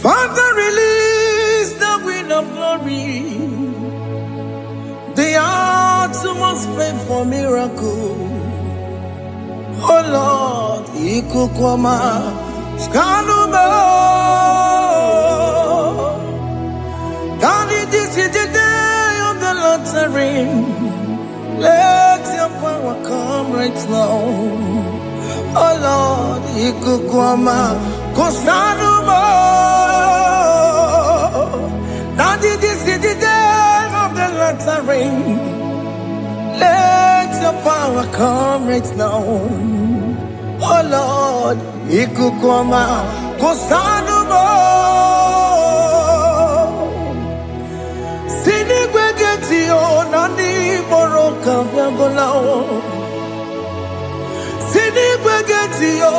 Father, release the wind of glory. The utmost pray for miracle. Oh Lord, Ikukwama, Skanuma. Daddy, this is the day of the lottery. Let your power come right now. Oh Lord, Ikukwama, Kosanuma. Daddy, this is the day of the lottery. Let your power come right now. Oh Lord, Ikukwama, Kosanuma. Sinigwegetio, Nani Boroka, Viagolao. Sinigwegetio,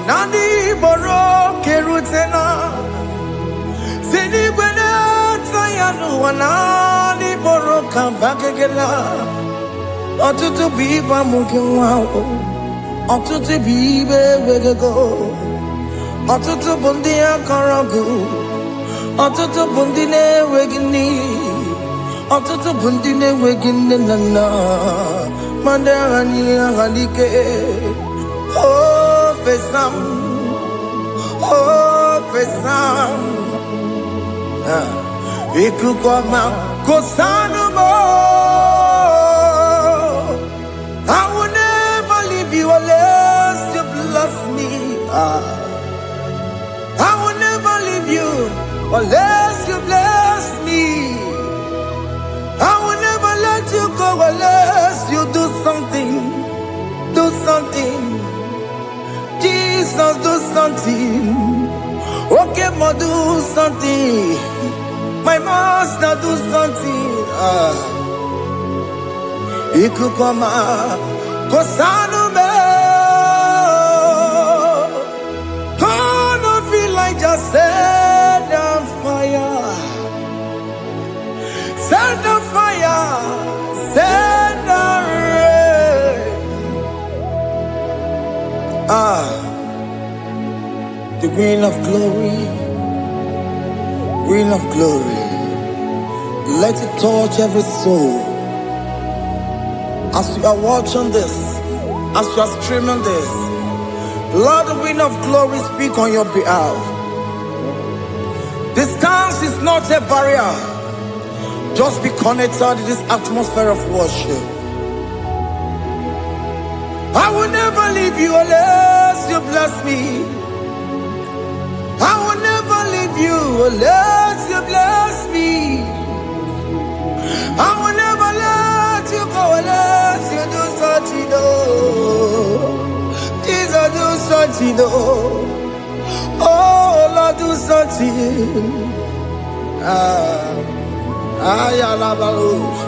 Nani Boroke Rutena. Sinigweneta, Yanuanani Boroka, Bagagela. Otutu biba mukiwao, otutu bibe wegego, otutu bundi akaragu, otutu bundi ne wegini, otutu bundi ne wegini nana, mandani halike, oh fesam, Ikukwama, Kosanuma. I will never leave you unless you bless me. I will never leave you unless you bless me. I will never let you go unless you do something. Do something. Jesus, do something. Okay, ma, do something. My master, do something. Ikukwama, Kosanume. God don't feel like just set on fire. Set on fire. Set on rain. The wind of glory. Wind of glory. Let it touch every soul. As you are watching this, as you are streaming this, Lord, the wind of glory speak on your behalf. Distance is not a barrier. Just be connected to this atmosphere of worship. I will never leave you unless you bless me. I will never leave you unless you bless me. I will never let you go unless you do something. Jesus, do something. Oh Lord, do something. Ayalabalush.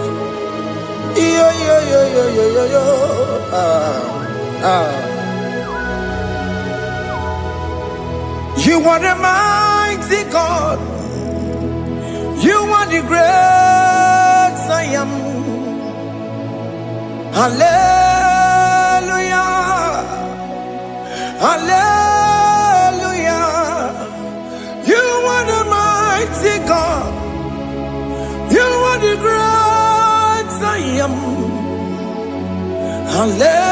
Yo. You are the mighty God. You are the great I am. Hallelujah. Hallelujah. You are the mighty God. You are the great I am. Hallelujah.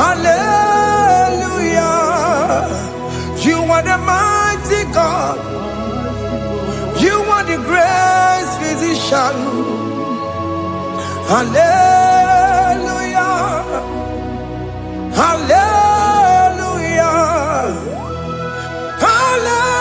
Hallelujah. You are the mighty God. You are the great physician. Hallelujah. Hallelujah. Hallelujah.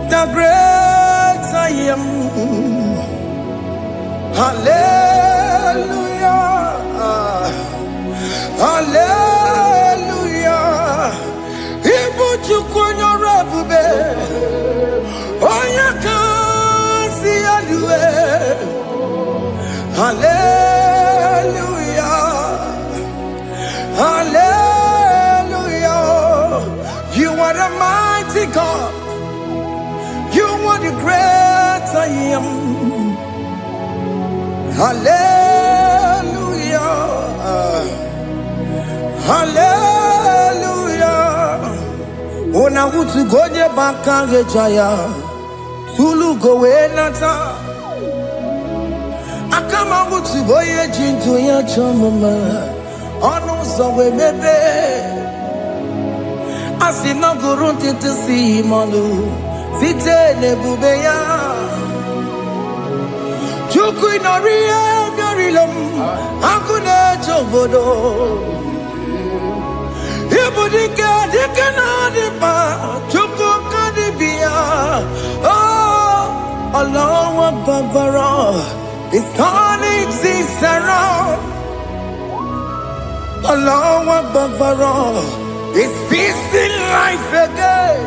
The great I am. Hallelujah. Hallelujah. God. You are the great I am. Hallelujah. Hallelujah. Ona utu gonye bakange jaya. Tulu gowe nata. Akama utu boye jintu ya chomama. Onu sawe mebe. Asina gurunti tisi manu. Site nebubeya. Chuku inoria garilom. Akune chobodo. Ibudika dikana dipa. Chuku kadibia. Oh, Allah Babara. It's turning things around. Allah Babara. It's peace in life again.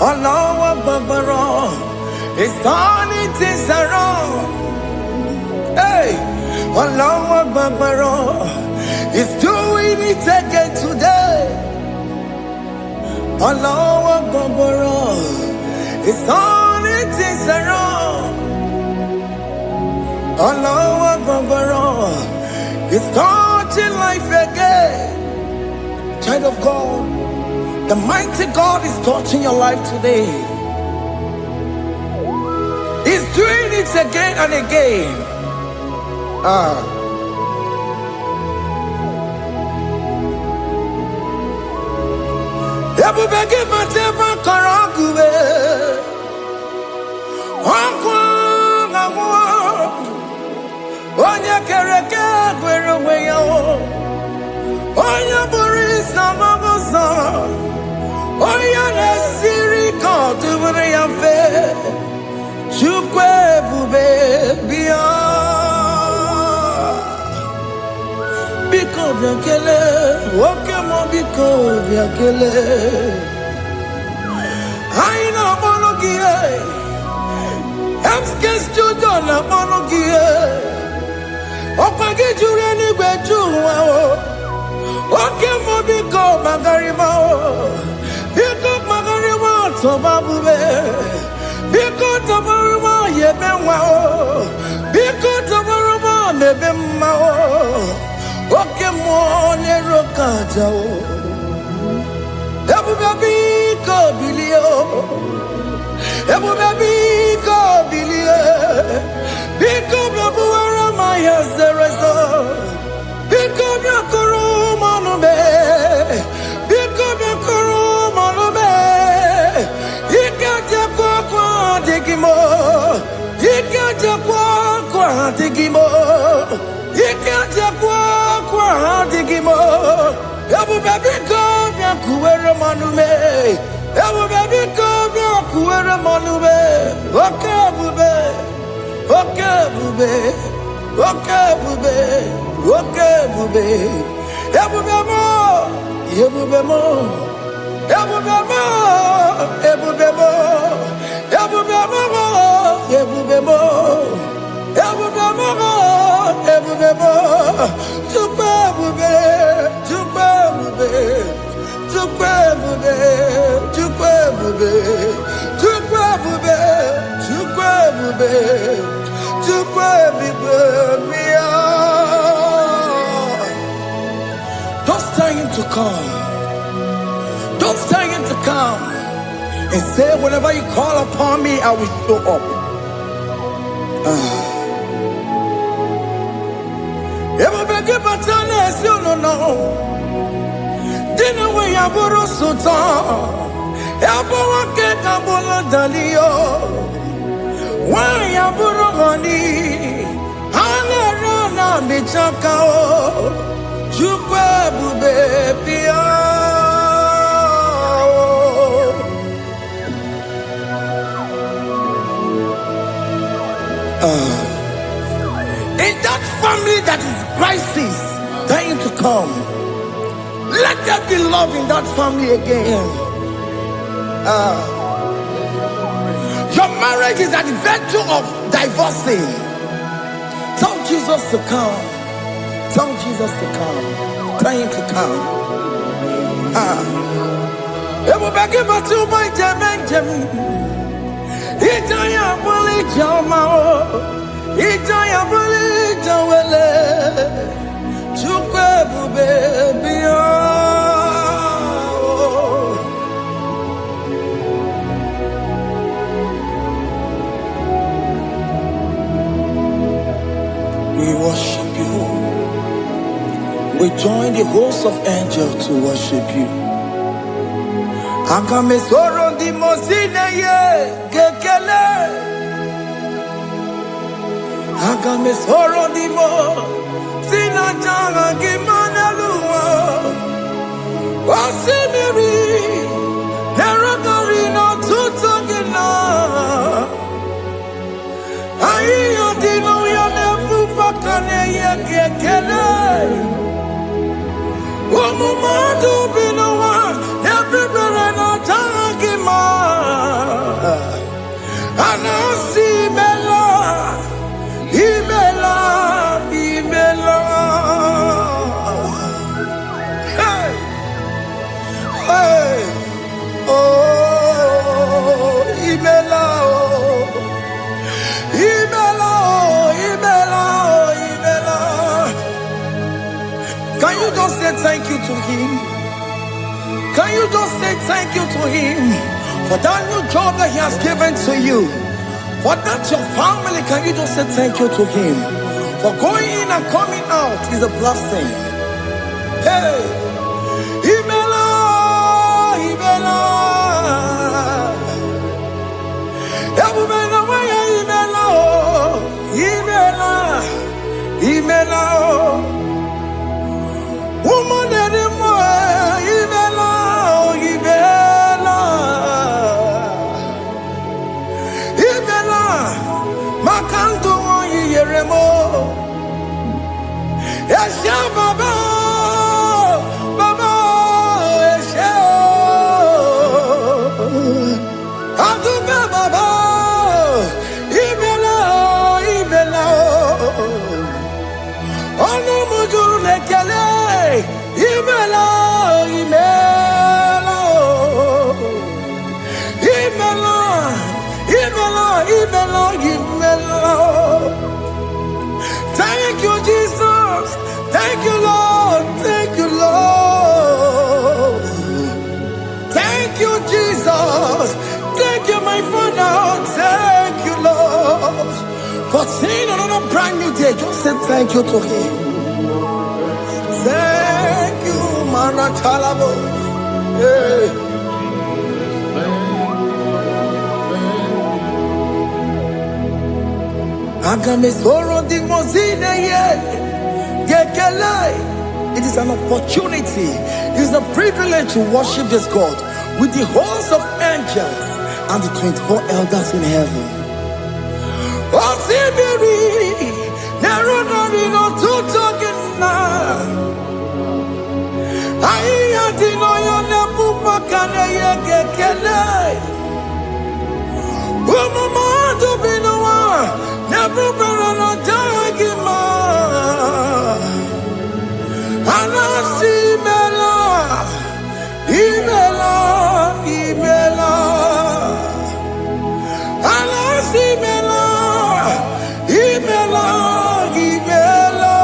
Allah Babara. It's turning things around. Hey, Allah Babara. It's doing it again today. Allah Babara. It's turning things around. Allah Babara. It's starting life again. Child of God, the mighty God is touching your life today. He's doing it again and again. Ebubege mateba karagube. Onya kereke gwerowe yo. Onya burisa magosa. Onya nesiri kodubure yafe. Chukwe bube biya. Biko biakele. Woke mo biko biakele. Aina monogie. Emskes judo na monogie. Opage jure ni gbeju wa o. Oke mo biko magarima o. Biko magarima to babube. Biko to baruma yebenwa o. Biko to baruma mebemma o. Oke mo ne rokaja o. Ebu biko bilio. Ebu biko bilie. Biko bebuara maya zerezo. Biko biakuru manube. Biko biakuru manube. Ikaja kwa digimo. Ikaja kwa digimo. Ikaja kwa digimo. Ebu biko biakuere manube. Ebu biko biakuere manube. Okay bube. Okay bube. Okay bube. Okay bube. Ebubemo. Ebubemo. Ebubemo. Ebubemo. Ebubemo. Ebubemo. Ebubemo. Ebubemo. Tukwe bube. Tukwe bube. Tukwe bube. Tukwe bube. Tukwe bube. Tukwe bube. Tukwe bube. Don't tell him to come. Don't tell him to come. And say, whenever you call upon me, I will show up. Everybody but honest, you don't know. Dinner way I borrow so tall. Everyone get a bolo dalio. Why I borrow honey? Hana rana bichakao. Chukwe bube pia. In that family that is crisis, trying to come, let there be love in that family again. Your marriage is at the verge of divorcing. Tell Jesus to come. Tell Jesus to come. Tell him to come. Ebu bagi batu boy jemenjem. Ijaya buli jamao. Ijaya buli jawele. Chukwe baby. We worship you. We join the host of angels to worship you. Akame soro di mosine ye gekele. Akame soro di mo sina changa gimana luwa. Wasimiri nerogari no tutogina. Ayo di no ya nefu fakane ye gekele. Umumadu binowa everybody no tagima. Anasi bela, ibela, ibela. Hey, hey, oh, ibela, oh, ibela, oh, ibela, oh, ibela. Can you just say thank you to him? Can you just say thank you to him for that new job that he has given to you? For that your family, can you just say thank you to him? For going in and coming out is a blessing. Hey, Imela, Imela, Imela, Imela, Imela, woman anymore, Imela, Imela, Imela, Makanto, Yeremo, Esha Baba, Baba, Esha, Aduba Baba, Imela, Imela. Ono mujuru lekele, imela, imela, imela, imela, imela, imela. Thank you, Jesus. Thank you, Lord. Thank you, Lord. Thank you, Jesus. Thank you, my Father. Thank you, Lord. For seeing another brand new day, just say thank you to him. Thank you, Manatalabo. Hey. Agamesoro di mozine ye gekele. It is an opportunity, it is a privilege to worship this God with the host of angels and the 24 elders in heaven. Osimiri, nerunari no tutogina. Aiya dino yone pupakane ye gekele. Umumadu binowa, nebubera no jagima. Anasi mela, imela, imela. Anasi mela. Imela, Imela,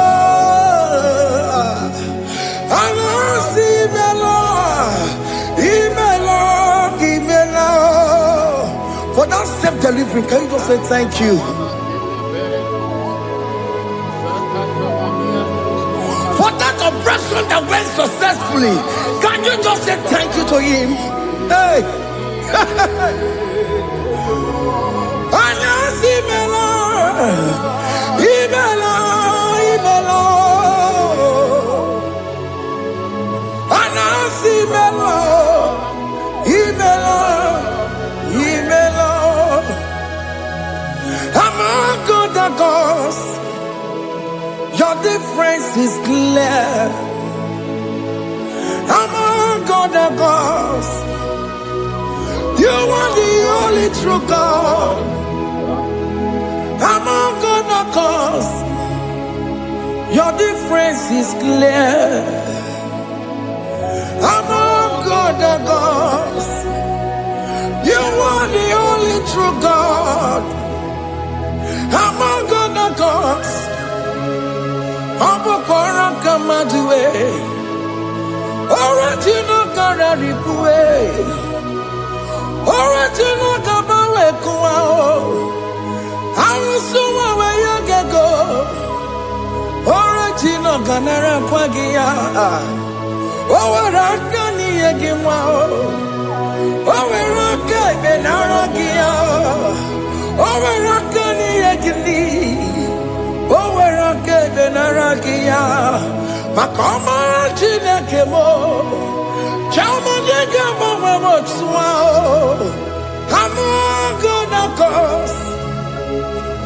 Anasi Imela, Imela, Imela. For that self-delivery, can you just say thank you? For that operation that went successfully, can you just say thank you to him? Hey, Anasi Imela. Imela, Imela, Anasi Imela, Imela, Imela. Among other gods, your difference is clear. Among other gods, you are the only true God. Among other gods, your difference is clear. Among other gods. You are the only true God. Among other gods, Abokora Kamadue, Original Kararikue, Original Kabawe Kuao, Arusuma Wayagego, Original Ganara Kwagia, Owarakani Yagimao, Owaraka Benaragia, Owarakani Yagini. Owerake benarakia, makoma chinekemo, chama degamo mamotswao. Among the gods,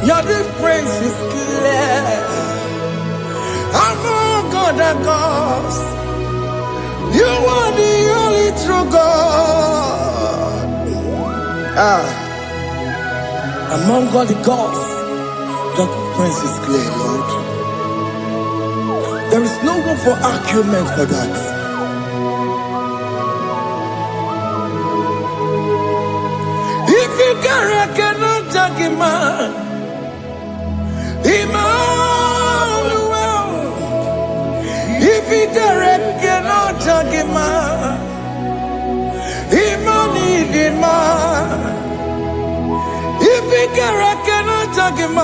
your difference is clear. Among the gods, you are the only true God. Among all the gods, the difference is clear, Lord. There is no room for argument for that. If you cannot judge him, Emmanuel. If you cannot judge him, Emmanuel. If you cannot judge him,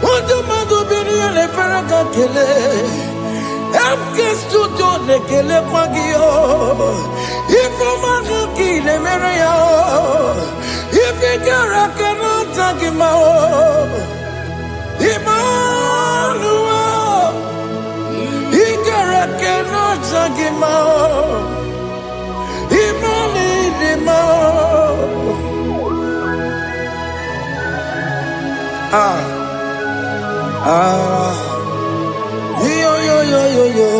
what do you do? Be a paragakele. I'm just to do the kele pagio. If I'm a kill a mario, if you cannot take him out, Emmanuel, he cannot take him out, Yo.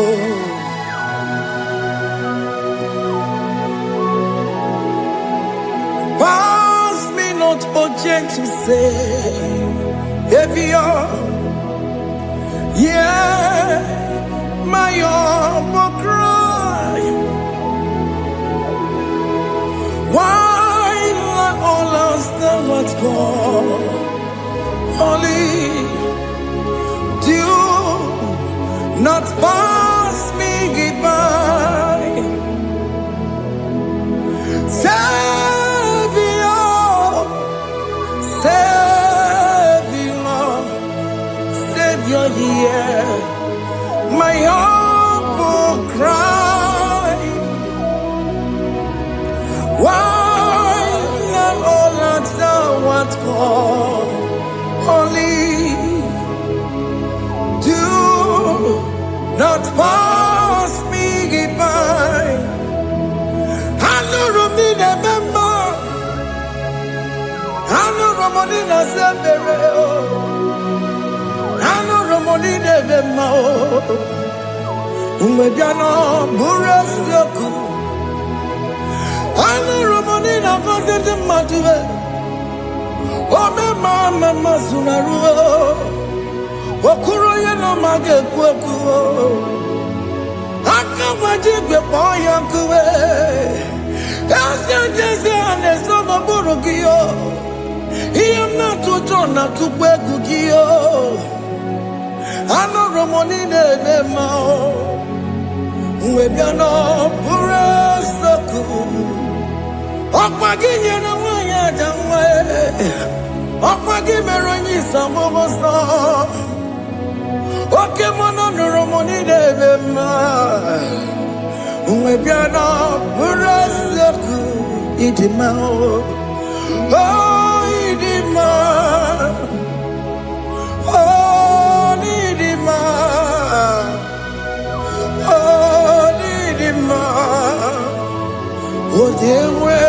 Pass me not, oh gentle Savior. Yeah, my humble cry. Why let all us that what's gone? Only do not pass me goodbye. Savior, here, my humble cry. Why not all that thou art called? Only do not pass me by. I know Romina member. I know Romonina Zambere. I know Romonina member. Umebiano Burasioku. I know Romonina Vazende Matue. Ome mama sunaru, okuro ye no mage kuo, akamaji gbe poyan kuwe, ese ane sono burugio, iyam na tuto na tukwe gugio, ano romoni nebe mao, uwebiano burasoku, okpagi nye na wanya jamwe. Okpagi meronyi samomosa. Oke mono nuromoni debema. Uwebiana burasoku idimao. Oh idima. Oh idima. Oh idima. Oh dewe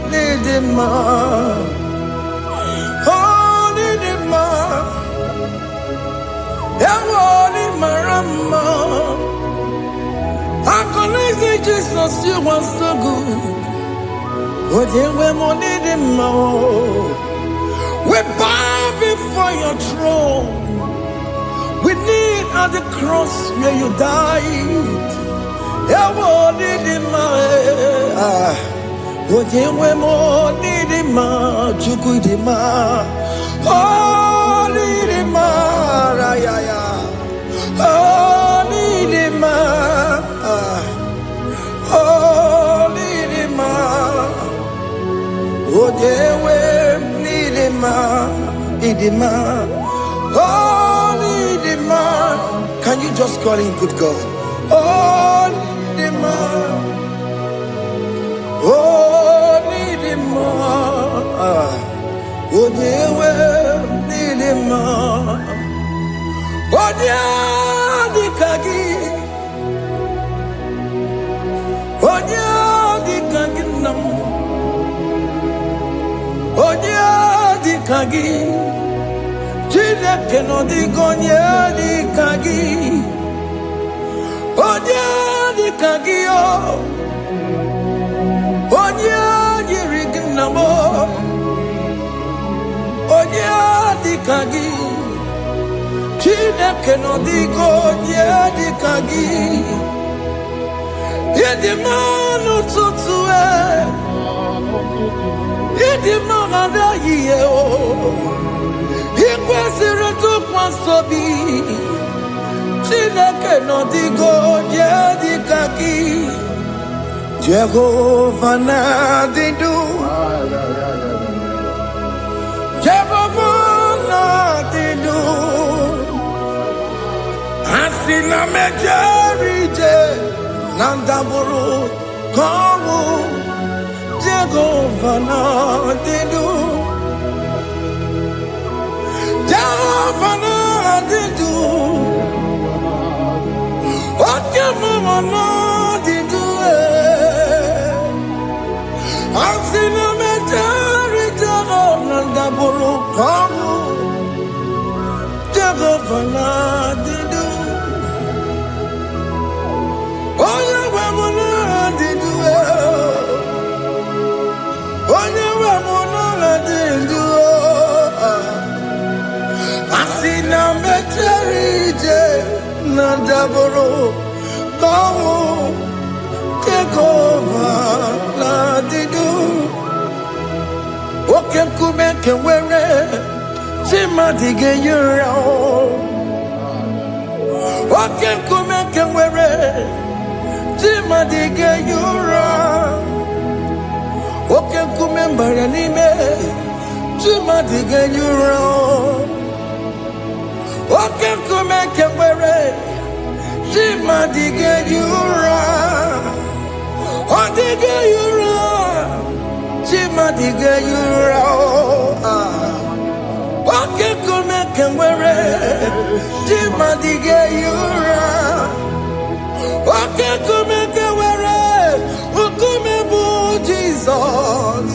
idima. Marama, I can Jesus, you are so good. Oh, they were money in more. We bow before your throne. We kneel at the cross where you died. Ewo nidima, ojewe mo nidima, chukudima, oh nidima, rayaya, oh nidima, oh nidima, ojewe nidima, nidima, oh nidima. Can you just call him good God? Oh nidima. Oh, need him more. Oh, dear, need him more. Oh, dear, the kagi. Oh, dear, the kagi. Oh, dear, the kagi. Chile cannot the gonya, the kagi. Oh, dear, the kagi. Onya yirignamo, onya dikagi, chine keno digo onya dikagi, yedimanu tutue, yedimana yeo, yekwesire tukwansobi, chine keno digo onya dikagi. Jehovah Nadidu, Jehovah Nadidu, Asina Mejerije, Nandaburu, Kawu, Jehovah Nadidu, Jehovah Nadidu, Okemama Nadidu. Asina metari jago nanda buru kamu jago fana didu. Oye wamuna didu. Oye wamuna didu. Asina metari je nanda buru kamu jago fana didu. Oke kumeke were Chima dige yura. Oke kumeke were Chima dige yura. Oke kumembara nime Chima dige yura. Oke kumeke were Chima dige yura. Odige yura. Chima dige yura. Oke kumeke were Chima dige yura. Oke kumeke were Ukumebu Jesus.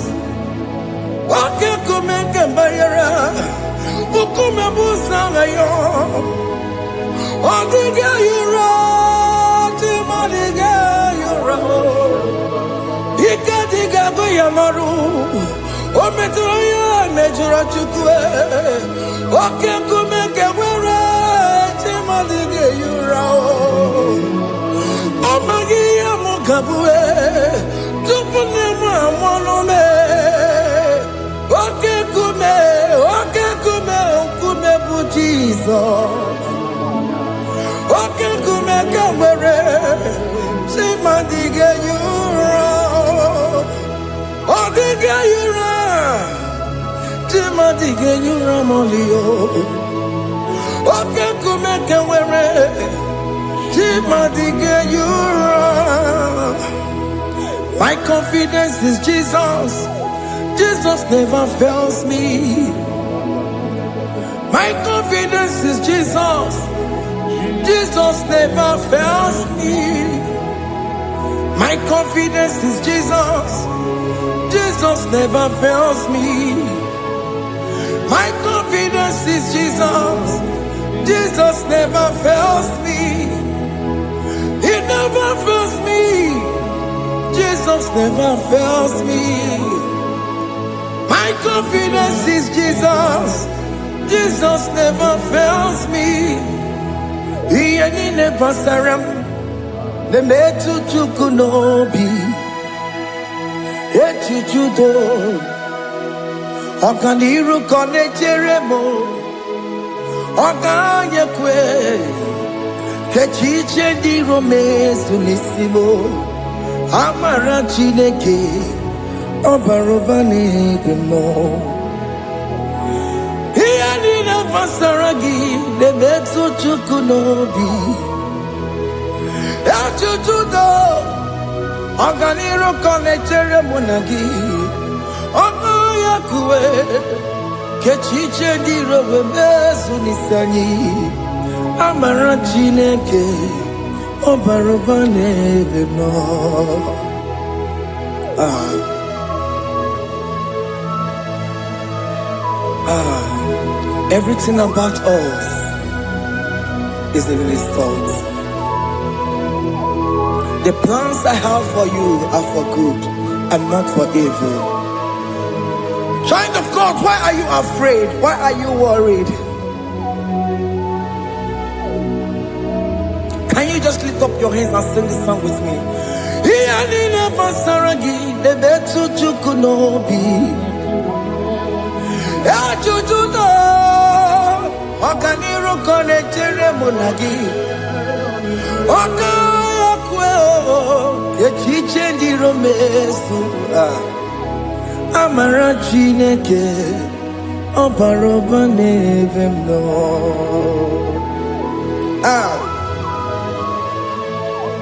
Oke kumeke bayara Ukumebu sangayo. Odige yura. Chima dige yura. Ikadiga goyamaru, o metroya mejura chukwe, o kenkumeke were, chimadige yura. O magiya mukabue, tupune mwamonome, o kenkume, okume bu Jesus. O kenkumeke were, chimadige yura. Odige yura, Chima dige yura molio. Oke kumeke were, Chima dige yura. My confidence is Jesus. Jesus never fails me. My confidence is Jesus. Jesus never fails me. My confidence is Jesus. Jesus never fails me. My confidence is Jesus. Jesus never fails me. He never fails me. Jesus never fails me. My confidence is Jesus. Jesus never fails me. He never saram. metu chukunobi echuchudo Okaniru konecheremo Okanyekwe Kechiche di romezu nisimo Amara Chineke Obarobane gemo Hiyanina pasaragi Nebetu chukunobi Echuchudo Okaniru konecheremo nagi Okanyekwe Kechiche di romezu nisani Amara Chineke Obarobane gemo Everything about us is in His thoughts. The plans I have for you are for good and not for evil. Child of God, why are you afraid? Why are you worried? Can you just lift up your hands and sing this song with me? Iyanina pasaragi nebetu chukunobi Echuchudo Okaniru konecheremo nagi Okanyekwe Kechiche di romezu Amara Chineke Obarobane gemo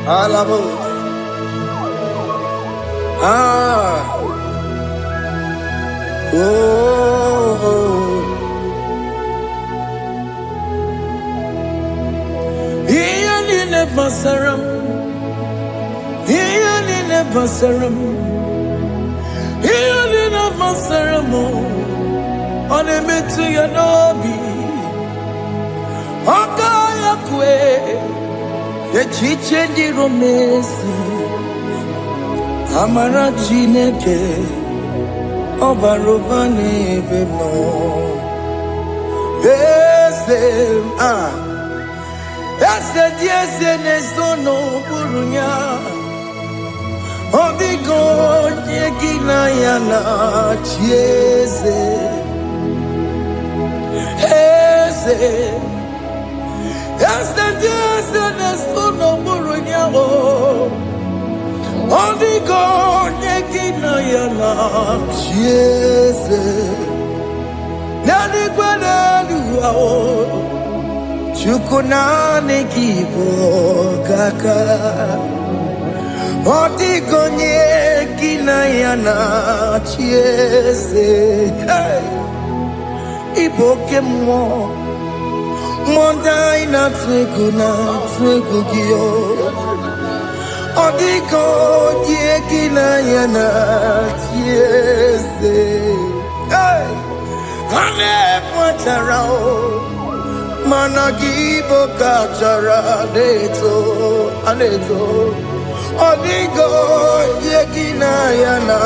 Alabo Iyanine basaram Iyanine basaram Iyanine basaram Onemetu yanobi Okanyekwe Kechiche di romezu Amara Chineke Obarobane gemo Ese nesono burunya Odigo nyekina yana chieze Ese nesono burunya Odigo nyekina yana chieze Nani gwanadu Chukunane kibo kaka Odigo nyekina yana chieze Iboke mo Mondai na twegu giyo Odigo nyekina yana chieze Ane patarao Managibo kachara aneto Odigo yekina yana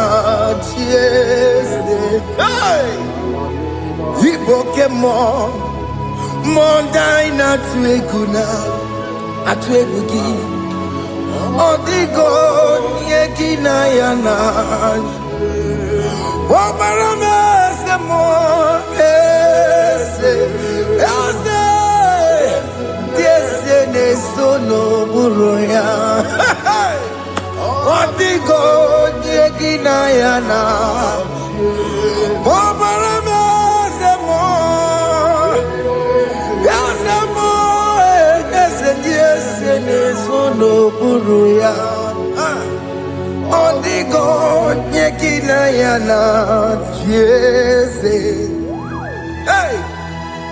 chiese Iboke mo Mondai na atwegugi Odigo yekina yana Wabarame se mo Nesono buruya Odigo nyekina yana Obarame semo Yasemo Ese nesono buruya Odigo nyekina yana Jese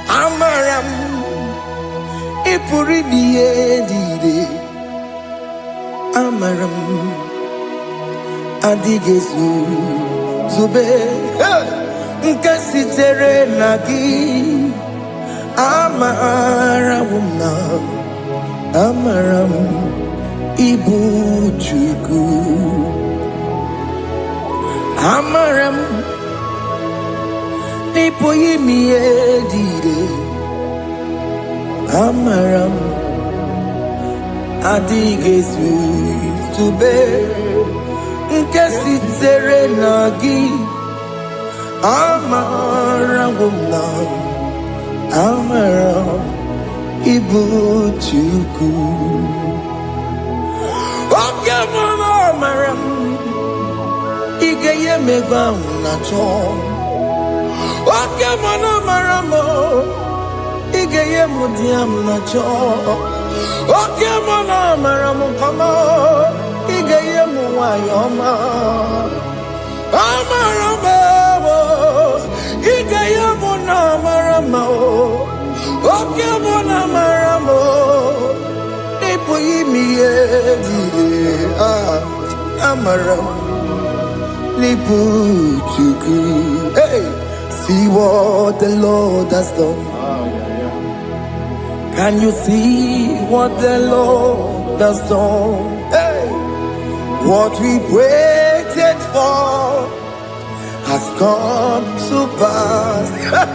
Amaram Ipuri diye Amaram Adigezu Zube Nkasitere nagi Amaramuna Amaram Ibu Chuku Amaram Nipoyi miedire Amaram adịghị tube nke sitere na gị amara gwụna amara ibu Chukwu oke mara amara m ige ye megwa na chọ oke mara amara m ige ye mudiam na chọ oke mara amara m kama ige ye mu wayoma amara m ige ye mu na amara m oke mara amara m ipu imi ye amara m ipu Chukwu. Hey, see what the Lord has done. Can you see what the Lord has done? Hey, what we waited for has come to pass.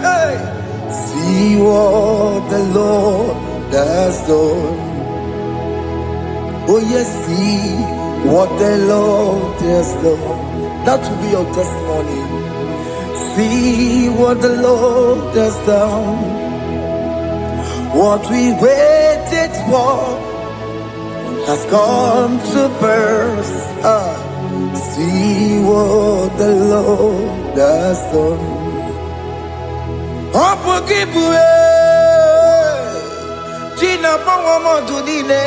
Hey, see what the Lord has done. Oh yes, see what the Lord has done. That will be your testimony. See what the Lord has done. What we waited for has come to pass. See what the Lord has done. Opokibue, Gina Pawamo Dudine,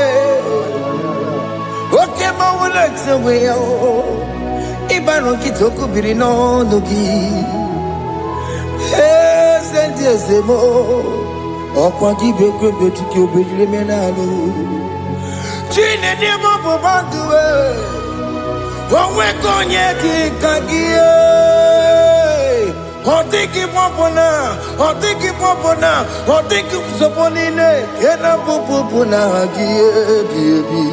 Okema Wulaxaway, Ibano Kitoku Birino Nogi, and Jezemo. Okwa gibe kwebe tuki obedire menalo Chine ni mobo banduwe Onwe konye ki kagie Otiki popona Otiki soponine Kena popona hagie biebi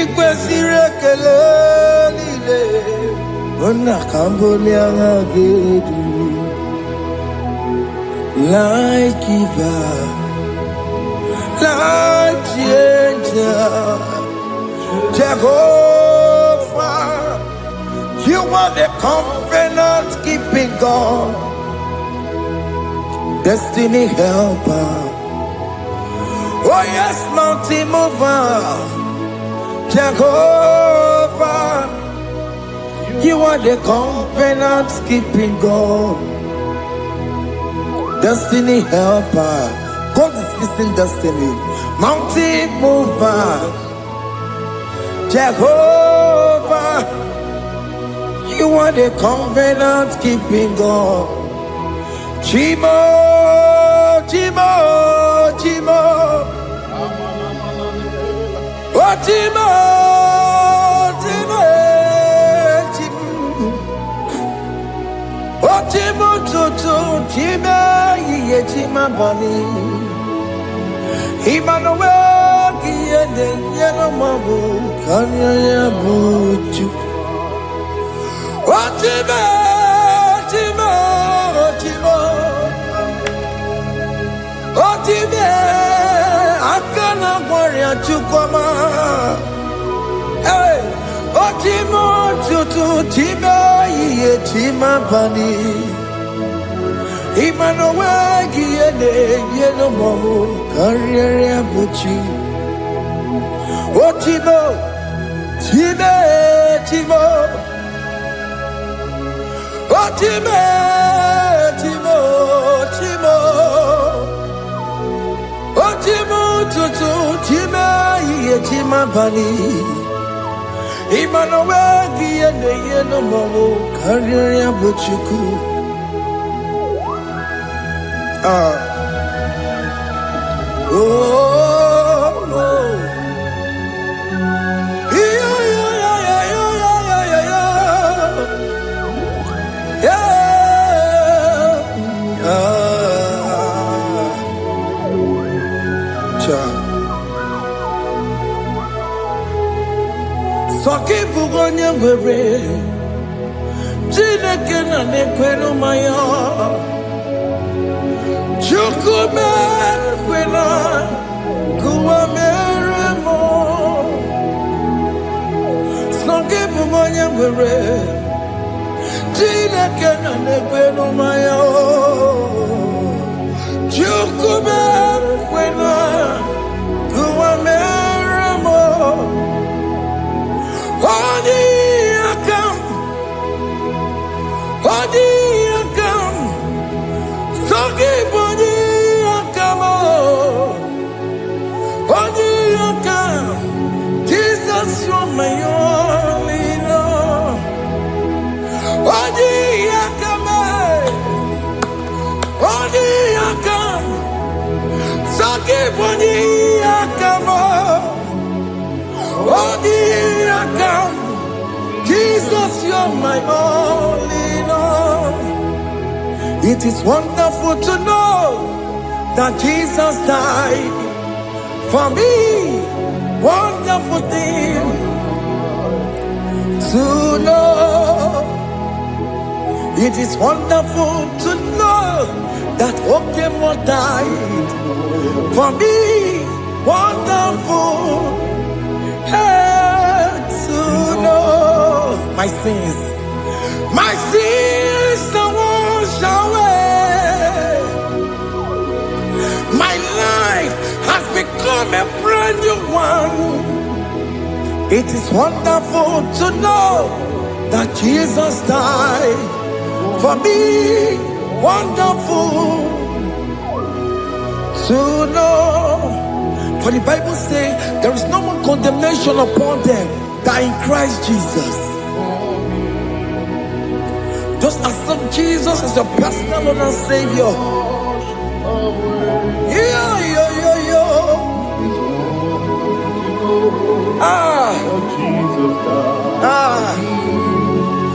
Ikwe sirekele lile Ona kamboni angagedu like giver, like changer, Jehovah, you are the covenant keeping God, destiny helper. Oh yes, mountain mover, Jehovah, you are the covenant keeping God. Destiny helper, God is fixing destiny. Mountain mover, Jehovah, you are the covenant keeping God. Chimo, Chimo, Chimo, oh Chimo, Chimo, Chimo, oh Chimo, Chimo. Chima bani Emmanuel Kiende Yeno Mabu Kanya Yabuchu Chima Chima Chima Chima Akana Warrior Chukwama Hey Chima Chutu Chima Ye Chima bani Emmanuel Kiende Yeno Mabu Kanya Yabuchu Chima Chima Chima Chima Chima Chima Chima Tutu Chima Ye Chima bani Emmanuel Kiende Yeno Mabu Kanya Yabuchu oh, oh. Yeah, yeah, yeah. Soki bugonye were Chineke na nekwenu maya Chukume kwena kuwa mere Chineke na nekwe no maya o Chukube kwena kuwa meramo Odi akam Sogi bodi akamo Odi akam Jesus you're my only love Odi akam Sogi bodi akamo Odi akam Jesus, you're my only Lord. It is wonderful to know that Jesus died for me. Wonderful thing to know. It is wonderful to know that Okemo died for me. Wonderful. To know my sins are washed away. My life has become a brand new one. It is wonderful to know that Jesus died for me. Wonderful to know. For the Bible says there is no more condemnation upon them that in Christ Jesus. Just accept Jesus as your personal Lord and Savior. Yeah.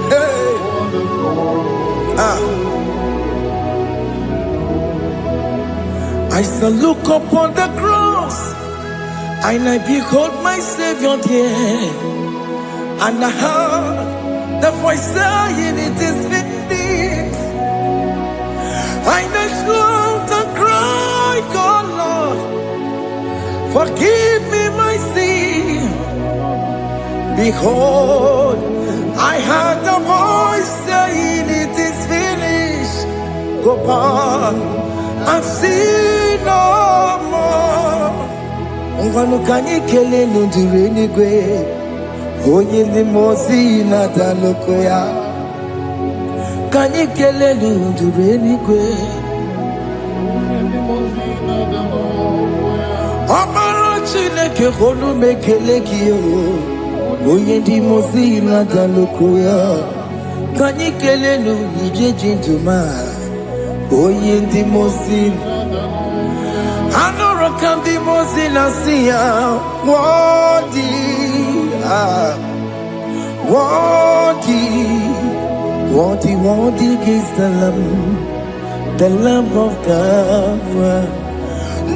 Hey. I shall look upon the cross and I behold my Savior there, and I heard the voice saying it is finished. And I shout and cry, God Lord, forgive me my sin. Behold, I heard the voice saying it is finished. Go back and sin no more. Ngwanu kanyi kele nundure nigwe Onye ndi mozi na daloko ya Kanyi kele nundure nigwe Amara Chineke honu mekele kiyo Onye ndi mozi na daloko ya Kanyi kele nundure jinduma Onye ndi mozi Anoro kandi mozi na siya Wadi is the Lamb of God.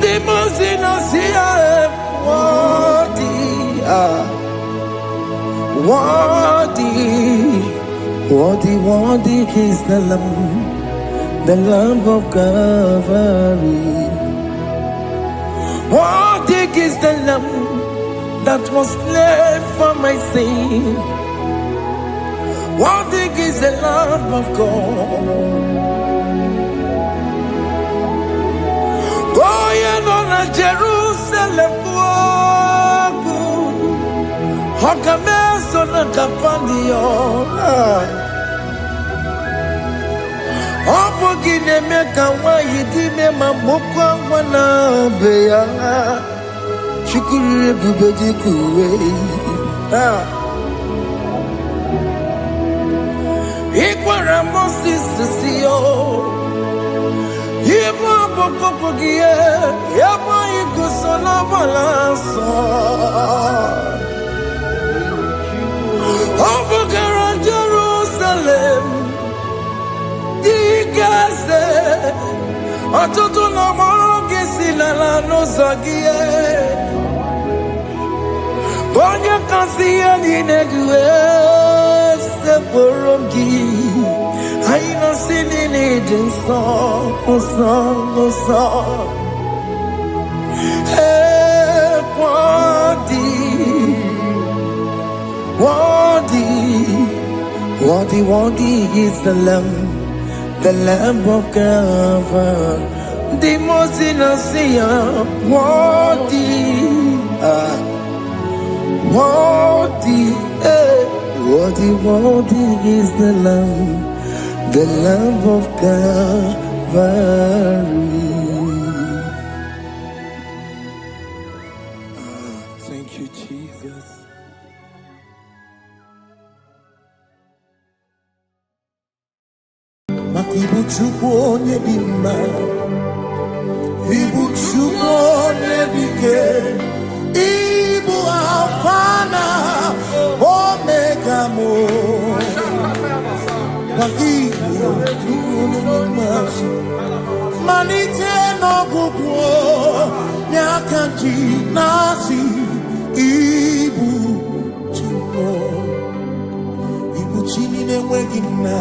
The mozi na siya Wadi is the Lamb of Calvary. Worthy is the Lamb that was slain for my sin. Worthy is the Lamb of God. Going on a Jerusalem walk. Hokames on a Capandio. Opogine meka wa yidime mamokwa wana beya Shukuru bubeji kuwe Ikwara Moses siyo Yema bokopogie Yema ikusola balanso Opogara Jerusalem Digase Atutu na moge silala no zagie Bonya kansiya ninegwe Seporongi Aina sinini jinso Osa Wadi worthy is the Lamb of God. The most innocent, worthy, worthy is the Lamb of Calvary. Thank you, Jesus. Makibuchukwu onye dị mma, Ibuchukwu onye dike, Ibu Alfa na Omega mo. Makibuchukwu onye dị mma, malite n'ọgwụgwụ n'aka ji na-asị Ibu Chukwu, Ibu Chini na-enweghị nna.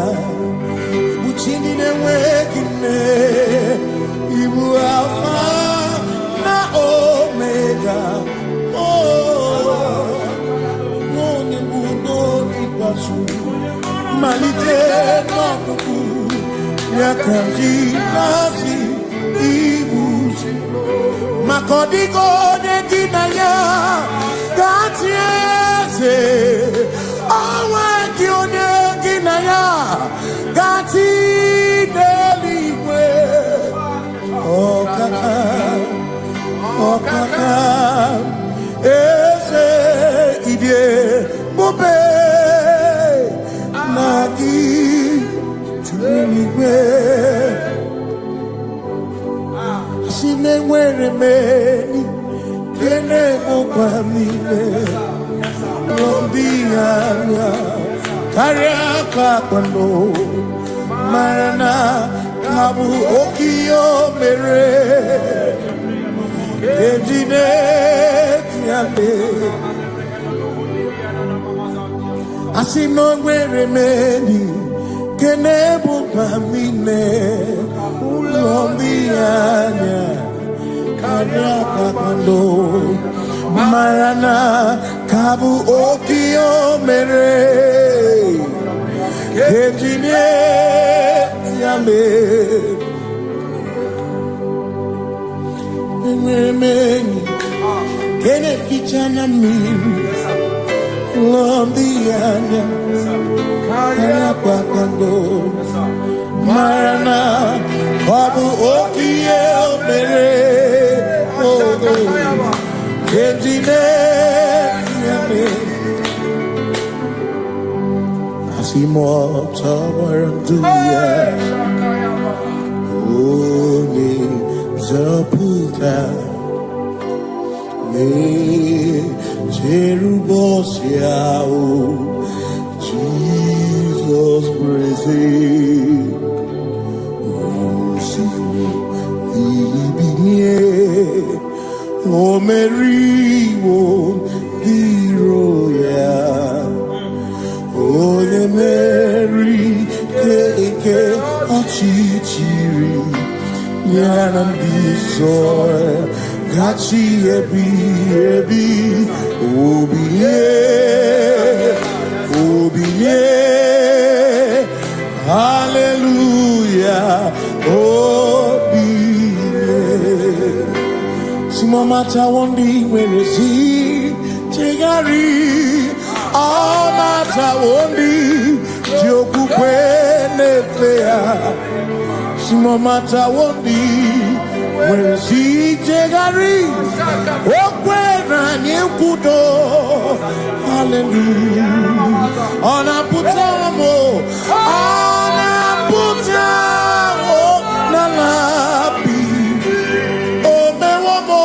Chini na-enweghị nne, Ibu Alfa na Omega, onye bụ n'oge ikpeazụ, malite n'ọgwụgwụ ya ka ji na-asị Ibu, maka ọ dịghị onye gị na ya ga-achị eze, onwe gị onye gị na ya ga-achị n'eluigwe. Ọkaka eze idie bube na gị juru n'igwe. Si na-enwere meni kene mụkwa niile ndị anya karịa kpakpando mara na ka bụ oke ihe o mere ejide tiale. Asị na o nwere meni kene mụkwa niile ụlọ ndị anya karịa kpakpando mara na ka bụ oke ihe o mere ejide tiale. Enwere kene ficha na mmiri ụlọ ndị anya karịa kpakpando mara na ọ bụ oke ihe o mere ejide tiale. Asimoto waranduya Oni zaputa Me Jerubosiao Jesus praise Osimu Ilibinye O Meriwo Diroya Ole Mary Keke Ochichiri Nyanam Disoy Gachi Ebi Obiye Hallelujah Obiye Simomata Wondi Wenesi Tegari Amata Wondi Jokukwe Nefea Simomata Wondi Wenesi Tegari Okwena Nyekudo Hallelujah Ona Putamo Nalabi O Mewamo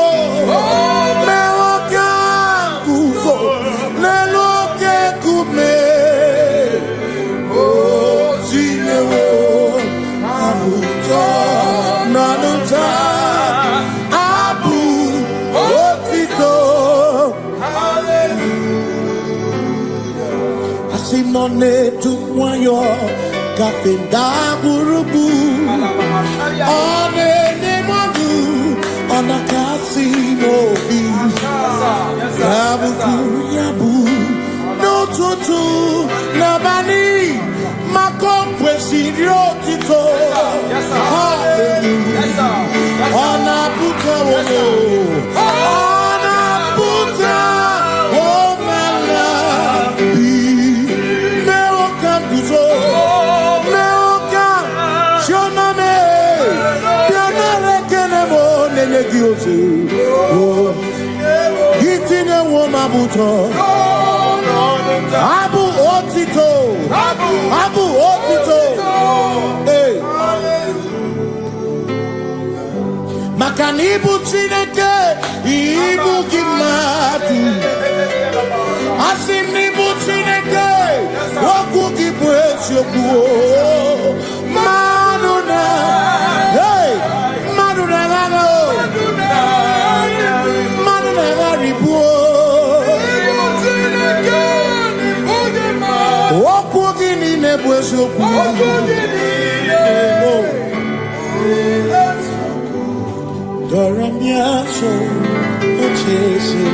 Mewakanguzo Neloke Kume O Zinewo Anuta Nanuta Abu Otito Hallelujah Asinone Tumwayo Kafenda Gurubu One Nemadu On a casino Yabu Yabu No Tutu Nabani Asirio Tito. Yes, sir. Hallelujah. Yes, sir. Ona puta wono. Ona puta womala. Meoka duzo. Meoka. Shoname. Pianare kenemo nenegioze. Gitine womabuto. Abu Otito. Abu Otito. Hey. Makanibu Chineke. Ibu Gimatu. Asinibu Chineke. Waku Gibwesyoku. Maduna. Hey. Maduna Gano. Maduna Garibu. Doramiaso, ochese.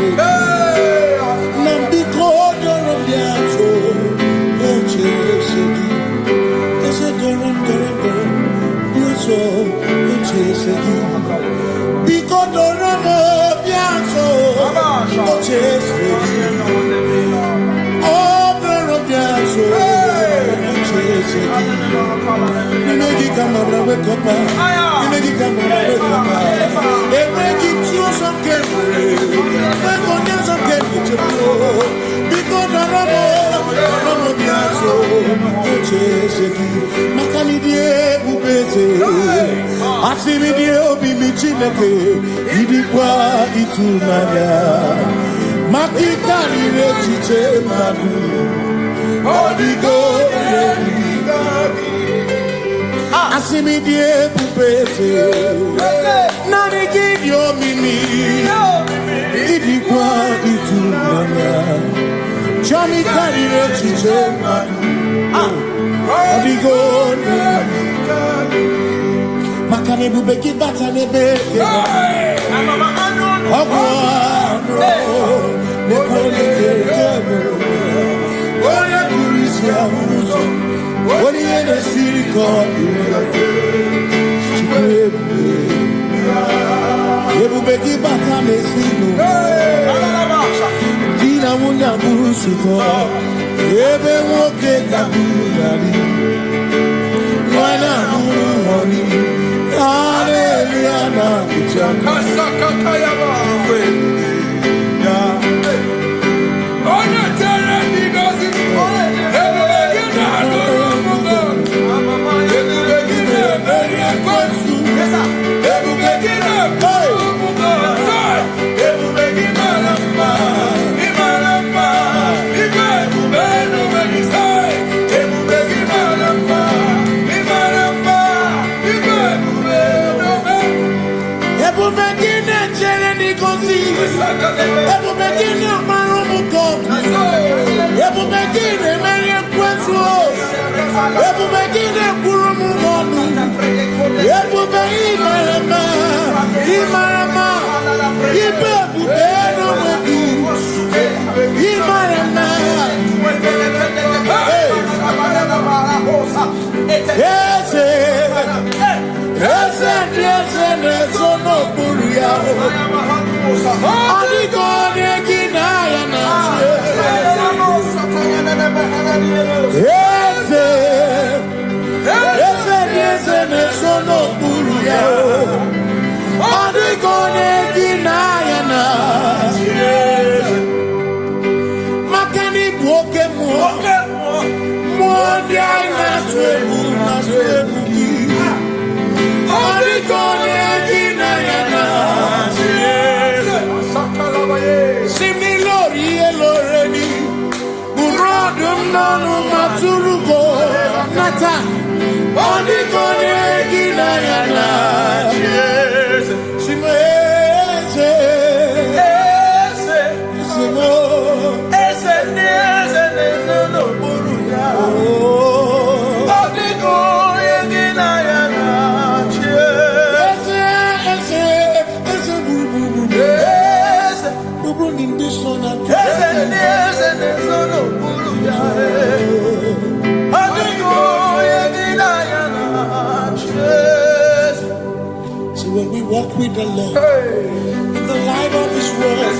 Nambiko doramiaso, ochese. Ese doram, biaso, ochese. Biko doramiaso, ochese. Oh, doramiaso. Nimegi kama brawe kopa, nimegi kama brawe kopa. Emegi tioso kemre, megonya so kemre chupo. Biko daramo biaso, ocheseki. Makani die bubeze, asimi die obi michineke. Idikwa itumanya, makikari rechiche madu. Odigo. Asimi die pupese nani gidio mimi idikwa itumanya chami karire chiche odigo makane bubeki bata nebeke ogwa Oya kurisia uso Oni ene siriko Ebubeki bata mesino Dina munya burusito Ebe woke kabudani Wana muruhoni Hallelujah na kuchaka Kasaka kayaba walk with the Lord in the light of His word.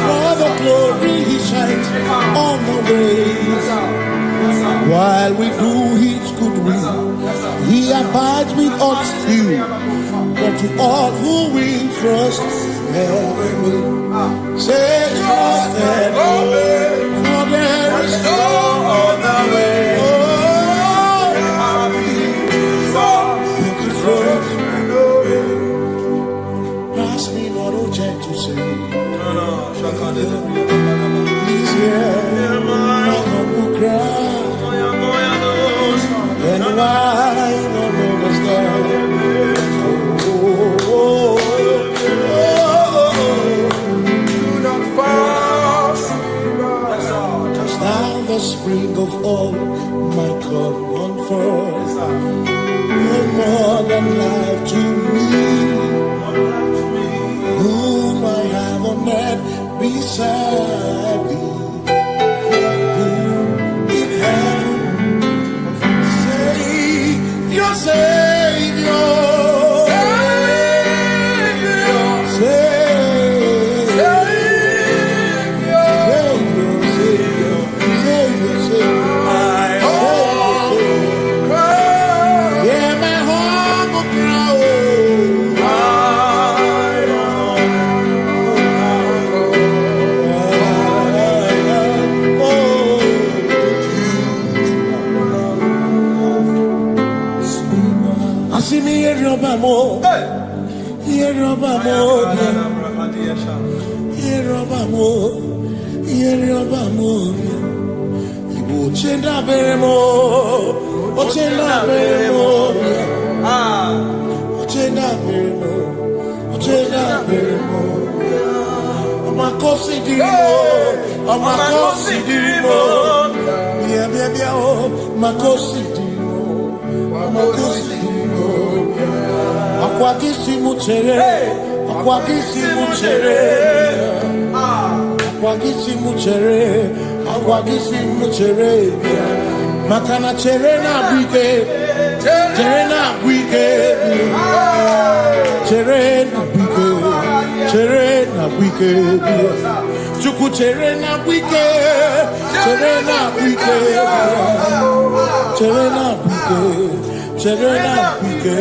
For the glory He shines on the way. While we do His good will, He abides with us still. But to all who will trust and obey, say trust and obey, for there is no other way. Pass me not, oh gentle Savior. Please hear my humble cry. And why don't understand? Just now the spring of all my come on forth. You're more than life to me, whom I have on net beside thee. In heaven, Savior, Savior, Makana cherena bike, cherena bike, cherena bike, cherena bike, chuku cherena bike, cherena bike, cherena bike, cherena bike.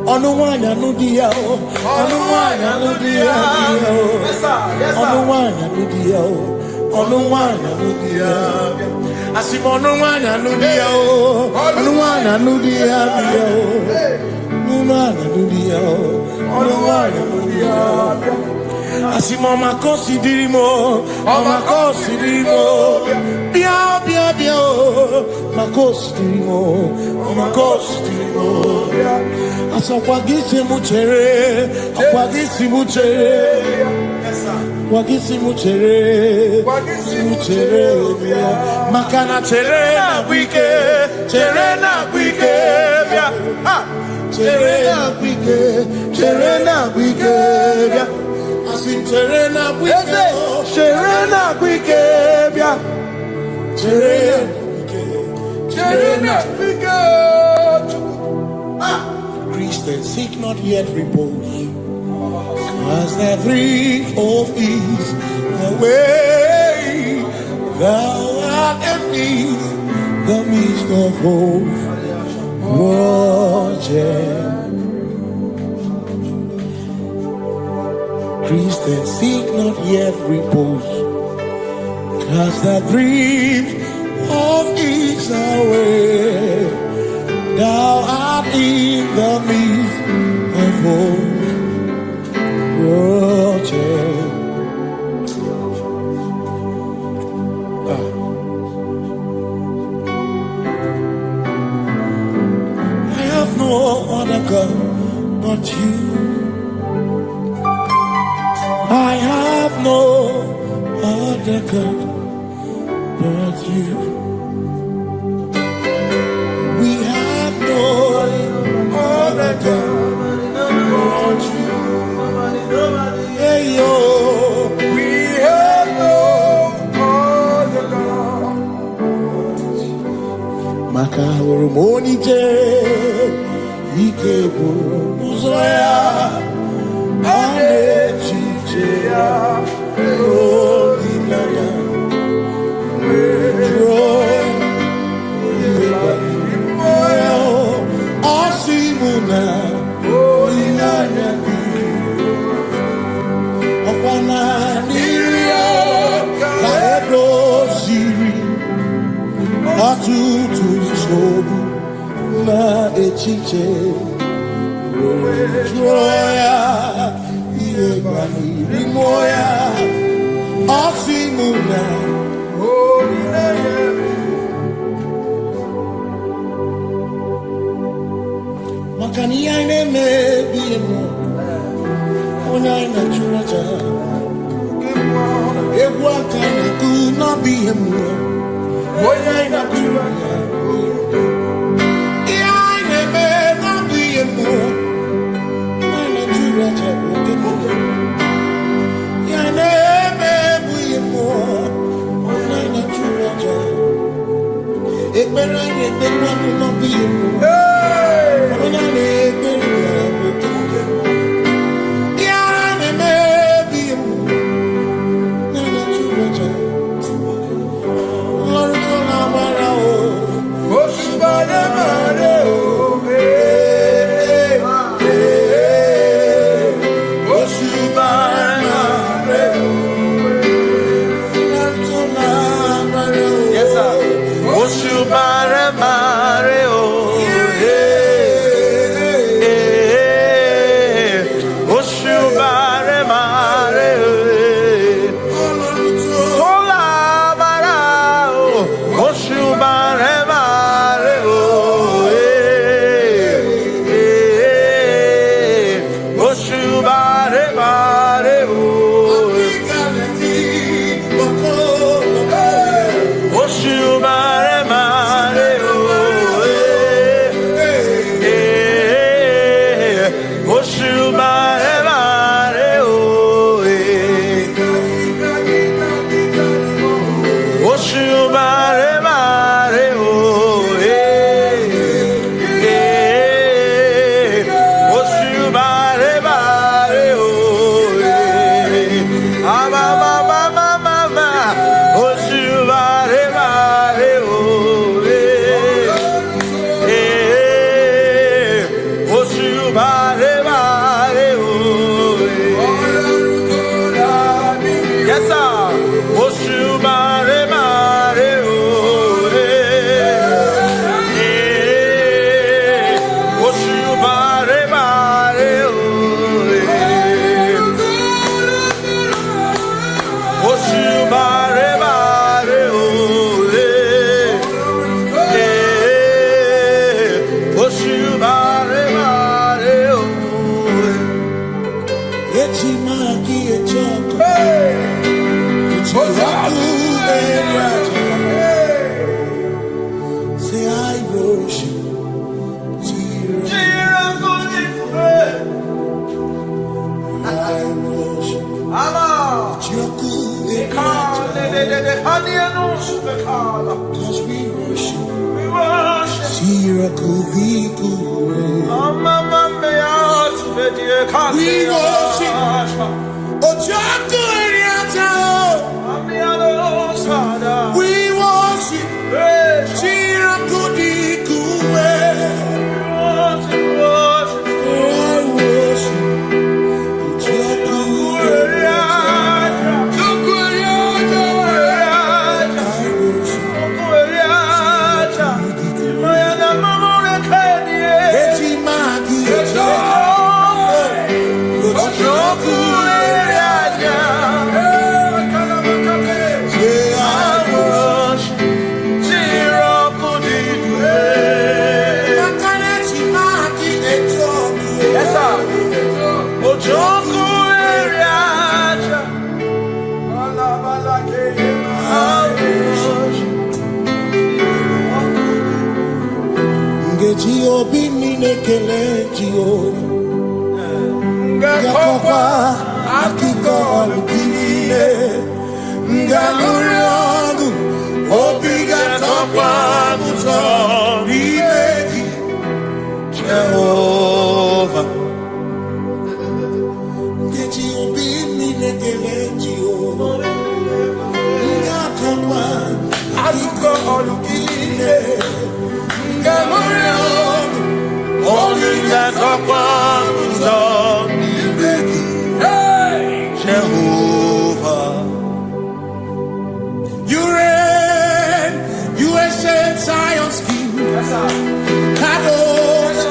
Onuwanya nudia, onuwanya nudia, onuwanya nudia, onuwanya nudia. Asimonuwanya nudia, onuwanya nudia, onuwanya nudia, onuwanya nudia. Asimoma considerimo, oma considerimo, bia bia bia, ma considerimo, oma considerimo. Asakwagisi muchere, akwagisi muchere, wagisi muchere, makana chere na wike, chere na wike, chere na wike, asim chere na wike, chere na wike, chere na wike. Christians seek not yet repose, as the three of ease the way thou art beneath the midst of hope watching. Christians seek not yet repose, cast the dreams of ease away. Thou art in the midst of hope watching. I have no other God but you. I have no other God but you. We have no other God but you. Hey yo, we have no other God. Maka hormoni je, ike bu uzoya. chiche Joya Iebani Rimoya Osimuna Makani aine me biemo Ona ina churaja Ewa kana tu na biemo Ona ina churaja Iaine me na biemo Ona churaja Iaine me biemo Ona ina churaja Ekbera ine ekbera na biemo Cause we worship, Jehovah. Jehovah, you reign, you ancient Zion's King. Kadosh,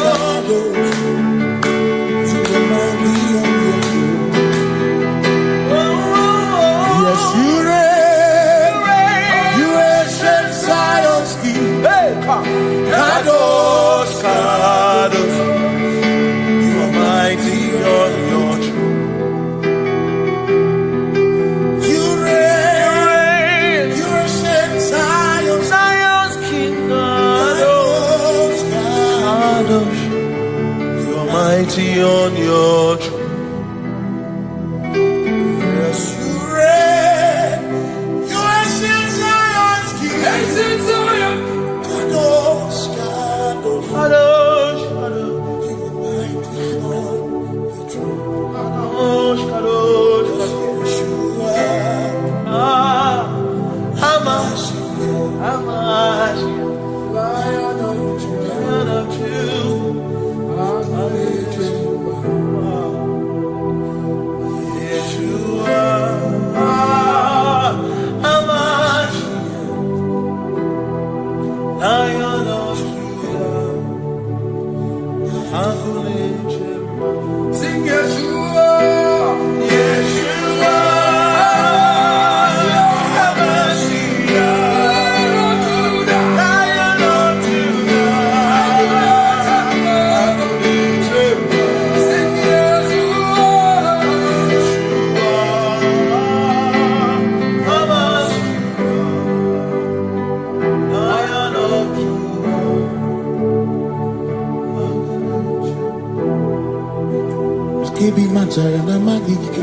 matara na magigike.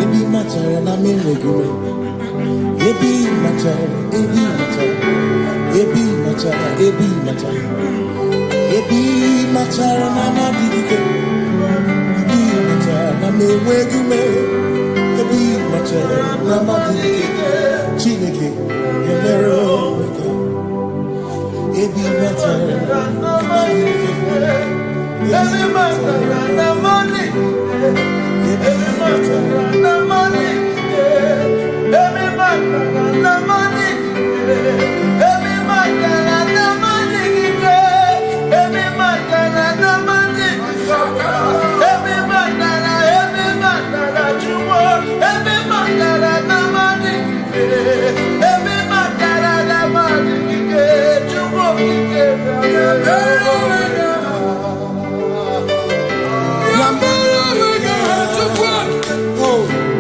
Ebi matara na menwegume. Ebi matara, ebi matara. Ebi matara, ebi matara. Ebi matara na magigike. Ebi matara na menwegume. Ebi matara na magigike. Chineke, yemero weke. Ebi matara na magigike. Ebi matara na money. Ebi matara na money. Ebi matara na money. Ebi matara na money. Ebi matara na money. Ebi matara chumo. Ebi matara na money. Ebi matara na money. Chumo kike. Oh.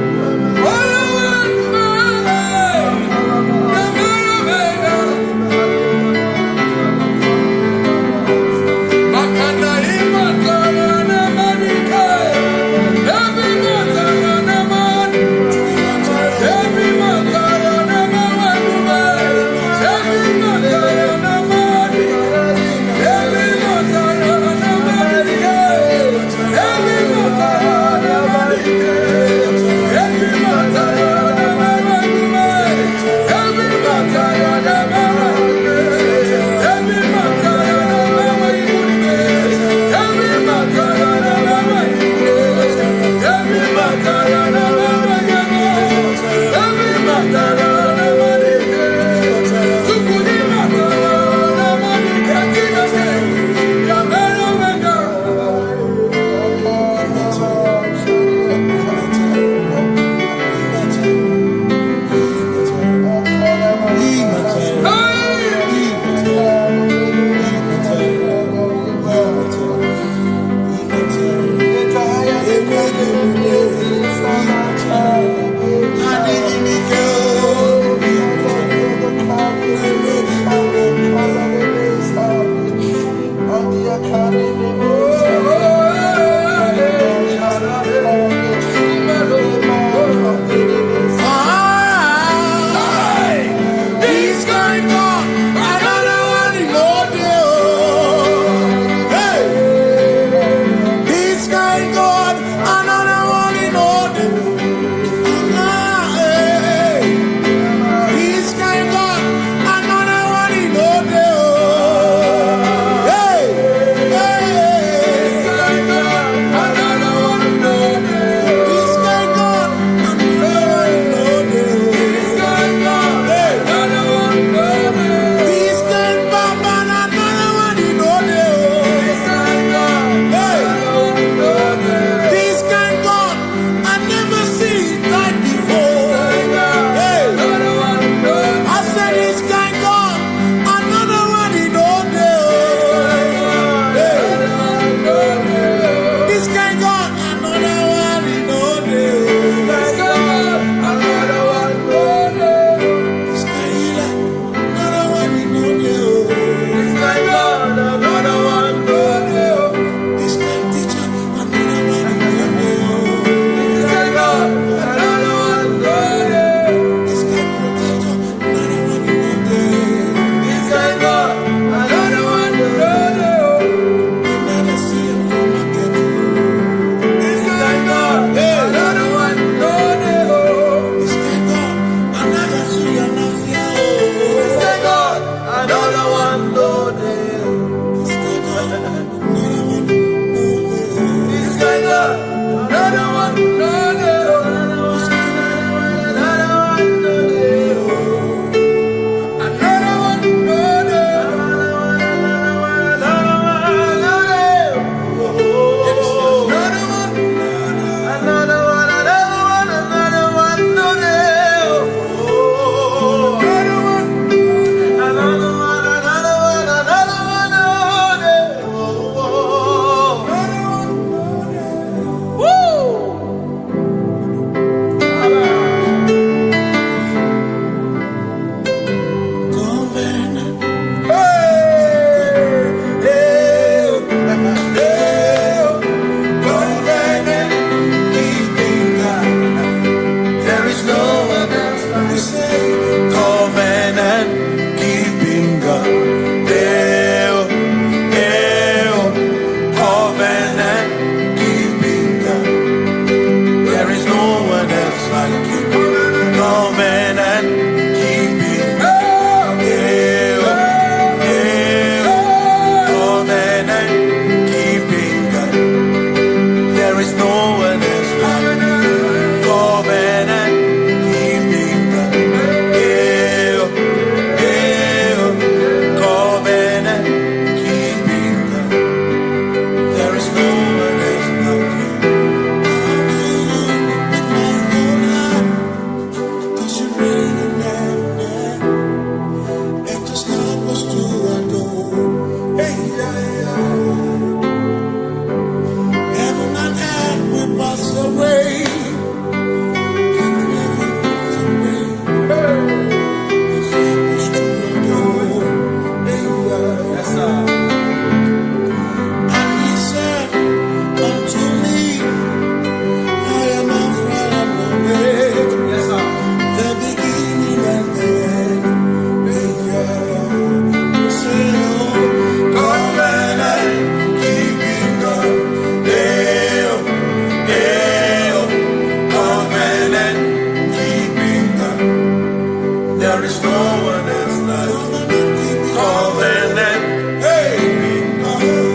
There is no one else like you. Covenant. Hey.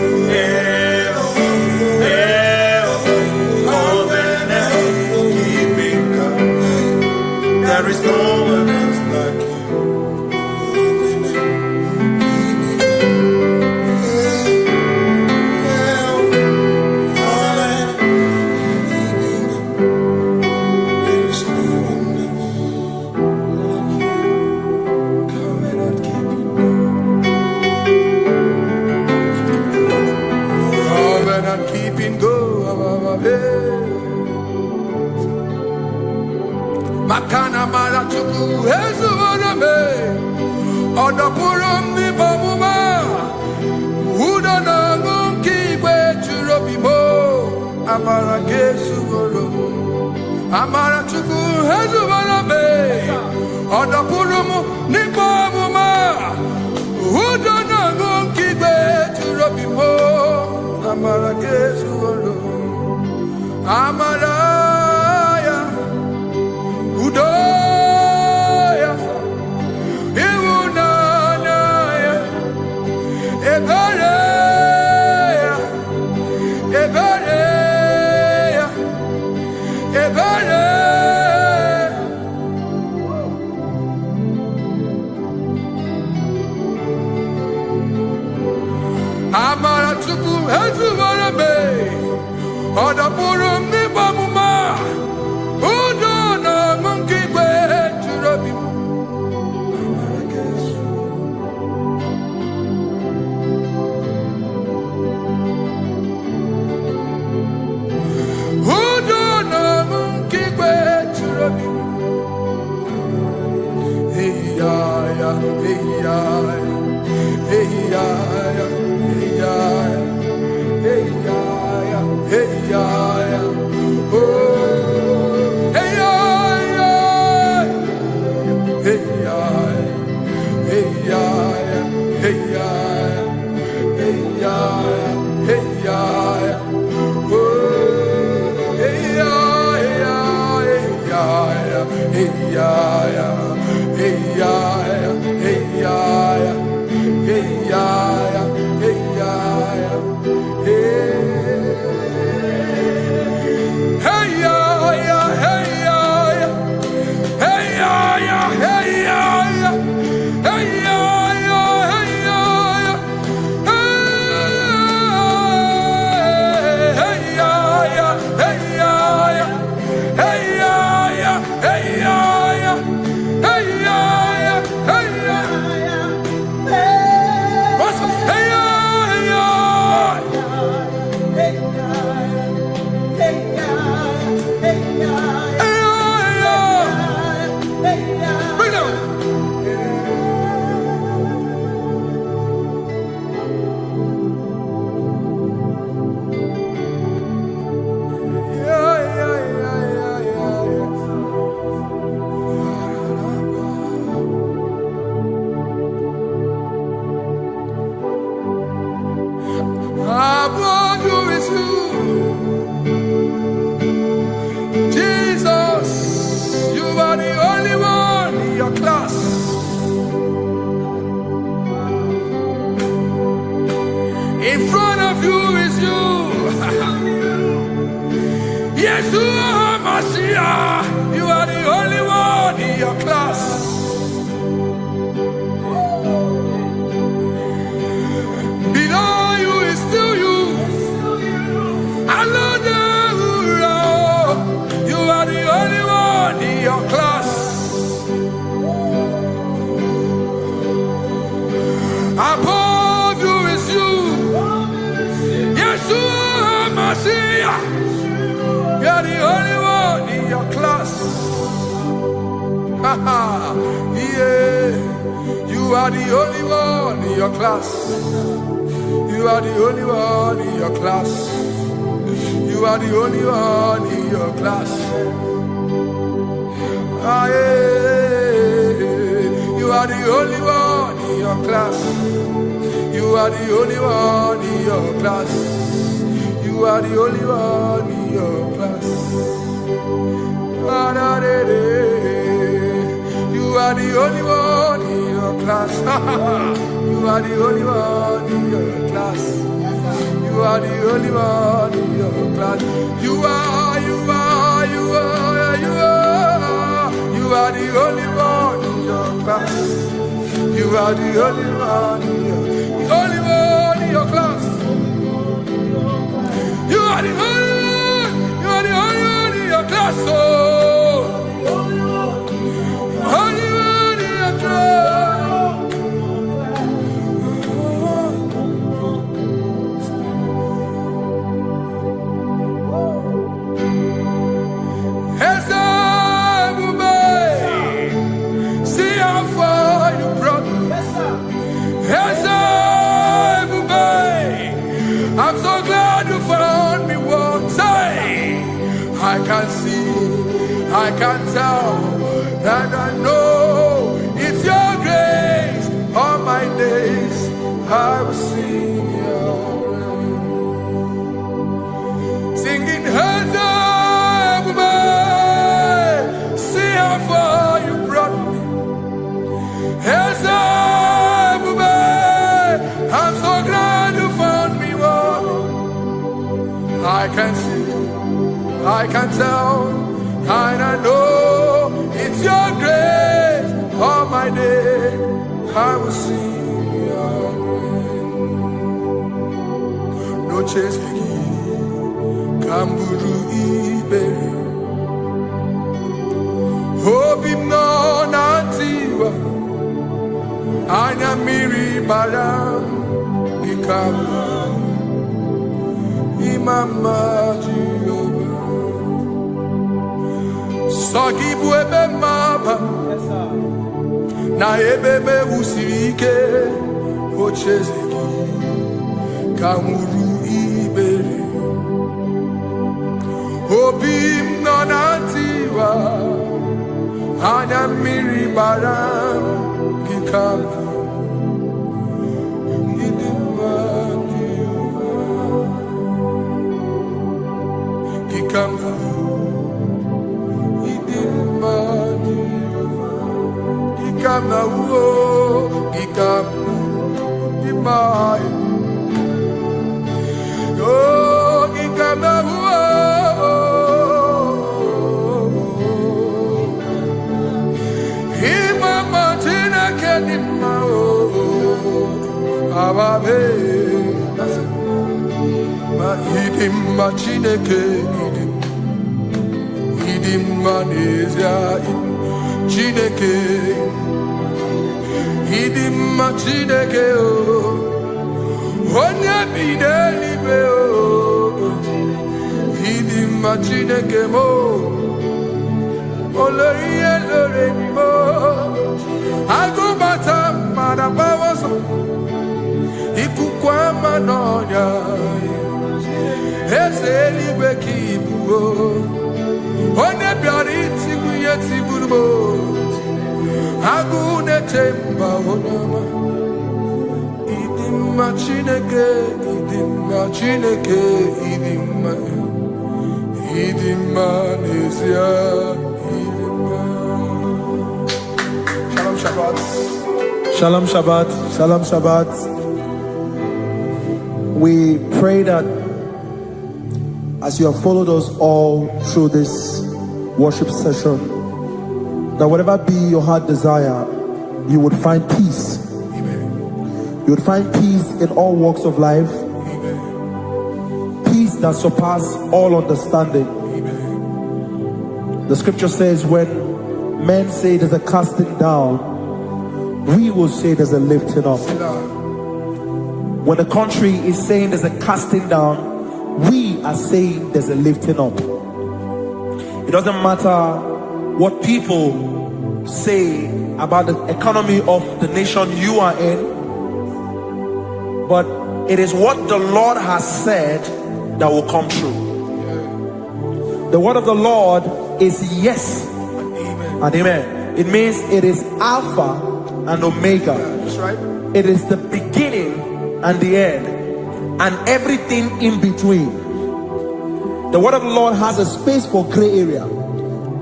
There is no one else like you. There is no one else like you. Covenant keeping God. Covenant keeping God. Makana mara chuku hezu waname Odapurum ni bamuma Uda na ngunki kwe churobimo Amara gesu woro Amara chuku hezu waname Odapurum ni bamuma Uda na ngunki kwe churobimo Amara gesu woro Amara Udoya, Iwunanaya, Ebereya, Ebereya, Ebereya. Amara chuku hezu warabe, Odapurum ni bamuma. In front of you is you. Yeshua Mashiach, you are the only one in your class. Below you is still you. You are the only one in your class. Above you is you. Yeshua Mashiach, you are the only one in your class. Yeah, you are the only one in your class. You are the only one in your class. You are the only one in your class. Ah, yeah. You are the only one in your class. You are the only one in your class. You are the only one in your class. Ah, da, da, da. You are the only one. class. You are the only one in your class. You are the only one in your class. You are the only one in your class. You are the only one in your class. You are the only one in your class. Oh, only one in your class. See how far you brought me. I'm so glad you found me once. I can see, I can tell, and I know it's your grace. All my days I will sing your praise. Singing hands up, see how far you brought me. Hands up, I'm so glad you found me. I can see, I can tell, and I know it's your grace. All my day I will sing your praise. No chase Kamburu Ibe Hobi no Nantiwa Anya Miri Baram Ikamba Mama Jehovah Sagibu ebe maba Na ebebe usirike Ochezeki Kamuru ibere Obim nonantiwa Anya miri baram Gikama Come now, he didn't mind you. He come now, oh, he come now, he mind. Oh, he come now, oh, he mama tina kenima, oh, ababe. Ma idim ma chineke idim manezia chineke idim ma chineke o onye bidelibe o idim ma chineke mo oloye lore mi mo agubata marabawoso ikukwa manonya Ezelibe kibuo One biari tibuye tiburubo Agune temba onama Idimma chineke Idimma nezia Idimma Shalom Shabbat Shalom Shabbat Shalom Shabbat. We pray that as you have followed us all through this worship session, that whatever be your heart desire, you would find peace. Amen. You would find peace in all walks of life. Amen. Peace that surpasses all understanding. Amen. The scripture says when men say there's a casting down, we will say there's a lifting up. When the country is saying there's a casting down, we are saying there's a lifting up. It doesn't matter what people say about the economy of the nation you are in, but it is what the Lord has said that will come true. The word of the Lord is yes and amen. It means it is Alpha and Omega. That's right. It is the beginning and the end, and everything in between. The word of the Lord has a space for gray area.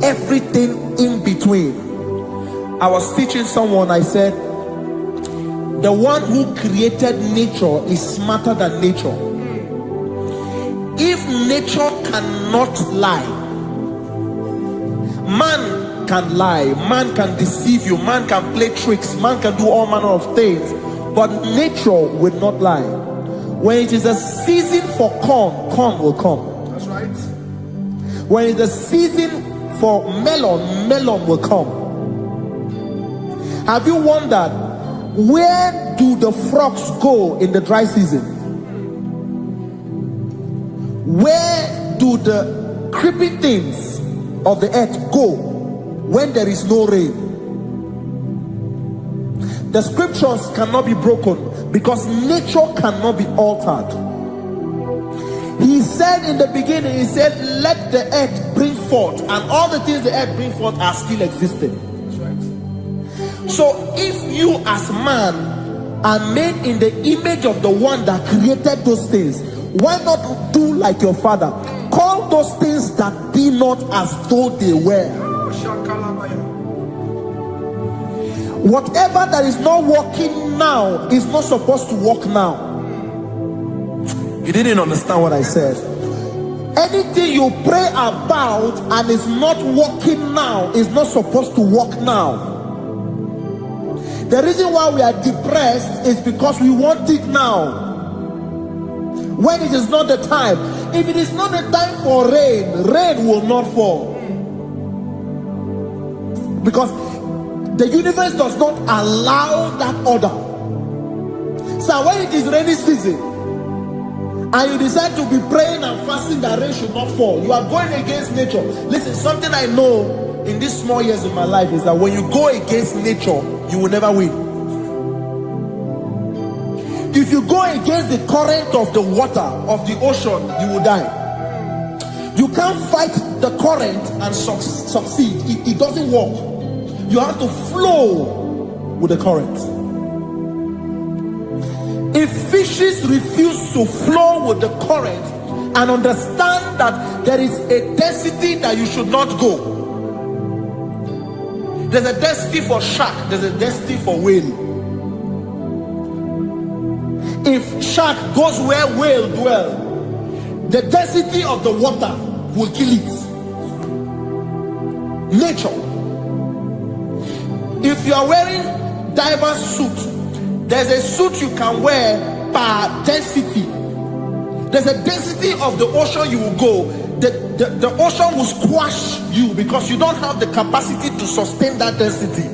Everything in between. I was teaching someone, I said, the one who created nature is smarter than nature. If nature cannot lie, man can lie, man can deceive you, man can play tricks, man can do all manner of things, but nature will not lie. When it is a season for corn, corn will come. That's right. When it's a season for melon, melon will come. Have you wondered, where do the frogs go in the dry season? Where do the creeping things of the earth go when there is no rain? The scriptures cannot be broken because nature cannot be altered. He said in the beginning, he said, let the earth bring forth, and all the things the earth bring forth are still existing. That's right. So if you as man are made in the image of the one that created those things, why not do like your father? Call those things that be not as though they were. Whatever that is not working now is not supposed to work now. You didn't understand what I said. Anything you pray about and is not working now is not supposed to work now. The reason why we are depressed is because we want it now, when it is not the time. If it is not the time for rain, rain will not fall, because the universe does not allow that order. So when it is rainy season and you decide to be praying and fasting that rain should not fall, you are going against nature. Listen, something I know in these small years of my life is that when you go against nature, you will never win. If you go against the current of the water of the ocean, you will die. You can't fight the current and succeed. It doesn't work. You have to flow with the current. If fishes refuse to flow with the current and understand that there is a density that you should not go, there's a density for shark, there's a density for whale. If shark goes where whale dwell, the density of the water will kill it. Nature. If you are wearing diver's suit, there's a suit you can wear per density. There's a density of the ocean you will go. The ocean will squash you because you don't have the capacity to sustain that density.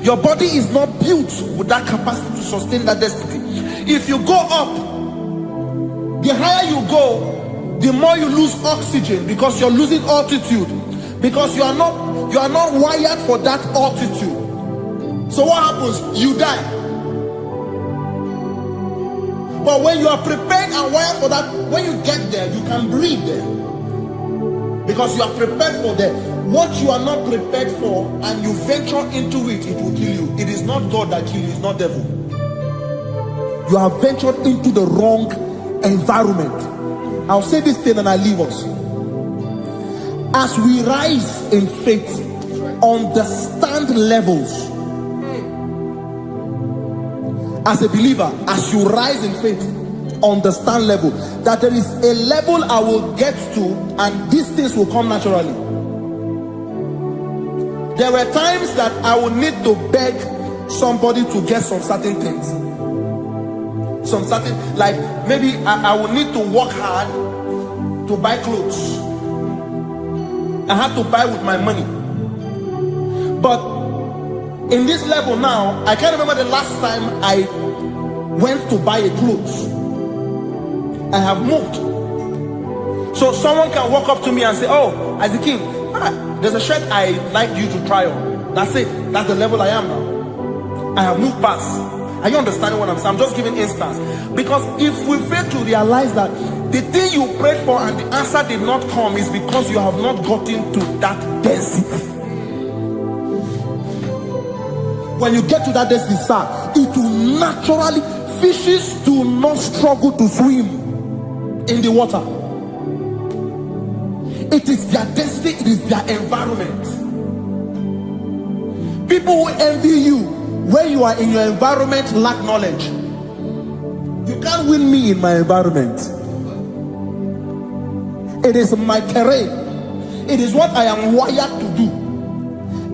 Your body is not built with that capacity to sustain that density. If you go up, the higher you go, the more you lose oxygen because you're losing altitude, because you are not wired for that altitude. So what happens? You die. But when you are prepared and wired for that, when you get there, you can breathe there, because you are prepared for that. What you are not prepared for and you venture into it, it will kill you. It is not God that kills you, it's not devil. You have ventured into the wrong environment. I'll say this thing and I leave us. As we rise in faith, understand levels. As a believer, as you rise in faith, understand level. That there is a level I will get to and these things will come naturally. There were times that I would need to beg somebody to get some certain things. Some certain, like maybe I would need to work hard to buy clothes. I had to buy with my money. But in this level now, I can't remember the last time I went to buy a clothes. I have moved. So someone can walk up to me and say, oh, Isaac King, there's a shirt I like you to try on. That's it. That's the level I am now. I have moved past. Are you understanding what I'm saying? I'm just giving instance. Because if we fail to realize that the thing you prayed for and the answer did not come is because you have not gotten to that density. When you get to that density, sir, it will naturally, fishes do not struggle to swim in the water. It is their density, it is their environment. People who envy you When you are in your environment, lack knowledge. You can't win me in my environment. It is my terrain. It is what I am wired to do.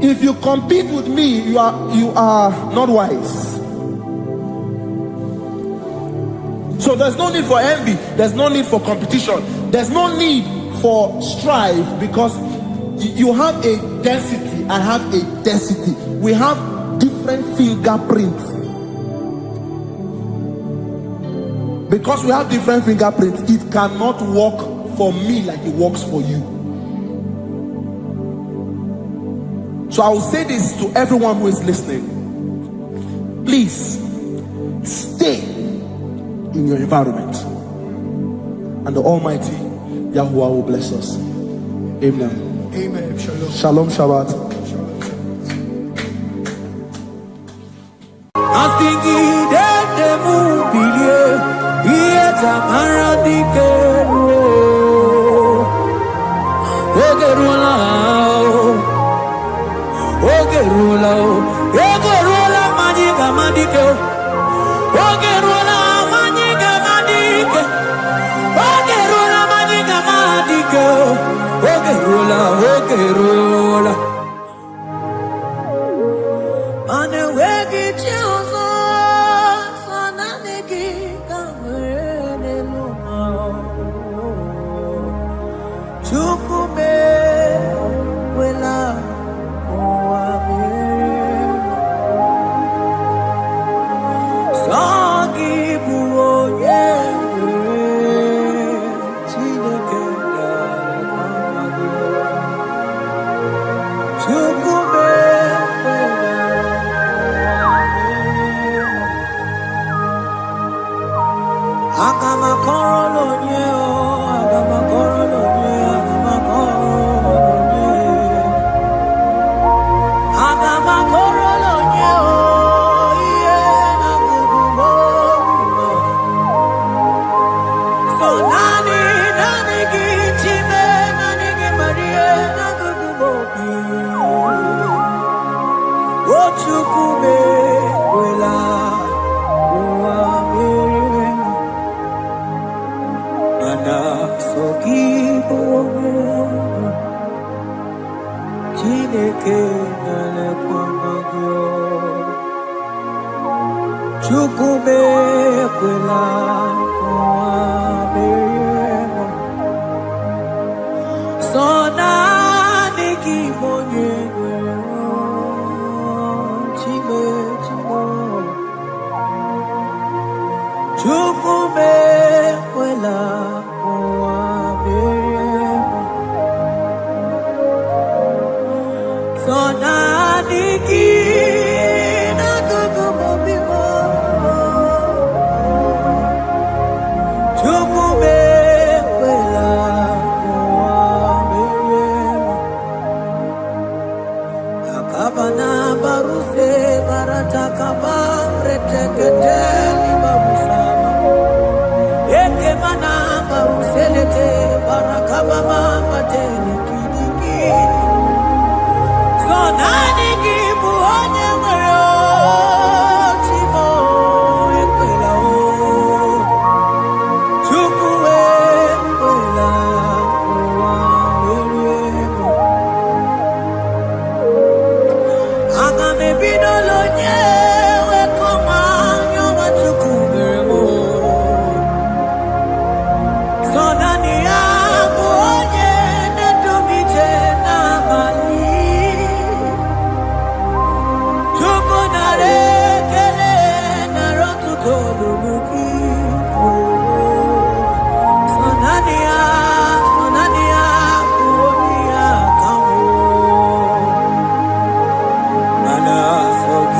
If you compete with me, you are not wise. So there's no need for envy. There's no need for competition. There's no need for strife, because you have a density. I have a density. We have different fingerprints. Because we have different fingerprints, it cannot work for me like it works for you. So I will say this to everyone who is listening. Please stay in your environment, and the Almighty Yahuwah will bless us. Amen. Amen. Shalom. Shalom Shabbat.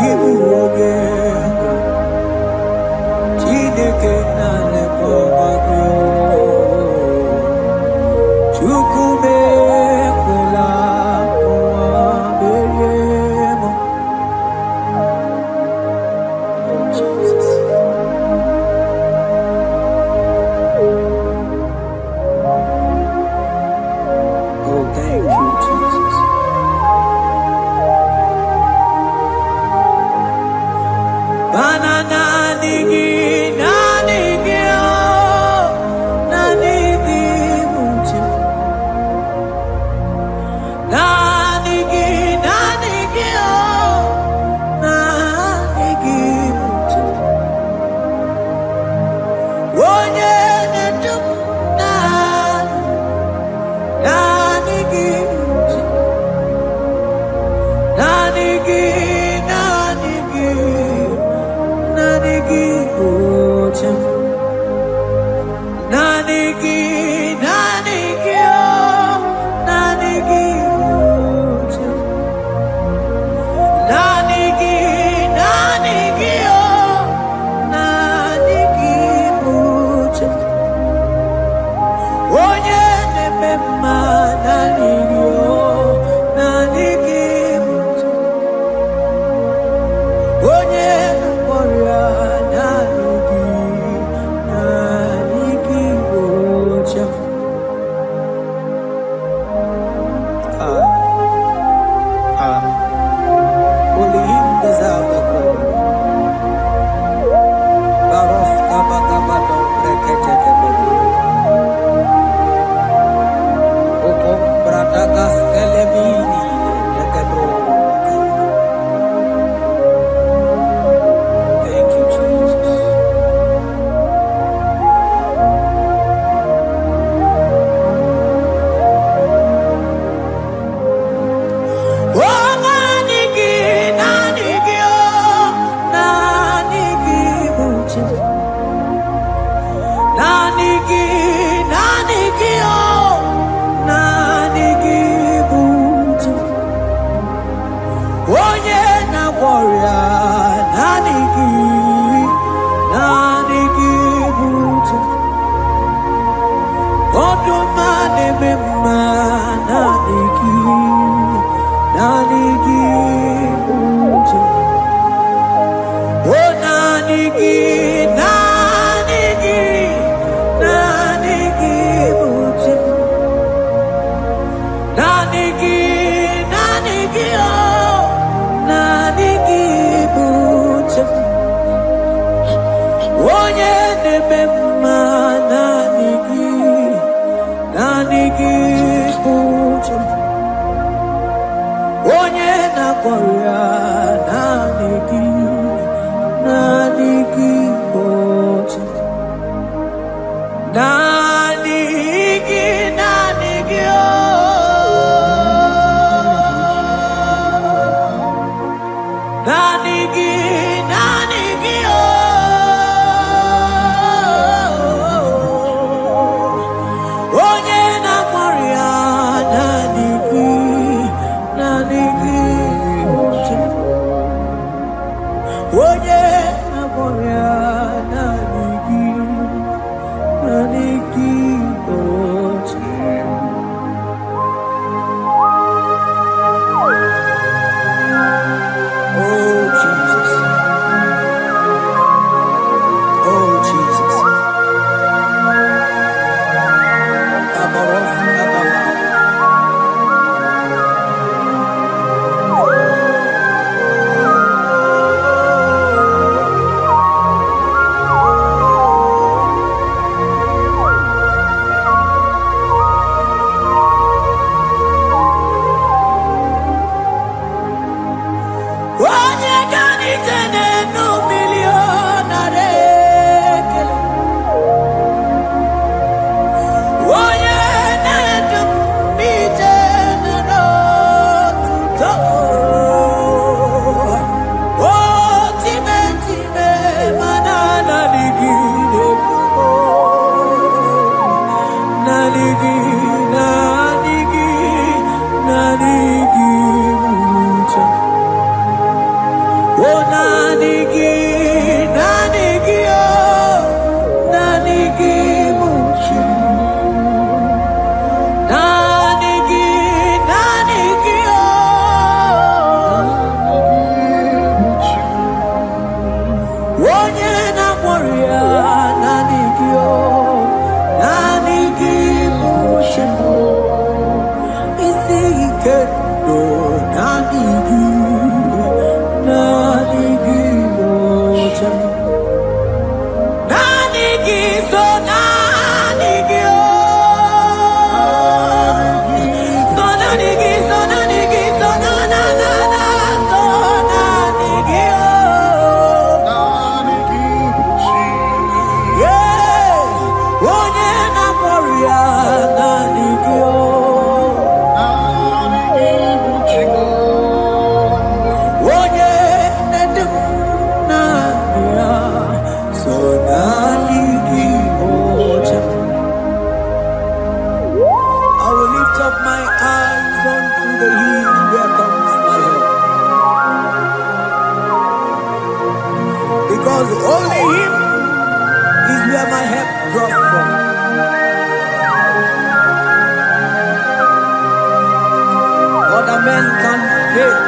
Give Nani gi, because only Him is where my help draws from. Other men can fail,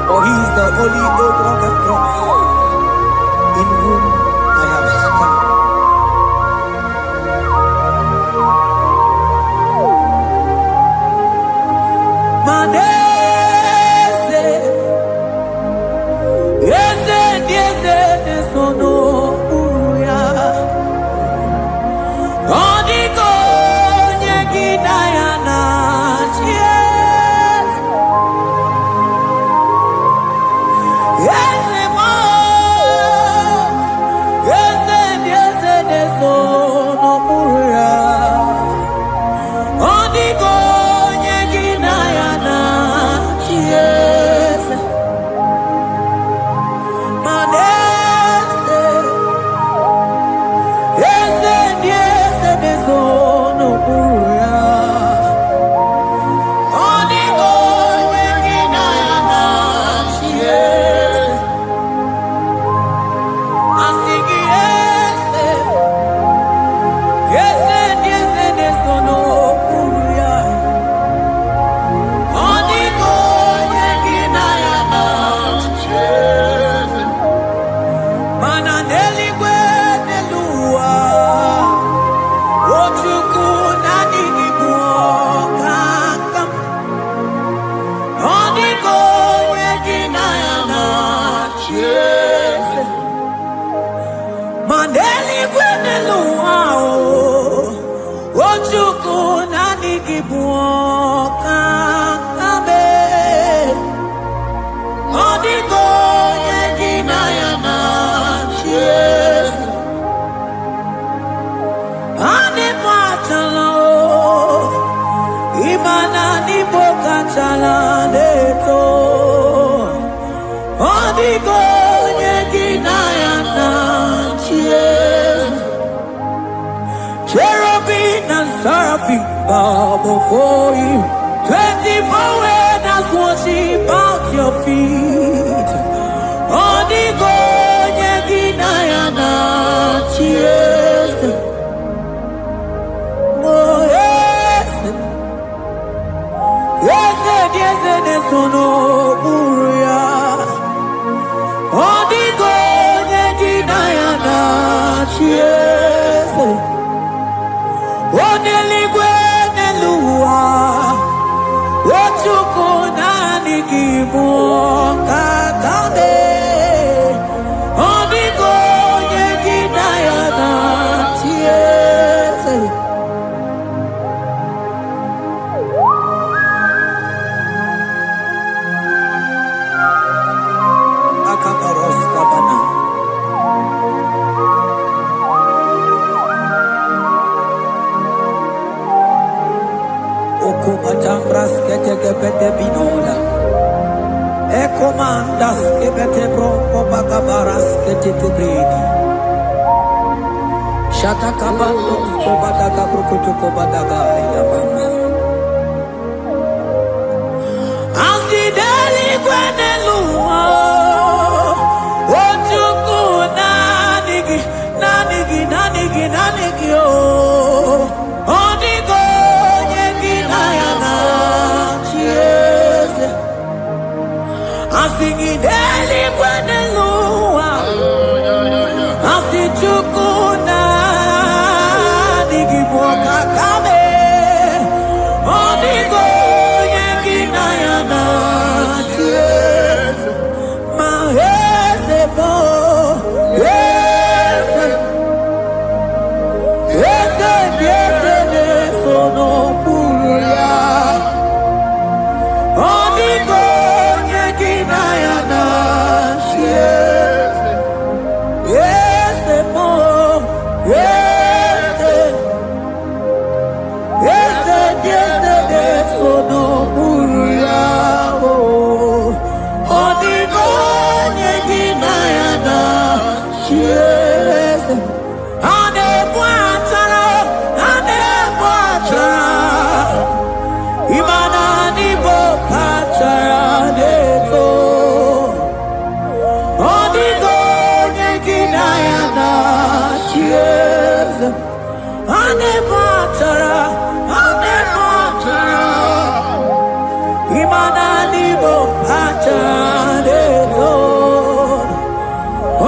for He is the only hope of the cross, in whom I have stand. Cherubim and seraphim bow before You. 24 elders worship at Your feet. Odigo yeginayana cheers. Oh yes, yes, yes, yes, no buria. Odigo yeginayana cheers. Oneligwe nelua, ochuku nani kimu kakade. Odigo yeginayana cheers. Akabaros kabana. Matambras que bete binola. Ecomandas que bete bronco bagabaras que te brini. Shata kabandos ko badaga brukutu ko badaga ila mama. Asideli kwenelua. Ochuku nanigi oh. Odigo Asingideli kwenelua, asichukuna nigiboka kame, odigo yeginayana cheers, mahese bo, yese nesono puria, odigo yeginayana. Imana nibo achadeto.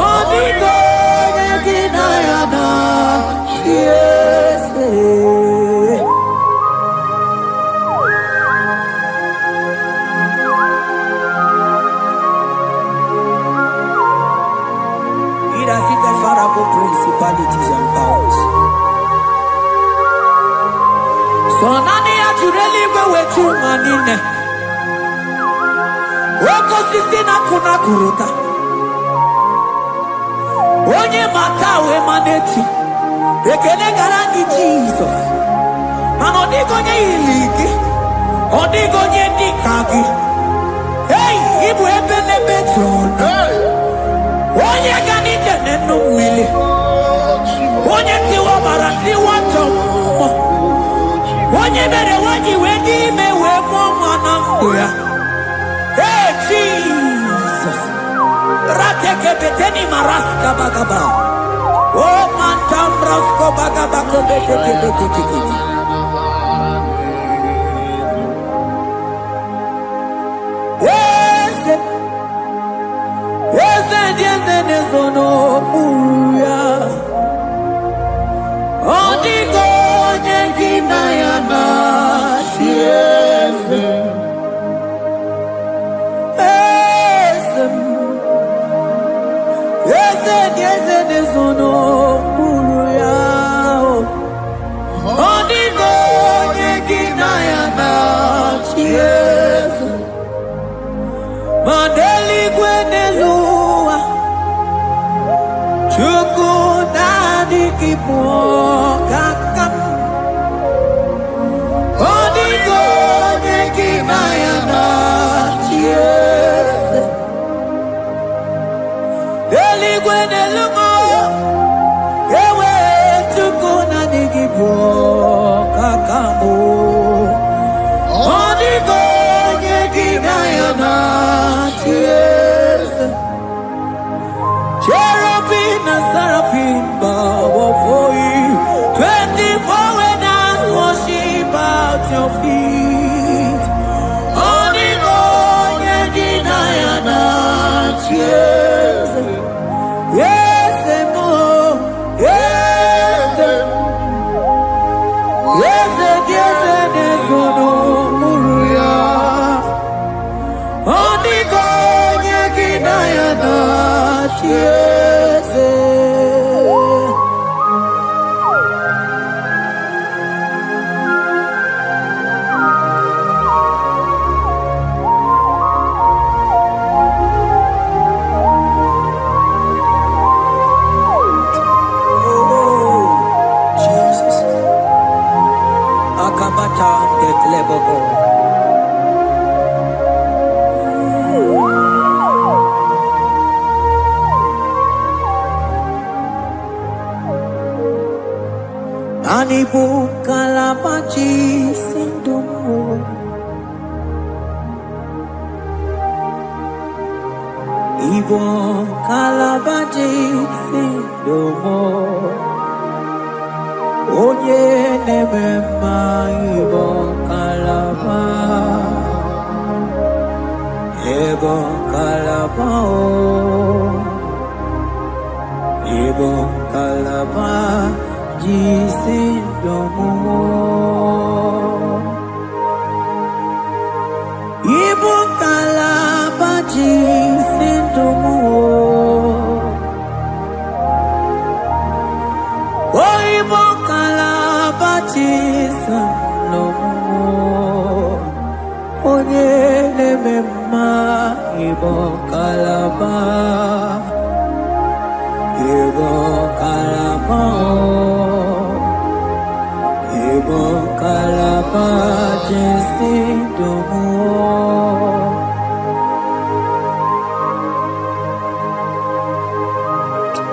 Onigo yeginayana. Yes. It has hit the Pharaoh principalities and powers. So nani ajureli wetu manine. Woko sisi na kuna kuruta. Onye matawe maneti. Ekele garangi Jesus. Mano digonye iligi. Odigonye dikagi. Hey, ibu ebele betona. Onye ganite nenu mili. Onye tiwa barati watomo. Onye mere wanyi wedi mewe mwana mbuya. Hey Jesus. Rateke beteni maraska bagaba. Oh mantambrasko bagaba kobeteke beteke. Yes. Yes, nezono muya. Odigo nyengina yana. Yes. Yes, nezono muya. Odigo nyengina yana. Yes. Mandeli gwenelua. Chuku nadi kipo kakam. Odigo nyekina yana. Yes. Deli gwenelua. Ewe chuku nadi kipo kakamu. Odigo nyekina yana. Yes. Cherubim and seraphim bow before you. 24 elders worship at your feet. Onigo yeginayana. Yes. Yes, mo. Yes. Yes, yes, yes, no muruya. Onigo yeginayana. Yes. Oh, Jesus. Akabata de Klebogo. Anibu kalabaji sindumu. Ibo kalabaji sindumu. Oye nemema ibo kalaba. Ibo kalaba o. Ibo kalaba. Jisindomo. Ibu kalaba jisindomo. Oh, ibu kalaba jisindomo. Onye nemema ibu kalaba. Ibu kalaba. Ibu kalaba jisindomo.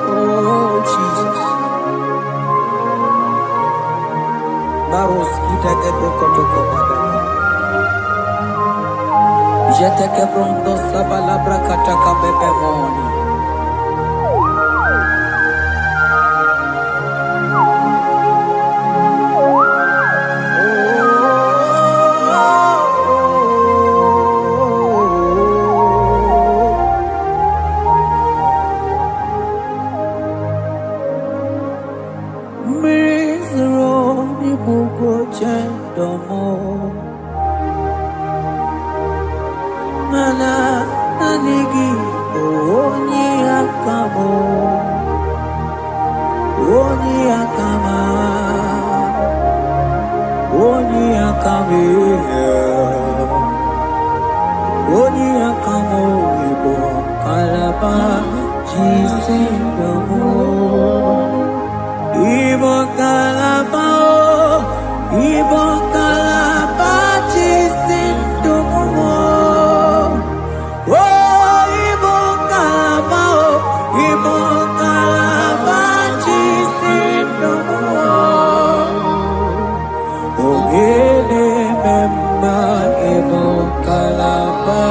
Oh Jesus. Baros kita ke protoko pada. Jete ke pronto sabala brakata ka bebemoni. mana anigi onye akamo onye akama onye akame onye akamo ibo kalaba jisindomo ibo kalaba jisindomo ibo kalaba jisindomo ogele memba ibo kalaba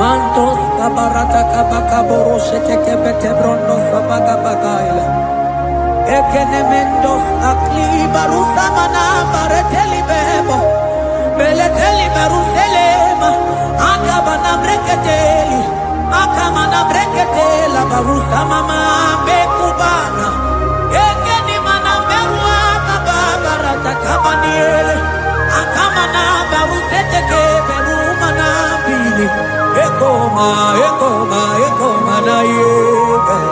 Mantos kabarata kabaka boroshe teke bete brondo sabaga bagaila. Ekenemendos akli barusa mana bareteli bebo. Beleteli baruselema. Akabana breketeli. Akamana breketela barusa mama bekubana. Ekeni mana berua kabarata kabaniele. Akamana baruseteke berumana bili. Ekoma na yega.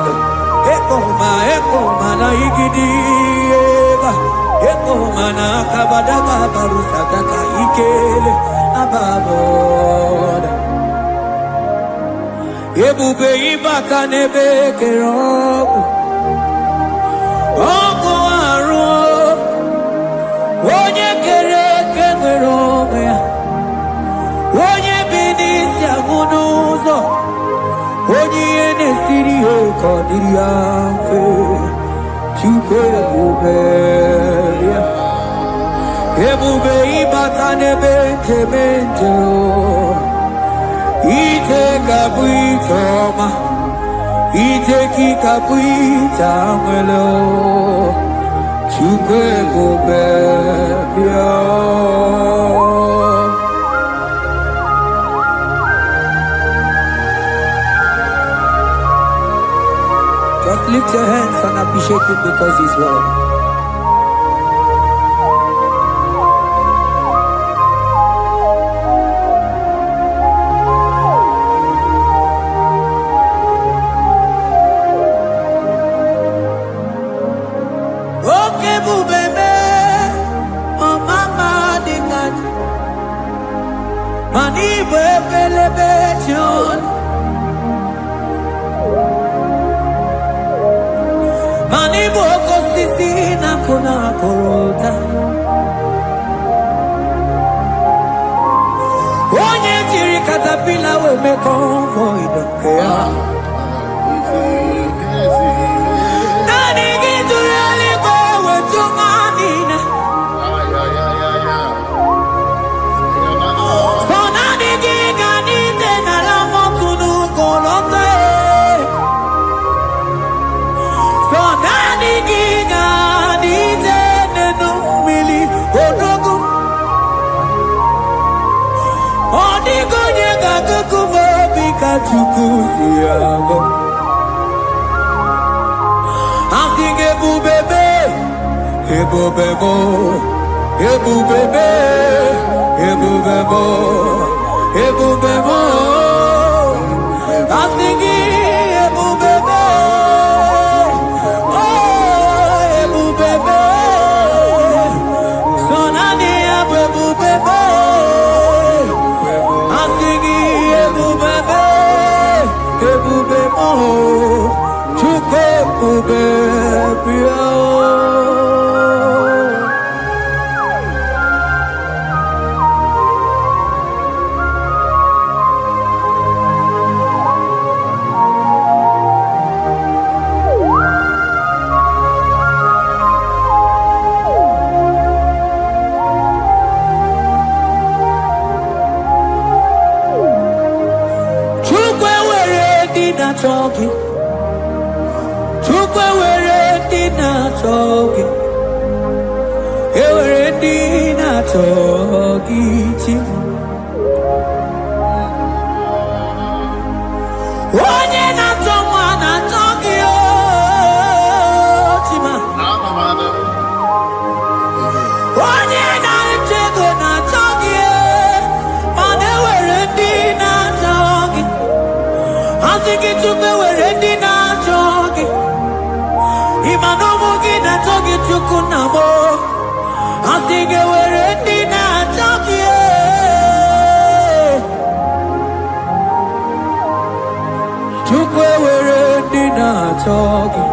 mana igidiega eko mana kabadaga barusataka ikele ababoda ebube ibaka nebe kerobu oko aru onye kere kenwere onwe ya onye bi n'isi ahụ n'ụzọ onye ihe na-esiri ya ka ọ dịrị ya mfe Chukwu ebube ya ebube ịbata n'ebe nkeme nje ije ga-abụ ije ọma ije ka ị ga-abụ ije nwere Chukwu ebube ya. Just lift your hands and appreciate him because he's worthy. Okay, bubebe, oh mama dikat, mani bebelebe John. Mani boko sisi na kuna korota onye jiri katapila we me convoy dokea nani gidurali go we tunganina so nani giganite na la motunu kolota Chukusiago Asing ebubebe ebubebo ebubebe ebubebo ebubebo Asing ebubebe oh ebubebe sonani ebubebe Asing ebubebe ebube mo Chukwu ebube bịa talking Chukwu were dina talking were dina talking onye na toma na talking chima onye na chego na talking mana were dina talking Asiki Chukwu were di na chogi Imanomu gi na chogi Chukwu na mo Asiki were di na chogi Chukwu were di na chogi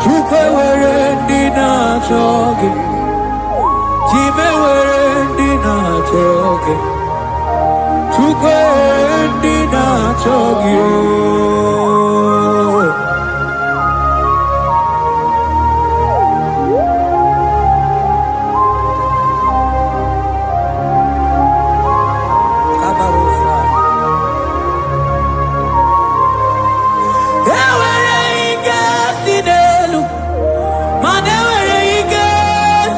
Chukwu were di na chogi Chime were di na chogi Chukwu ndi na-achọghị enwere ike si n'elu mana enwere ike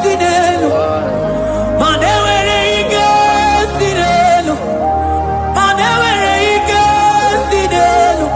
si n'elu mana enwere ike si n'elu mana enwere ike si n'elu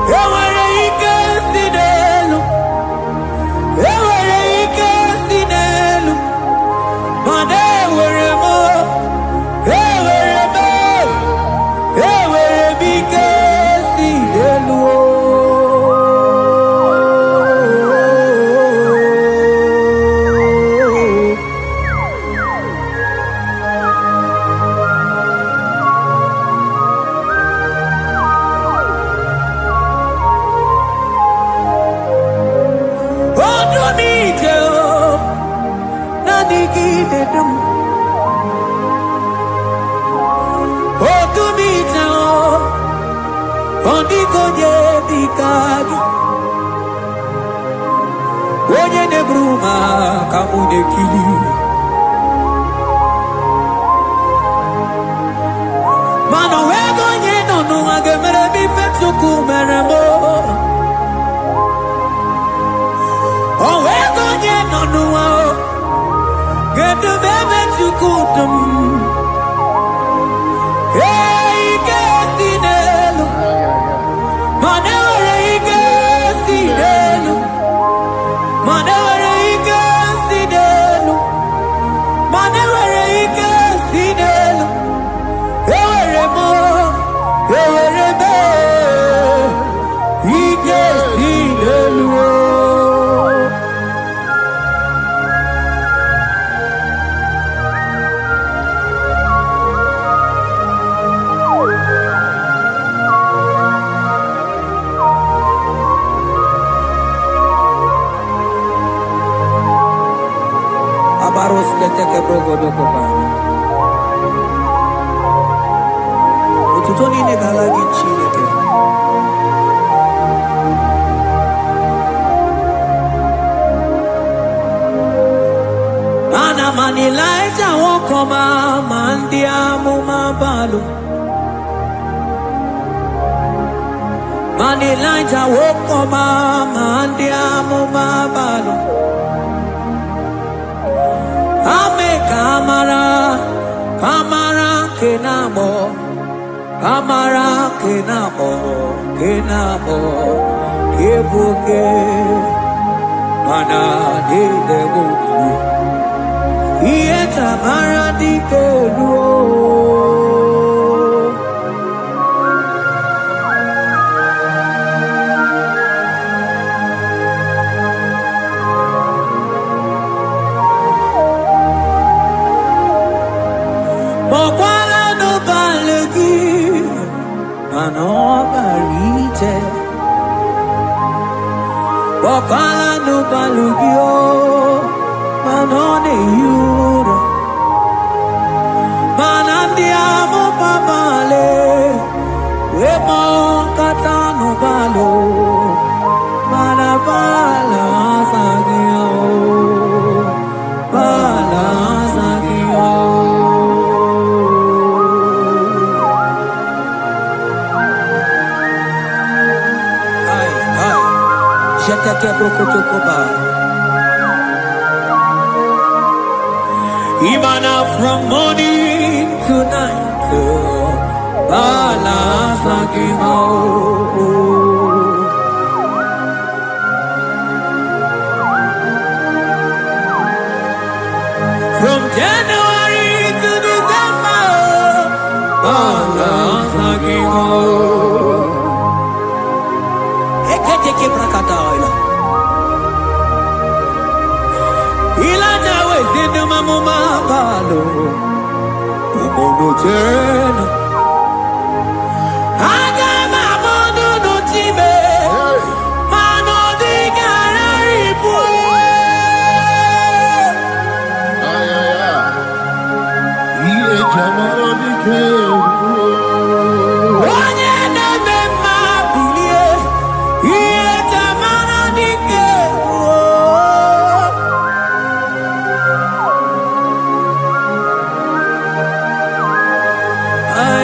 Ewere ike si n'elu, ewere ike si n'elu, mana ewere m, ewere m, ewere m ike si n'elu. Onye nebruma kamu nekili, mano wego nye nonu agemere bifetuku meremo. O wego nye nonu ao gedu bebe tukudum. Hey gesinelu, manewere gesinelu. Manewere ike si n'elu, manewere ike si n'elu, ewere m, ewere m ike si n'elu. Baros kete ke brogodo ko ba. Ututoni ne galagi Chineke. Ana manilaja wokoma mandia mumabalo. Manilaja wokoma mandia mumabalo. Ame kamara, kamara kenamo, kamara kenamo, kenamo, kebuke, mana de debuki, ieta mara di keluo. Anobarite, Bokala no balugio, Manone yuro, Manandiamo babale, Wemo katano balo, Manabala sagio, Bala sagio. Imana from morning to night, Balasagimo. From January to December, Balasagimo. Eketeke brakadaila. Ilana wezinu mamuma balo, umono tena. Aga mamono no time, mano di gararipu. Iye jamano di keru. Onye neme mabilie, iye jamano di keru. I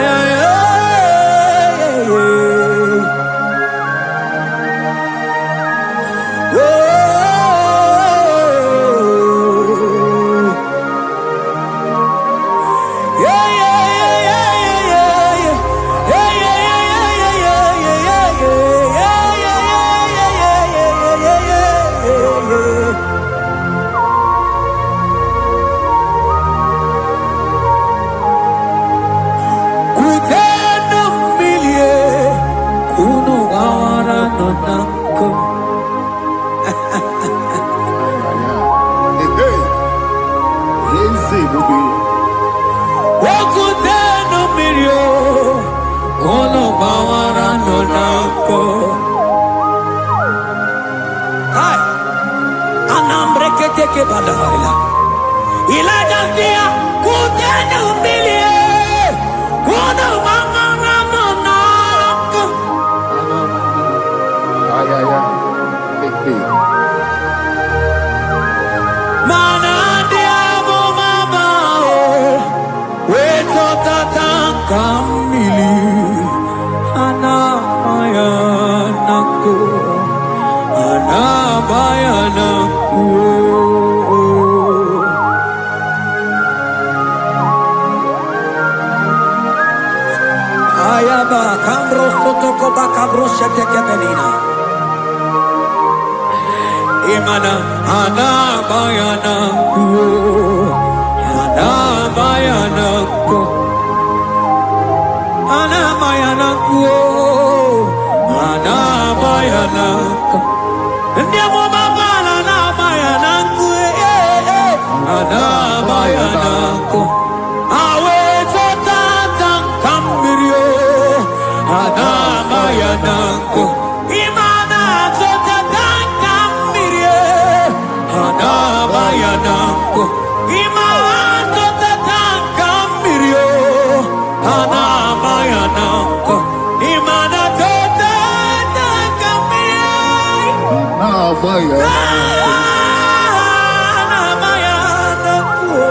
Mana diabo mabao, weto tata kamili, ana mayanako, ana mayanako. Ayaba kambro sotoko ba kambro sheteke belina. Imana ana mayanako, ana mayanako, ana mayanako, ana mayanako. Ndiamo mabala na mayanako, ana mayanako. Awe tata kambirio, ana mayanako. Imana tata kambirie, ana mayanako. Imana tata kambirio, ana mayanako. Imana tata kambirie, ana mayanako,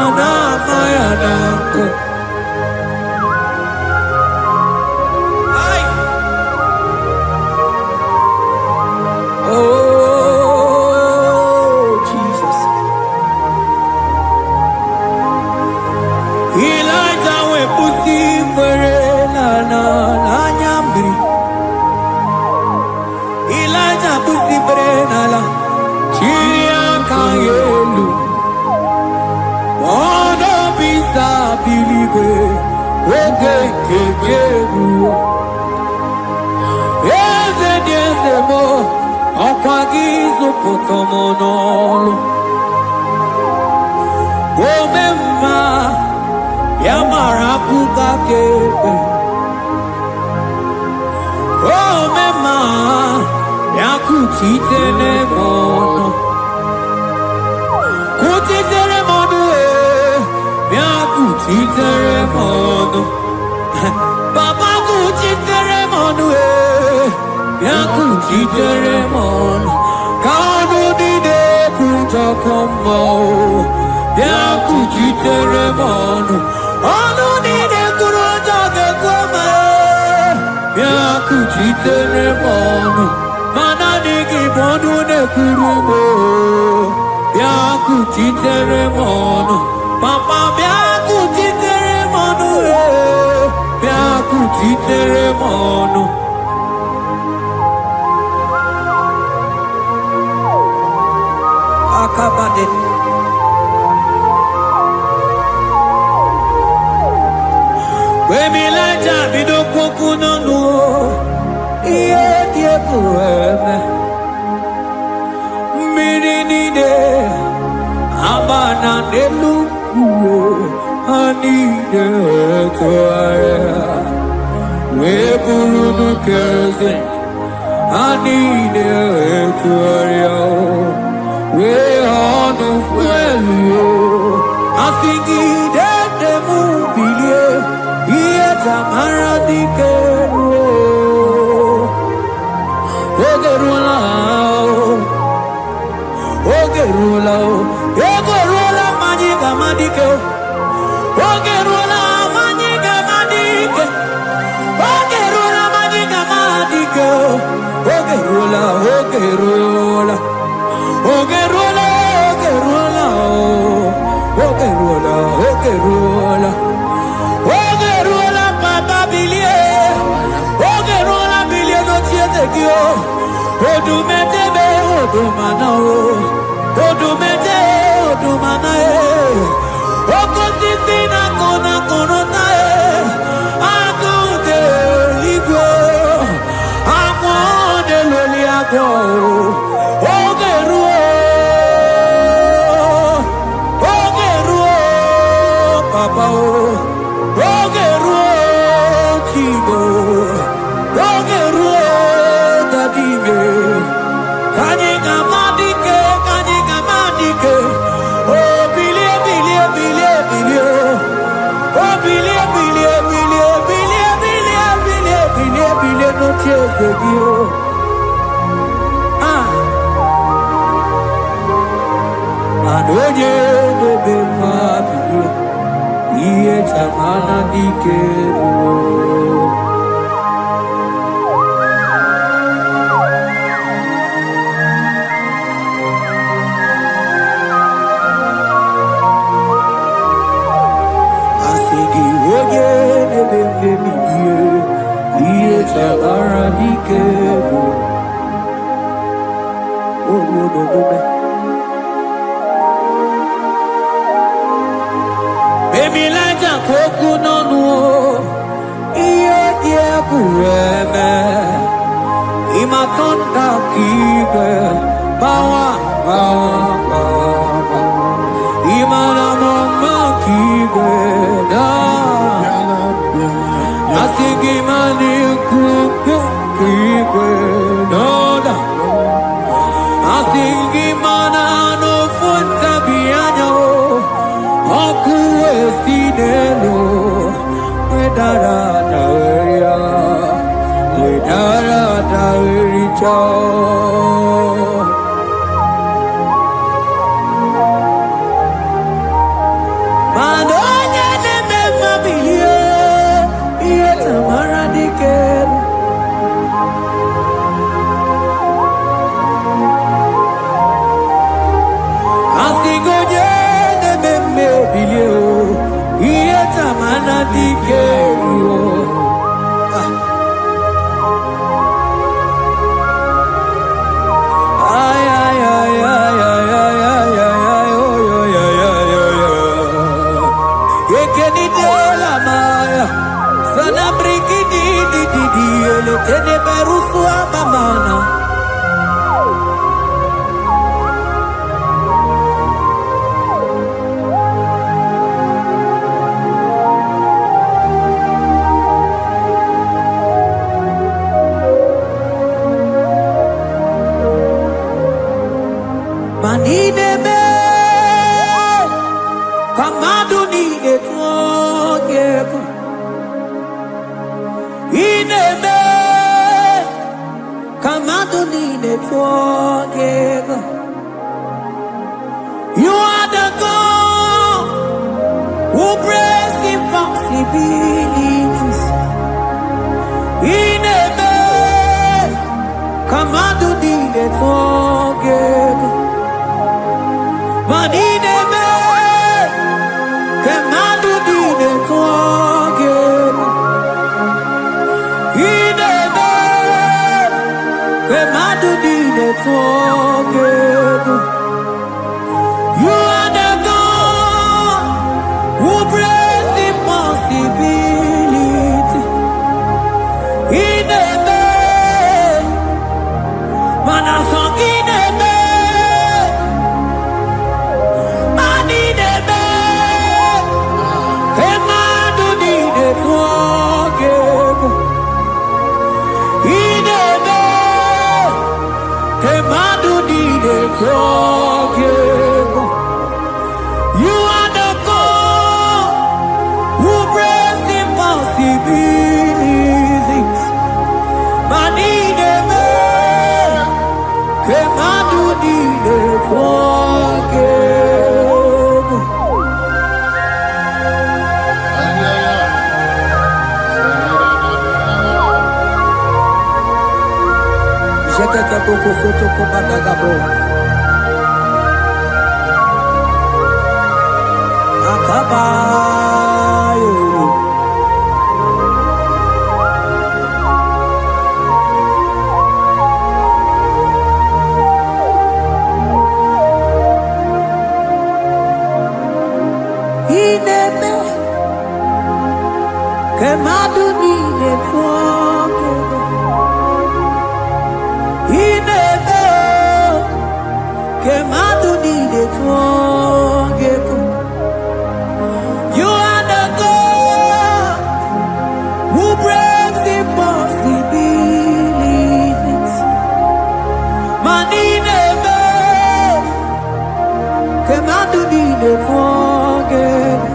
ana mayanako. Ay. Oh, Jesus. Elijah we pusi mwere na nyambri. Elijah pusi mwere na la chiria kayelu. Mono bisa biligwe wege kekeru. Eze diese mo okwagizo potomonolo. Omemma yamara kuka kebe. Omemma yakutitene mono. Kutitere mono yakutitere mono. Baba kutitere mono yakutitere mono. Kanu dide kutokomo yakutitere mono. Anu dide kurotoke kome yakutitere mono. Mana niki bodu ne kurumo yakutitere mono. Papa yakutitere mono yakutitere mono. Akabade. Wemilaja bidokwoku nonu iye diekueme mmiri nide abana nelukuo anide etoarea weburu nukeze anide etoarea we honu fuelio asingide demubilie iye tamara dikeru ogerula ogerula majiga madike ogerula majiga madike ogerula majiga madike ogerula ogerula ogerula ogerula ogerula ogerula papa bilie ogerula bilie no tiezekio odumetebe odumana odumete odumana okosisi na kona konota agude ligwe akwode loli agwo ogeruo papa ogeruo chigo ogeruo dadime kanyika madike oh bilie no tiezekio oye debe mabi iye tamana dikero. Asigi oye debe mabi iye tamana dikero. Baby, like a coconut, yeah, kureme. Imatonda kibe, bawa. Imana mama kibe, da. Asigi mani kuku kibe, no da. Asingi mana no funta bianyo okuwe sinelo wedara daweria Madonya neme mabiye iye tamara dikeru Asigoje neme mebilio iye tamana dikeru Tene berusu amamana Manine me Kamadu nine togeku Ine me Kamadonine together. You are the God who breaks impossibilities. In a man, Kamadonine together. But in a man, Kamadonine together. In a You are the God who breaks impossibility. In a man, man a song in a man, man in a man, a man who need it together. In a man, a man who need it together. You are the God who breaks impossibilities. Man in a man, a man who need it together. Jekete boko soto ko badagabo. Akabayo. Ineme kemadu nine together. Ineme kemadu nine together. You are the God who breaks impossibilities. Manineme kemadu nine together.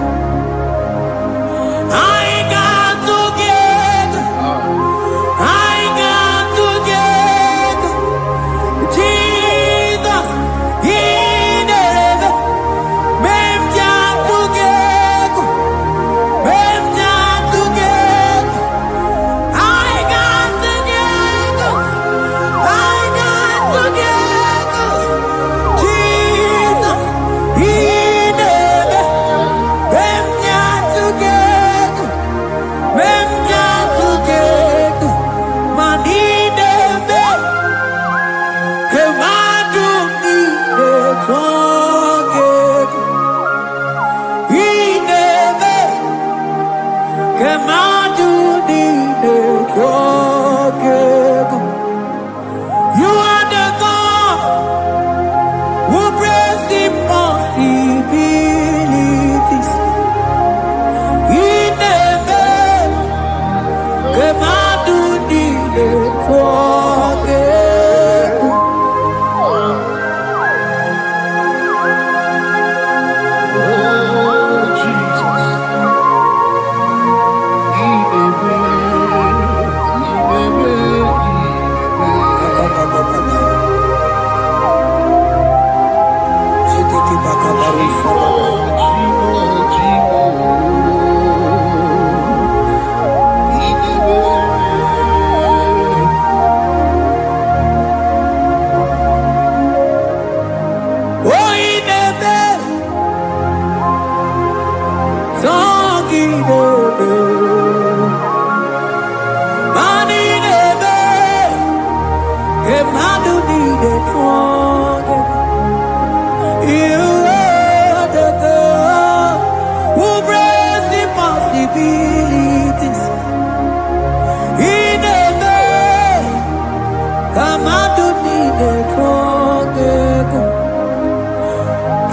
Kamadu nide togego.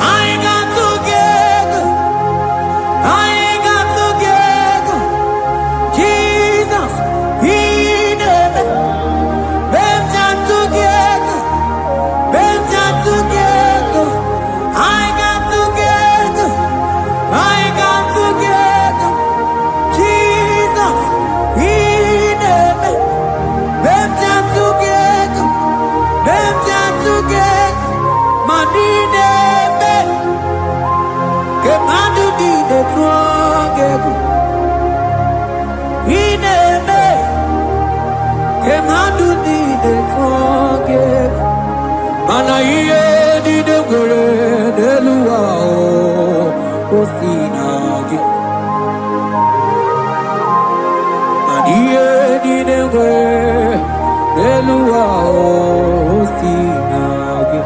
I got together. I got together. Jesus, He never. Benja together. Benja together. I got together. I got together. Jesus, He never. Benja together. Benja together. Manine be. Kemadu di de together. He never. Kemadu di de together. Mana iye di de gore de luwa o sinagi. Mana iye di de gore de luwa o sinagi.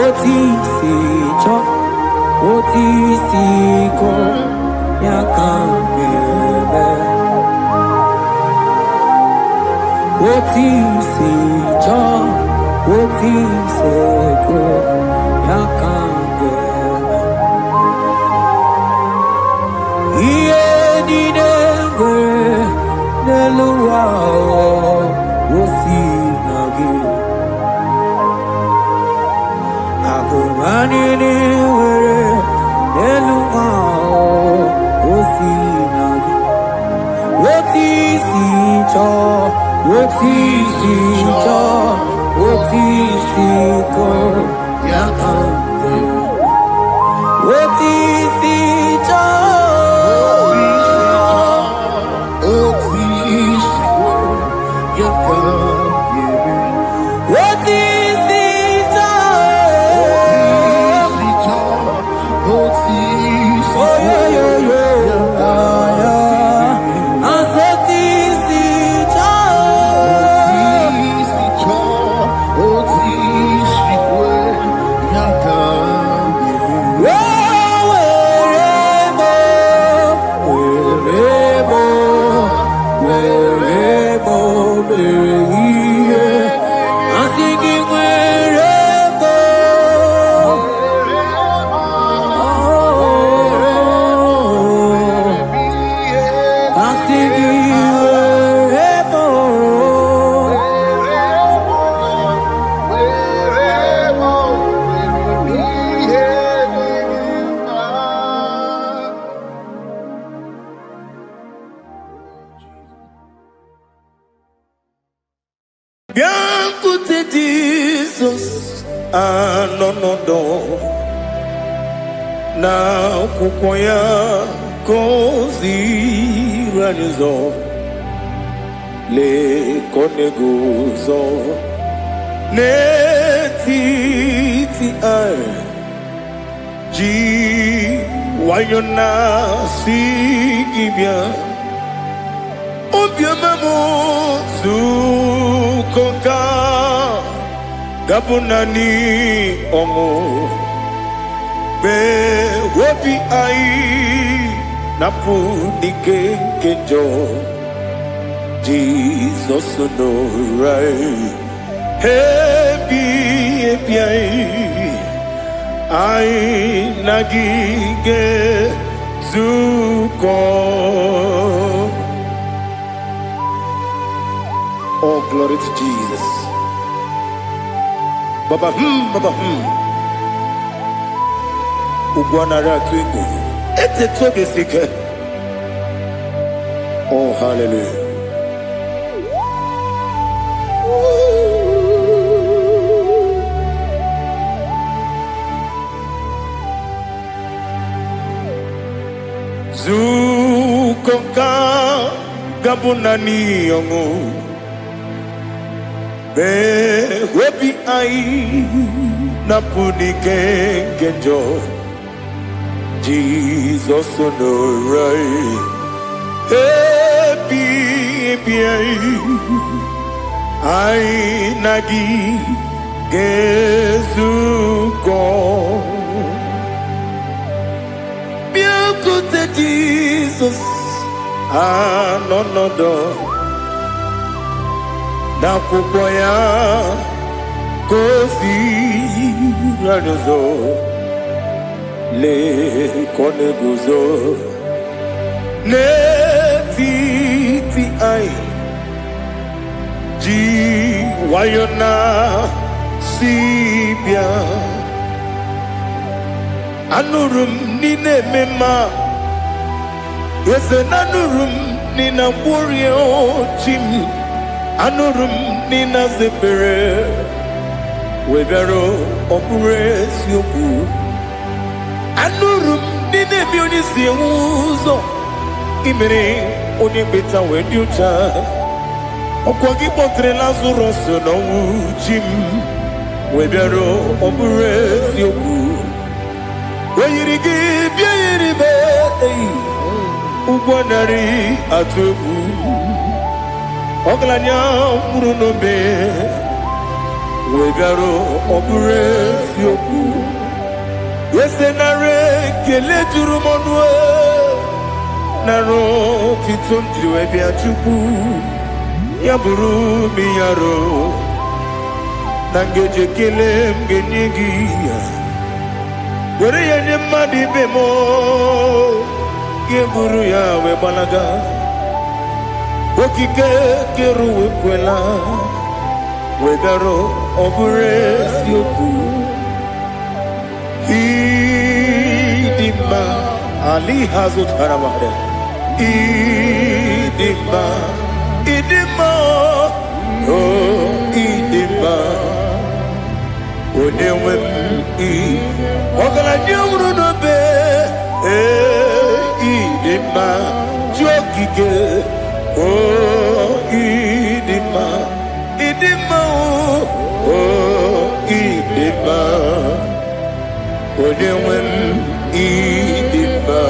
Oti si cho, oti si ko ya kambebe. Oti si cho, oti si ko ya kambebe. Iye di dengwe neluwa o sinagi. Akumani ni were neluwa o sinagi. Oti si cho, oti si cho, oti si ko ya kambe. Oti si cho, oti si cho. Oh yo yo yo, yeah. Asoti si cho. Biankute Jesus anonodo na kukoya kozi ranizo le koneguzo netiti ai ji wayona sigibia obiamamu zukoka gabunani omo be wopi ai napu dike kenjo Jesus no right happy ai nagige zuko. Oh, glory to Jesus. Baba Baba Ugwanara twingu. Ete toge sike. Oh, hallelujah. Zukoka gabunani yongu. Be wepi ai napuni kenjo Jesus no right happy ai nagi gezuko biakute Jesus anonodo n'akwụkwọ ya gosi n'ụzọ lee ka ọ na-eguzo n'etiti anyị ji nwayọọ na si bịa. Anụrụ m n'ime eme mma eze na anụrụ m n'ina mkpụrụ ochi m anụrụ m n'ina zebere wee bịara ọ bụrụ eziokwu. Anụrụ m n'ina ebe onye si enwe ụzọ imere onye mkpeta wee dị ụcha. Ọkwa gị kpọtere Lazarọs n'ọnwụ chi m wee bịara ọ bụrụ eziokwu. O yiri gị bịa yiri be ụgwọ narị atụ egwu. Ọgaranya mkpụrụ n'obe wee bịara ọ bụrụ eziokwu. Ese nara ekele juru m ọnụ nara otito m jiri wee bịa Chukwu. Ya bụrụ m ya ro na ngeji ekele m ga-enye gị ya. Were ya nye mmadụ ibe m ga-eburu ya wee gbalaga. Okike kere wee kwela wee bịara ọ bụrụ eziokwu. Ịdị mma Ali ha zụtara mmadụ. Ịdị mma ịdị mma ịdị mma onye nwe m ọgaranya nwụrụ n'obe ịdị mma ji okike ịdị mma ịdị mma ịdị mma onye nwe m ịdị mma.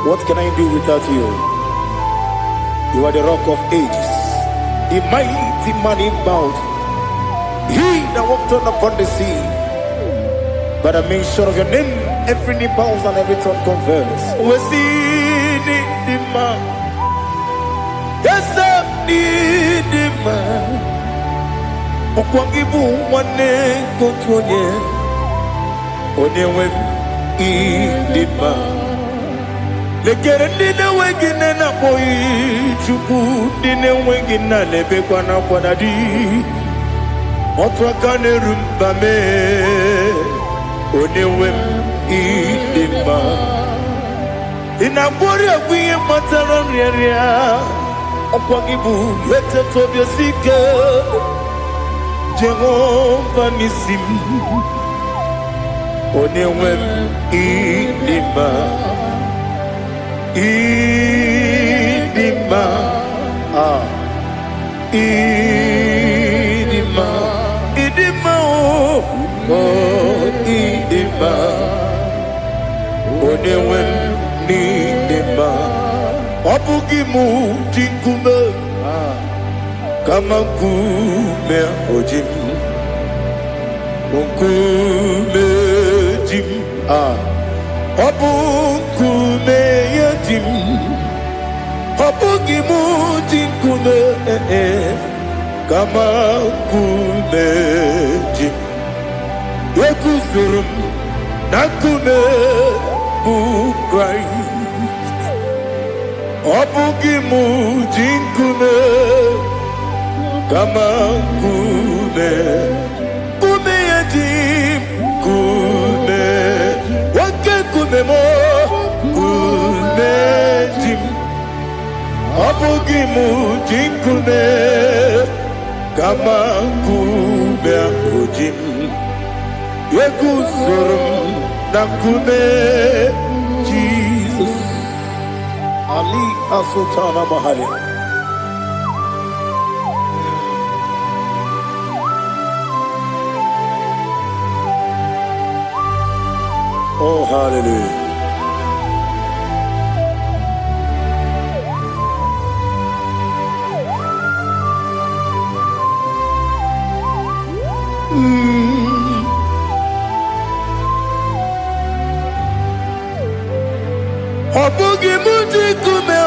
What can I do without you? You are the rock of ages, the mighty man in battle. He that walked on upon the sea. By the mention of your name, every knee bows and every tongue confess. We see the man. Yes, the man. Okwangibu wane kontonye. Onyewe the man. Lekere ndị na-enweghị nne na-akpọghị Chukwu, ndị na-enweghị nna na-ebekwa n'akwa na di. Otu aka na-eru mba mee onye nwe m ịdị mma. Ị na-agwọrị agwụ ihe kpatara nrịarịa, ọkwa gị bụ eteta obi esi ike. Jehova n'isi m onye nwe m ịdị mma. Ịdị mma ịdị mma ịdị mma ịdị mma onye nwe m n'ịdị mma. Ọ bụghị m ji nkume kama nkume oji m nkume ji m ọ bụ nkume ya ji m. Ọ bụghị m ji nkume kama nkume ji m. Eguzoro m na nkume bụ Kraịst. Ọ bụghị m ji nkume kama nkume nkume ya ji m. Nkume nwoke nkume m nkume ji m. Ọ bụghị m ji nkume kama nkume ahụ ji m. Eguzoro m na nkume Jizọs. Ali Asutana Mahali. Oh, hallelujah. Ọ bụghị m ji nkume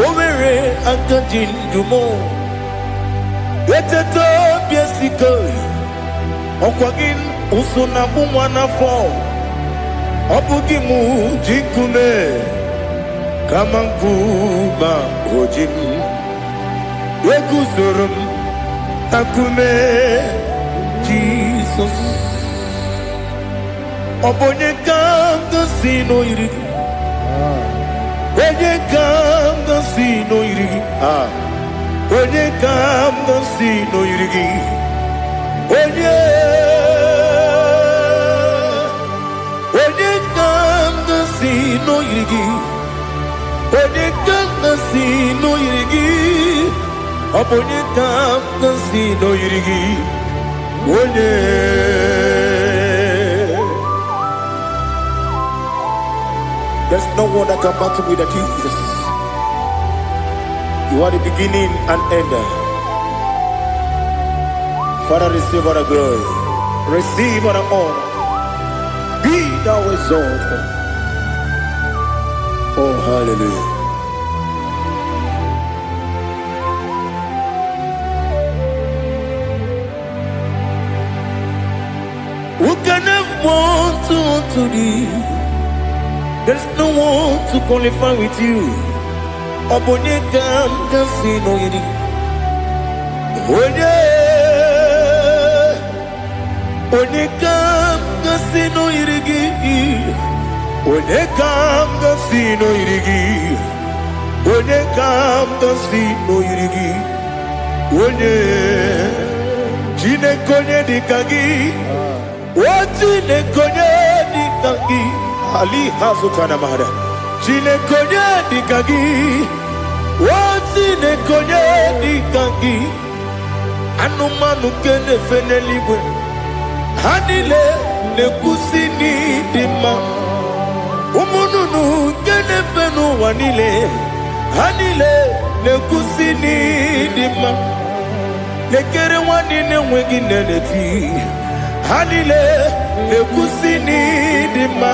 o nwere akajin dumo eteto biesiko okwagin usuna bumwana fo obugi mu jikume kama nkuba hojim ekuzorum akume Jesus obonye kanga sino irigi onye kanga sino irigi onye kanga sino irigi onye kanga sino irigi onye kanga sino irigi obonye kanga sino irigi onye. There's no one that can battle with Jesus. You are the beginning and end. Father, receive all the glory. Receive all the honor. Be thou exalted. Oh, hallelujah. Who can have one to thee? There's no one to qualify with you. Obonye kam kasino yiri. Onye kam kasino yiri. Onye kam kasino yiri. Onye kam kasino yiri. Onye jine konye dikagi. Wajine konye dikagi. Ali hazukana mahara chine konye dikagi wazine konye dikagi anumanu kene fenelibwe hanile nekusini dima umununu kene fenu wanile hanile nekusini dima nekere wanine wegi neneti hanile nekusini dima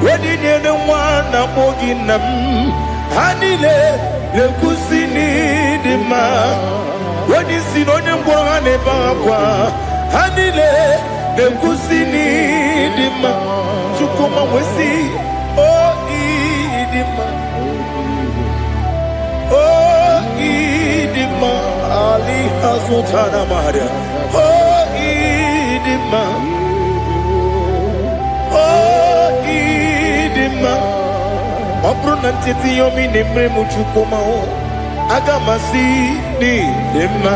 Wedi nyene mwana moginam Hanile lekusini dima Wedi sinonye mborane bakwa Hanile lekusini dima Chukuma wesi Oh idima Oh idima Ali hazutana maharia Oh idima Obru nantiti yomi nemre muchukoma o agamasi ni dema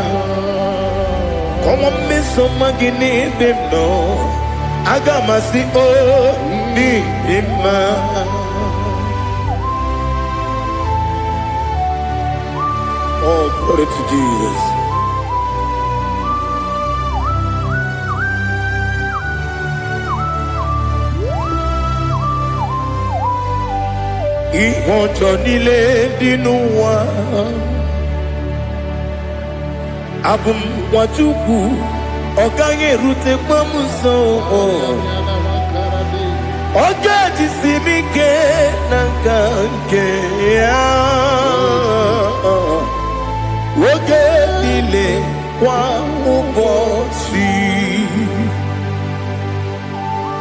Komo meso magini demno agamasi o ni dema Oh, glory to Jesus. Ihojo nile dinuwa Abum wajuku Oganye rute kwa muso Oga jisimike nankanke Oge nile kwa ubosi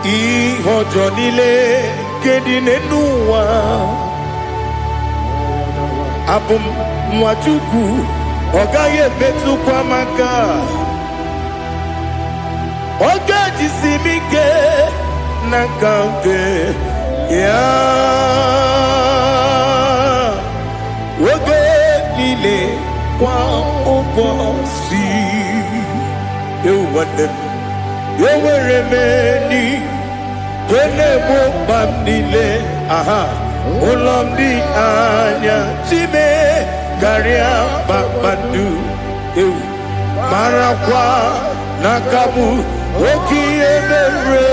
Ihojo nile kedinenuwa Abum mwachuku Ogaye betu kwa maka Oga jisimike Nakampe Ya Oge nile kwa ubosi Yewanem Yeweremeni Kene mo bandile Aha Ulamdi anya Chime Garia babandu Marakwa Nakabu Oki emere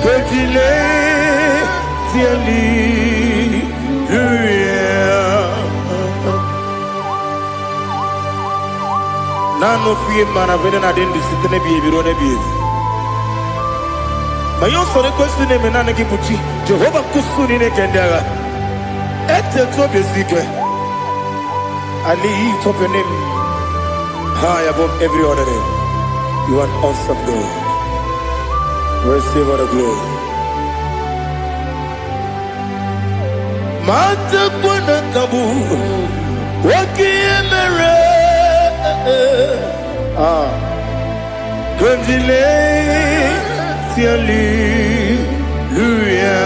Kejile Tiali Nano fiye mana vene na dendi sitene biye birone biye Mayon sore kwesti ne menane kipuchi Jehova kusuni ne kendaga I lift up your name high above every other name. You are an awesome God. Receive all the glory. Mata kuna kabu wakiemere Gondile tiali luya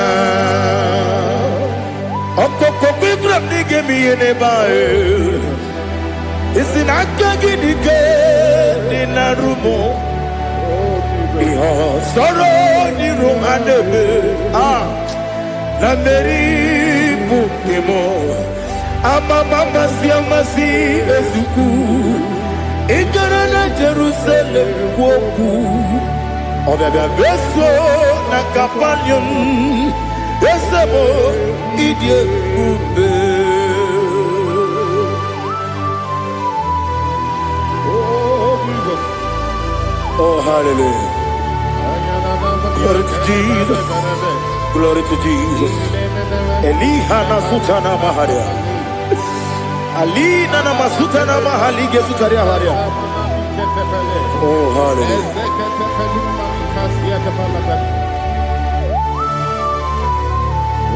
Okoko bibra nige miyene bae Isinaka gidike dinarumo Iho soro ni rumanebe Na meri bukemo Ama mama si amasi ezuku Ikarana Jerusalem kwoku Obebe beso na kapanion Esemo idye ube Oh Jesus Oh hallelujah Glory to Jesus Glory to Jesus Elihana sutana maharia Alina na masuta na mahali gezutaria haria. Oh hallelujah.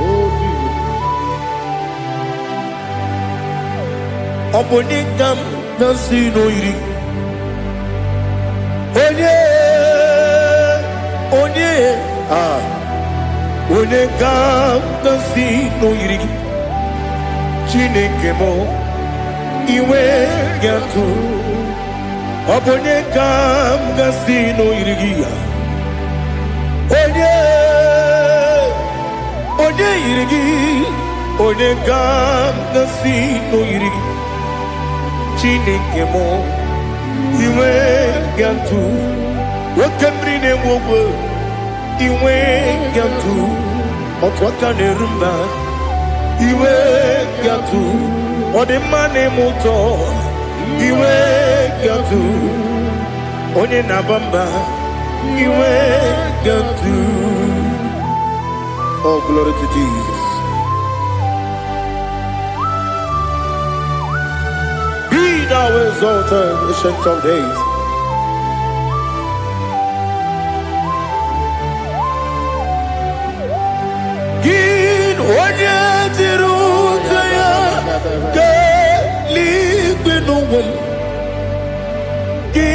Oh Jesus. Oponingam nasino iri. Onye Onengam nasino iri. Chineke mo iwe gatu Obonye kam gasino irigia Onye irigi Onye kam gasino irigi Chineke mo iwe gatu Wakemrine mwogo iwe gatu Otwaka nerumba iwe gatu Odemane moto iwe gatu Onye nabamba iwe gatu. Oh glory to Jesus. Be thou exalted, ancient of days. Gin onye tirutaya Ligbinowel Ki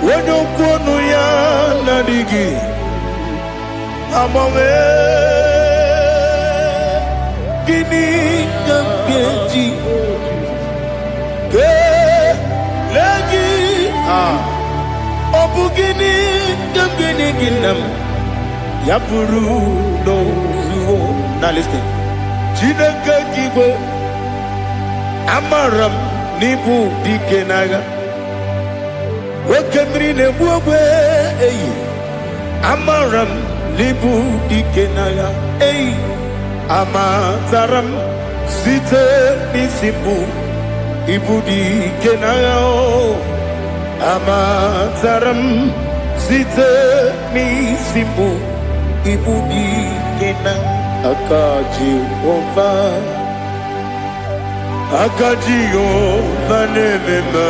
Wonokwonu ya nadigi Amame Gini kamgeji Ke Legi Obu gini kamgeni ginam Yapuru no suho. Now listen Chineke kigwe Amaram nibu dikenaga Wekemri nebuwe Amaram nibu dikenaga Amataram site nisimbu Ibu dikenaga Amataram site nisimbu Ibu dikenaga Akaji ova Akajiyo vanemema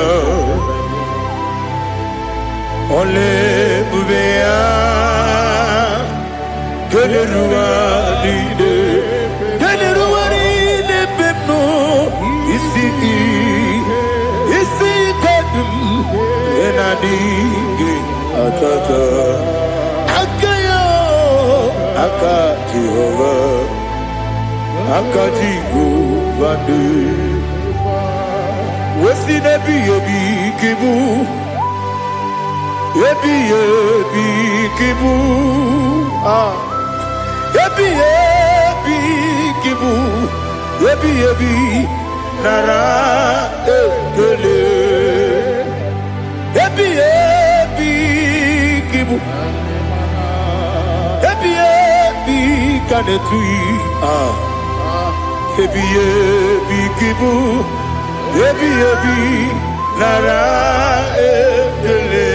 Ole bubea Keleruwa lide Keleruwa lide pepno Isi kadum Enadingi atata Akayo Akajiyo Akajiyo vande Wesi nebi yebi kibu Yebi kibu Yebi kibu Yebi nara ekele Yebi kibu Yebi kanetui Yebi kibu Yebi nara ekele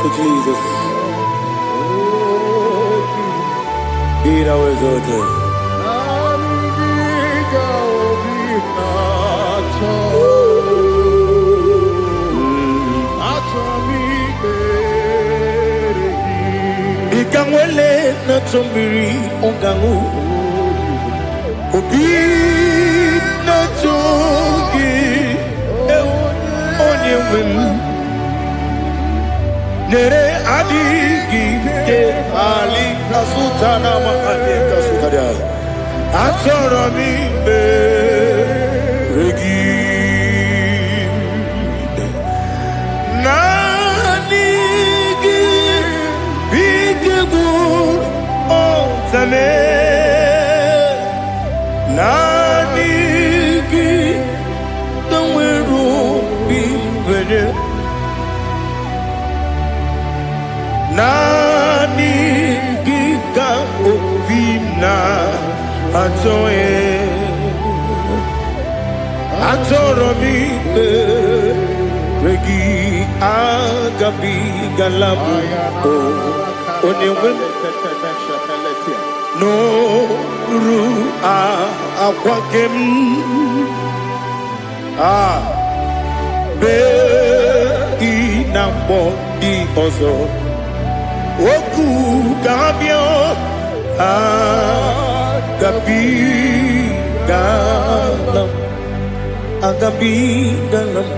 to Jesus. Be thou exalted. Ikangwele na chombiri ongangu Obi na chogi onye wim Nere adigi ke ali kasutana ma ali kasutaria Atoro mi regi Nanigi biggur otame Nanigi tanweru bimbere Nanigi ka ovina atoe Atoromi regi agabi galabu onewem no ru akwakem be inambo di ozo oku gabio agabi galam agabi galam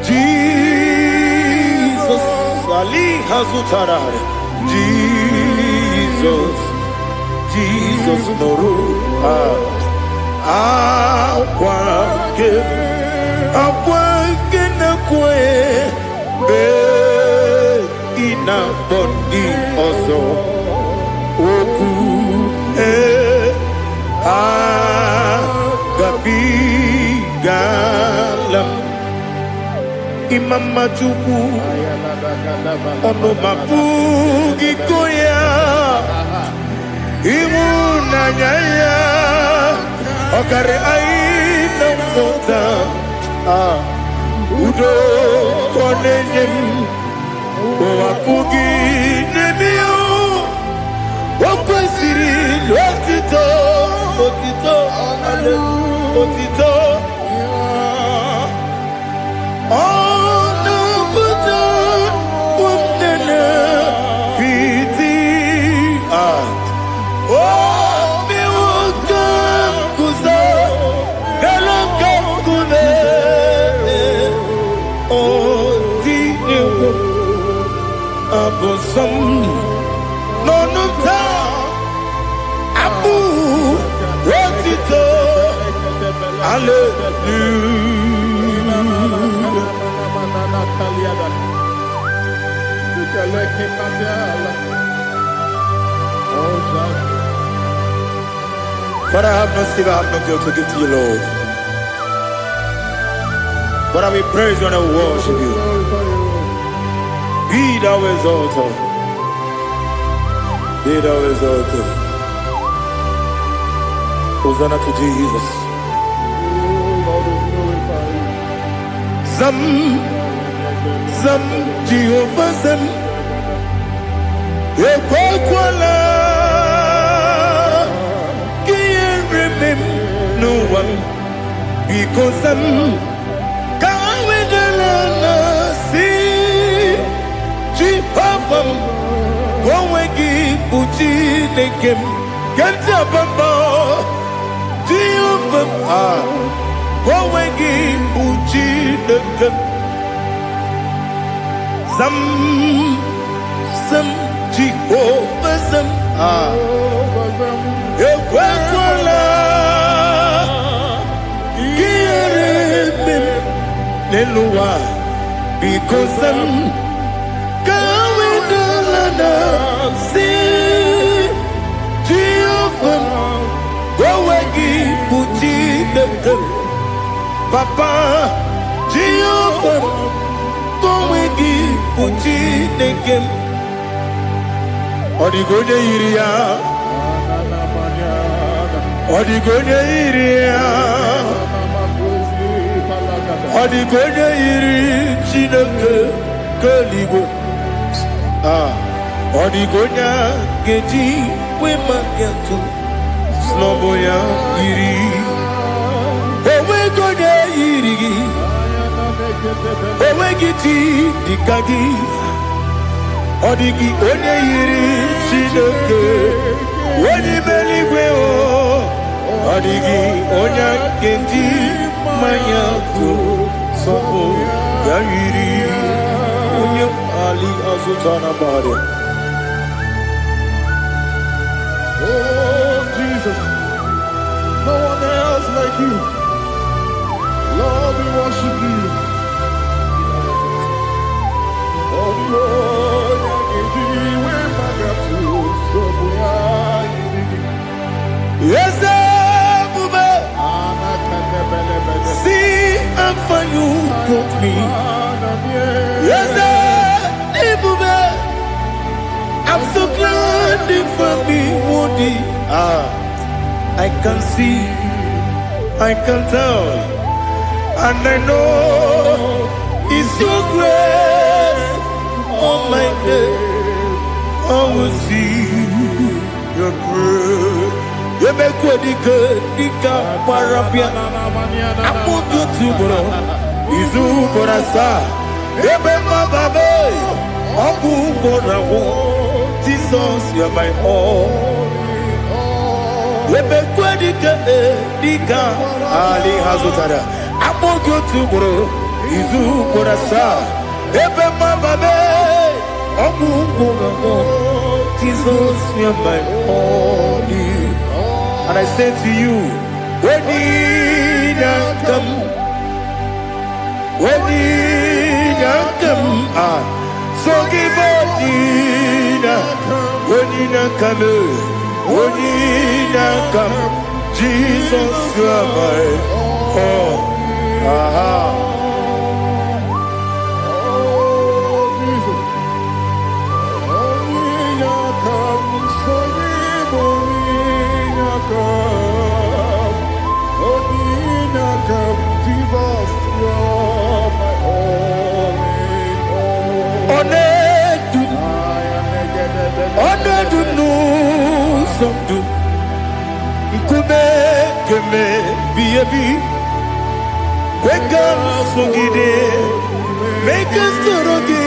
Jesus Ali Hazutarare Jesus Noru Akwake na kwe be ina body ozo oku agabi galam Imam Majuku ono mapugi koya imu nanyaya okare aina mota udo konenyem wapugi nemio wakwesiri otito ale otito Abosam nonuta abu rotito Father, I have no silver, I have no gold to give to you, Lord. But I will praise you and I will worship you. Be thou exalted. Be thou exalted. Hosanna to Jesus. Zam Jehovah Zam Ekwakwala Can't remember no one because I'm can't wait Papa, go wegi buji nekem, kanja bamba, Jehovah, go wegi buji nekem, Zam Jehovah Zam, Ekwakwala, Kieremem, Nelua, because I'm see Jehovah, go wegi buji nekem, Papa, Jehovah, go wegi buji nekem, Odigoje iria, Odigoje iria, Odigoje iri chineke keligo. Odigonya geji we magetu sloboya yiri owe gonya yiri owe giti dikagi odigi onye yiri Chineke woni beligwe o odigi onya geji manyatu sobo ya yiri onye ali azutana bare. Oh, Jesus, no one else like you. Lord, we worship you. Oh, Lord, I give you my gratitude. So we are Yes, Bube. See how far you brought me. Yes, Bube. I'm so glad you found me, Woody. I can see, I can tell, and I know it's your grace. Oh my God, I will see your grace. You make what you could, you can't parapia. I'm going to bro. Izu borasa, ebe mababe. Obu borawo. Jesus, you're my all. Lebe kwa dika ali hazutara. Amo gotu bro, izu borasa. Ebe mababe, obu borawo. Jesus, you're my all. And I say to you, when you come, so give when you come, Jesus, you are my all. Make us torogi,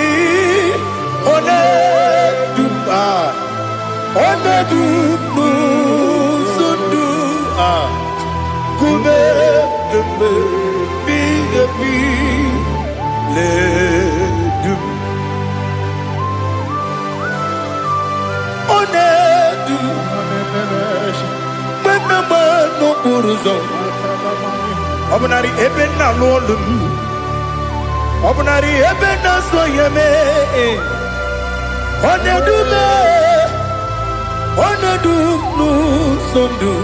Obunari ebena lolum, obunari ebena soyeme, onedu sondu,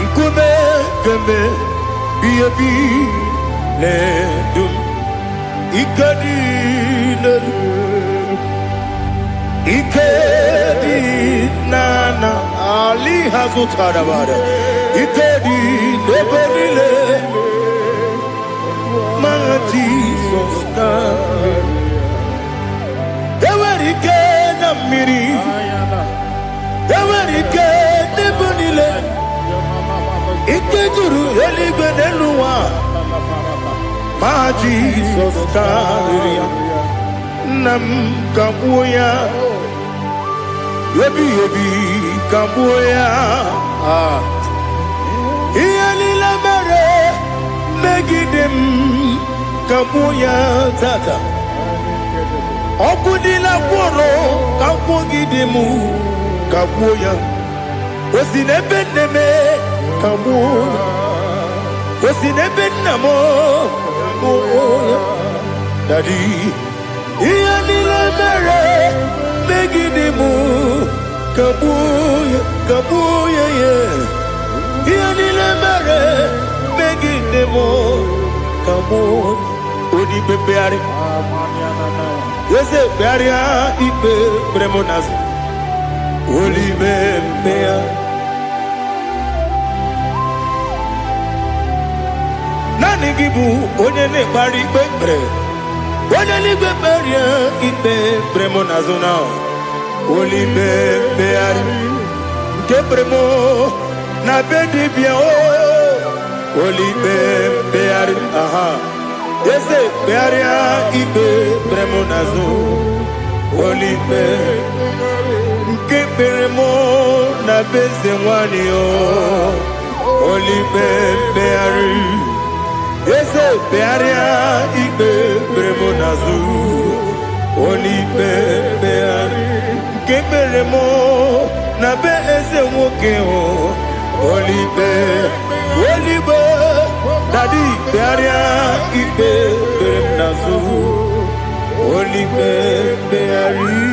nkume keme biabi ledum, ikadi nana ali hazutara bada. Itedi neberile, my Jesus God. Ewerike na miri, ewerike nebunile. Ikejuru eligwe neluwa, my Jesus God. Nam kabuya, yebi kabuya. Iyalila mere megidem kabuya tata. Okudila kworo kabugidemu kabuya. Osinebeneme kabuya. Osinebenamo kabuya. Daddy, iyalila mere megidemu kabuya yeah. Yanile mere megidemo kabon odi bebeari yese bearia ibe bremonas oli bebea nani gibu onye ne bari bebre Oneligwe beria ibe bremo nazona. Olibe beari. Ke bremo na bedi bia o. Olibe beari. Aha. Ese bearia ibe bremo nazo. Olibe. Ke bremo na beze wani o. Olibe beari. Ese bearia ibe bremo nazu. Olibe beari. Keberemo na be ese woke o. Olibe. Olibe. Dadi bearia ibe bremo nazu. Olibe beari.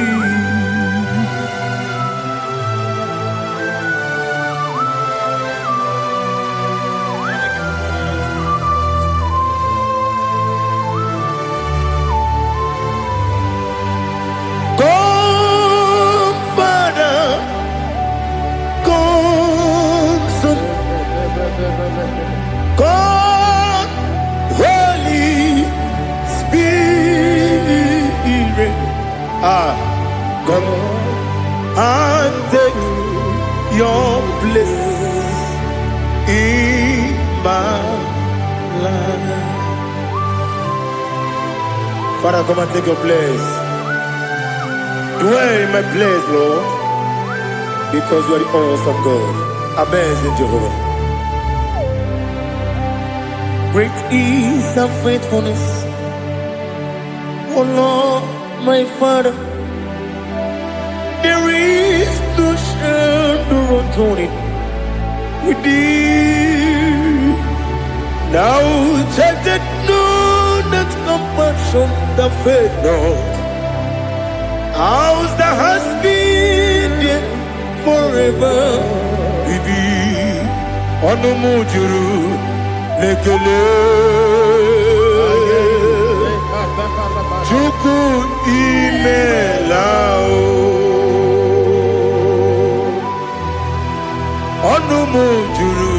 God, Holy Spirit, come and take your place in my life. Father, come and take your place. Dwell in my place, Lord, because you are the awesome God. Amazing Jehovah. Great is thy faithfulness, oh Lord, my Father. There is no shadow unto it with thee. Now check that no that compassion that faith not. How's the has been forever with thee? Onomujuru. Lekele Chuku imelao Onumujuru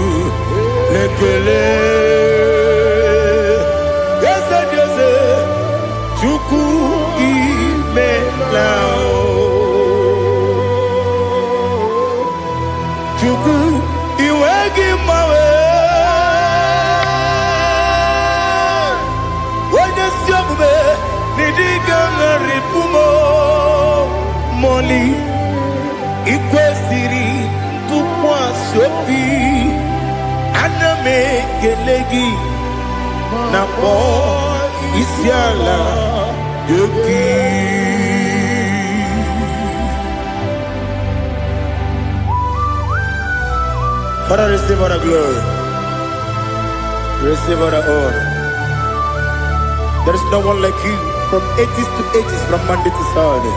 Lekele Yese yese Chuku imelao Chuku iwegi mawe Ripumo Moli Ikwesiri Tukwa Sopi Aname Kelegi Napo Isiala Yoki. Father, receive all the glory, receive all the honor. There is no one like you. From ages to ages, from Monday to Saturday,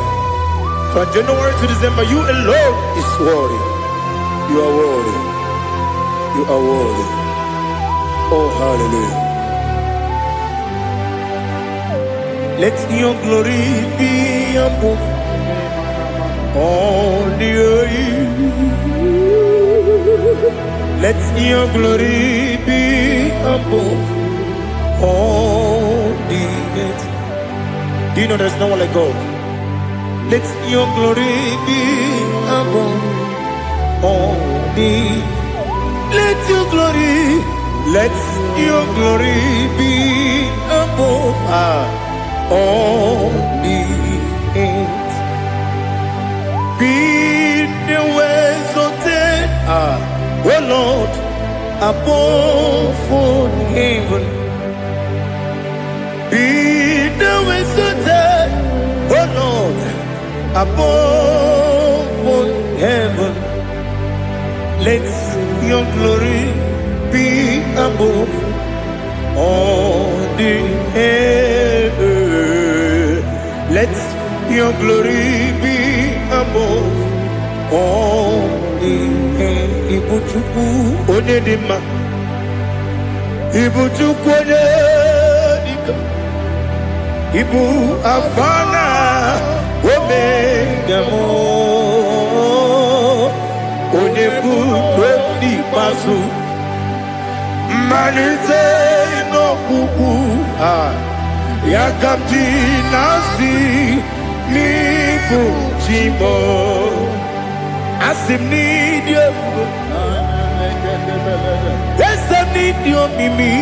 from January to December, you alone is worthy. You are worthy. You are worthy. Oh, hallelujah. Let your glory be above all the earth. Let your glory be above all the earth. Do you know there's no one like God? Let your glory be above all the. Let your glory be above all the earth. Be the ways of death, oh Lord, above all heaven. Be the ways of death, oh Lord, above all heaven. Let your glory be above all the earth. Let your glory be above all the earth. Ibuchuku onedima, Ibuchuku onedika, Ibu afana omega mo, Onebu odi pasu, Manize no kuku Yakamti nasi nibu jimo asim ni dio esem ni dio mimi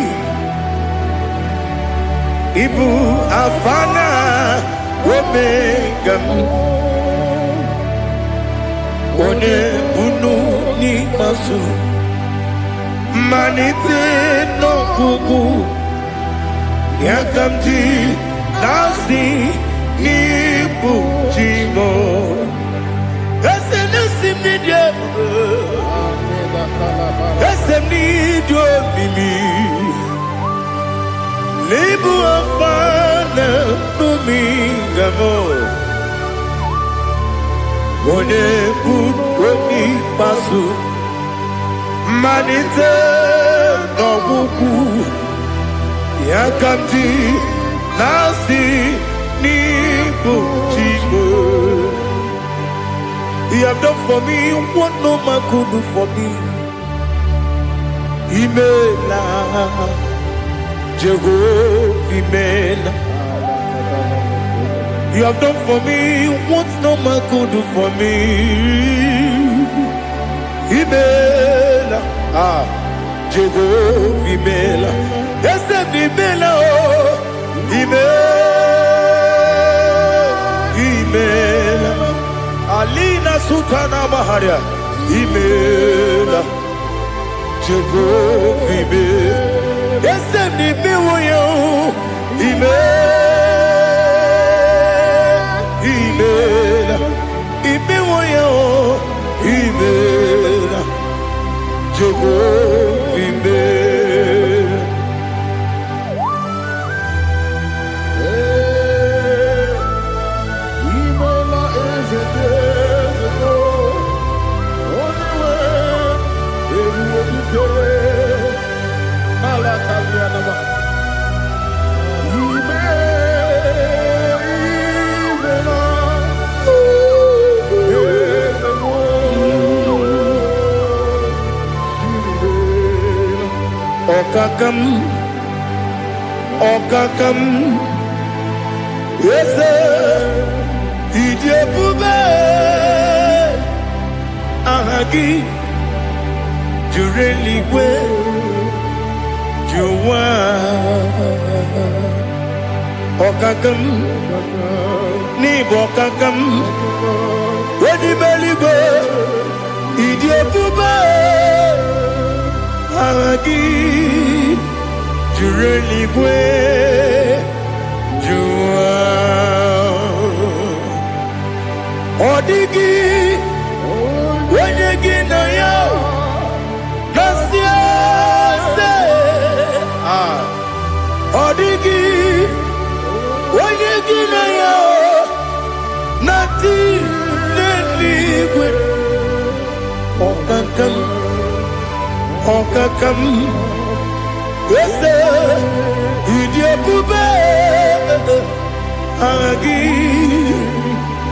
ibu afana omega one bunu ni masu manite no kuku Yakamti nasi nibu jimo Esem nasi media Esem nidio mimi Libu afana numingamo One buoni pasu Manite no buku Yakamti nasi nibu jimo He have done for me what no man could do for me. Imela, Jehovah, Imela. You have done for me what no man could do for me. Imela, Jehovah, Imela. Yes, Imela, Imela. Alina Sutana Maharia Imela Jehovah Imela Esem ni biwoyo Imela Ibiwoyo Imela Jehovah Imela Okakam, yes, Idiabube, Ahagi, Jureli, Juwa, Okakam, Nibokakam, Ready Beligo, Idiabube, Ahagi. Jureligwe Jua Odigi Wenegi na yo Nasia se Odigi Wenegi na yo Nati Neligwe Okakam Yes, Idiabube Agi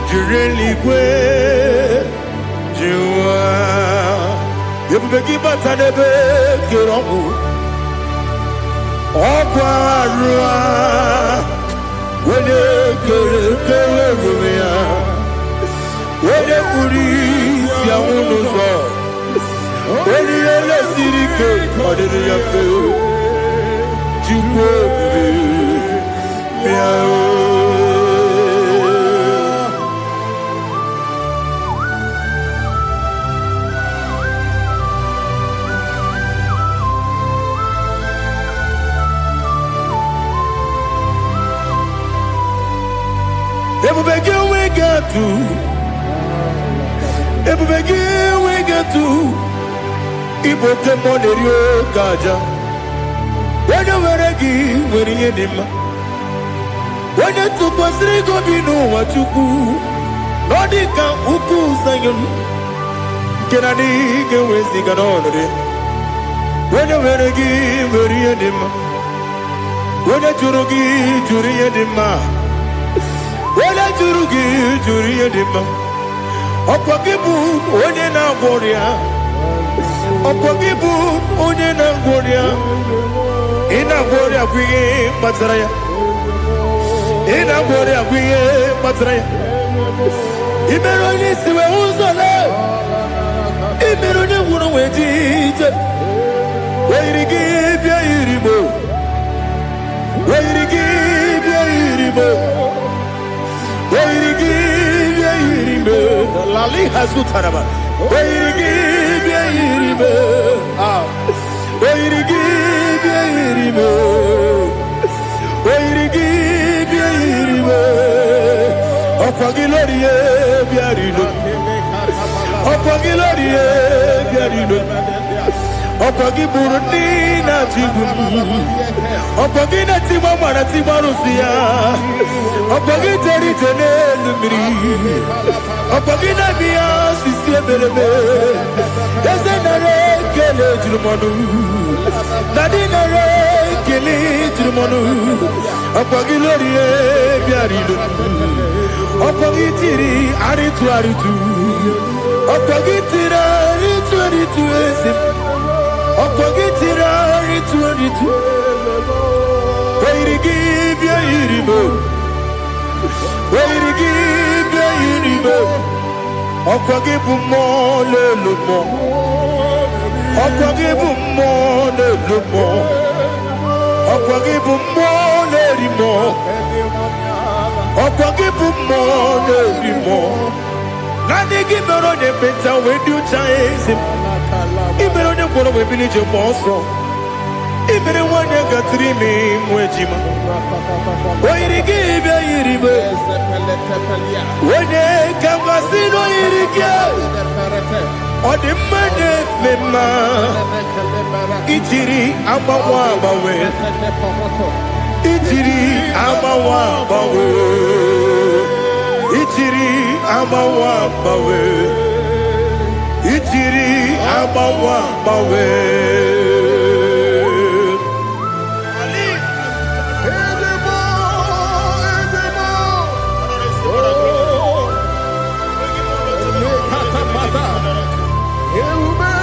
Jureligwe Jua Yebubeki Batanebe Kirongu Okwarua Wene Kere Rumia Wene Kuri Siamunuzo Wene Yele Sirike Odiri Yafe Ebubegi we get to Iboke Monerio Gaja. When you were a gay, when you did him, when you took us, they go be no what you do. Nodika Uku Sayon Can I dig away cigar on it? When you were a gay, when you did him, when a Jurugi, Juria Dima, when a Jurugi, Juria Dima, Opakibu, Odena Boria, Opakibu, Odena Boria. Ina Boria Queen Patraya ina bore aguye matre imero ni siwe uzole imero ni wuro wejije weirigi bia iribo weirigi bia iribo weirigi bia iribo lali hazutaraba weirigi bia iribo weirigi bia iribo weirigi bia iribo opagiloriye bia iribo opagiloriye bia iribo opagi burundi na jibum opagi na timama na timarusia opagi teri tene lumiri opagi na biya sisie belebe ezenare kele jurumonu nadinare kele jurumonu opagi loriye biarido opagi tiri aritu aritu opagi tira aritu aritu esim opagitira ritu weirigi bia iribo weirigi bia iribo opagibumo lelumo opagibumo lelumo opagibumo lerimo opagibumo lerimo nani gimero de beta wedu chaise ibero ne kworo we bilije monso ibere wane gatrimi mwejima oirigi bia iribe wene kambasino irige odimane mema ijiri amawa bawe ijiri amawa bawe ijiri amawa bawe ijiri amawa bawe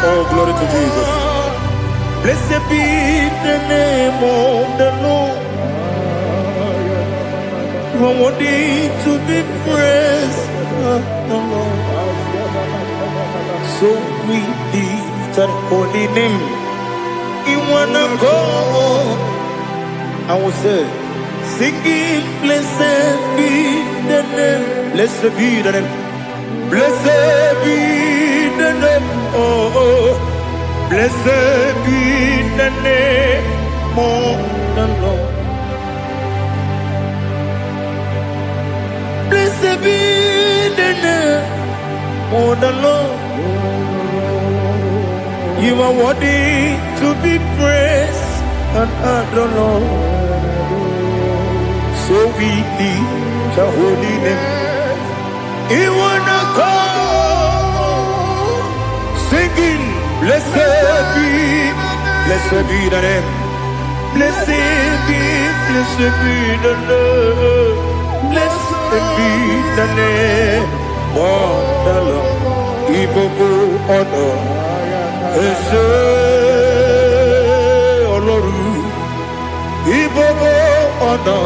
oh glory to Jesus. Blessed be the name of the Lord. You are worthy to be praised, the Lord. So we lift our holy name. You wanna go? I will say, singing, blessed be the name. Blessed be the name. Blessed be the name. Oh, blessed be the name of the Lord. Blessed be the name of the Lord. You are worthy to be praised and adored, Lord. So we lift your holy name. You wanna call, singing, blessed be the name. Blessed be the name. Blessed be the name of the Lord. Ibobo honor. Ese Oloru Ibobo ọ̀nà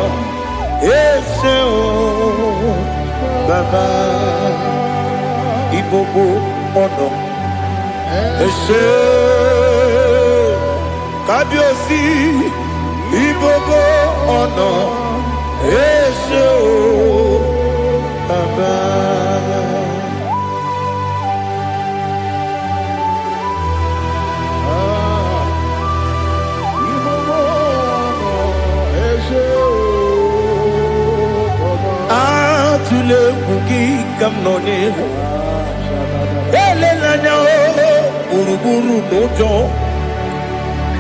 Ese o Baba Ibobo ọ̀nà Ese Kábíyèsí Ibobo ọ̀nà Ese o Baba. Tule kuki kamnoni ele nanya buruburu nojo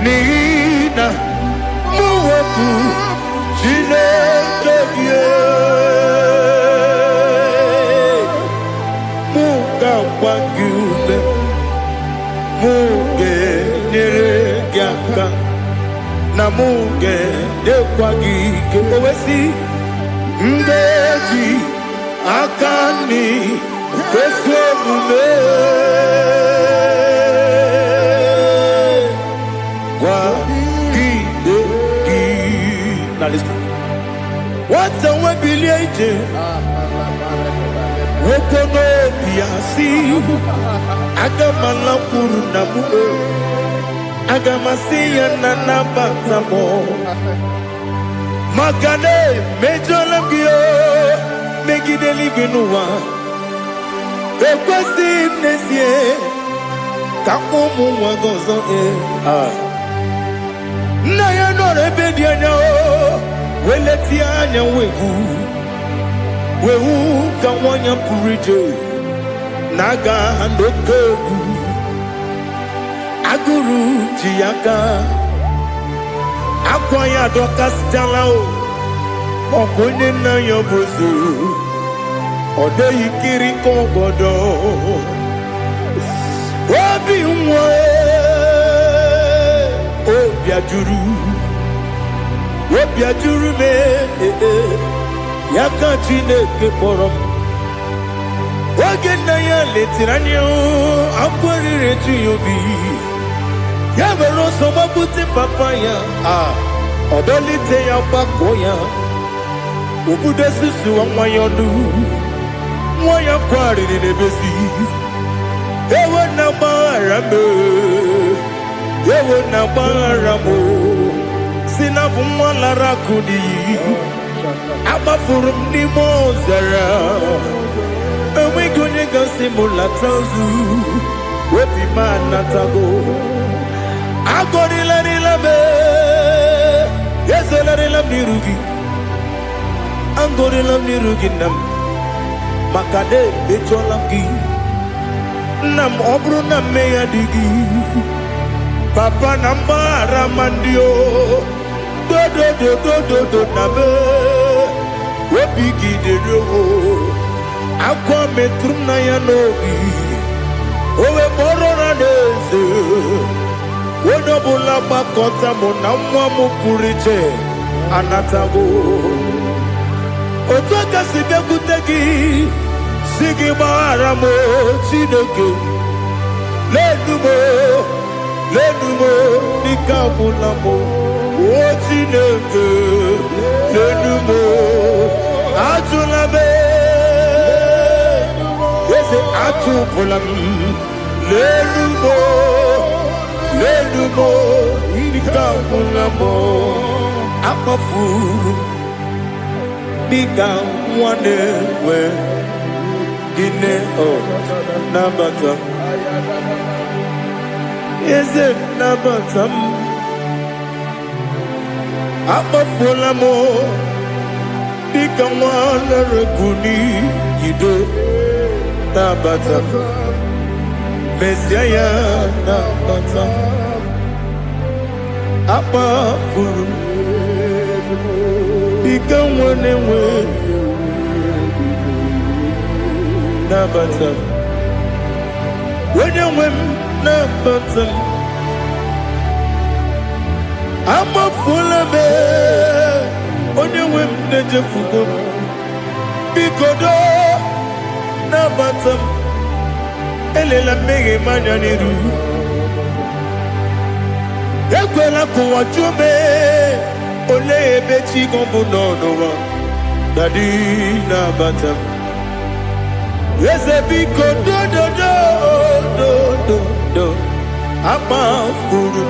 nina muweku chine keye muka wagyule muge nere gyaka na muge dekwagi kewesi ndeji akani kesuomume kwa gidegi. Now listen. Wata webilie ije Wokono biasi Agamala kuru na mu'e Agamasi ya nanabata mo Makane mejolambio Megideli binuwa Ekwesi mnesie Kakumu wagozo Na ya nore bedi anya Weleti anya wehu kawanya purije Naga handokegu Aguru jiyaka Akwaya doka stalao Okonye na yobozu Ode yikiri kogodo Obi mwe Obi ajuru me Yaka Chineke kpọrọ m oge nna ya letiri anya akwarịrị eju ya obi ya mere ọsọ gbapute papa ya ọdọlite ya gbakọ ya obodo susu nwa ya ọnụ nwa ya kwarịrị n'ebezi ewe na gbaghara m si na bụ nwa lara akụ n'iyi Amafuru n'ime ọzara enweghị onye gasị m lata ozu obi m anatago agọrịlarịla m ezolarịla m n'iru gị agọrịla m n'iru gị nna m maka na emejọla m gị nna m ọ bụrụ na mmehie dị gị papa na mgbaghara ma ndị o dodododododo na me obi gị dere o akwa metụrụ m na ya n'obi owe kpọrọ na n'eze onye ọbụla gbakọta mụ na nwa m pụrụ iche anatago otu aka si bịakwute gị si gị gbaghara m Chineke lenumo dịka ọbụla m o Chineke lenumo ajụla m eze atụpụla m lenumo dịka ọbụla m akpafuru dịka nwa na-enwe gịnị nabata eze nabata m akpafuola m dịka nwa na-erekwu n'iyido nabata mesia ya nabata akpafuru dịka nwa na-enwe nabata onye nwe m nabata m amafuola m onye nwe m na-ejefugo m biko do nabata m elela mmehie m anya n'iru ekwela ka ụwa jụọ m olee ebe chi gị bụ n'ụwa dadi nabata m eze biko do akpafuru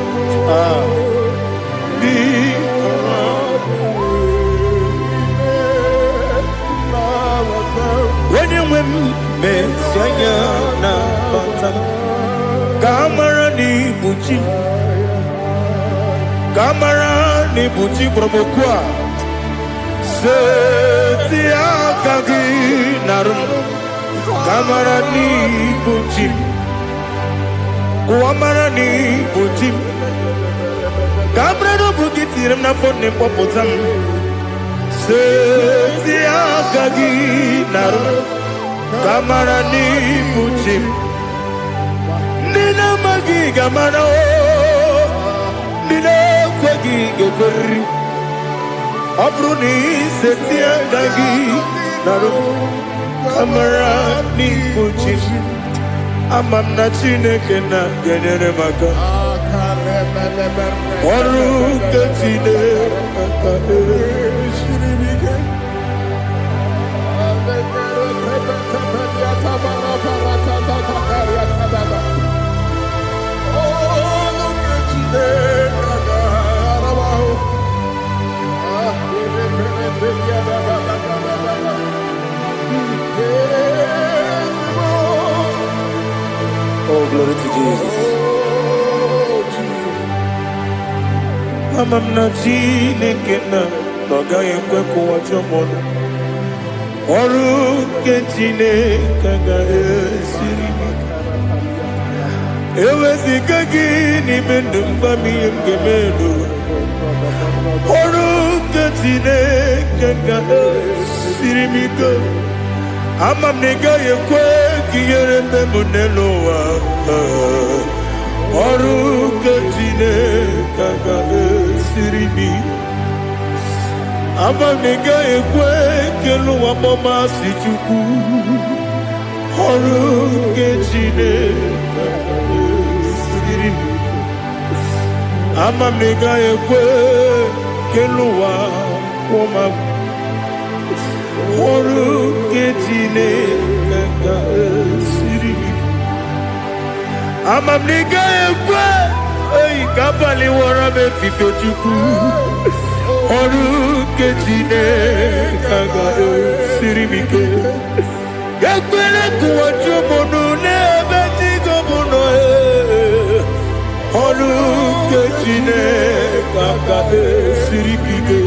onye nwe m mesi anya na bata ka amara n'ibu chi ka amara n'ibu chi kpọrọmokwu a seti aka gị narụ ka amara n'ibu chi Kuamara ni butim Kamra no bugi tiram na fone popotam Seti akagi naru Kamara ni butim Nina magi gamana o Nina kwagi geberi Abru ni seti akagi naru Kamara ni butim Amam na Chineke na genyere maka ọrụ nke Chineke Oh, glory to Jesus. Amam na Chineke na ọ gaghị ekwe ka ụwa jọọ m ọnụ. Ọrụ nke Chineke ga-esiri m ike. Eweziga gị n'ime ndụ m, gwa m ihe m ga-eme n'ụwa. Ọrụ nke Chineke ga-esiri m ike. Ama m na ị gaghị ekwe ka ihere mee m n'elu ụwa. Ọrụ nke Chineke ga-esiri m ike. Ama m na ị gaghị ekwe ka elu ụwa gbamasị Chukwu. Ọrụ nke Chineke ga-esiri m ike. Ama m na ị gaghị ekwe ka elu ụwa gbamasị. Ọrụ nke Chineke ga-esiri m ike. Ama m na ị gaghị ekwe ka abalị wara m efife Chukwu. Ọrụ nke Chineke ga-esiri m ike. Ekwela ka ụwa jụọ m ọnụ n'ebe chi gị bụ nọ. Ọrụ nke Chineke ga-esiri m ike.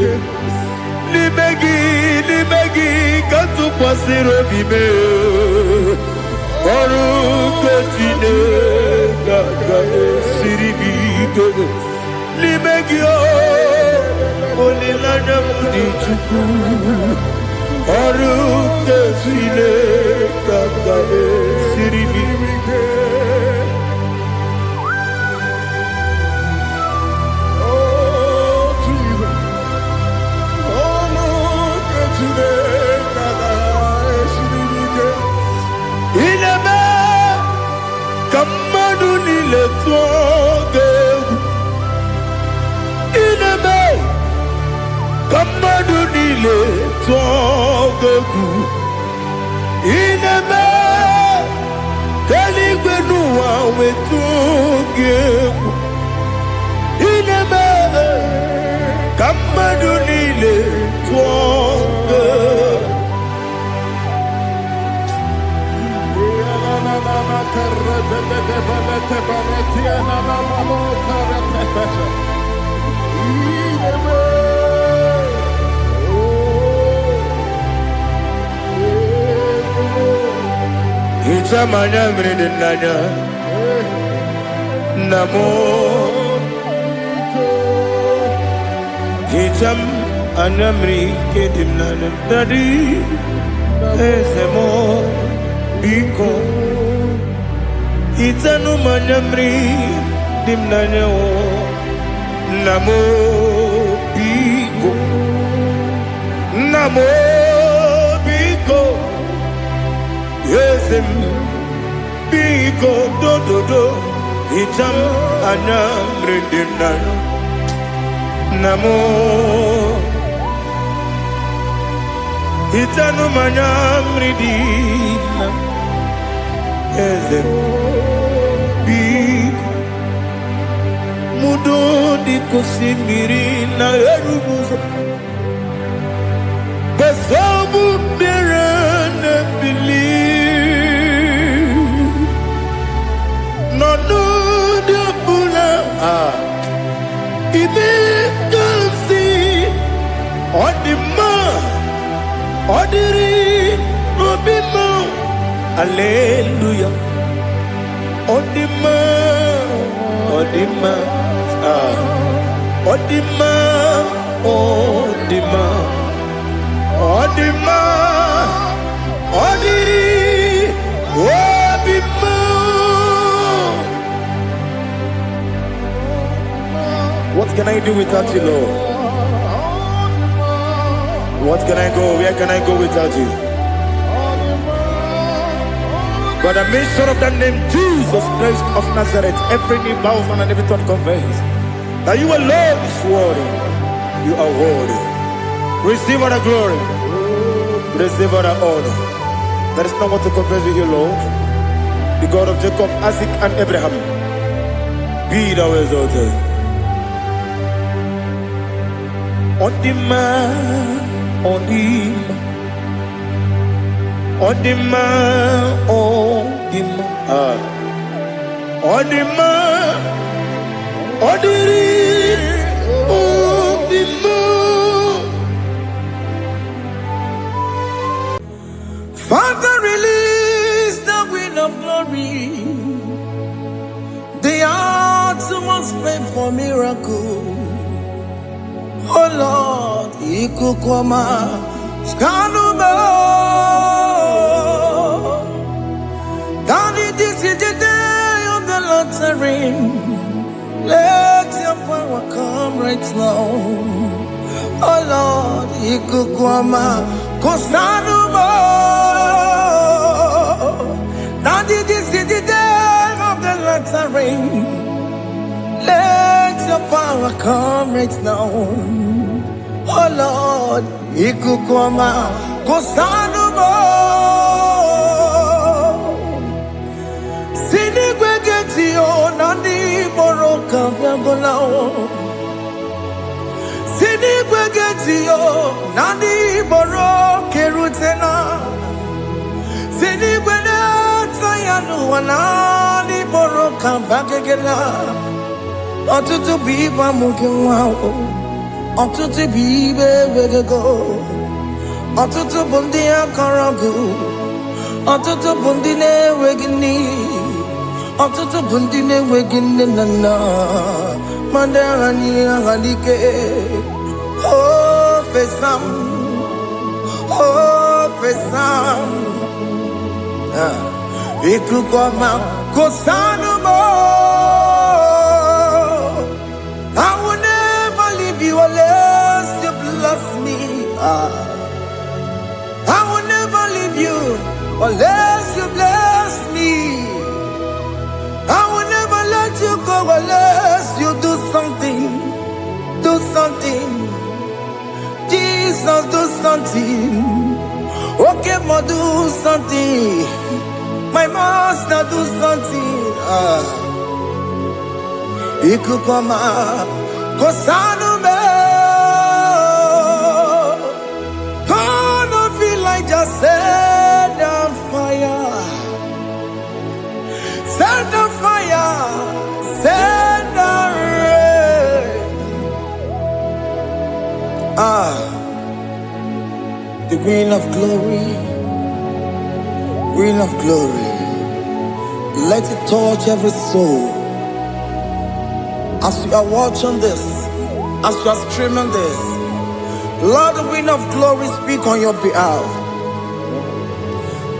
N'ime gị ka tụkwasịrị obi m. Ọrụ nke Chineke ga-esiri m ike. N'ime gị olileanya m dị Chukwu. Ọrụ nke Chineke ga-esiri m ike. Ineme ka mmadụ niile tụọ gị egwu. Ineme ka mmadụ niile tụọ gị egwu. Ineme ka eluigwe n'ụwa wee tụọ gị egwu. Ineme ka mmadụ niile tụọ gị egwu. Hicham anya mmiri dị n'anya nna m. Hicham anya mmiri nke dị m n'anya Daddy, eze m biko. Hitanụ m anya mmiri dị m n'anya nna m biko. Nna m biko. Eze m biko dododo. Hicham anya mmiri dị m n'anya nna m. Hitanụ m anya mmiri dị m n'anya eze m biko. Mudo dị ka osimiri na-eru ụzọ. Nsogbu bịara na-ebili. N'ọnọdụ ọbụla ime ka m si ọ dị mma. Ọ dịrị obi m. Hallelujah. Odima, Odima, Odima, Odima, Odima, Odiri, Odima. What can I do without you, Lord? What can I go? Where can I go without you? By the mention of the name Jesus Christ of Nazareth, every knee bows and every tongue confesses that you alone is worthy. You are worthy. Receive all the glory. Receive all the honor. There is no one to compare with you, Lord. the God of Jacob, Isaac, and Abraham, be thou exalted. On the man, on the man, on the man, on the man, on the man, on the man. Father, release the wind of glory. The hearts must pray for miracle. Oh Lord, Ikukwama, Skanuma. Daddy, this is the day of the Lord's ring. Let your power come right now. Oh Lord, Ikukwama, Kosanuma. Daddy, this is the day of the Lord's ring. Let your power come right now. Oh Lord, Ikukwama, Kosanuma. Sinigwegetio, Nandi Boroka, Viagolao. Sinigwegetio, Nandi Boroke Rutena. Sinigwena, Tayanu, Nandi Boroka, Bagagela. Ọtụtụ bụ ibe amụghị nwa ahụ, ọtụtụ bụ ibe ewegego, ọtụtụ bụ ndị akọrọ ọgụ, ọtụtụ bụ ndị na-enweghị nne, ọtụtụ bụ ndị na-enweghị nne na nna, ma ndị agha n'ihe agha n'ike. O fesam, o fesam, ikuku ọma Kosanuma. I will never leave you unless you bless me. I will never leave you unless you bless me. I will never let you go unless you do something. Do something. Jesus, do something. Okay, ma, do something. My master, do something. Ikukwama, Kosanuma. Gonna feel like just set on fire. Set on fire. Set on rain. The green of glory. Green of glory. Let it touch every soul. As you are watching this, as you are streaming this, Lord, the wind of glory speak on your behalf.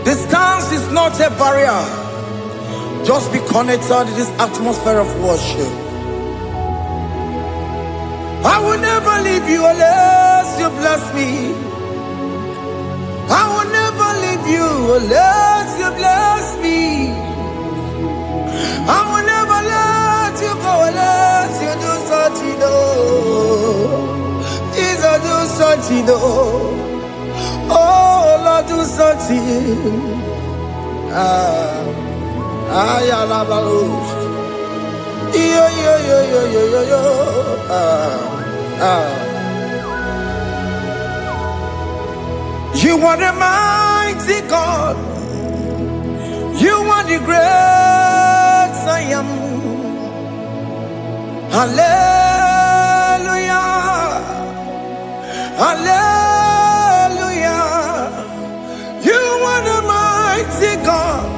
Distance is not a barrier. Just be connected to this atmosphere of worship. I will never leave you unless you bless me. I will never leave you unless you bless me. I will never let you go unless you do something. Jesus, do something. Oh Lord, do something. Ayalabalush. Yo. You are the mighty God. You are the great I am. Hallelujah. Hallelujah. You are the mighty God.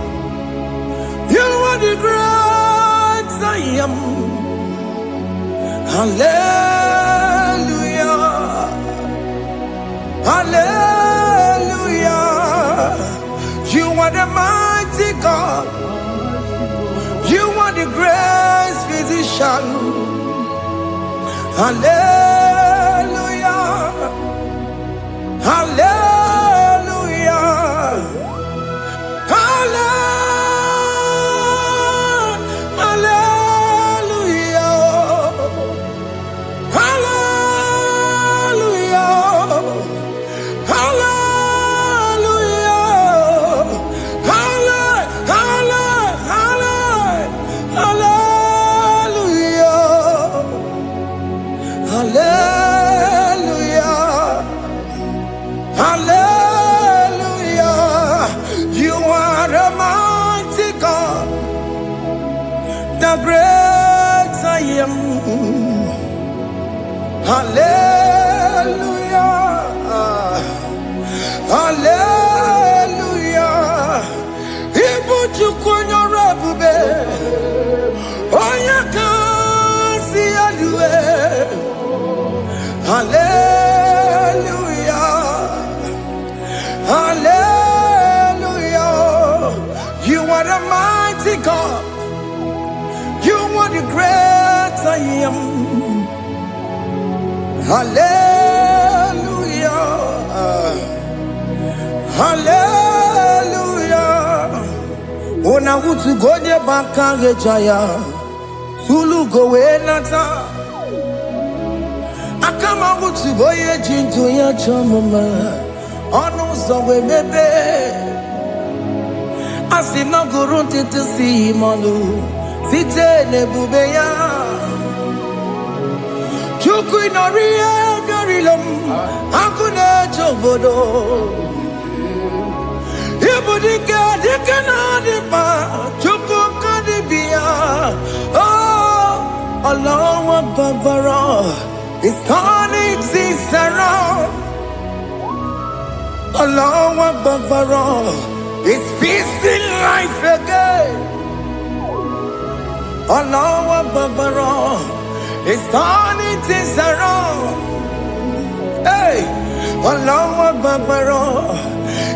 You are the great I am. Hallelujah. Hallelujah. You are the mighty God. You are the great physician. Hallelujah. Hallelujah. are great I am. Hallelujah. Hallelujah. Ibuchu kwenye rebube. Oya kasi alue. Hallelujah. Hallelujah. You are the mighty God. You are the great I am. Hallelujah. Hallelujah. Ona utu gonye bakage jaya. Sulu gowe nata. Akama utu boye jintu ya chamama. Onu sowe mebe. Asina gurunti tusi manu. Site nebubeya. Chuku inoria garilom. Akune chobodo. Ibudika dikana dipa. Chuku kadibia. Oh, Allah Babara is turning things around. Allah Babara is feasting life again. Allah Babara is turning things around. Hey, Allah Babara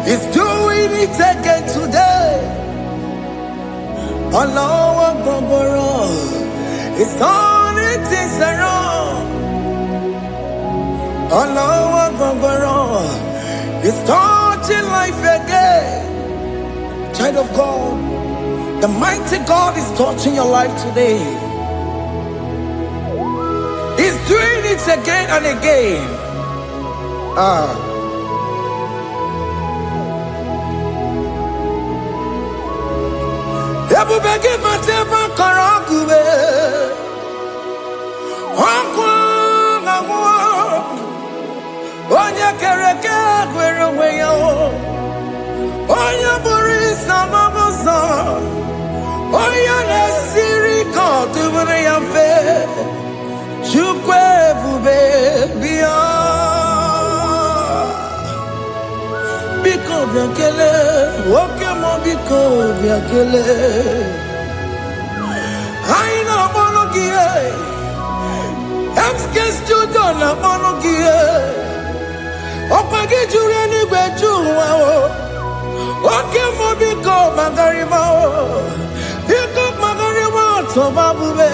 is doing it again today. Allah Babara is turning things around. Allah Babara is touching life again. Child of God, the mighty God is touching your life today. He's doing it again and again. Ebubege mateba karakube. Wakwa ngwa. Onya kereke kwerewe yo. Onya burisa mamosa. Onya nesiri kotubure yafe. Chukwe bube biya. Biko biakele. Woke mo biko biakele. Aina monogie. Emske studio na monogie. Opage jure ni gwejuwa o. Woke mo biko magarima o. Biko magarima toba bube.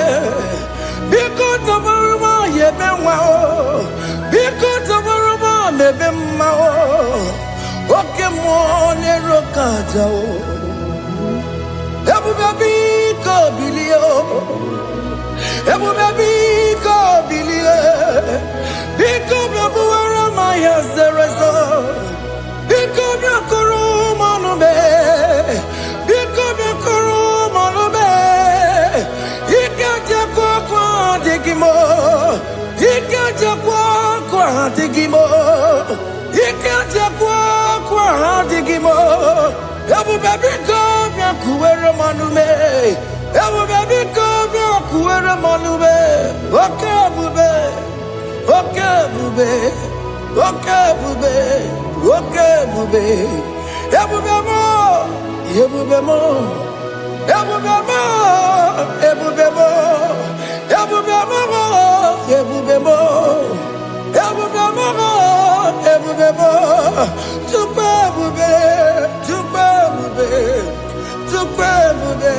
Biko tobaruma yebenwa o. Biko tobaruma mebemma o. Woke mo nero kaja o. Ebu baby ko bilio. Ebu baby ko bilio. Biko babu ara maya zerezo. Biko bakuru manube. Biko bakuru manube. Ikaja kwa digimo. Ikaja kwa digimo. Ikaja kwa digimo. Ebu baby ko kuwere manume. Ebu baby ko kuwere manume. Okay bube. Okay bube. Okay bube. Okay bube. Ebu bemo. Ebu bemo. Ebu bemo. Ebu bemo. Ebu bemo. Ebu bemo. Ebu bemo. Ebu bemo. Tupe bube. Tupe bube. Tupe bube.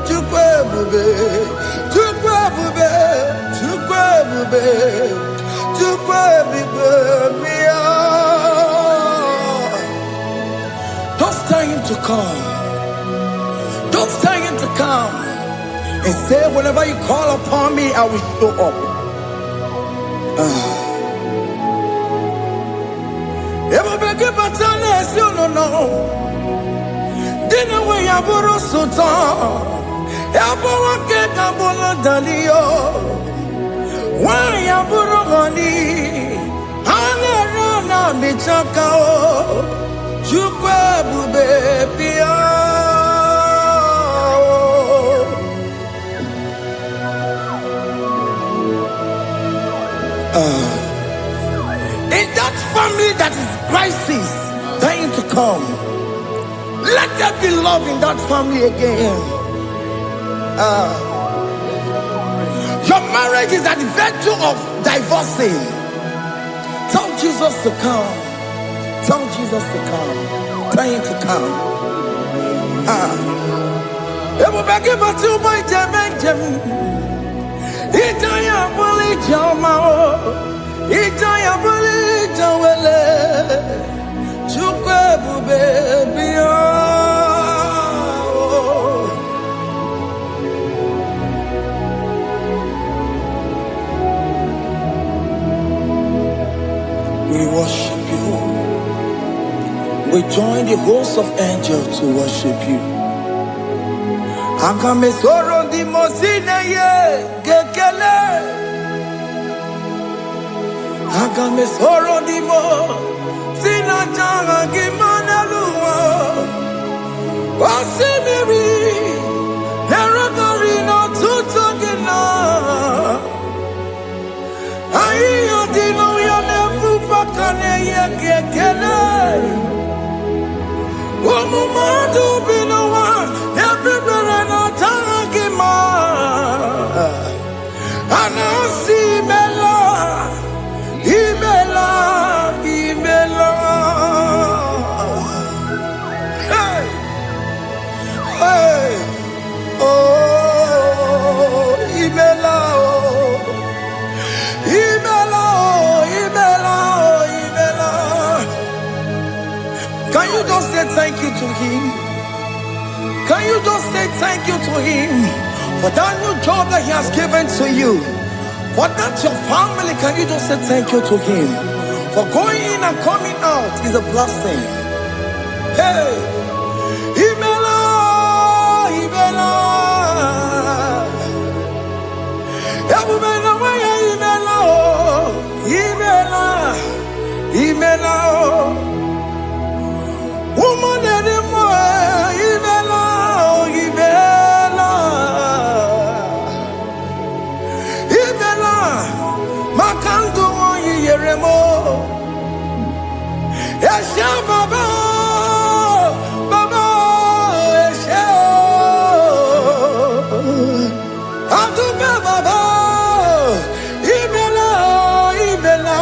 Tupe bube. Tupe bube. Tupe bube. Tupe bube. Mia. Don't tell him to come. Don't tell him to come. And say, whenever you call upon me, I will show up. Everybody but unless you don't know. Dinner way I borrow so tall. Elbow get a bullet dalio. Why I borrow honey? Hana rana bichakao. Chukwe bube pia. that is crisis, dying to come. Let there be love in that family again. Your marriage is at the verge of divorcing. Tell Jesus to come. Tell Jesus to come. Tell him to come. We worship you. We join the host of angels to worship you. Akame soro di mosine ye gekele. Akame soro di mo sina changa gimana luwa. Wasimiri nerogori no tutogina. Ayo dino ya nefu pakane ye gekele. Omumadu binowa everybody no tangima. Anasi mela, imela, imela. Hey, hey, oh, imela, oh, imela, oh, imela, oh, imela. Can you just say thank you to him? Can you just say thank you to him for that new job that he has given to you? For that your family, can you just say thank you to him? For going in and coming out is a blessing. Hey, Imela, Imela, Imela, Imela, Imela, woman anymore, Imela, Imela, Imela, Makandu Yeremo, Esha Baba, Baba, Esha, Adu Baba, Imela, Imela,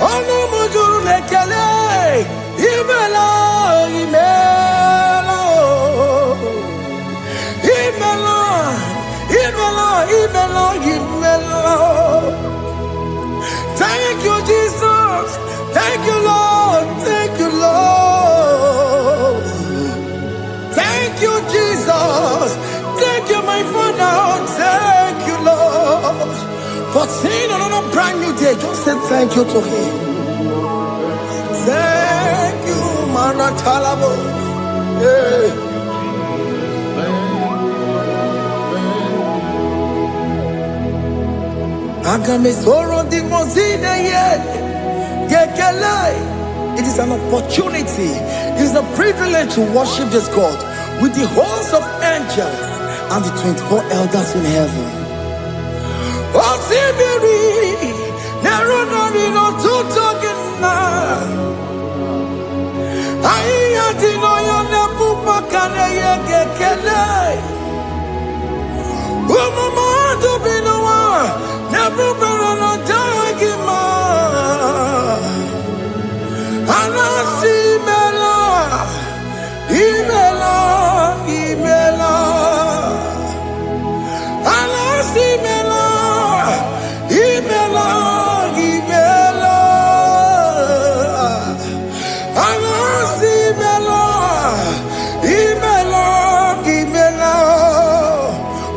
Ono Mujuru Lekele. Imela, Imela, Imela, Imela, Imela, Imela. Thank you, Jesus. Thank you, Lord. Thank you, Lord. Thank you, Jesus. Thank you, my Father. Thank you, Lord. For seeing another brand new day, just say thank you to him. Thank you, Manatalabo. Yeah. It is an opportunity, it is a privilege to worship this God with the host of angels and the 24 elders in heaven.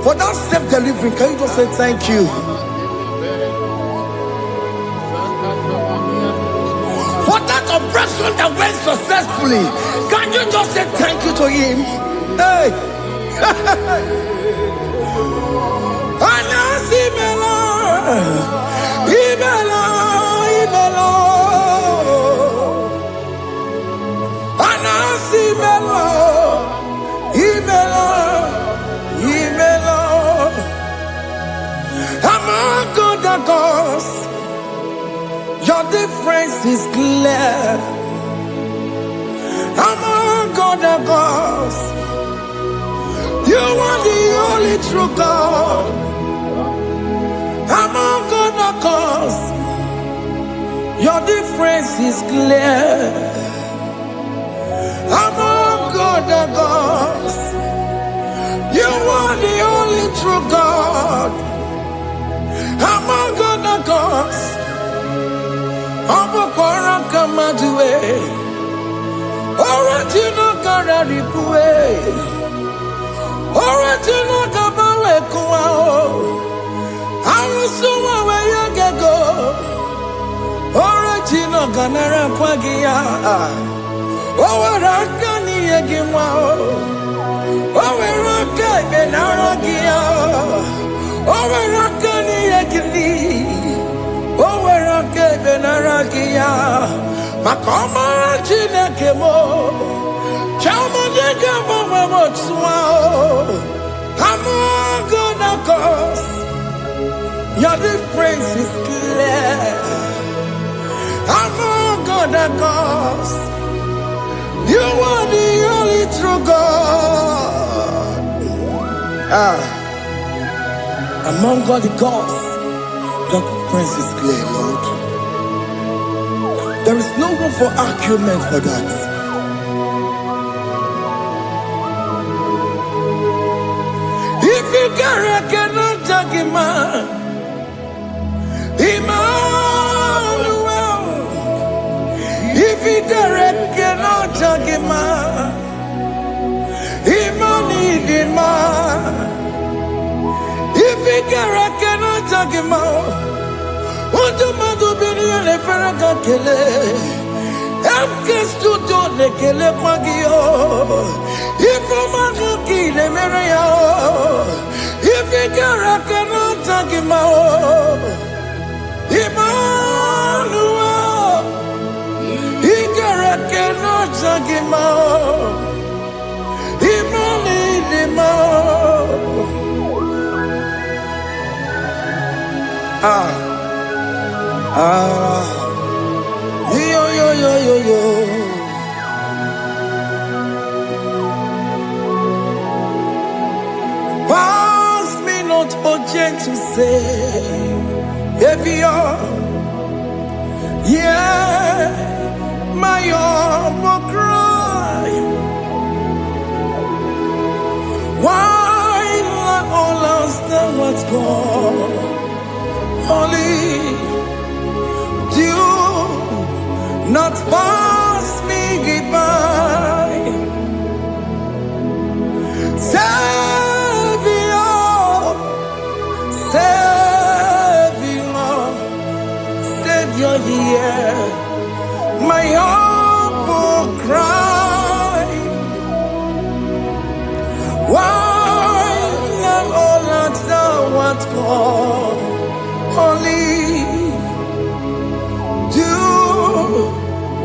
For that self-delivery, can you just say thank you? For that operation that went successfully, can you just say thank you to him? Hey! Your difference is clear. Among God and gods, you are the only true God. Among God and gods, your difference is clear. Among God and gods, you are the only true God. Among God and gods, Abokora Kamadue, original Gararipue, original Gabawe Kuao, Arusuma Wayagego, original Ganara Kwagia, Owarakani Yagimao, Owaraka Benaragia, Owarakani Yagini, Owaraka Benaragia, Makoma Chinakemo, Chamanega Mamamotswao, Among God, your difference is clear. Among God, you are the only true God. Among God the gods, your difference is clear, Lord. There is no room for argument for that. If you cannot judge him, Emmanuel. If you cannot judge him, Emmanuel. If you cannot judge him, what do you do? Be the Ferraga Kele. I'm just to do the Kele Pagio. If I'm a key, the Maria. If you cannot judge him, Emmanuel. He cannot judge him, Yo. Pass me not urgent to say, if you're, yeah, my will cry. Why not all understand what's gone? Only do not pass me goodbye. Savior, here, my humble cry. Why not all understand what's gone? Only do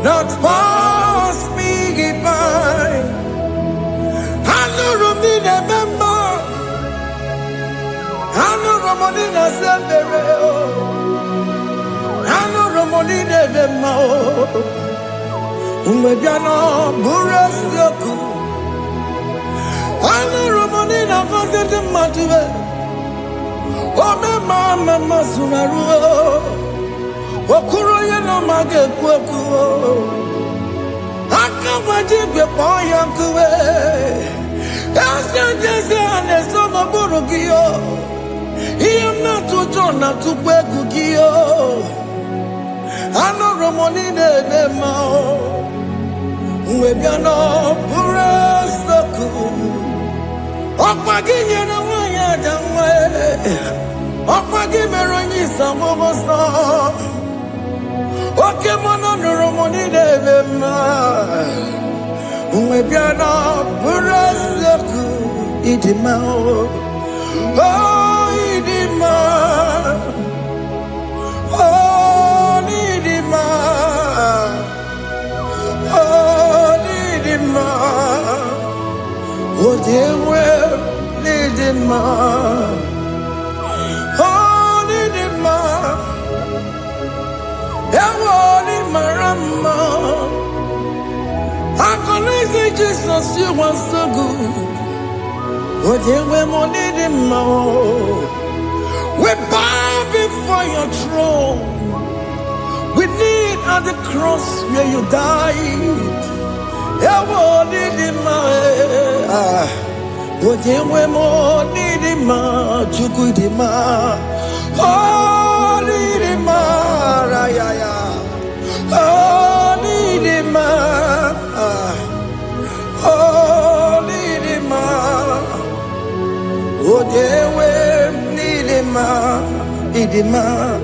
not pass me goodbye. I know Romina member. I know Romonina Severo. I know Romonina member. Umebiano Burasioku. I know Romonina Vasete Matue. Oh, mama sunaru, okuro ye no mage kweku, akamaji be poyankuwe, asante ane somo burugio, iyam na tujona tukwegu gio, ano romoni ne mao, uwebiano burasoku, okpagi yena wanya jamwe. Opagi meroni samosa. Oke mono romoni devema. Umebiana buraseku idimao. Oh idima. Oh idima. Oh idima. Oh dewe idima. Ewoni marama. I can say Jesus, you are so good. Oh, yeah, we need him more. We bow before your throne. We need at the cross where you died. Ewoni marama. Oh, yeah, we need him more. Chukudima. Oh, need him more. Oh, need him more. Oh, need him more. Oh, yeah, we need him more. Need him more.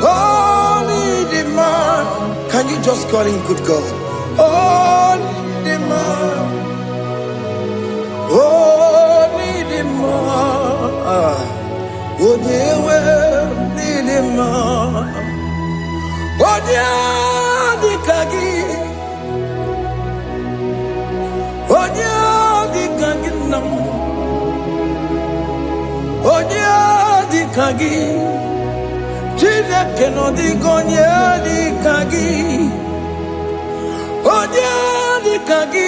Oh, need him more. Can you just call him good God? Oh, need him more. Oh, need him more. Oh, yeah, we need him more. Oh, yeah, the kagi. Oh, yeah, the kagi nam. Oh, yeah, the kagi. Chile que no digo yeah, the kagi. Oh, yeah, the kagi.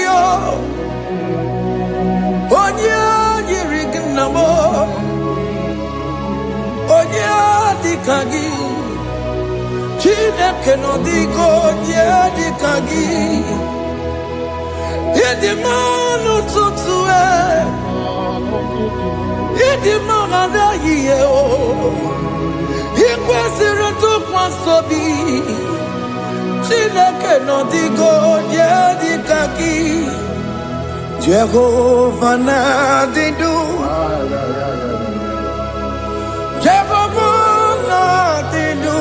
Oh, yeah, the rignamo. Oh, yeah, the kagi. Chile que no digo yeah, the kagi. Yedi manu tutue, yedi magada yeo, ikwesiri tu kwasobi. Chineke no digo yedi kaki, Jehovah na didu, Jehovah na didu,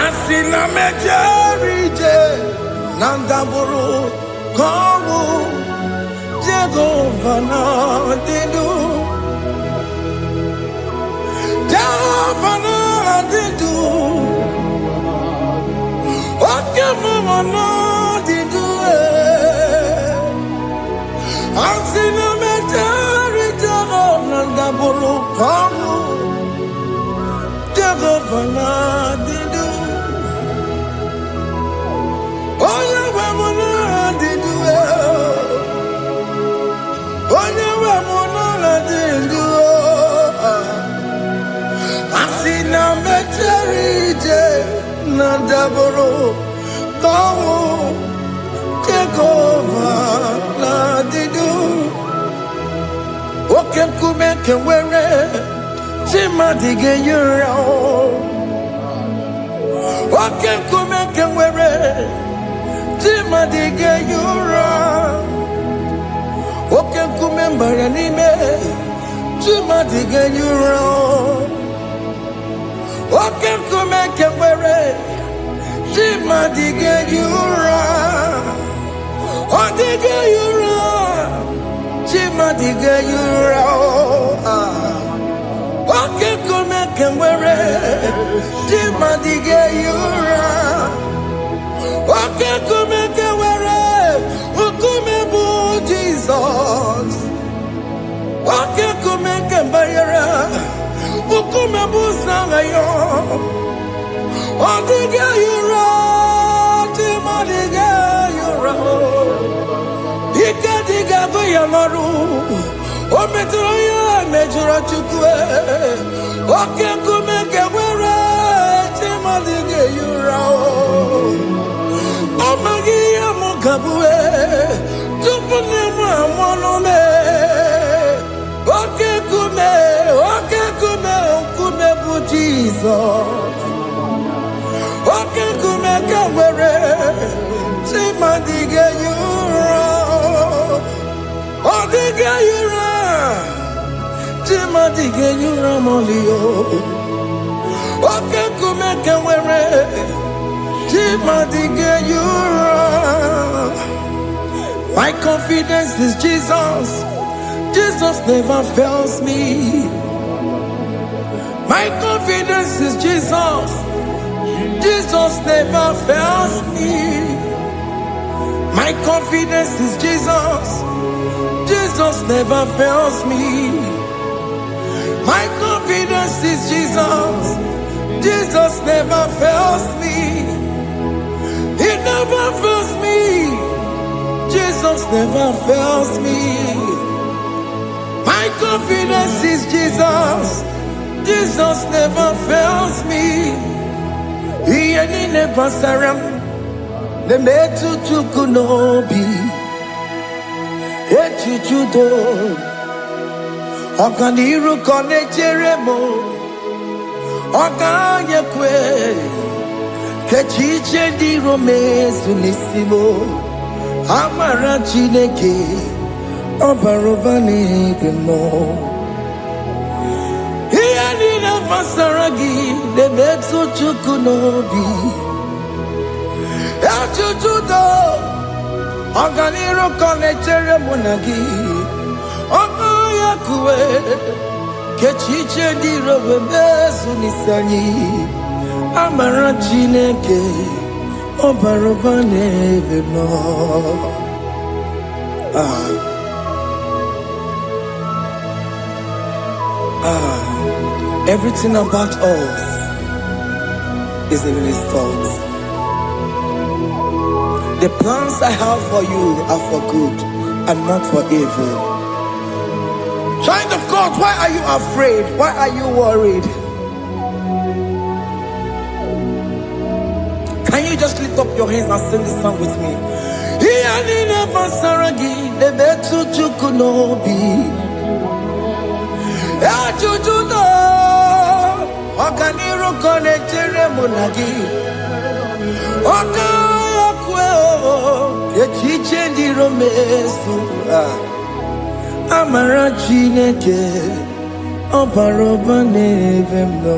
asina mejerije. Nandaburu Kongu Jehovah na didu Jehovah na didu Okemama na didu Ansina metari Jehovah Nandaburu Kongu Jehovah na didu Nadaboro, Tawo, Jehovah, Nadidu. Oken kumeke were, Chimadige yura. Oken kumeke were, Chimadige yura. Oken kumember anime, Chimadige yura. Oken kumeke were, Chimadige yura. Odige yura. Chimadige yura. Oken kumeke were, Chimadige yura. Oken kumeke were, Ukumebu Jesus. Oken kumeke bayara. Ukumebu sangayo. Odige yura, Chimadige yura. Ikadiga goyamaru, Ometroya mejura chukwe. Oken kumeke were, Chimadige yura. Omagia mukabue, Tupune monome. Oken kume bu Jesus. Oken kumeke were, Chimadige yura. Odige yura, Chimadige yura molio. Oken kumeke were, Chimadige yura. My confidence is Jesus. Jesus never fails me. My confidence is Jesus. Jesus never fails me. My confidence is Jesus. Jesus never fails me. My confidence is Jesus. Jesus never fails me. He never fails me. Jesus never fails me. My confidence is Jesus. Jesus never fails me. He never saram. The metu tukunobi. Echuchudo. Okaniru kone jeremo. Okanye kwe. Kechiche di romezu nisimo. Amara chineke. Obarobane demo. Hiani na masaragi. The metu tukunobi. Echuchudo. Okaniru kone jeremo nagi. Okanye kwe. Kechiche di romezu nisani. Amara chineke obarobane demo. Everything about us is in His thoughts. The plans I have for you are for good and not for evil. Child of God, why are you afraid? Why are you worried? Can you just lift up your hands and sing this song with me? Amara chineke obarobane demo.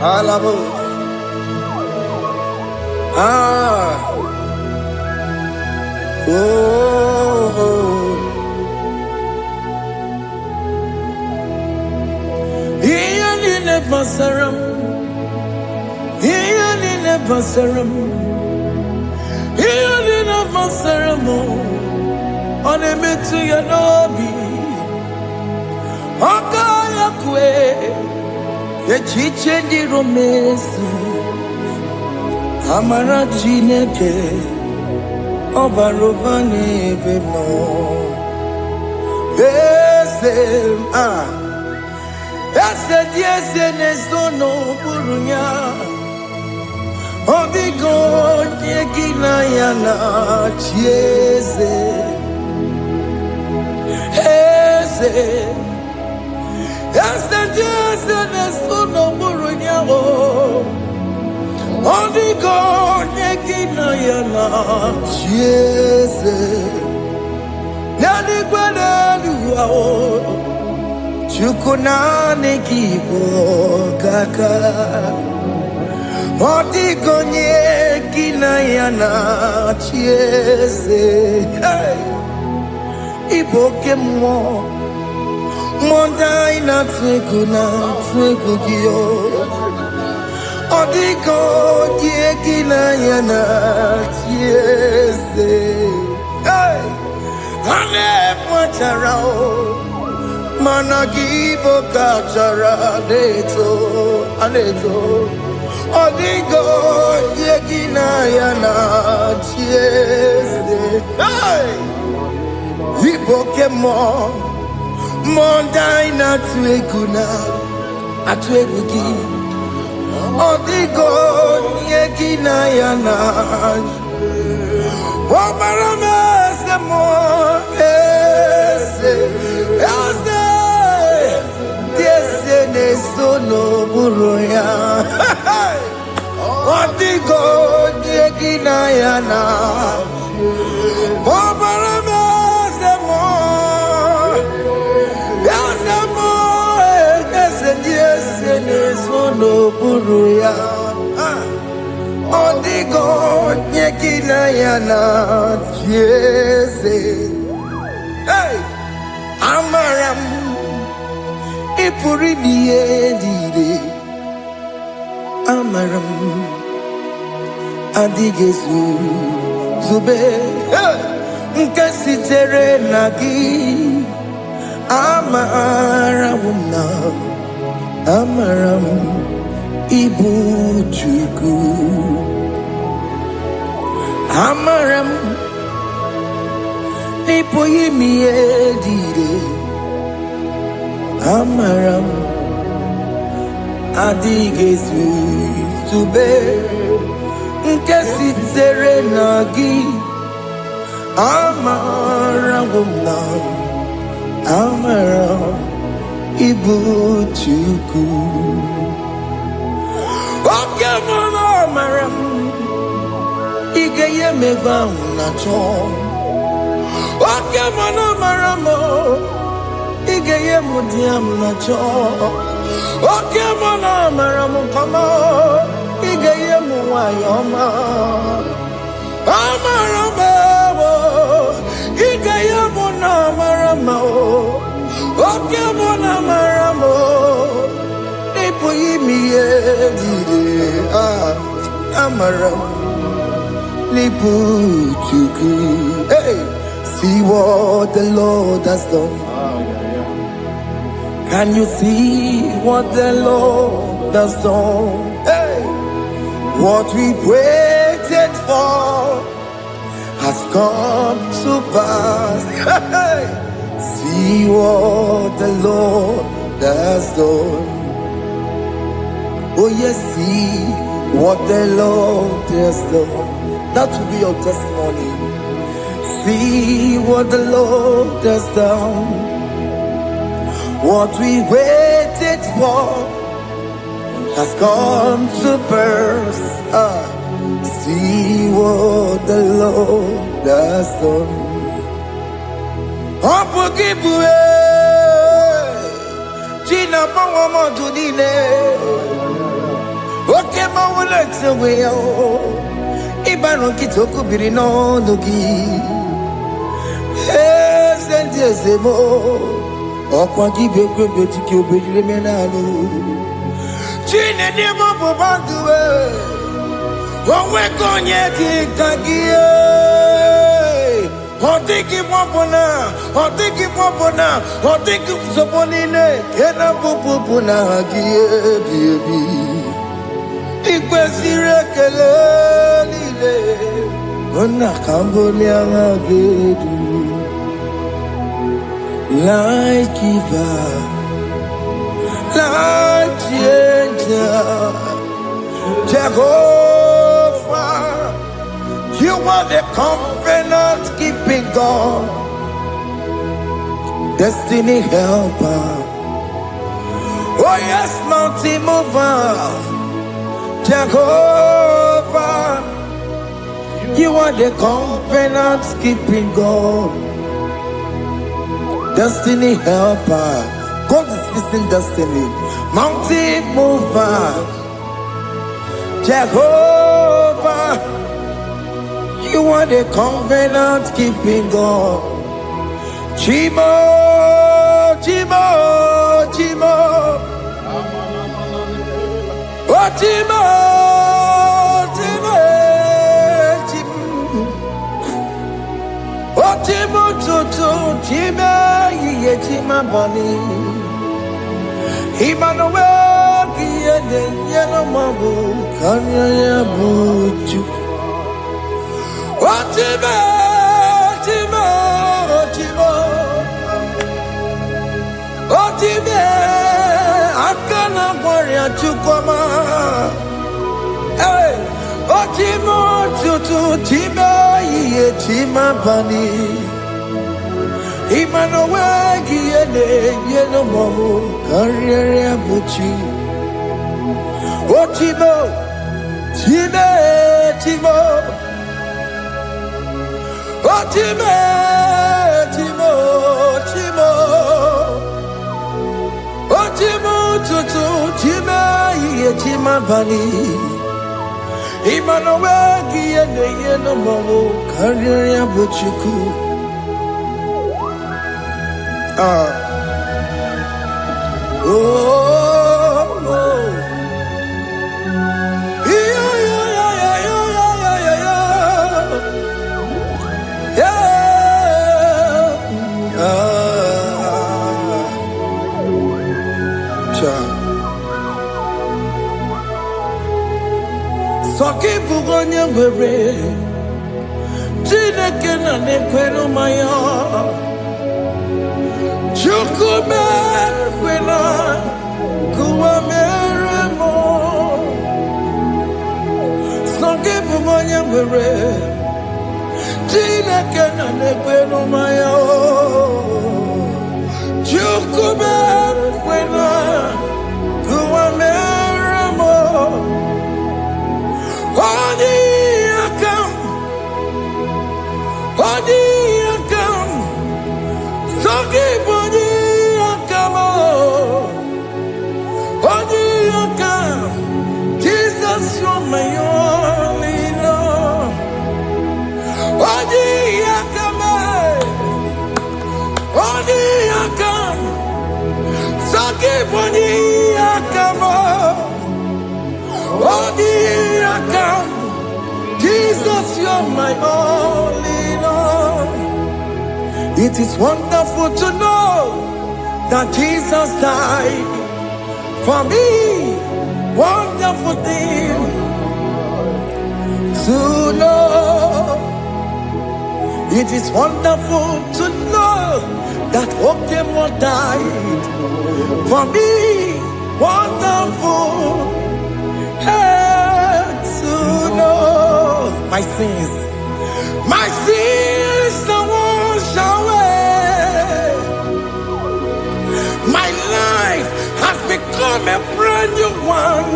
Alabo. Iyani basaram. Iyani basaram. Iyani basaram. Onemetu ya nobi. Okaya kwe. Echiche di romezu. Amara chineke obarobane demo. Ese diese nesono burunya. Odigo nyekina yana chieze. Ese diese nesono burunya. Odigo nyekina yana chieze. Nani gwenelu ao. Chukuna nekibo kaka. Odigo nyekina yana chieze. Iboke mo. Mondai na twekuna twekugio. Odigo nyekina yana chieze. Ane pacharao. Managibo kachara aneto. Odigo yekina yana chieze. Iboke mo. Mondai na twekuna atwegugi. Odigo yekina yana. Omarame se mo. Sono buruya. Odigo nyekina yana. Obarame semo. Yasemo. Ese sono buruya. Odigo nyekina yana. Jesus. Hey, Amaram. Ipuri niye Amaram adigezu zube nkasi tere nagi Amaramuna, Amaram, Ibu Chuku, Amaram, Nipoyimi Edide, Amaram, Adigesu, Tube, Nkesi Nagi, Amaramuna. Amaram Ibu Chuku. Okemana Amaram Igeye Mevam Nacho. Okemana Amaramo Igeye Mudiam Nacho. Okemana Amaramo Kama Igeye Muayoma. Amaramo Igeye Munamaramo. Okay, Mona Maramo, Nipoyimi Edide, Amaram, Nipuchuku. Hey, see what the Lord has done. Can you see what the Lord has done? Hey, what we waited for has come to pass. Hey. See what the Lord has done. Oh yes, see what the Lord has done. That will be your testimony. See what the Lord has done. What we waited for has come to pass. See what the Lord has done. Opugibue China Pawamo Tudine Oke Mawulexwe Ibano Kitoku Birino Nugi Sentiesemo Okwa Gibe Kwebe Tikyo Bilemenano Chine Nemo Bobandue Owe Konye Kikagie Otiki popona, otiki soponine, kena pupuna baby. Ikwesire kele lile, ona kambolia magedu. Like giver, like changer, Jehovah. You are the covenant keeping God, destiny helper. Oh yes, mountain mover, Jehovah. You are the covenant keeping God, destiny helper. God is fixing destiny. Mountain mover, Jehovah. You are the covenant keeping God. Chimo, Chimo, Chimo. Oh, Chimo, Chimo, Chimo. Oh, Chimo, Chimo, Chimo, Ye Chima Bani. Emmanuel, Kiene, Yellow Mabu, Kanya Buchu. Otime, Otime, Otime, Otime, Akana Warrior Chukoma. Hey, Otime, Tutu, Time, Ye Chima Bani. Emmanuel, Giene, Yeno Momo, Carrier Buchi. Otime, Time, Time. Otime, Timo, Timo, Otimo, Tutu, Tima, Yetima Bani, Emmanuel, Giene, Yeno Momo, Carrier Buchuku. onye nwere Chineke na na-ekwere maya Chukwu mekwena kuwa mere mo So gị bụ onye nwere Chineke na na-ekwere maya Chukwu mekwena kuwa mere mo Oni akam Sogi boni akam Oni akam Jesus you're my only Lord Oni akam Sogi boni akam Oni akam Jesus, you're my only Lord. It is wonderful to know that Jesus died for me. Wonderful thing to know. It is wonderful to know that Okemo died for me. Wonderful. To know my sins are washed away. My life has become a brand new one.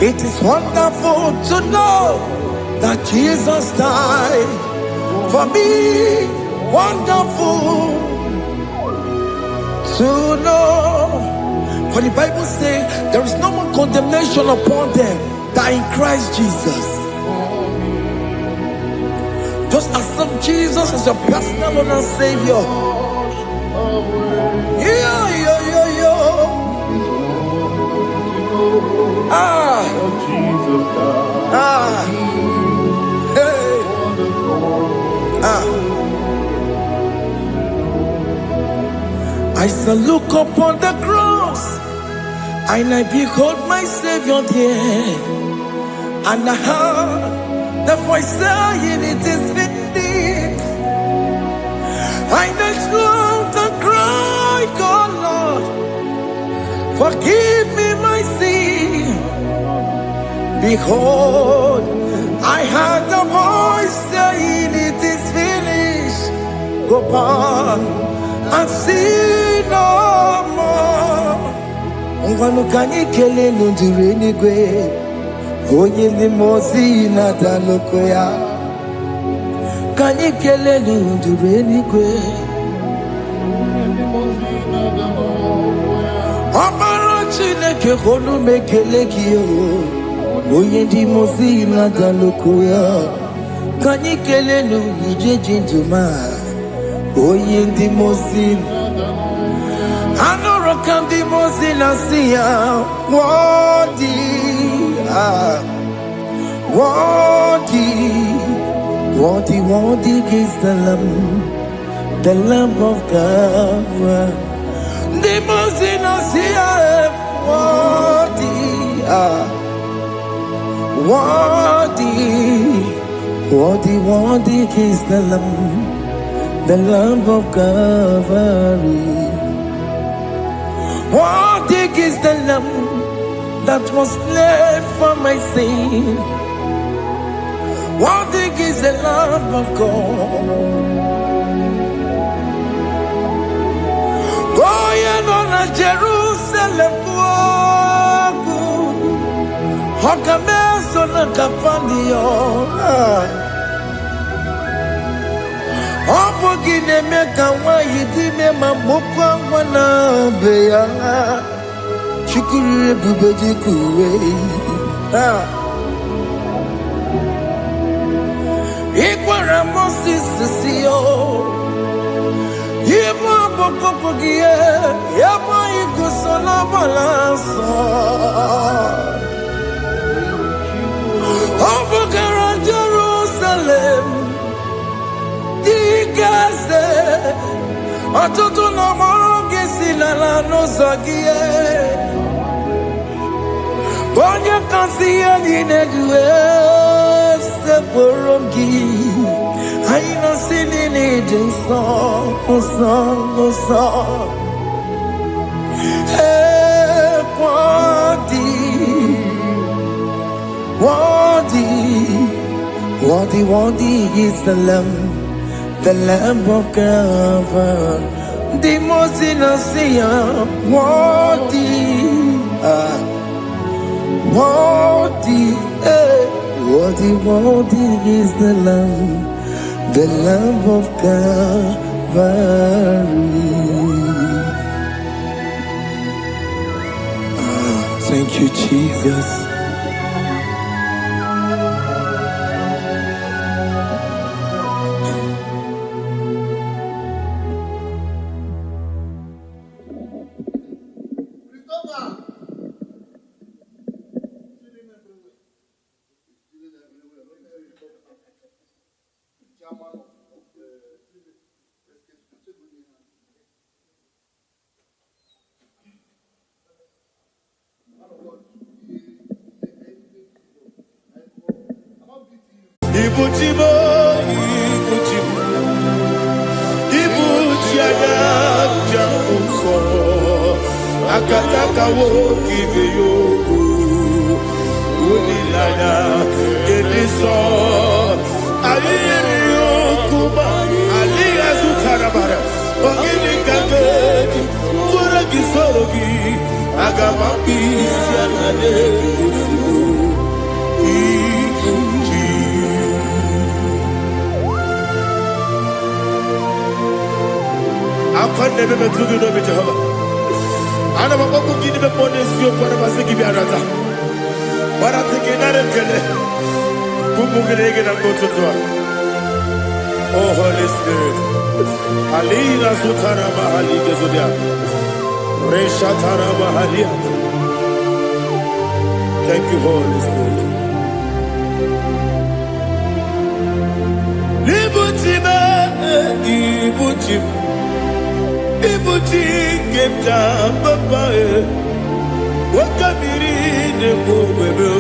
It is wonderful to know that Jesus died for me. Wonderful to know. For the Bible says there is no more condemnation upon them that in Christ Jesus. Just accept Jesus as your personal Lord and Savior. I shall look upon the cross and I behold my Savior there, and I heard the voice saying, it is finished. I knelt down and cried, God Lord, forgive me my sin. Behold, I heard the voice saying, it is finished. Go back and sin no more. Ngwanu kanyi kele nundure nigwe Onye limozi na daloko ya Kanyi kele nundure nigwe Amara Chineke honu mekele kiyo Onye limozi na daloko ya Kanyi kele nundure jinduma Onye limozi Anoro kandi mozina siya Worthy is the Lamb of God. The mozina siya Worthy is the Lamb of Calvary. Worthy is the Lamb that was slain for my sin. Worthy is the Lamb of God. Going on a Jerusalem walk. Hokameso na kapandio. Opogine meka wa yidime mamukwa wana beya. Chukuri bubeji kuwe. Ikwara Moses siyo. Yeba bokopogie. Yeba ikusola balanso. Opogara Jerusalem. Digaze. Atutu na moroge silala no zagie. Onye kasi ani negwe se porogi. I no sini ni jinso, so. Hey, Worthy is the Lamb of God, the most innocent. Worthy is the Lamb of Calvary. Thank you, Jesus. Akataka wo kive yoku unilaya ediso ayiri yoku ba aliya zutarabara ogini kagedi fura gisorogi agama bisi anade usiku ikunji akande bebe tugi no Jehova. Ana mababu gini be ponesio kwa na basiki biarata. Bara tekenare kele. Kumugirege na ngototwa. Oh Holy Spirit. Alira sutara mahali gezodia. Resha tara mahali. Thank you, Holy Spirit. Ibuchi kemta papa wakabiri ne bobebe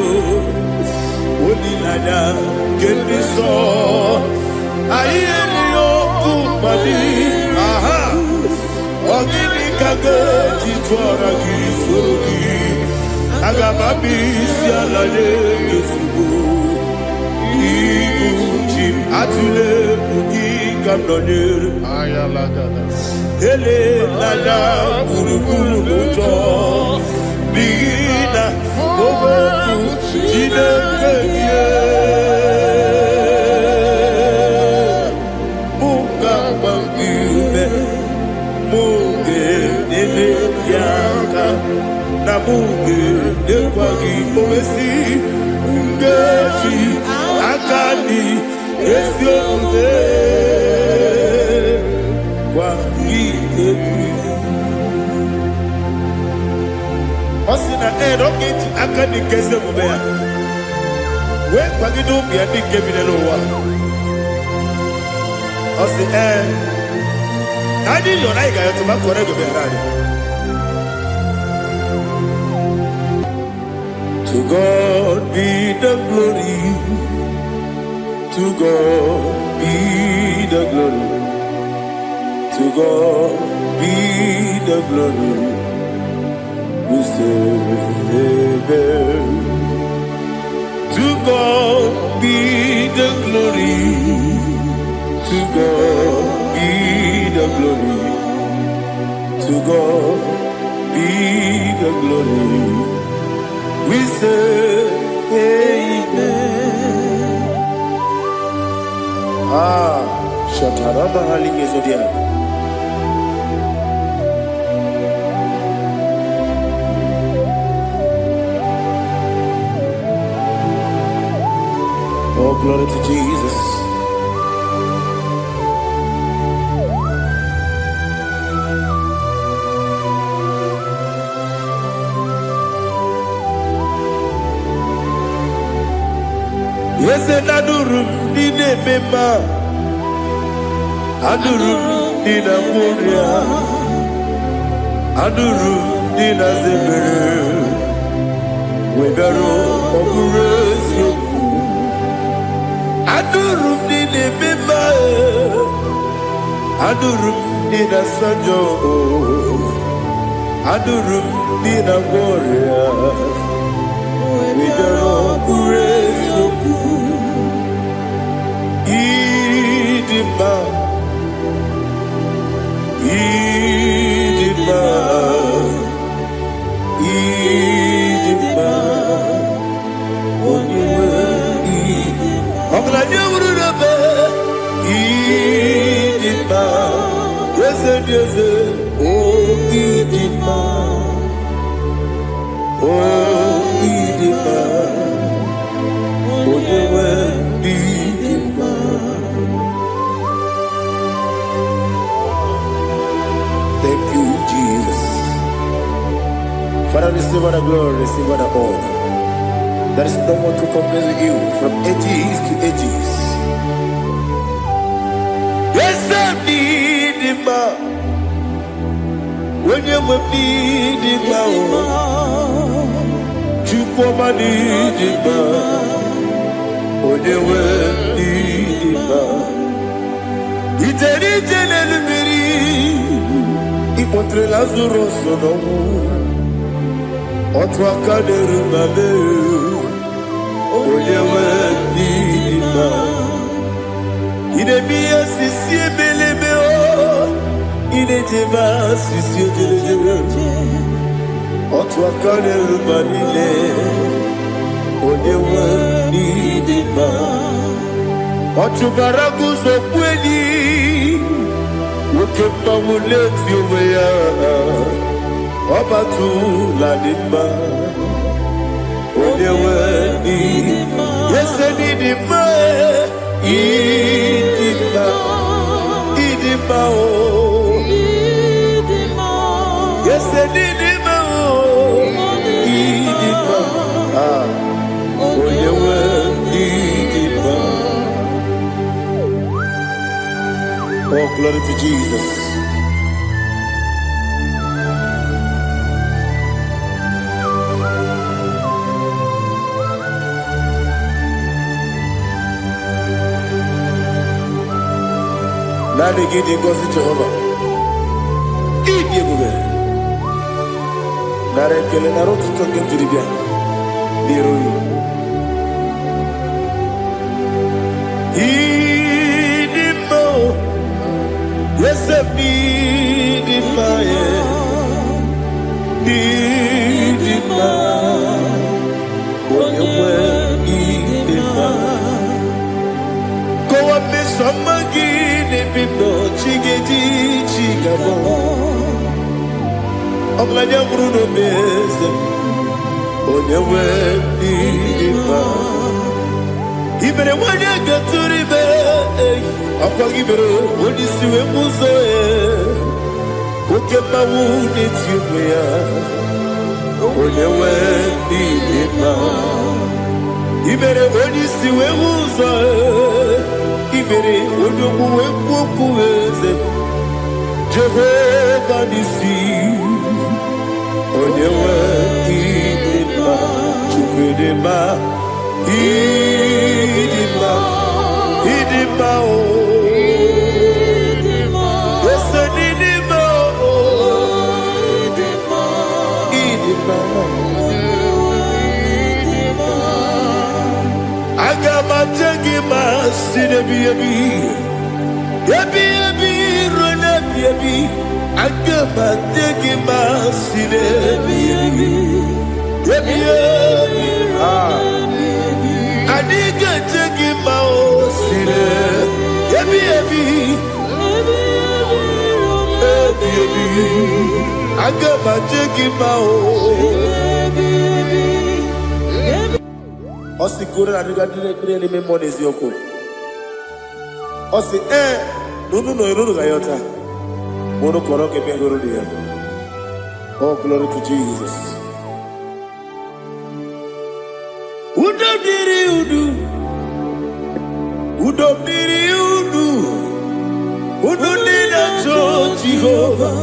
onilada kendiso ayeri okupali aha ogini kage titwara gisogi agamabi sialale gesugo ibuchi atule ugi kamdonere ayalagada ele lala kurukuru moto bigina oboku jinekeye muka bangibe muge nele yaka na muge dekwagi omesi ungeji akani esionde Osina roketi akani keze mubea. We kwagido bia ni kebile wa. Osi nani yona iga yoto makore go be radi. To God be the glory. To God be the glory. To God be the glory. We say amen. To God be the glory. To God be the glory. To God be the glory. We say amen. Shataraba haligezodia. Oh, glory to Jesus. Yes, adurum dine mema, adurum dina muria, adurum dina zebere. Webero oburezo adurum ni nemema adurum ni na sanjo adurum ni na gloria webero oburezo idima Thank you, Jesus. Father, receive all the glory, receive all the honor. There is no one to compare with you from ages to ages. Yes, I need him. When you need him, you come and need him. When you need him, it's a little Ipotre Lazaro sonomu Otwa kaderu mame Oyewe nima Idemiya sisi ebelebe o Idejeba sisi ojelejebe Otwa kaderu manile Oyewe nima Otubaragu zokweni Ukemba muleti umeya Obatu ladima Odewe nidima Yese nidima Idima Idima o Yese nidima o Idima Odewe nidima Oh, glory to Jesus. Nani gidi ngozi Jehovah. Idi ebube. Nare kele na rotu toke njiribia. Diroi. Idi mo. Yes, I need it, need it, when you need it, go up this summer, get it, no chiggy, chigabo. I'm like a Bruno Bez, when you need it, even when you get to the bed. Akagibero odisi wemuzo Ukema wuni tiumea Onyewe nidima Ibere odisi wemuzo Ibere odomu wekuweze Jehovah nisi Onyewe nidima Chukwedema Idima Idima o Agama sine Yabi rona Yabi Agama sine Yabi Adiga o sine Yabi Agama o Osi kore na niga dire me monezi yoko. Osi nunu no iruru gayota. Mono koro ke bengoro dia. Oh, glory to Jesus. Udo diri udu. Udo diri udu. Udo nina cho Jehovah.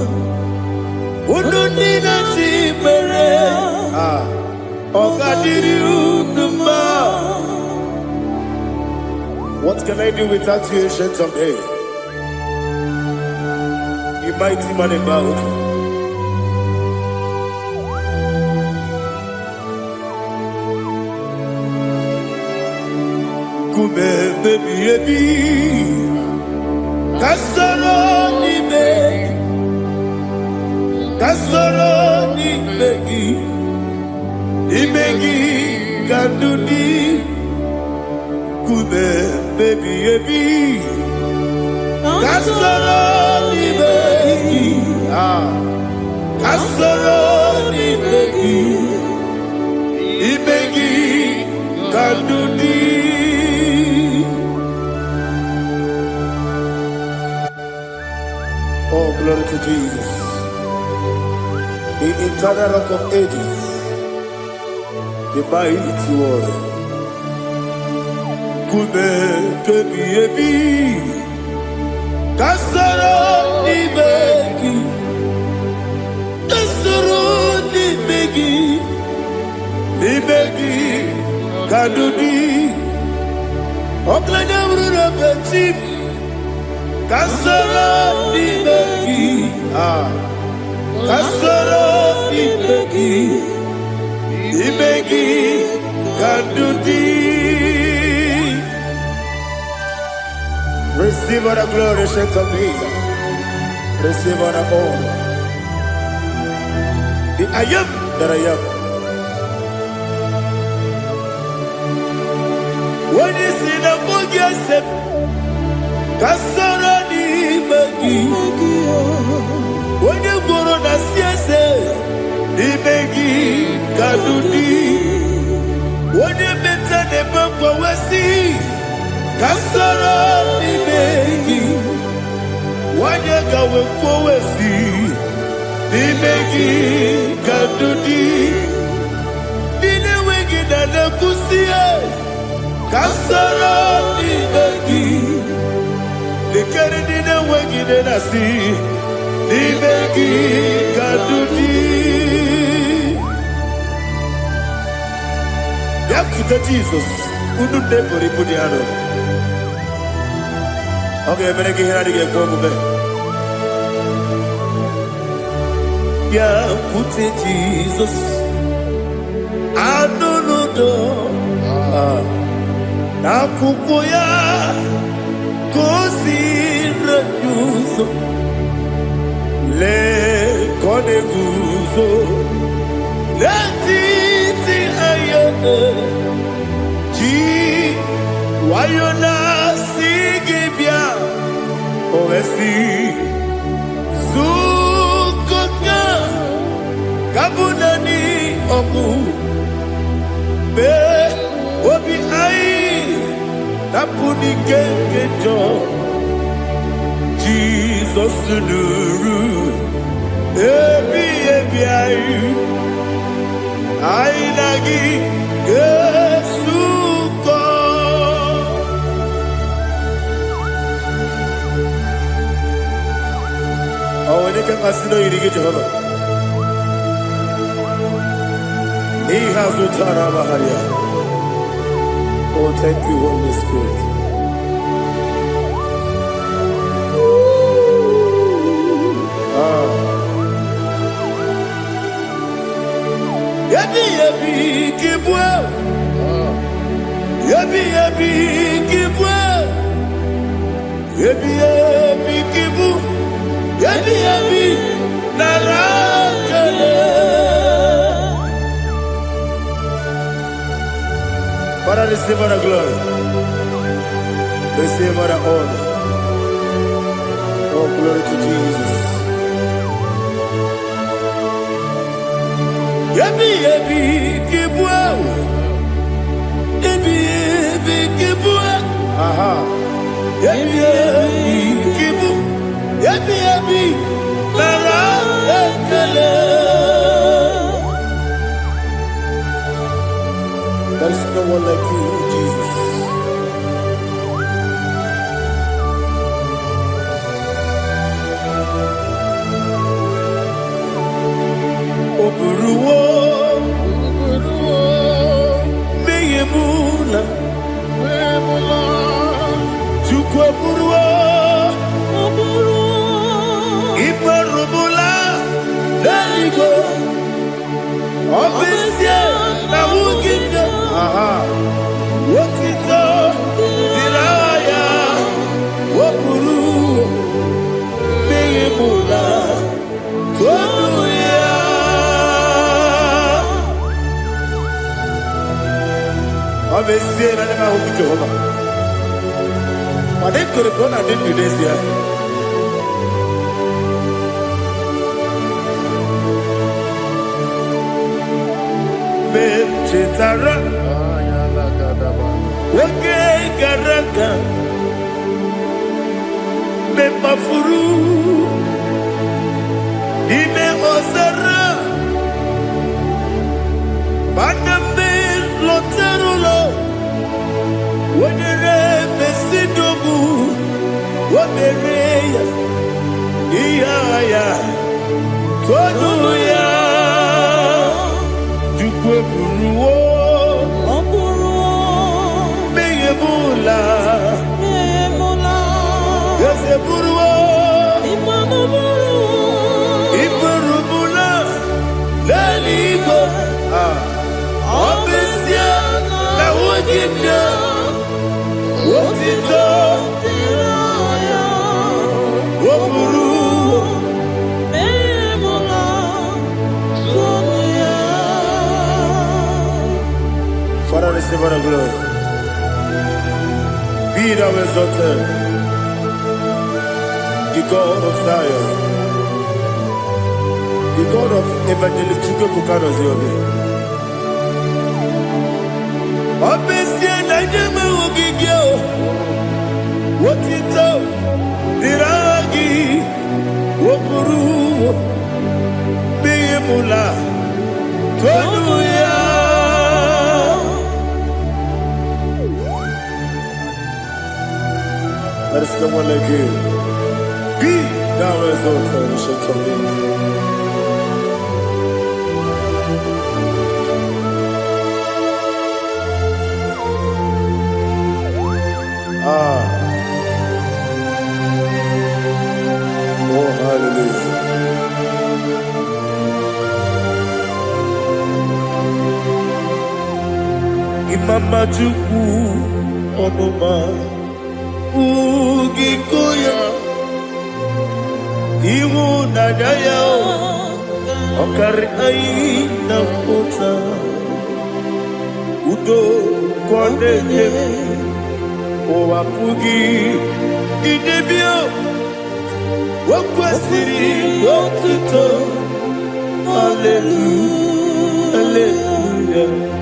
Udo nina timere. What can I do without you, ancient of days? You mighty man in battle. Baby, Kasoro ni begi, kandudi, kube baby, Kasoro ni begi, Kasoro ni begi, kandudi. Oh, glory to Jesus, the eternal rock of ages, the mighty warrior. Kube kebi, Kasoro ni begi, Kasoro ni begi, kadudi, oklanya brura bechip. Kasoro ni begi, Kasoro ni begi, kadudi. Receive all the glory, shake of Jesus. Receive all the honor. The I am that I am. When you see the book, yourself, Kasoro ni begi. When you go to the siese, ni begi, kadudi. When you meet the bumper, we see. Kasoro ni begi, wanyaka weko wesi, ni begi kadudi, nile wengi na nekusie. Kasoro ni begi, nikere nile wengi na nasi, ni begi kadudi. Yakuta Jesus, ununde pori pudiano. Okay, I'm going to get come back. Yeah, put it Jesus. I don't know. Na kukoya kosi renyuso le kone guzo le titi ayane ji wayona sigibia oesi zukoka kabunani oku be obi ai napuni kenkejo Jesus nuru ebi ai ai nagi Yesuko. Oh, when you can consider you get Jehovah. He has no Tarabaharia. Oh, thank you, Holy Spirit. Yabi yabi kibwa, yabi yabi kibwa, yabi yabi kibu, yabi yabi narakale. Father, receive all the glory, receive all the honor. Oh, glory to Jesus. Yabi yabi kibwa, yabi yabi kibwa, aha. Yabi yabi kibu, yabi yabi narakale. There is no one like you, Jesus. Oburuwo, Oburua Iperubula Leligo Obesia na Wuginde Wotito Diraya Woburu Beyemula Tonuya Obesia na Nema Wuginde Jehovah But they could have gone and did this year. Chitara, okay, Garaka, Bepafuru, Ine Osara, Banambe, Loterulo, when you Mesidobu, what the Rea, Iaya, Tonuya. Beyebula Yeseburua Iperubula Leligo Obesia na Wuginde Wotito Woburu Father, receive our glory. Be thou exalted, the God of Zion, the God of Evangelist Chukwu Bukaro Ziobi. Obesia na nyeme ugigio, wotito, diragi, woburu, beyemula, tonuya. There is someone like you. Be thou exalted, ancient of days. Oh, hallelujah. Imama Chukwu Onuma Ugikoya Iwu Nadaya Okari Aina Pota Udo Kwaneye Owapugi Idebio Wakwasiri Wakito Hallelujah Hallelujah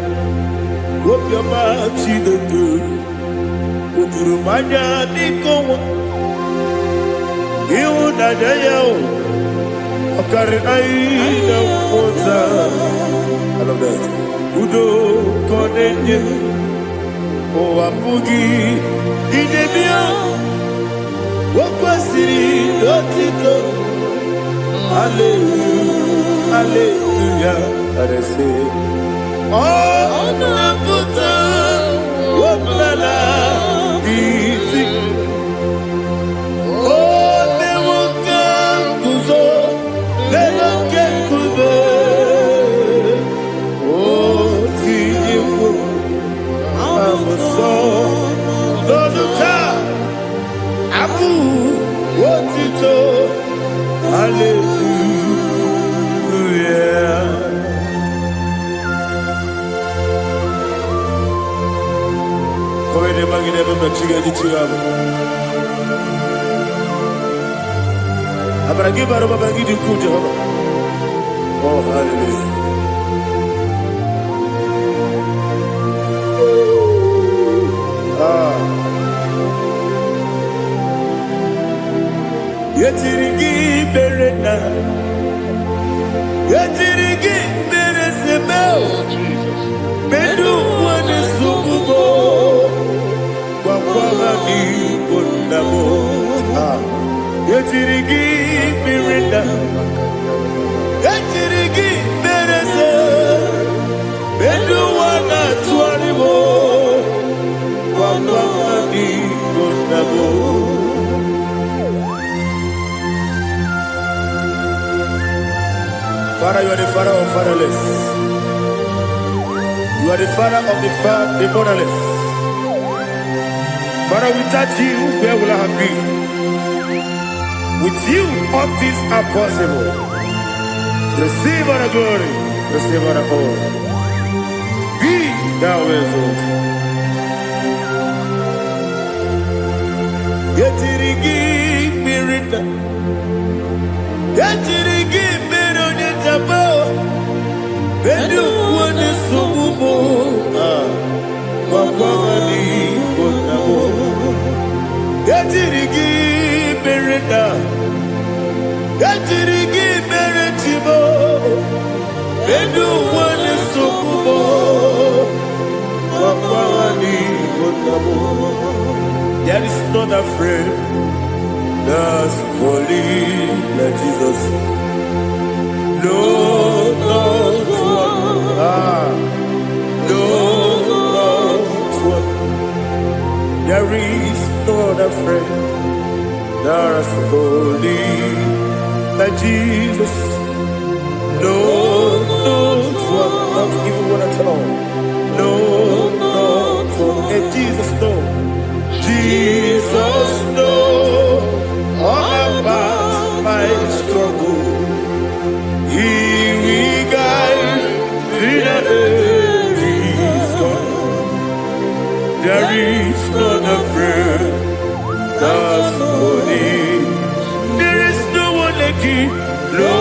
Wop your mouth in the good Udurumanya Nikowa Iwu Nadaya Okari Aina Pota I love that Udo Kwaneye Owapugi Idebio Wakwasiri Otito Hallelujah Hallelujah And I say Oh Naputa Waplala Biti Oh Newoka Kuzo Newoka Kuzo Oh Tijifu Amuso Doduta Abu Wotito Hallelujah Komede magine bamba chiga jichiwabu Abaragi baro babangi diku Jehovah Oh hallelujah Yetirigi berena Yetirigi beresebeo Bedu wane subugo Kwa ni kundamo Yetirigi berena Yetirigi berese Bedu wana tuaribo Kwa ni kundamo Father, you are the father of fatherless. You are the father of the motherless. Father, without you, where will I have been? With you, all things are possible. Receive all the glory, receive all the honor. Be thou exalted. Yetirigi mirita, yetirigi mironye jabo, bedu wone subumo, wakwani bonamo. Yetirigi mirita, yetirigi miritibo, bedu wone subumo, wakwani bonamo. There is none afraid that's holy like Jesus. No, not one. No, not one. There is none afraid that's holy like Jesus. No, not one. Not even one at all. No, not one. And Jesus knows. Jesus knows all about my struggle. He will guide me that is gone. There is none afraid that's holy. There is no one like you. No,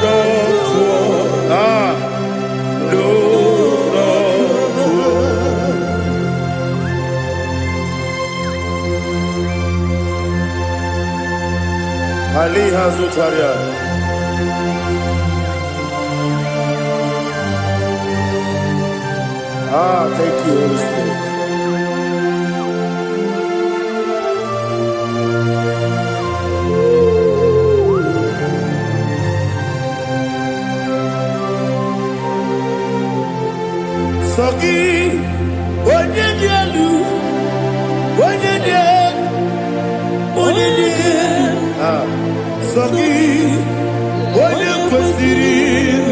not one. No, not one. Ali Hazutaria. Thank you, Holy Spirit. Soki, onye dielu, onye dielu, onye dielu. Soki, onye kwesịrị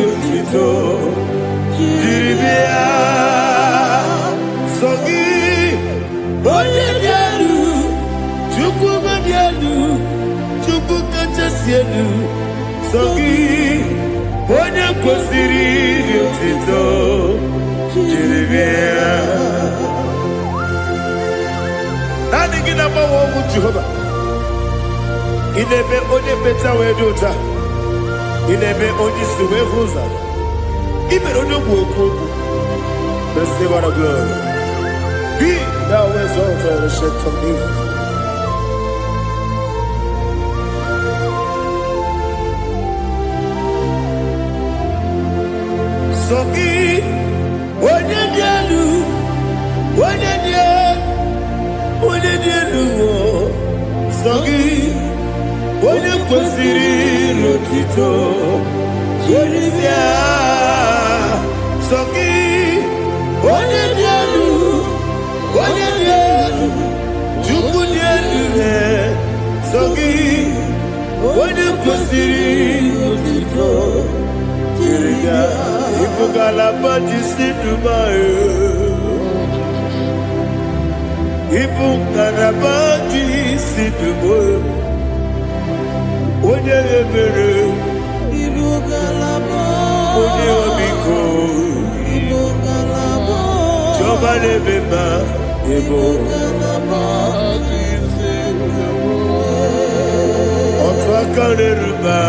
otito jiri bịa. Soki, onye dị elu, Chukwu dị elu, Chukwu kachasị elu. Soki, onye kwesịrị otito jiri bịa. Naanị gị na-agbanwe ọgwụ Jehova. Inebe onye beta wee dị ụta. Inebe onye isi wee hụ ụzọ. Imere onye ogbu okwu okwu. Receive all the glory. Be thou exalted and shed from me. Soki onye dị elu, onye dị elu, onye dị elu. Soki onye kwesịrị otito jiri bịa. Soki onye dị elu, onye dị elu, Chukwu dị elu. Soki onye kwesịrị otito jiri bịa. Ibu galaba jisi dumae, ibu galaba jisi dumae. Onye ebere, ibu galaba. Onye omiko, ibu galaba. Jọba lebeba, ibu galaba. Otu aka n'eruba,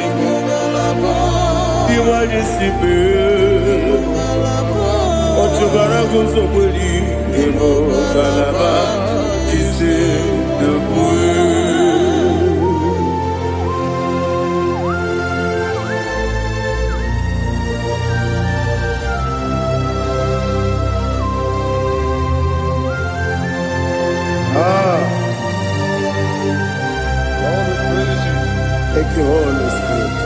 ibu galaba. Iwani sibe, otu baragu sobori, ibu galaba. Jisi dumae. Thank you, Holy Spirit.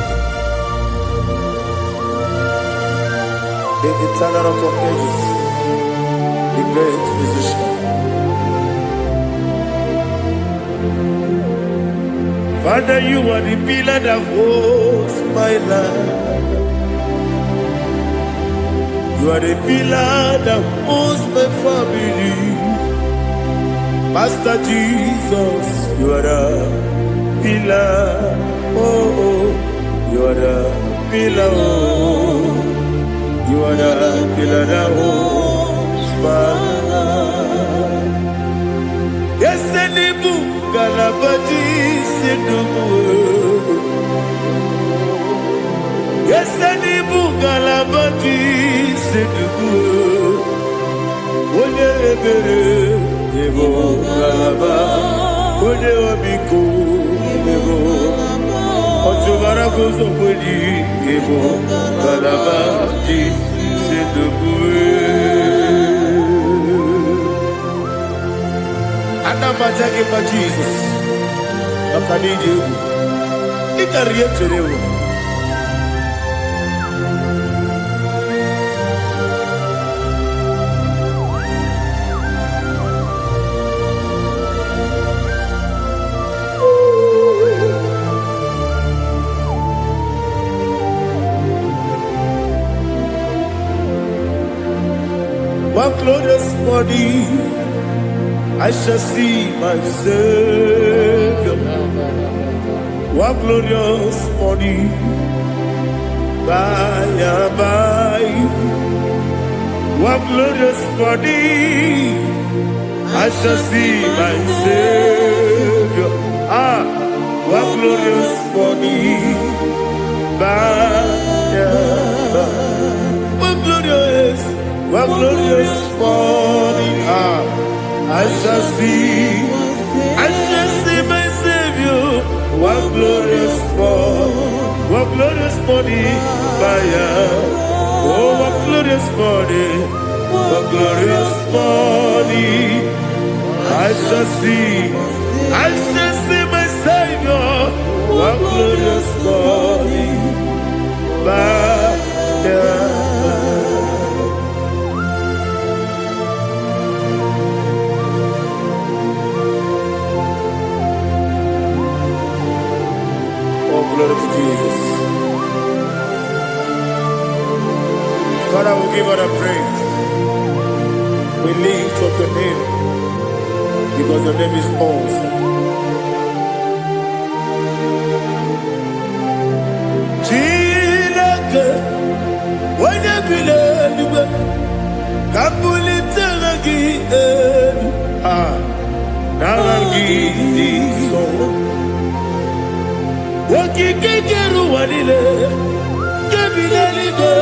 The eternal rock of ages, the great physician. Father, you are the pillar that holds my life. You are the pillar that holds my family. Master Jesus, you are the pillar. Oh, you are the pillar. Oh, you are the pillar that holds my life. Yes, Senibu Galabati Sedubu. Yes, Senibu Galabati Sedubu. Ode ebere ebo galaba. Ode obiku ebo. Otubara gozo kwedi ebo galabati Sedubu. Anamajage ma Jesus. Akanije u. Ikariye cherewo. One glorious body, I shall see my Savior. One glorious body, by and by. One glorious body, I shall see my Savior. One glorious body, by and by. One glorious morning, I shall see my Savior. One glorious morning, oh, one glorious morning, I shall see my Savior. One glorious morning, glory to Jesus. Father, we give her a praise. We lift up your name because your name is awesome. Chilake, when you believe, Kabuli Telagi, Naragi, so. Wakikeru wanile Kebilaligo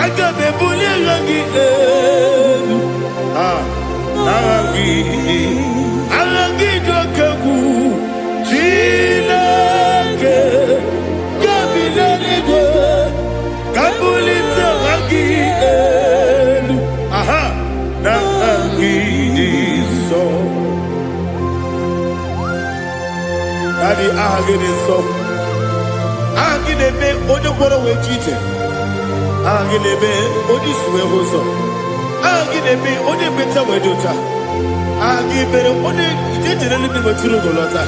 Agabe bulilangi Alangi dokagu Chilake Kebilaligo Kabulita lagi Nangi so Daddy, ahagene so. Ahagene be ojo boro we chiche. Ahagene be oji suwe hoso. Ahagene be oji beta we dota. Ahagene be oji ijejere libi maturu golota.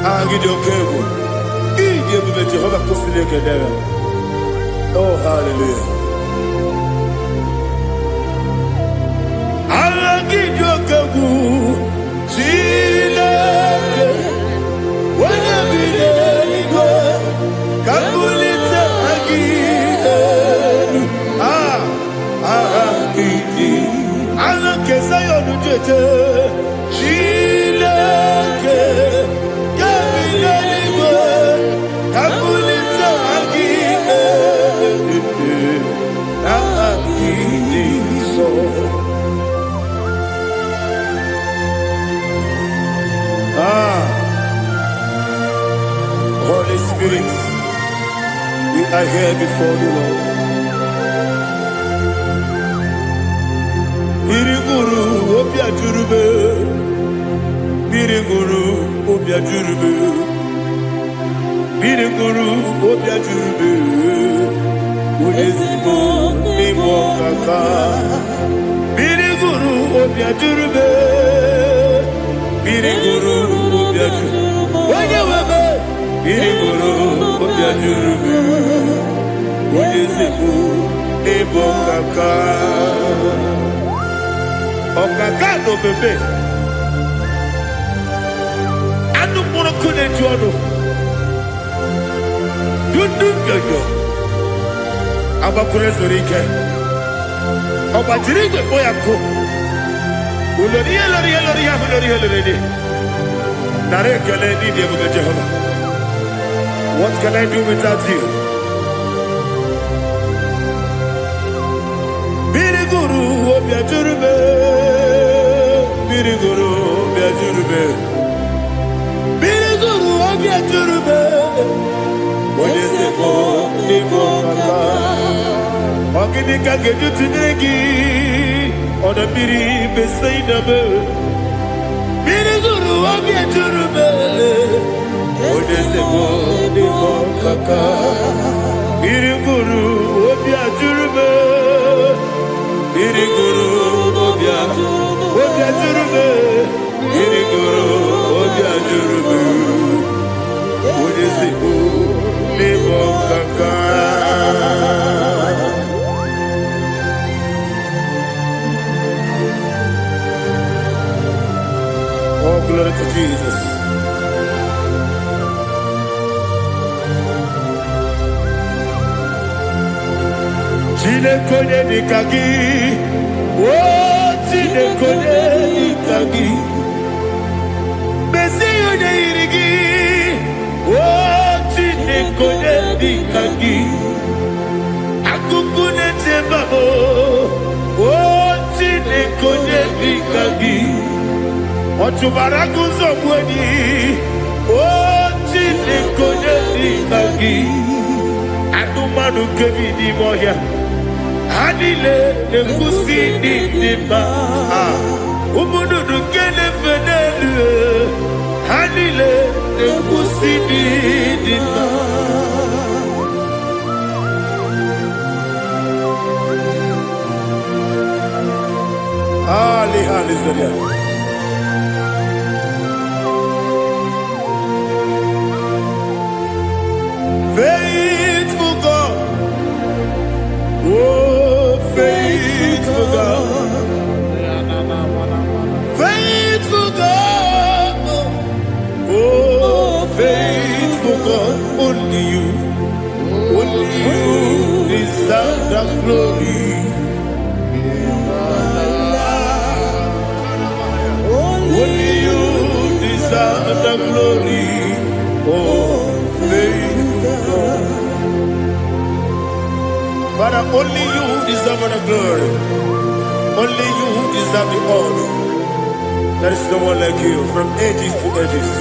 Ahagene okebo. Ije bube Jehovah kusile kedera. Oh, hallelujah. Ahagene okebo. Chilake. When you believe, Kabulita again. Alake Zion Jete, Chilake, Kabulita again. So. Holy Spirit, we are here before you, Lord. Biriguru Obia Jurube, Biriguru Obia Jurube, Biriguru Obia Jurube, Uyezibo Nimo Kaka, Biriguru Obia Jurube, Biriguru Obia Jurube. Onye webe biri guru obia jurube. Onye zebu ebo kaka. Okaka no bebe. Anu mono kune juono. Dundu yoyo. Abakure zorike. Obajirigwe boyako. Uloriya. Nare kele ni Diego Jehovah. What can I do without you? Biri guru obia jurube. Biri guru obia jurube. Biri guru obia jurube. Wole sebo ni kaka. Ogini kageju tinegi. Oda biri besaida be. Biri guru obia jurube. Wole sebo ni kaka. Biri guru obia jurube. Biri guru obia jurube. Biri guru obia jurube. Wole sebo ni kaka. Oh, glory to Jesus. Chine konye nikagi. Oh, chine konye nikagi. Besi yone irigi. Oh, chine konye nikagi. Akukune chembabo. Oh, chine konye nikagi. Ochubaraku zobweni. Oh, chine konye nikagi. Anumanu kebi di moya. Hanile nekusi di nima. Umudu kene fenelu. Hanile nekusi di nima. Hallelujah. Faithful God, oh faithful God, faithful God, oh faithful God, only you deserve the glory. Only you deserve the glory, oh faithful God. Father, only you deserve the glory. Only you deserve the honor. There is no one like you from ages to ages,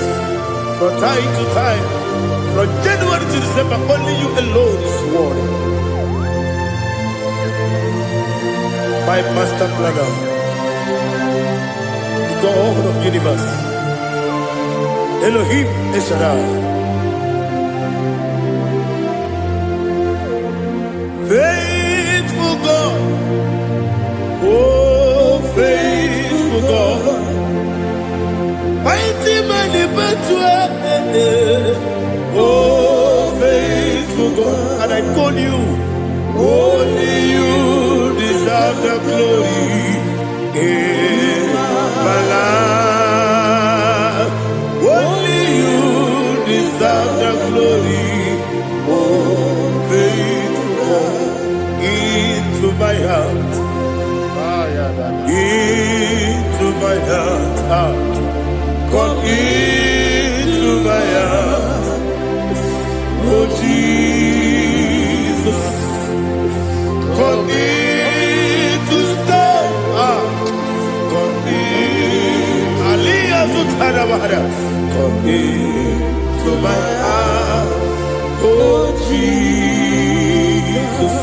from time to time, from January to December. Only you alone is worthy. My master planner, the God of the universe, Elohim Eshadai. Faithful God, oh faithful God, mighty man in battle, oh faithful God, and I call you, only you deserve the glory in my life, only you deserve the glory, oh faithful. Into my heart, into my heart, come into my heart, oh Jesus, come in to stay, come in, Aliyah Zutanabara, come into my heart, oh Jesus.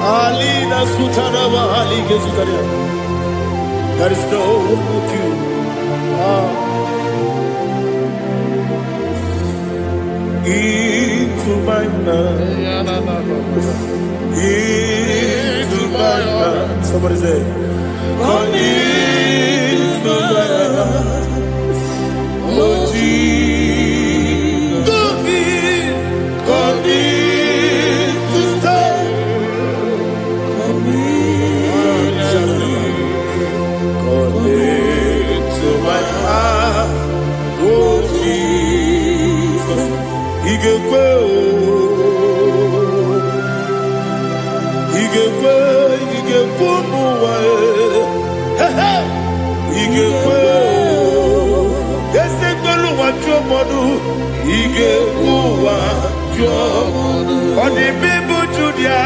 Alina Sutanaba Ali Gezutaria. There is no one like you. Into my mind. Into my mind. Somebody say, come into my heart. ige kuwa jo odi bibu judia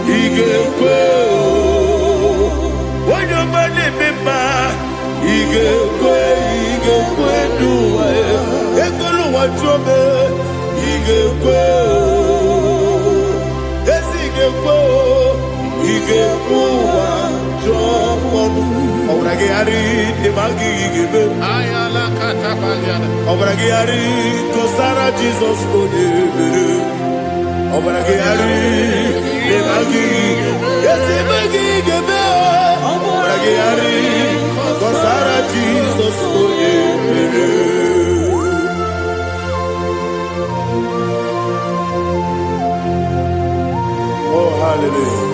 ige kwe onyo mane mema ige kwe duwa ekolu wa jobe ige kwe ige kuwa jo Obrage ari de magi gebe ayala kata baliana Obrage ari to Sara Jesus odebere Obrage ari de magi yesi magi gebe Obrage ari to Sara Jesus odebere Oh hallelujah.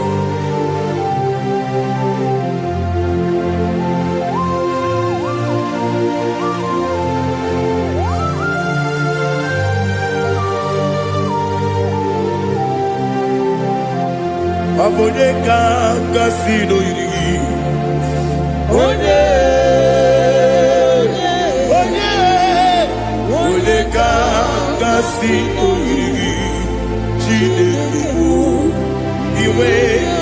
Abone kanga sino yiri One kanga sino yiri Chide kibu Iwe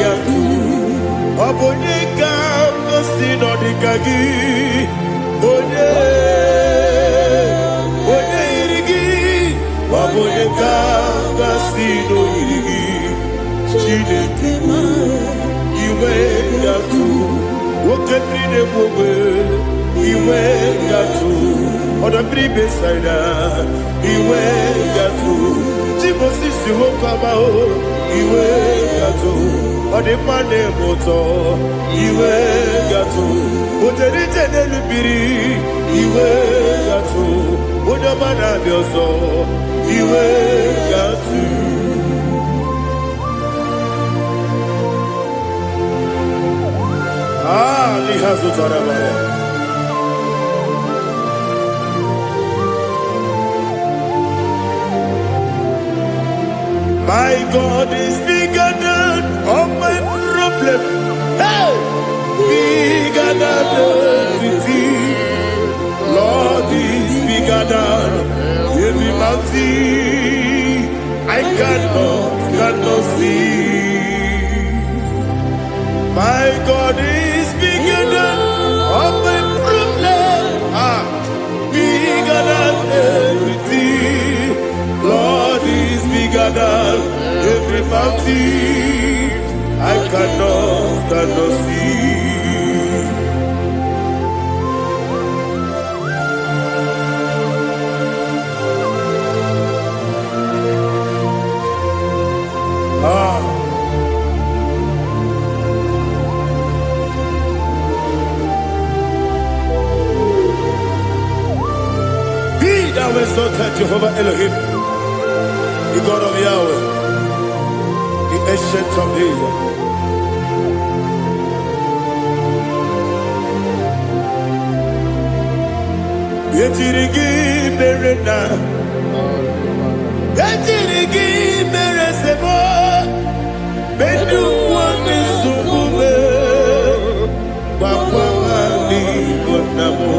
yatu Abone kanga sino dikagi One yirigi Abone kanga sino yirigi Chineke iwe gatu Woketri ne bobe iwe gatu Odabri besaida iwe gatu Timosisi wokama o iwe gatu Odepane moto iwe gatu Oterite nelubiri iwe gatu Odabana bioso iwe gatu My God is bigger than all my problem. Hey, bigger than everything. Lord is bigger than every mountain I cannot see. My God is bigger than all my problem. Bigger than everything. Lord is bigger than every mountain I cannot see. Thou exalted Jehovah Elohim, the God of Yahweh, the ancient of days. Yetirigi merena, yetirigi meresemo, bendu wame subume, papa mani konamo.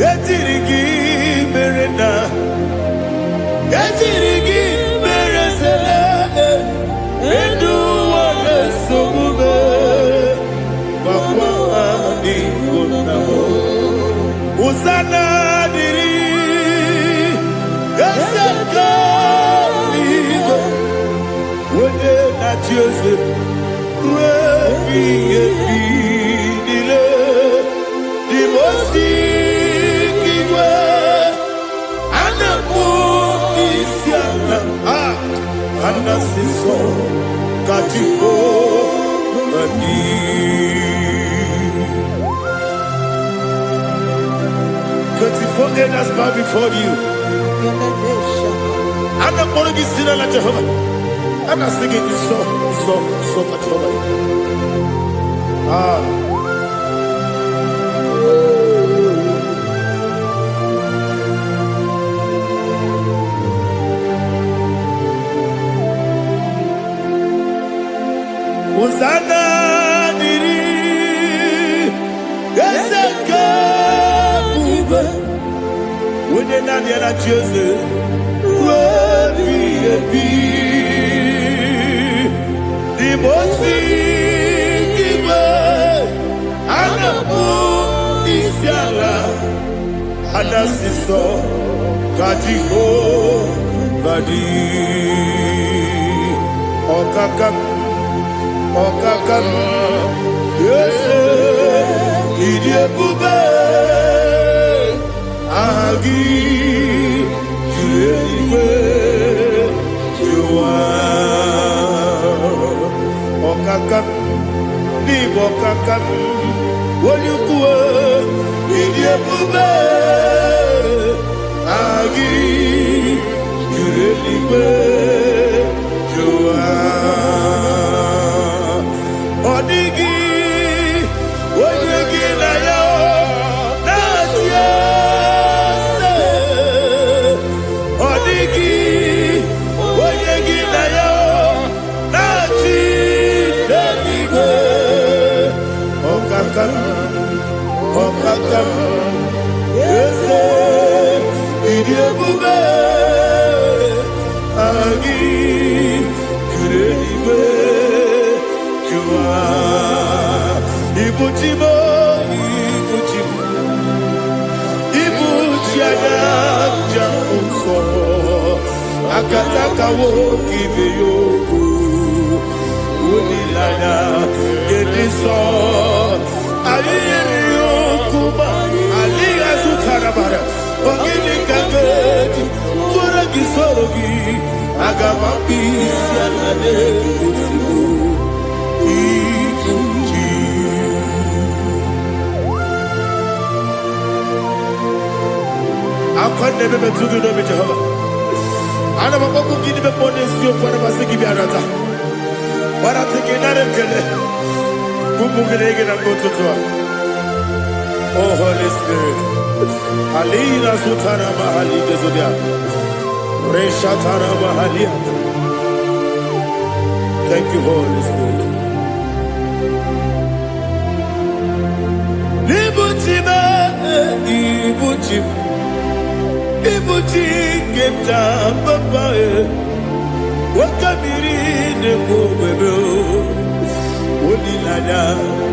Yetirigi merena, yetirigi meresele, bendu wame subume, papa mani konamo. Usana diri, yasaka ligo, wode na Jose, wepi dile, divosi kiwe, anamu isiana, anasiso katiko mani. 24 elders bow before you. I'm not going to be singing like Jehovah. I'm not singing this song like Jehovah. Hosanna diri, onye naanị ya na chi eze ruo ebighị n'ime ozi igwe a na-akpọ isi ala a na-asị sọ ka Jehova dị. Ọkaka m eze ịdị ebube, aha gị juru eluigwe ụwa. Ọkaka m n'ịbụ ọkaka m onye ukwu, ịdị ebube, aha gị juru eluigwe ụwa. Ọ dịghị onye gị na ya na-achị eze, ọ dịghị onye gị na ya na-achị n'eluigwe. Ọkaka m eze ịdị ebube, aha gị juru eluigwe ụwa. Ibuchi m, ibuchi anya ja ụzọ, akatakawo ibe ya okwu, olileanya dị nsọ. Anyị nyere ya okwu ma adịghị azụtara bara, ọ gịnị ka ga-eji tụrụ gị soro gị? Aga m akpụ isi ala na-egosigo akwanne bebe tugi no Jehova. Ana maboko gidi be pone sio kwa basiki bi arata. Barata kenare kele. Kumugirege na mototwa. Oh Holy Spirit. Alina sutana mahali gezodia. Reshatana mahali. Thank you, Holy Spirit. Ibuchi kemta papa wakabiri ne kubebe olilanya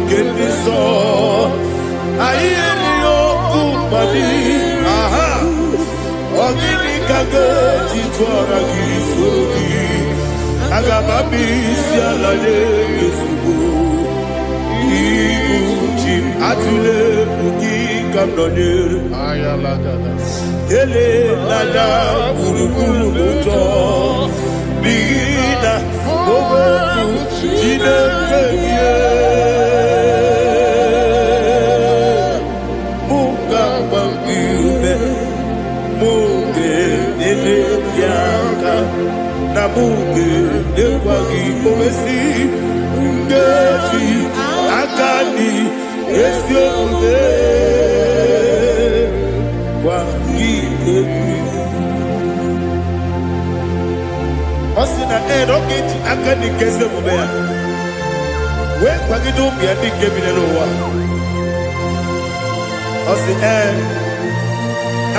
kendiso ayeri okupadi aha ogini kage jitwara gisogi agamabi sialale yesugo ibuchi atule ugi kamdonere ayalagada ele lada gburugburu n'ụjọ n'ihi na owetu Chineke ihe mụ ga-agba gị ume, mụ ga-enyere gị aka, na mụ ga-enyekwa gị omesi ngeji aka n'i ezi omume. Osina rocket akani keze mubea. We kwagido bia dike binelo wa. Osi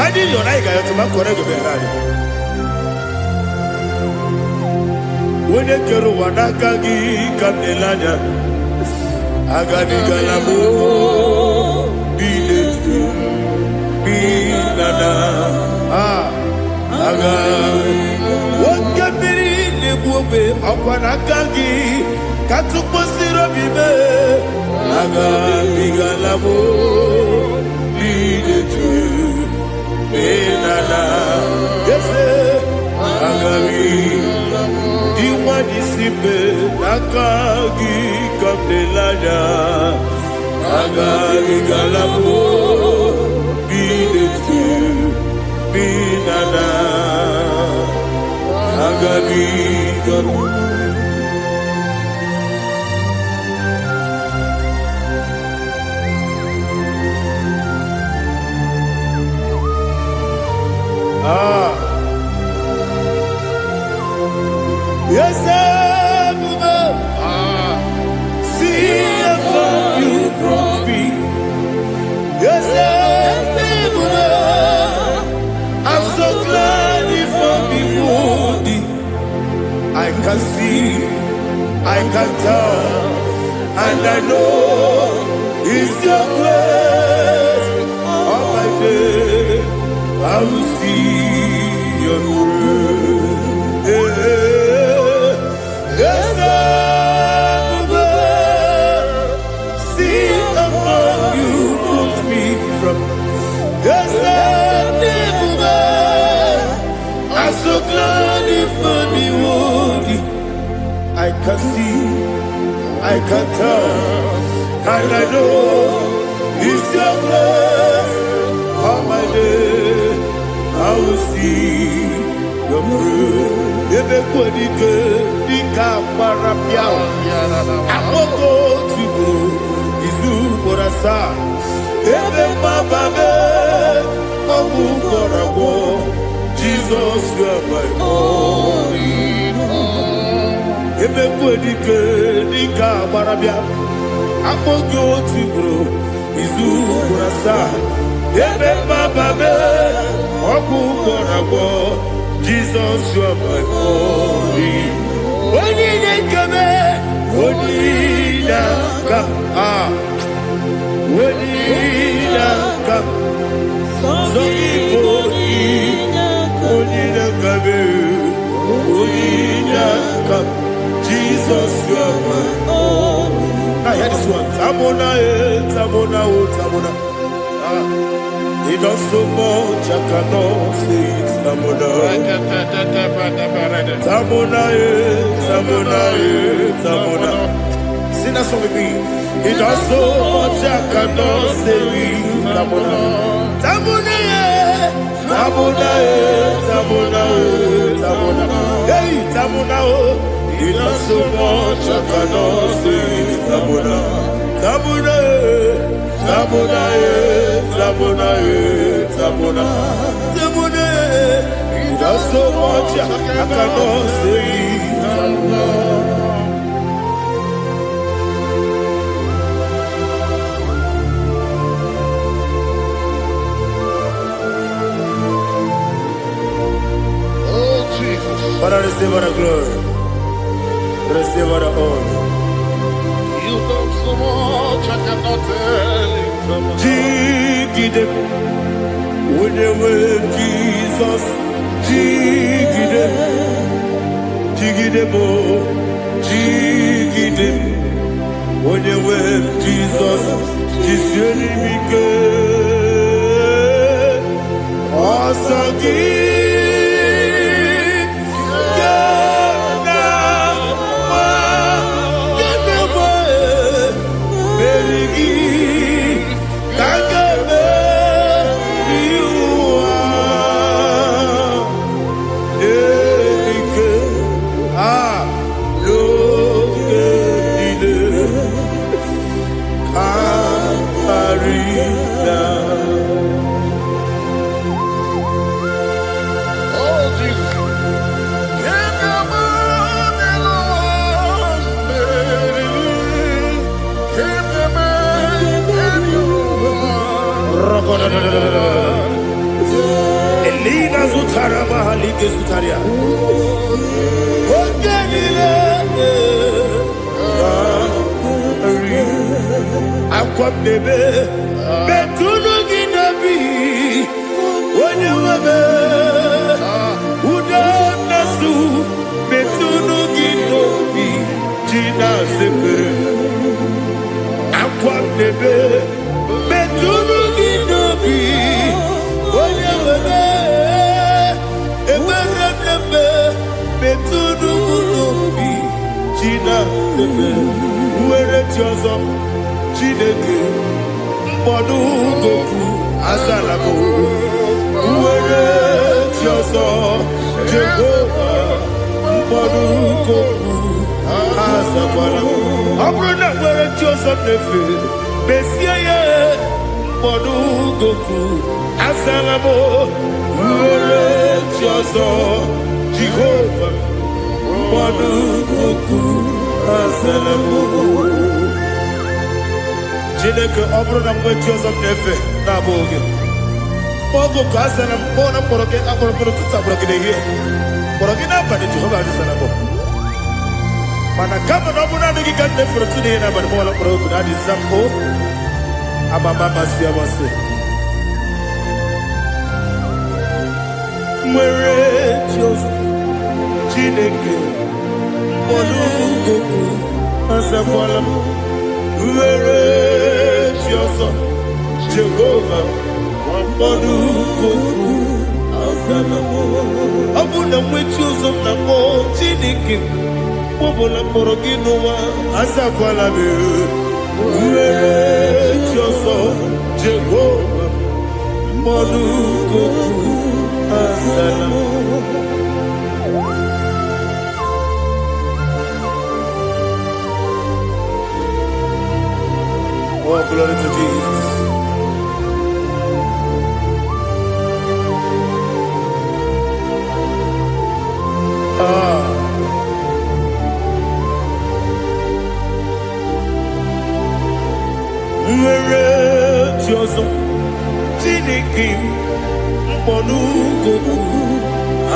adi yona iga yoto makore go berari. Wone kero wanaka gi kamnelanya. Agani galamo biletu binana aga wakabiri nebuobe akwanakagi katuposiro bibe aga bigalamo biletu binana yese aga diwani simbe nakagi kamdelanya aga bigalamo biletu binana agabi garu. Yes, see if you brought me. Yes, can tell, and I know it's your grace. All my day, I will see your grace. Yes, I will see among you put me from. Yes, I'm so glad if only would. I can see, I can tell, and I know it's your grace. All my day, I will see your grace. Everybody can think about a piano. I won't go to go. Izu por asa. Everybody, I'm gonna go. Jesus, you are my only hope. Everybody can think about a piano. I won't go to grow. Izu por asa. Everybody, I'm gonna go. Jesus, you are my only. When you come, when you come, when you come, so you come, Jesus, you are my only. I hear this one. Tamona, Tamona, Tamona. He does so much, I cannot say it's Tamona. Tamona, Tamona, Tamona. Sing that song with me. He does so much, I cannot say it's Tamona. Tamona, Tamona, Tamona, Tamona. Hey, Tamona, he does so much, I cannot say it's Tamona. Tamona. Tamona, Tamona, Tamona, Tamona. He does so much, I cannot say Tamona. Oh, Jesus. Father, receive all the glory. Receive all the honor. You done so much, I cannot tell it. Jigide, when they were Jesus, Jigide, Jigide mo, Jigide, when they were Jesus, Jisyenimike, Asagi. Elina Zutara Mahalike Zutaria. Akwam nebe betunu ginabi wanyewebe uda nasu betunu ginobi jina sepere. Akwam nebe betunu ginobi wanyewebe eberebe betunu ginobi jina sepere. Uwere tiozo Chineke mkpọdụ goku azalabo uwere chi ọzọ Jehova mkpọdụ goku azakwala. Ọ bụrụ na nwere chi ọzọ na-efe mesie ya mkpọdụ goku azalabo uwere chi ọzọ Jehova mkpọdụ goku azalabo. Chineke ọ bụrụ na mgbe chi ọzọ m na-efe na-abụ oge ogo ka a sara m kpọọ na mkpọrọ gị akpọrọ mkpọrọ tụtụ akpọrọ gị n'ehihie mkpọrọ gị n'abalị Jehova adịzara m Mana kama na muna nigi kande fortune na barmola pro kuna di zampo ababa masia wase mwere Dios Chineke olugo asakwala mwere Dios Jehovah olugo asana abuna mwechi uzom na mo Chineke Bobola poroginowa asakwala be uere choso Jehovah monugo asala. Oh, glory to Jesus. Mwere Jozo Chineke mponugo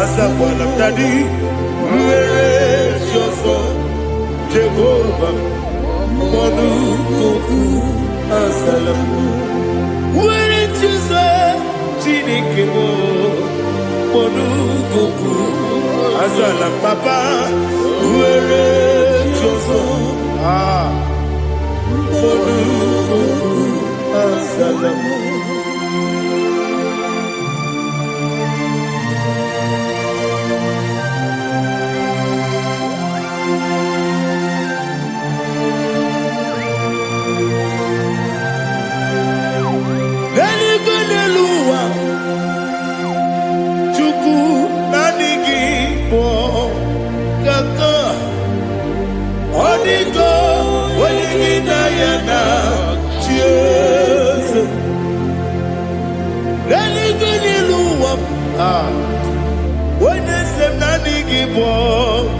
azakwala dadi Mwere Jozo Jehovah mponugo asala Mwere Jozo Chineke mponugo asala papa Mwere Jozo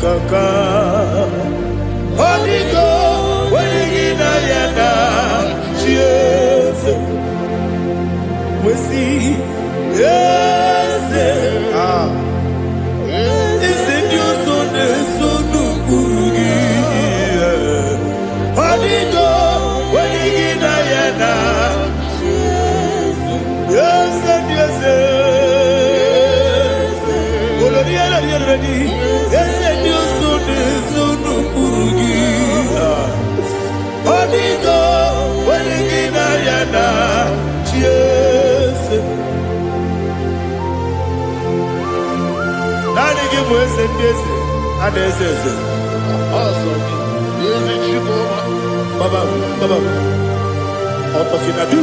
Kaka Odigo Wenigina Yana Jesus Wesi Yes Is it your son Kurugi Odigo Wenigina Yana Yes and yes Yes and you soon Kurugi Odigo Wenigina Yana Jesus Nani give us and this and this is awesome. Baba Otokinadu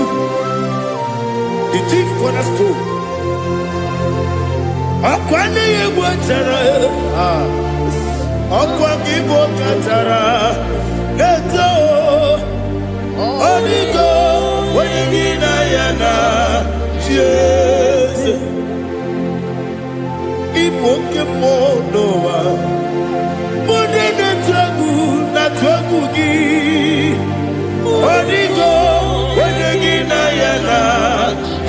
the chief cornerstone Akwani yebo tara Akwani yebo katara Neto Odigo Wenigina Yana Jesus Ipoke monowa Mone na twagu gi Odigo Wenigina Yana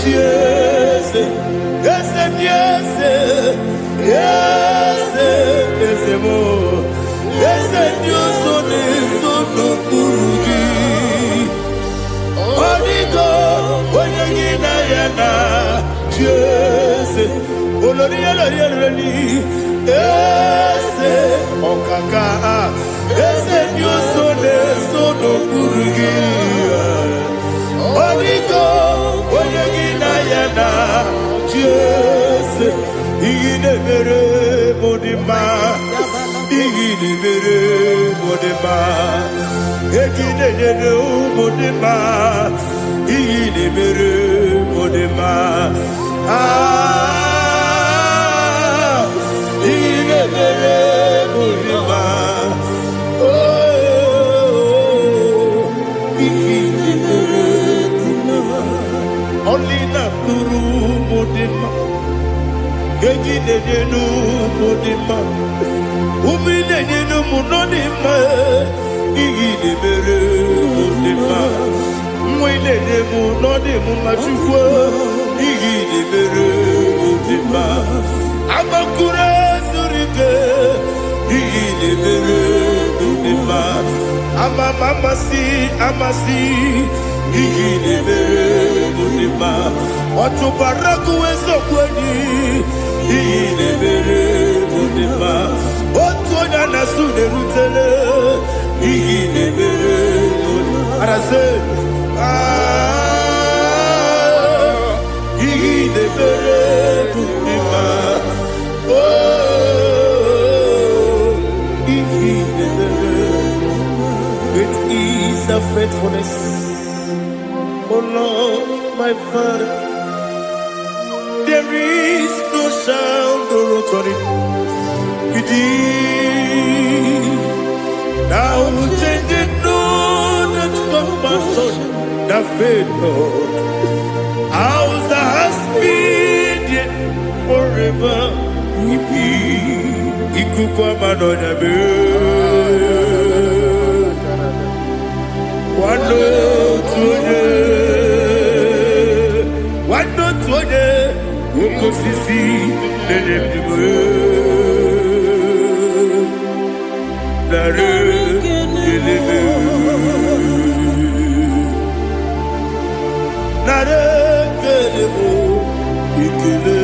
Jesus Yes, yes, yes, yes, more. Yes, you son Kurugi. Odigo, Wenigina Yana, yes, Oloria, yes, Okaka, yes, you son Kurugi. Odigo, Wenigina Yana. Yes, Igine mere modima, Igine mere modima, Igine mere modima, Igine mere modima, Igine mere modima, Igine mere modima, only na turu modima. Gegi nenu modima, umi nenu munodima, igi de mere modima, mwile nemu nodimu machukwa, igi de mere modima, amakure surike, igi de mere modima. Budima, Amasi, Iginebere Budima, Otubaraku Ezokweni, Iginebere Budima, Otuonya Nasude Rutele, Iginebere Budima, Arase, Iginebere Budima, It is a faithfulness, oh Lord, my Father. There is no sound or authority. It is now changing, no, that's compassion, the faith, Lord. Ours has been yet forever. Ikukwa Madonna be Wando tuone Uko sisi Nedemdiwe Nare Kelebe Nare Kelebo Ikele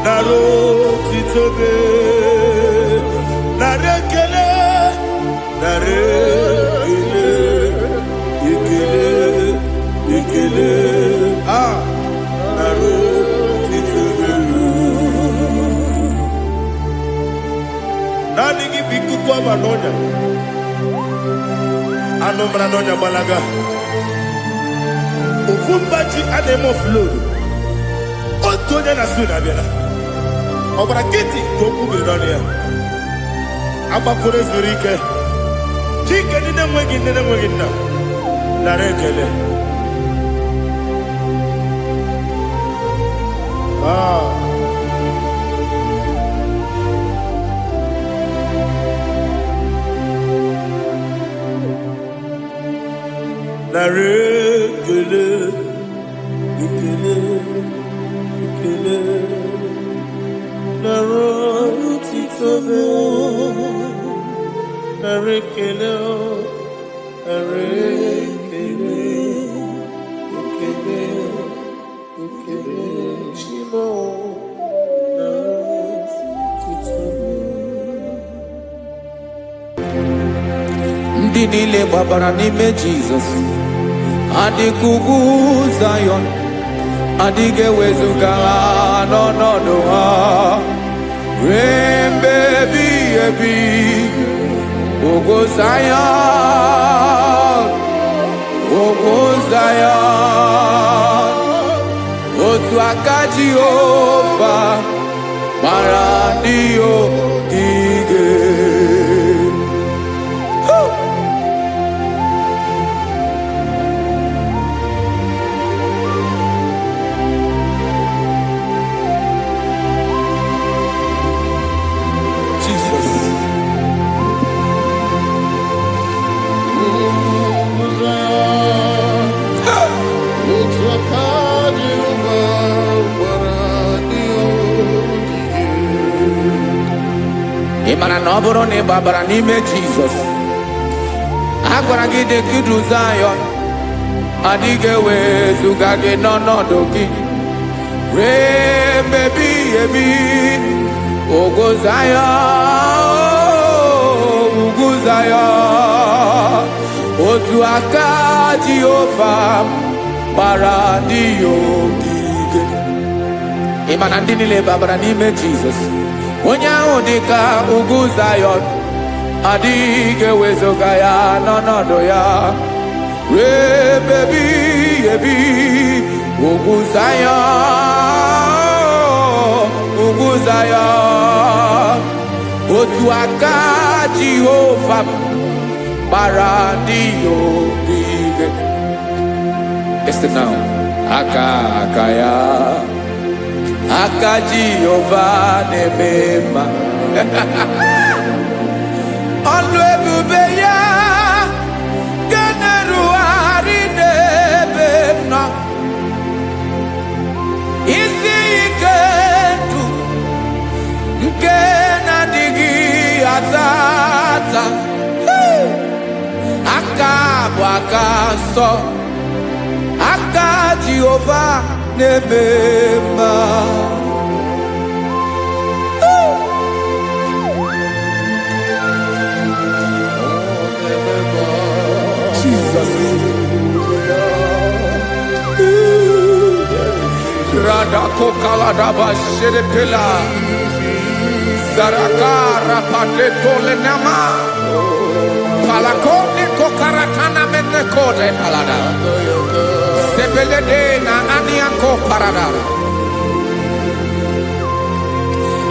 Naro titobe, narekele, ikele, naro titobe. Nani gibiku kwa manonya, anomra nonya balaga. Ufumbaji anemo flow. Otonya na suna bela. Obara kiti koku bironia. Aba kore zurike. Chike nene mwegi na. Narekele. Narekele. Ikele. Naro titobe, narekele, chimo, naro titobe. Ndị niile gbabara n'ime Jizọs, adịkugu Zion. Adịghị ewezuga ha n'ọnọdụ ha ruo mgbe ebighị ebi. Ogo Zion, otu aka Jehova gbara ndị ogige. Ịmara na ọ bụrụ na ị gbabara n'ime Jizọs, a gwara gị dị kudu Zion, adịghị ewezuga gị n'ọnọdụ gị ruo mgbe ebighị ebi. Ogo Zion, otu aka Jehova gbara ndị ogige. Ịmara ndị niile gbabara n'ime Jizọs, onye ahụ dị ka ugwu Zion, adịghị ewezuga ya n'ọnọdụ ya ruo mgbe ebighị ebi. Ugwu Zion, otu aka Jehova gbara ndị ogige. Listen now, aka ya, aka Jehova na-eme mma. Ọlụ ebube ya ga-erugharị n'ebe m nọ. Isi ike ndụ nke na-adịghị makaso aka Jehovah nemema. Jesus. Radako kaladaba sherepela zarakara pateto lenama palakone kokaratana mene kode palada sebelede na aniako paradara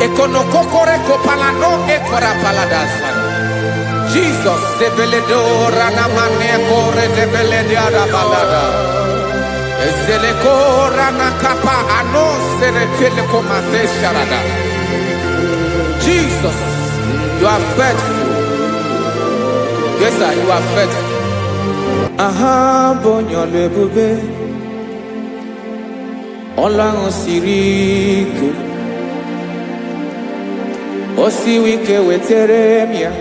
ekonokokore kopalano ekora paladasa. Jesus sebeledo ranamane kore debelede arabalada ezeleko ranakapa ano serepele komate sharada. Jesus, you are faithful. Yes, sir, you are faithful. Aha, bonyo lebube. Olang osirike. Osiwike weteremia.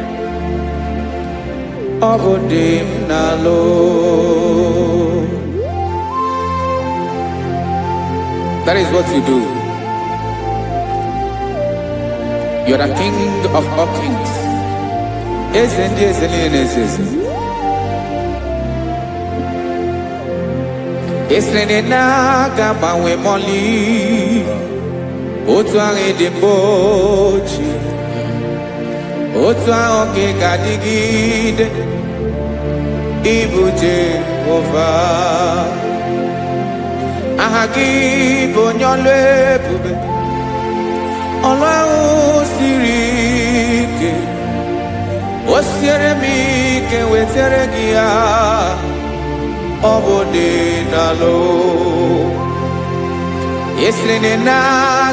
Obodim nalo. That is what you do. You are the King of all kings. Esrene na gabawe moli. Otuange de bochi. Otuange gadigide. Ibuje ova. Ahagi bonyole bube. Ọlọ́run siri ike, ó siere mi ike wetere gị ya, ọ bụ dị n'alụ. Esiri na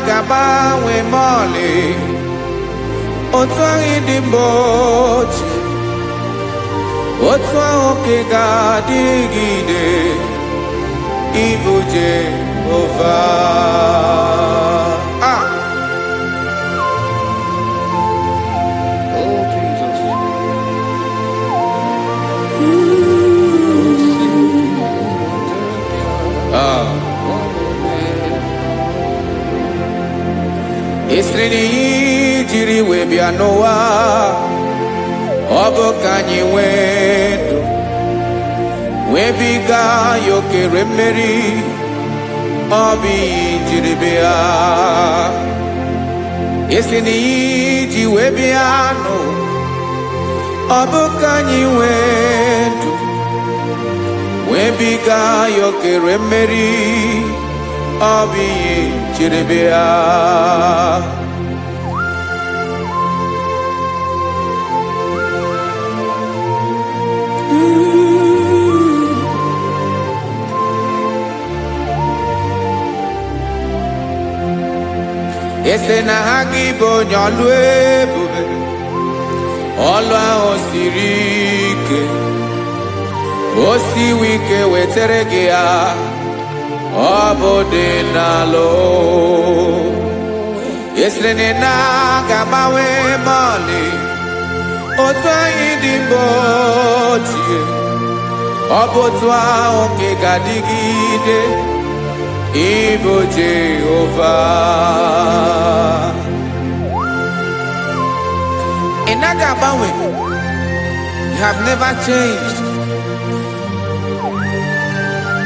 ga-agbanwe ma ọlị, otu ahụ dị mgbe ochie, otu ahụ ka ị ga-adịgide, ịbụ Jehova. Esreni jiri webia noa obo kanyi wedo webiga yokere meri obi jiri bia. Esreni ji webia no obo kanyi wedo webiga yokere meri obi jiri bia. Ese na hagi bonyolu ebube olu ahụ siri ike o siwe ike wetere gị ya ọ bụ dị n'alụ. Esere na ga-agbanwe ma ọlị otu anyị dị mgbe ochie ọ bụ otu ahụ ka ị ga-adịgide ịbụ Jehova. Ị naghị agbanwe. You have never changed.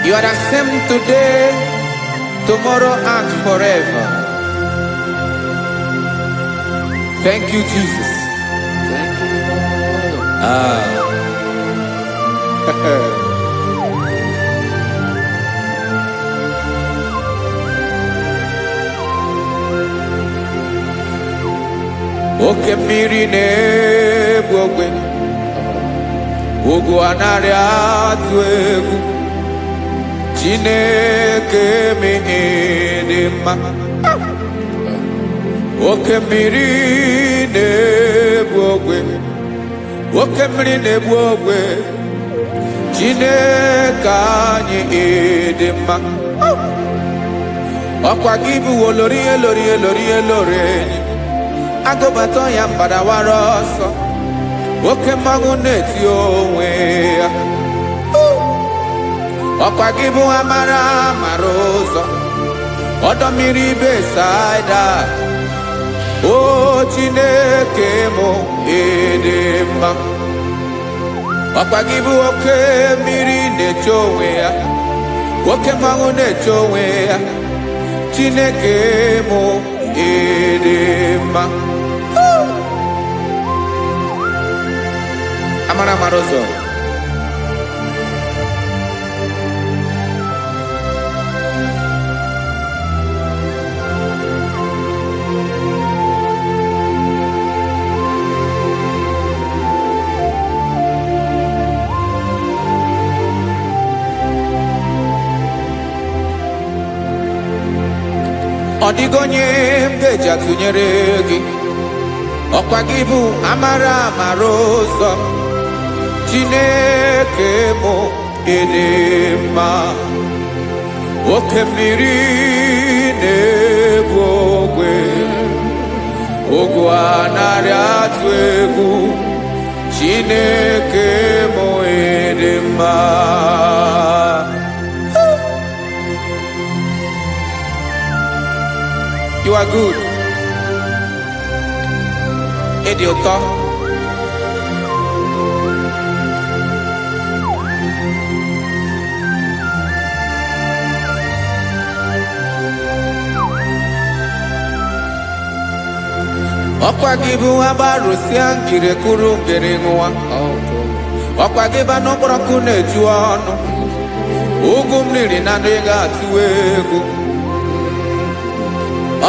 You are the same today, tomorrow and forever. Thank you, Jesus. Thank you, Lord. Oke mmiri na-egbu ogwe, ugwu anaghị atụ egwu. Chineke mee dị mma. Oke mmiri na-egbu ogwe, oke mmiri na-egbu ogwe. Chineke anyị dị mma. Ọkwa gị bụ olori enyi. Agụbata ya mbadawara ọsọ, oke mmanwụ na-eti onwe ya. ọkwa gị bụ amara mara ụzọ ọdọ mmiri Besaida. O Chineke mụ ịdị mma, ọkwa gị bụ oke mmiri na-eche onwe ya, oke mmanwụ na-eche onwe ya. Chineke mụ ịdị mma. Amara mara ụzọ. Ọ dịghị onye m ga-eji atụnyere gị, ọkwa gị bụ amara mara ụzọ. Chineke mụ ịdị mma, oke mmiri na-ebu ogwe, ogwu anarị atụ egwu. Chineke mụ ịdị mma. You are good. Ịdị ụtọ. Ọkwa gị bụ agbarụsịa ngiri kụrụ ngiri nwa, ọkwa gị bụ n'ọkpọrọkụ na-eju ọnụ, ugwu mmiri na ndị ga-atụ egwu.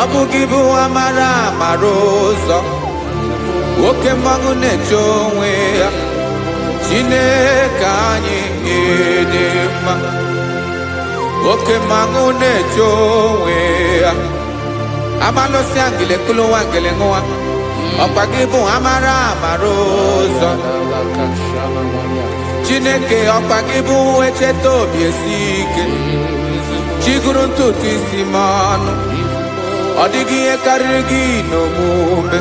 Ọ bụ gị bụ amara mara ụzọ, oke mmanwụ na-eche onwe ya. Chineke anyị ịdị mma, oke mmanwụ na-eche onwe ya. Amalụsịa ngile kụlụ nwa ngile nwa, ọkwa gị bụ amara mara ụzọ. Chineke ọkwa gị bụ echeta obi esi ike, chigụrụ ntutu isi m ọnụ. Ọ dịghị ihe karịrị gị n'omume.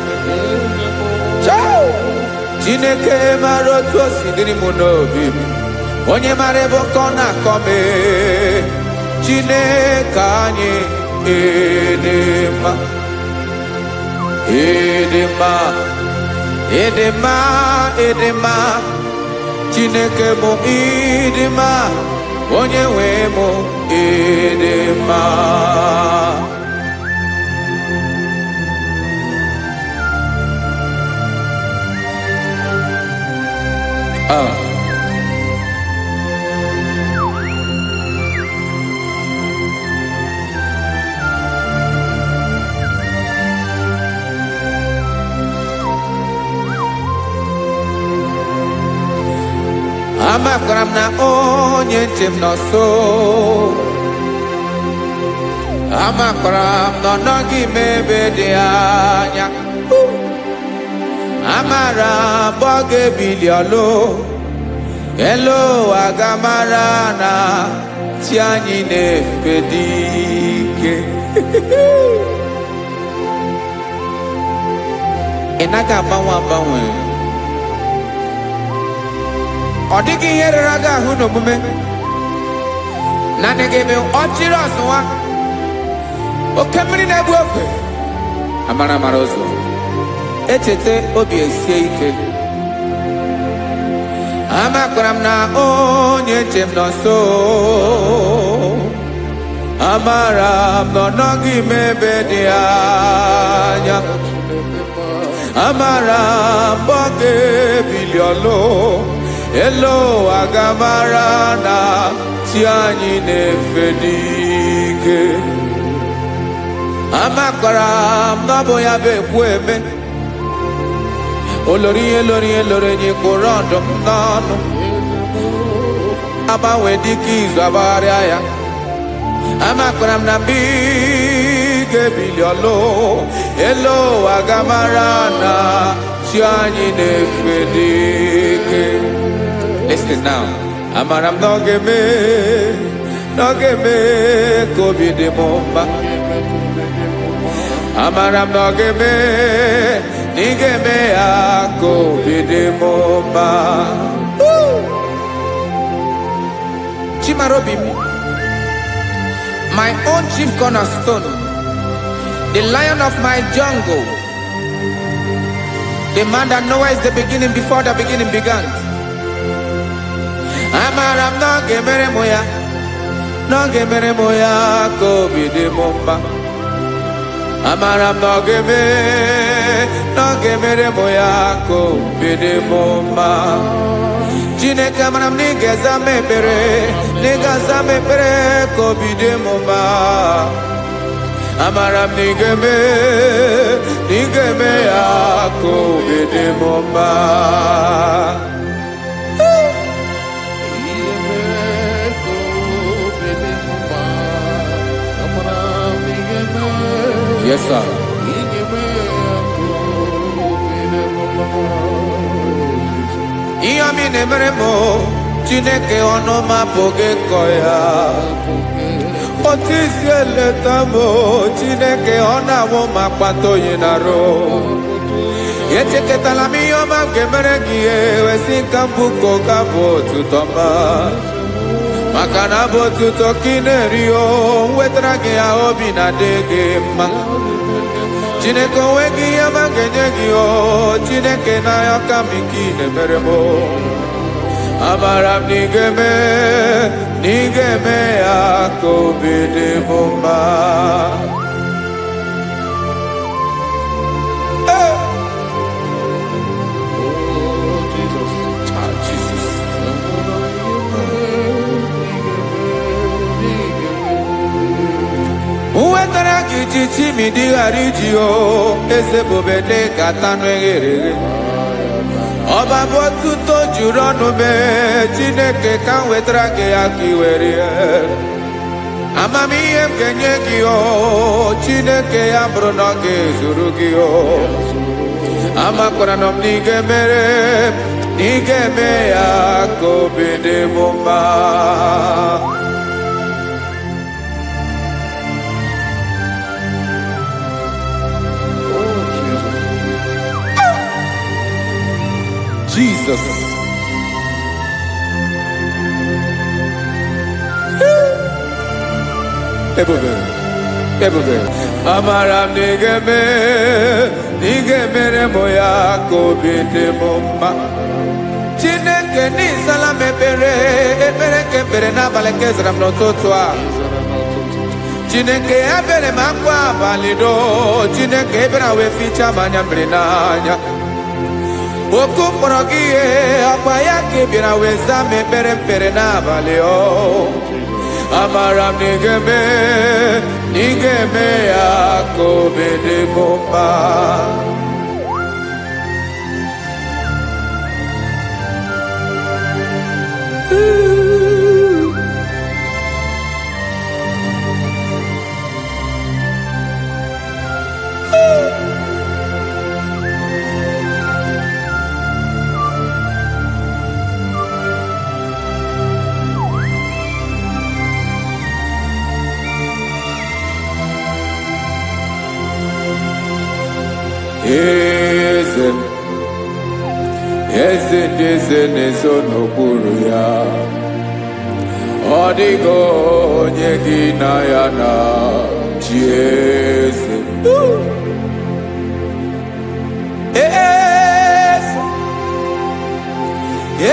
Chineke mara otu o si dịrị m n'obi m, onye mara ebe ọkọ na-akọ m. Chineke anyị ịdị mma, ịdị mma, ịdị mma, ịdị mma. Chineke bụ ịdị mma, onye nwe m ịdị mma. Amakwara m na onye nche m nọ nso, amakwara m na ọ nọghị m ebe dị anya. Amara m ọ ga-ebili ọlụ, elu aga mara na chi anyị na-efe dị ike. Ị naghị agbanwe agbanwe, ọ dịghị ihe rere gị ahụ n'omume. Naanị gị bụ ọchịrị ọzụwa, oke mmiri na-egbu ogwe. Amara mara ụzọ, echeta obi esie ike. Amakwara m na onye nche m nọ nso, amara m na ọ nọghị m ebe dị anya. Amara m ọ ga-ebili ọlụ, elu aga mara na chi anyị na-efe n'ike. Amakwara m na ọ bụ ya bụ ekwu eme, olori ihe lori ihe lori enyi kwụrụ ọdụm n'ọnụ. Agbanwe dịka izu agbagharịa ya. Amakwara m na mgbe ị ga-ebili ọlụ, elu aga mara na chi anyị na-efe n'ike. Listen now. Amara m na ọ ga-eme ka obi dị m mma. Amara m na ọ ga-eme na ị ga-eme ya ka obi dị m mma. Chi Chimarobim, my own chief cornerstone, the lion of my jungle, the man that knows the beginning before the beginning began. Amaram no gemere moya ko bide momba. Amaram no gemere moya ko bide momba. Chineke maram nigeza me pere ko bide momba. Amaram nigeme ya ko bide momba. Yes, sir. Iyami nemeremo, Chineke onoma poge koya. Otisi eletamo, Chineke onawo makpato yinaro. Yecheke talami yoma gemeregie, wesinkambuko kabo tutoma. Makana botu tokinerio, wetrage ya obi na dege ma. Chineke wegi ya magenye o, Chineke na ya kamiki nemeremo. Amaram nigeme ya kobede bomba. Chichi mi di arijio, ese bobede katano egere. Oba botuto jurono me, Chineke kan wetrage akiwere. Amami em kenyekio, Chineke ambrono ke zurugio. Amakora nom nigeme ya kobede bomba. Jesus. Ebube. Amaram nigeme moya ko bide momba. Chineke ni salame ebere kebere na balekezram no totwa. Chineke ebere makwa balido, Chineke ebere we ficha manyambre nanya. Okumporogie apaya kebira weza mepere pere na baleo. Amaram nigeme ya kobede bomba. Eze nezo n'okpuru ya. Ọ dịghị onye gị na ya na chi eze.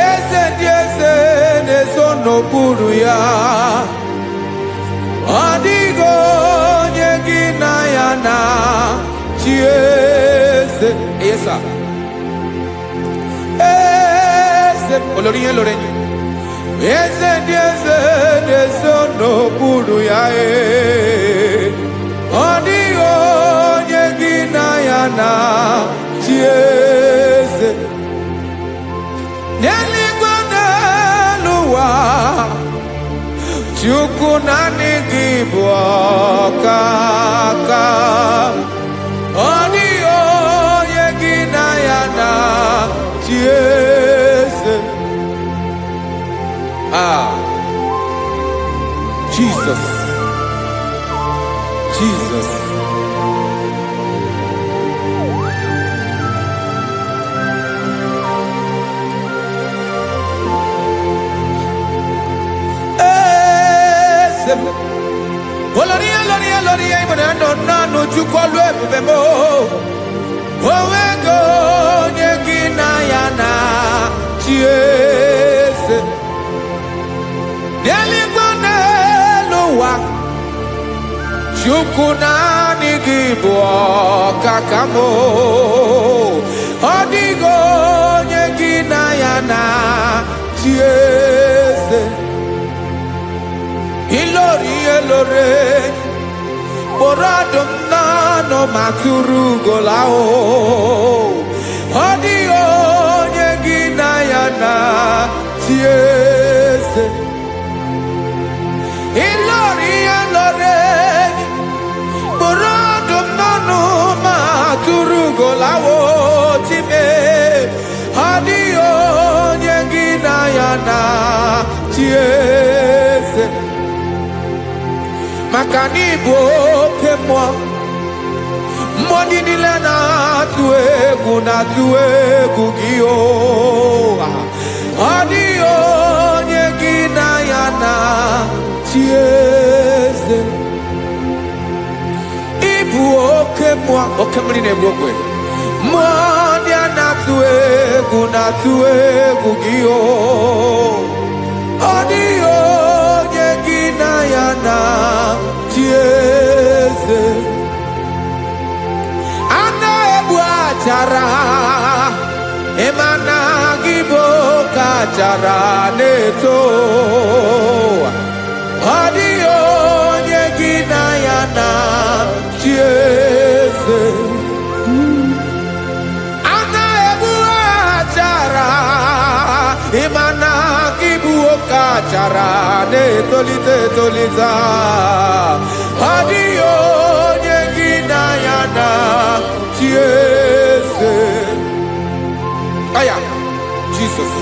Eze ndị eze nezo n'okpuru ya. Ọ dịghị onye gị na ya na chi eze. Yes, sir. Olorinye lorenye. Eze n'okpuru ya. Ọ dịghị onye gị na ya na chi eze. N'eluigwe n'elu ụwa, Chukwu naanị gị bụ ọkaka. Ọ dịghị onye gị na ya na chi eze. Jesus. Oloria, no chukolu ebubemo. Owego nyegina yana chiese. Neligone luwa. Chukuna nigibo kakamo. Odigo nyegina yana chiese. Ilore. Boradum nano maturu golao. Odio nyegina yana chiese. Ilori. Boradum nano maturu golao time. Odio nyegina yana chiese. Makani boke mwa Mwani nile na tuegu giyo Adio nyegina yana chiese Ibu oke mwa Oke mline bwokwe Mwani ana tuegu giyo Adio nyegina yana chiese Ana ebu achara Emana gibo kachara neto Adio nyegina yana chiese Ana ebu achara Emana gibo kachara neto lita Adio nyegina yana chiese. Aya, Jesus.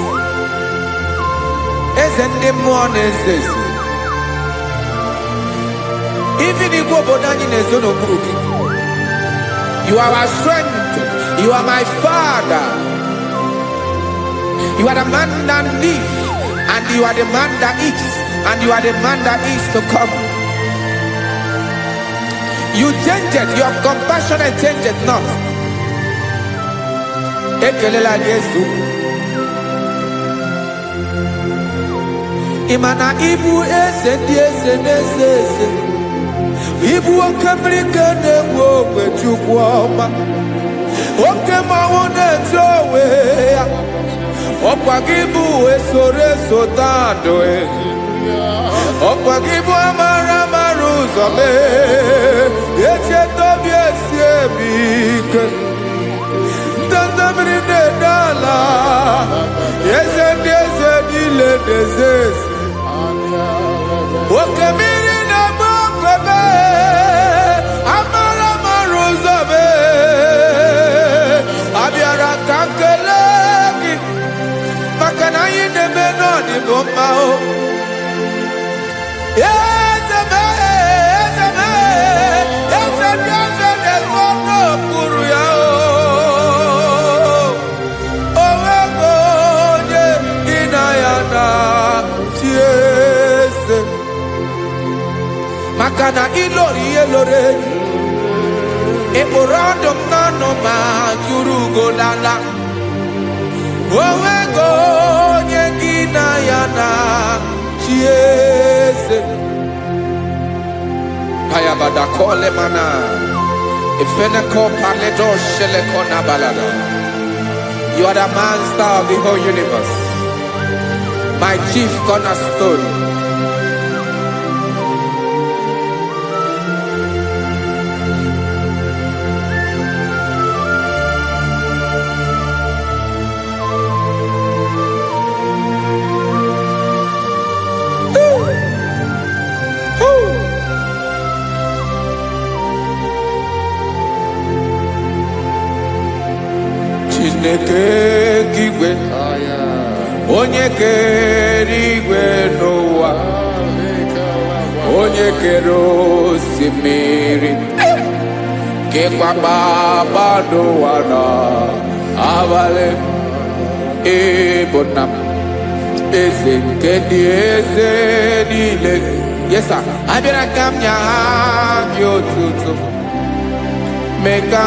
Ezende mwanezes. Even if you go down in a zone of broken, you are our strength. You are my Father. You are the man that lives, and you are the man that eats, and you are the man that is to come. You change it, your compassion and change it not. Ekelela Jesu. Imana ibu ese. Ibu okebrike newo kwechukwoma. Okema wone jowe. Okwagibu esore sotando. Okwagibu amara maruzome. Eche tobie siebike. Tandamri ne dala. Yeze dile dezes. Okemiri na bokebe. Amara maruzome. Abiara kankelegi. Makana yine menoni bomao. Makana ilore Eborado nano ma turugo lala Owego nyegina yana chiese Hayabada kole mana Ifeneko paledo sheleko na balada. You are the master of the whole universe, my chief cornerstone. Kigwe onye kere igwe n'ụwa, onye kere osimiri, kekwa kpakpando ụwa n'abalị, ịbụ nna m, eze nke ndị eze niile. Yes, sir. I be like I'm your tutu. Make a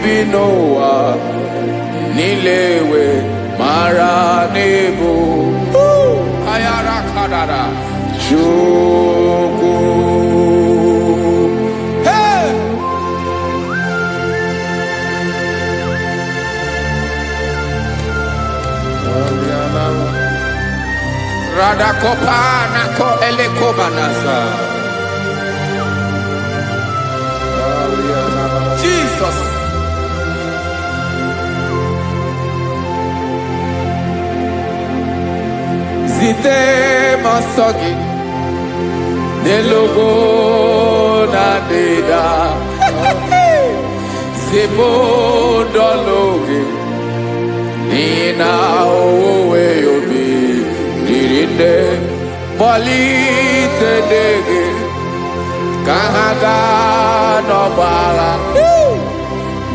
be Noah. Nilewe Mara Nebo. Ayara Kadara. Chuku. Hey! Radakopa nako elekobanasa. Jesus. Zite masogi nelogo na deda. Zebo dologe nina owe obi. Dirinde molite dege kahaga no bala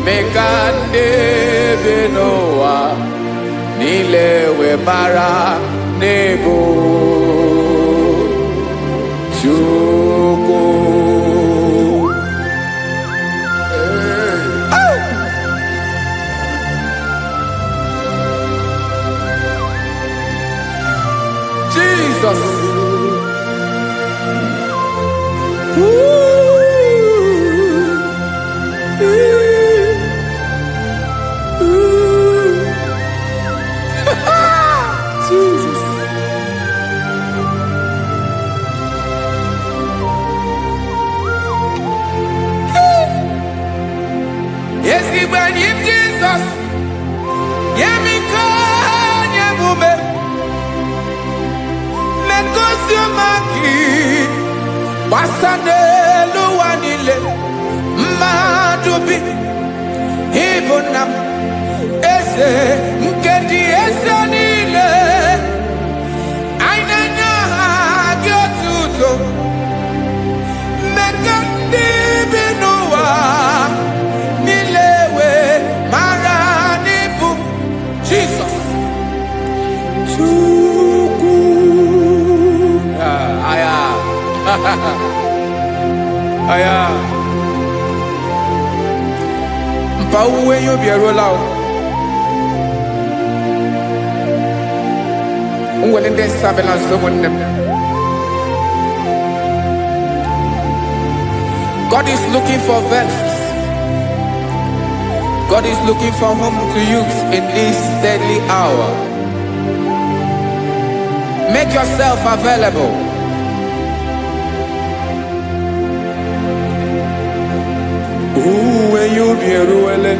mekande benoa nilewe mara nebo chuko Jesus. Jesus. Yes, he when him Jesus. Yeah, me can you move. Maki Basane Luanile Madubi Ibunam Ese Mkendi Esanile Ainanya Gyotuto Mekandi Binua Nilewe Maranibu Jesus Aya Mpa uwe yo biero lao Uwe nde sabela someone. God is looking for vessels. God is looking for whom to use in this deadly hour. Make yourself available. Uwe you be ruele,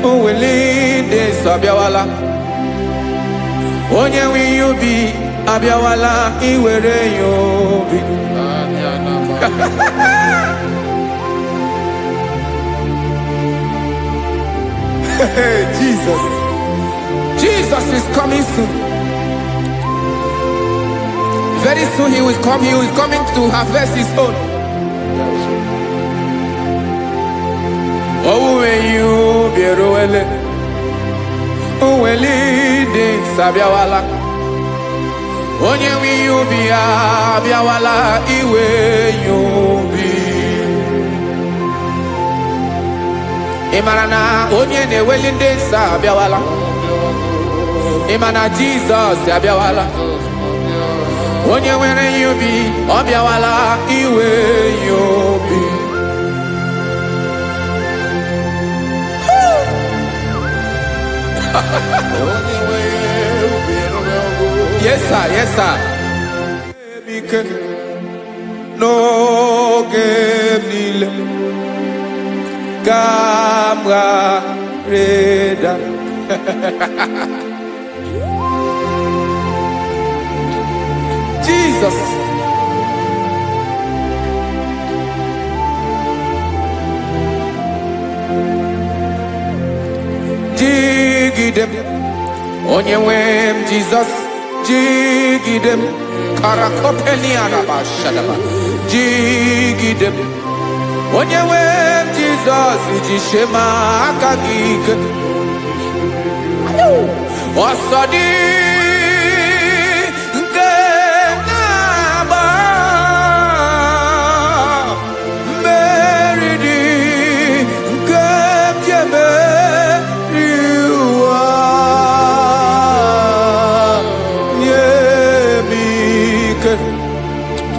uwe linde sabiawala. Onye wi you be abiawala iwere you be. Jesus, Jesus is coming soon. Very soon he will come. He is coming to harvest his own. Oh, when you be ruele, oh, when leading sabiawala, onye wi you be abiawala iwe you be. Imarana onye ne welinde sabiawala, imana Jesus sabiawala, onye were you be abiawala iwe you be. Yes, sir. Yes, sir. No game Camera Reda. Jesus. Jigidem, Onyewem Jesus, Jigidem, Karakopeliana Bashadaba, Jigidem, Onyewem Jesus, Jishema Akagig, Osadi,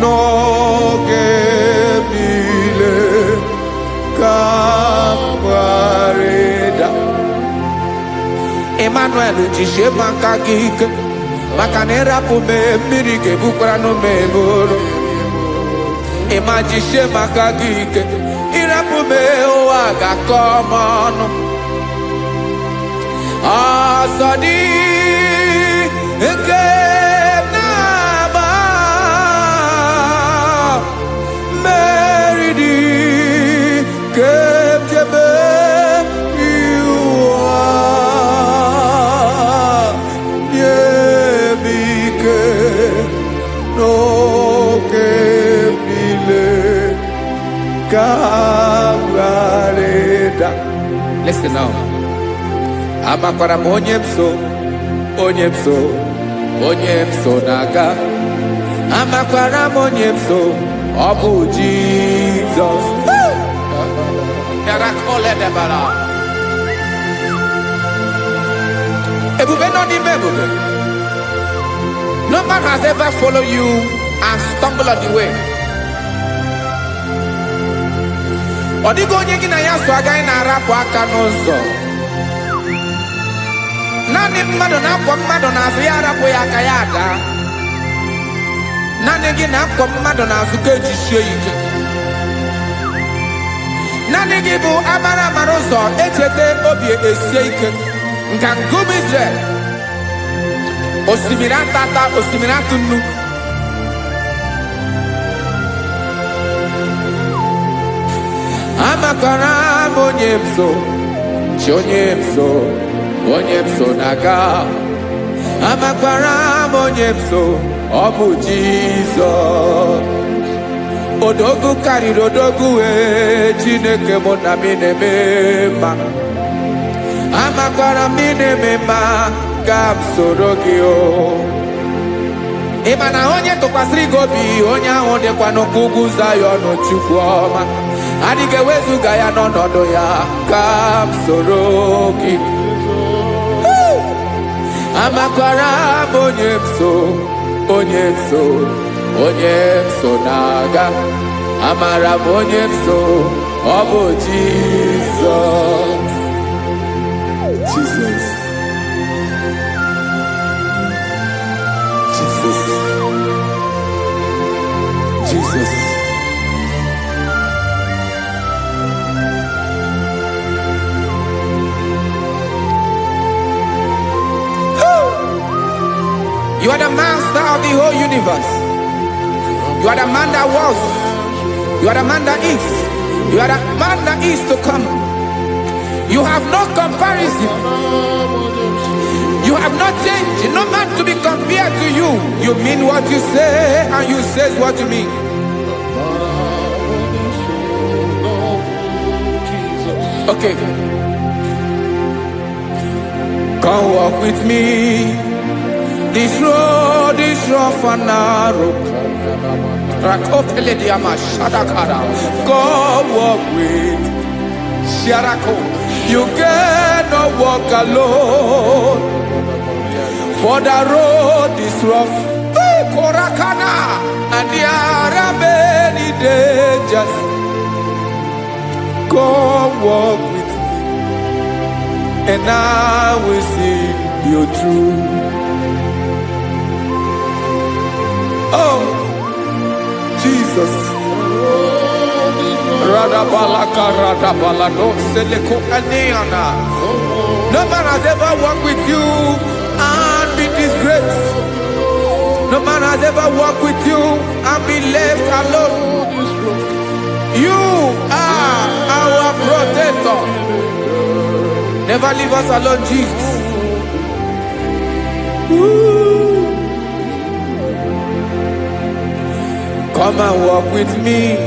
n'oge niile ka m gharịda. Emmanuel jisie maka gị ike, maka na ịrapụ m mmiri ga-ebukwara n'ume eboro. Ịma jisie maka gị ike, ịrapụ m ụwa ga-akọ m ọnụ. Ọsọ dị nke na-agba, mmeri dị nke jebe iwa, nye m ike n'oge niile ka m gharịda. Listen now. Amakwara m onye m so, onye m so, onye m so na-aga. Amakwara m onye m so, ọ bụ Jizọs. Ebube nọ n'ime ebube. No man has ever followed you and stumbled on the way. Ọ dịghị onye gị na ya so agaghị na-arapụ aka n'ụzọ. Naanị mmadụ na-akwọ mmadụ n'azụ, ya arapụ ya aka ya ada. Naanị gị na-akwọ mmadụ n'azụ ka ejisie ike. Naanị gị bụ amara amara ụzọ echete obi esie ike. Nganga ụmụ Izrel, osimiri atata, osimiri atụ nnu. Amakwara m onye m so, chi onye m so, onye m so na-aga. Amakwara m onye m so, ọ bụ Jizọs. Odogwu karịrị odogwu, Chineke mụ na mi na-eme mma. Amakwara m na-eme mma, ka m soro gị o. Ị ma na onye tụkwasịrị gị obi, onye ahụ dịkwa n'ụkwụ ugwu Zayọn, Chukwu ọma. Adịghị ewezuga ya n'ọnọdụ ya, ka m soro gị. Amakwara m onye m so, onye m so, onye m so na-aga. Amara m onye m so, ọ bụ Jizọs. Jesus. Jesus. Jesus. You are the master of the whole universe. You are the man that was. You are the man that is. You are the man that is to come. You have no comparison. You have not changed. No man to be compared to you. You mean what you say, and you say what you mean. Okay. Come walk with me. This road is rough and narrow. Go walk with Sharako. You cannot walk alone, for the road is rough. Korakana, and there are many dangers. Go walk with me, and I will see you through. Oh, Jesus. No man has ever walked with you and be disgraced. No man has ever walked with you and be left alone. You are our protector. Never leave us alone, Jesus. Ooh. Come and walk with me.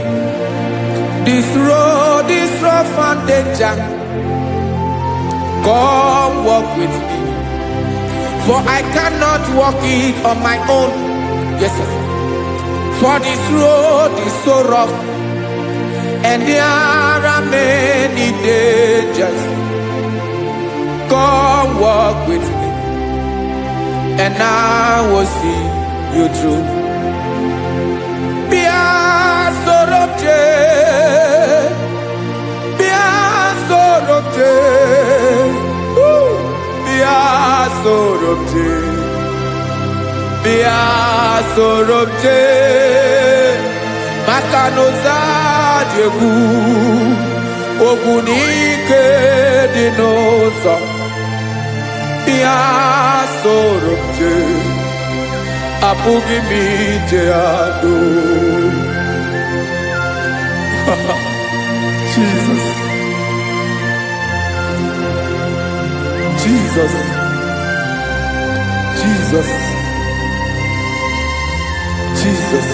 This road is rough and danger. Come walk with me, for I cannot walk it on my own. Yes, sir. For this road is so rough, and there are many dangers. Come walk with me, and I will see you through. sorobje bia sorobje makanoza jegu ogunike dinoso bia sorobje apugi mi jeado. Jesus, Jesus, Jesus, Jesus.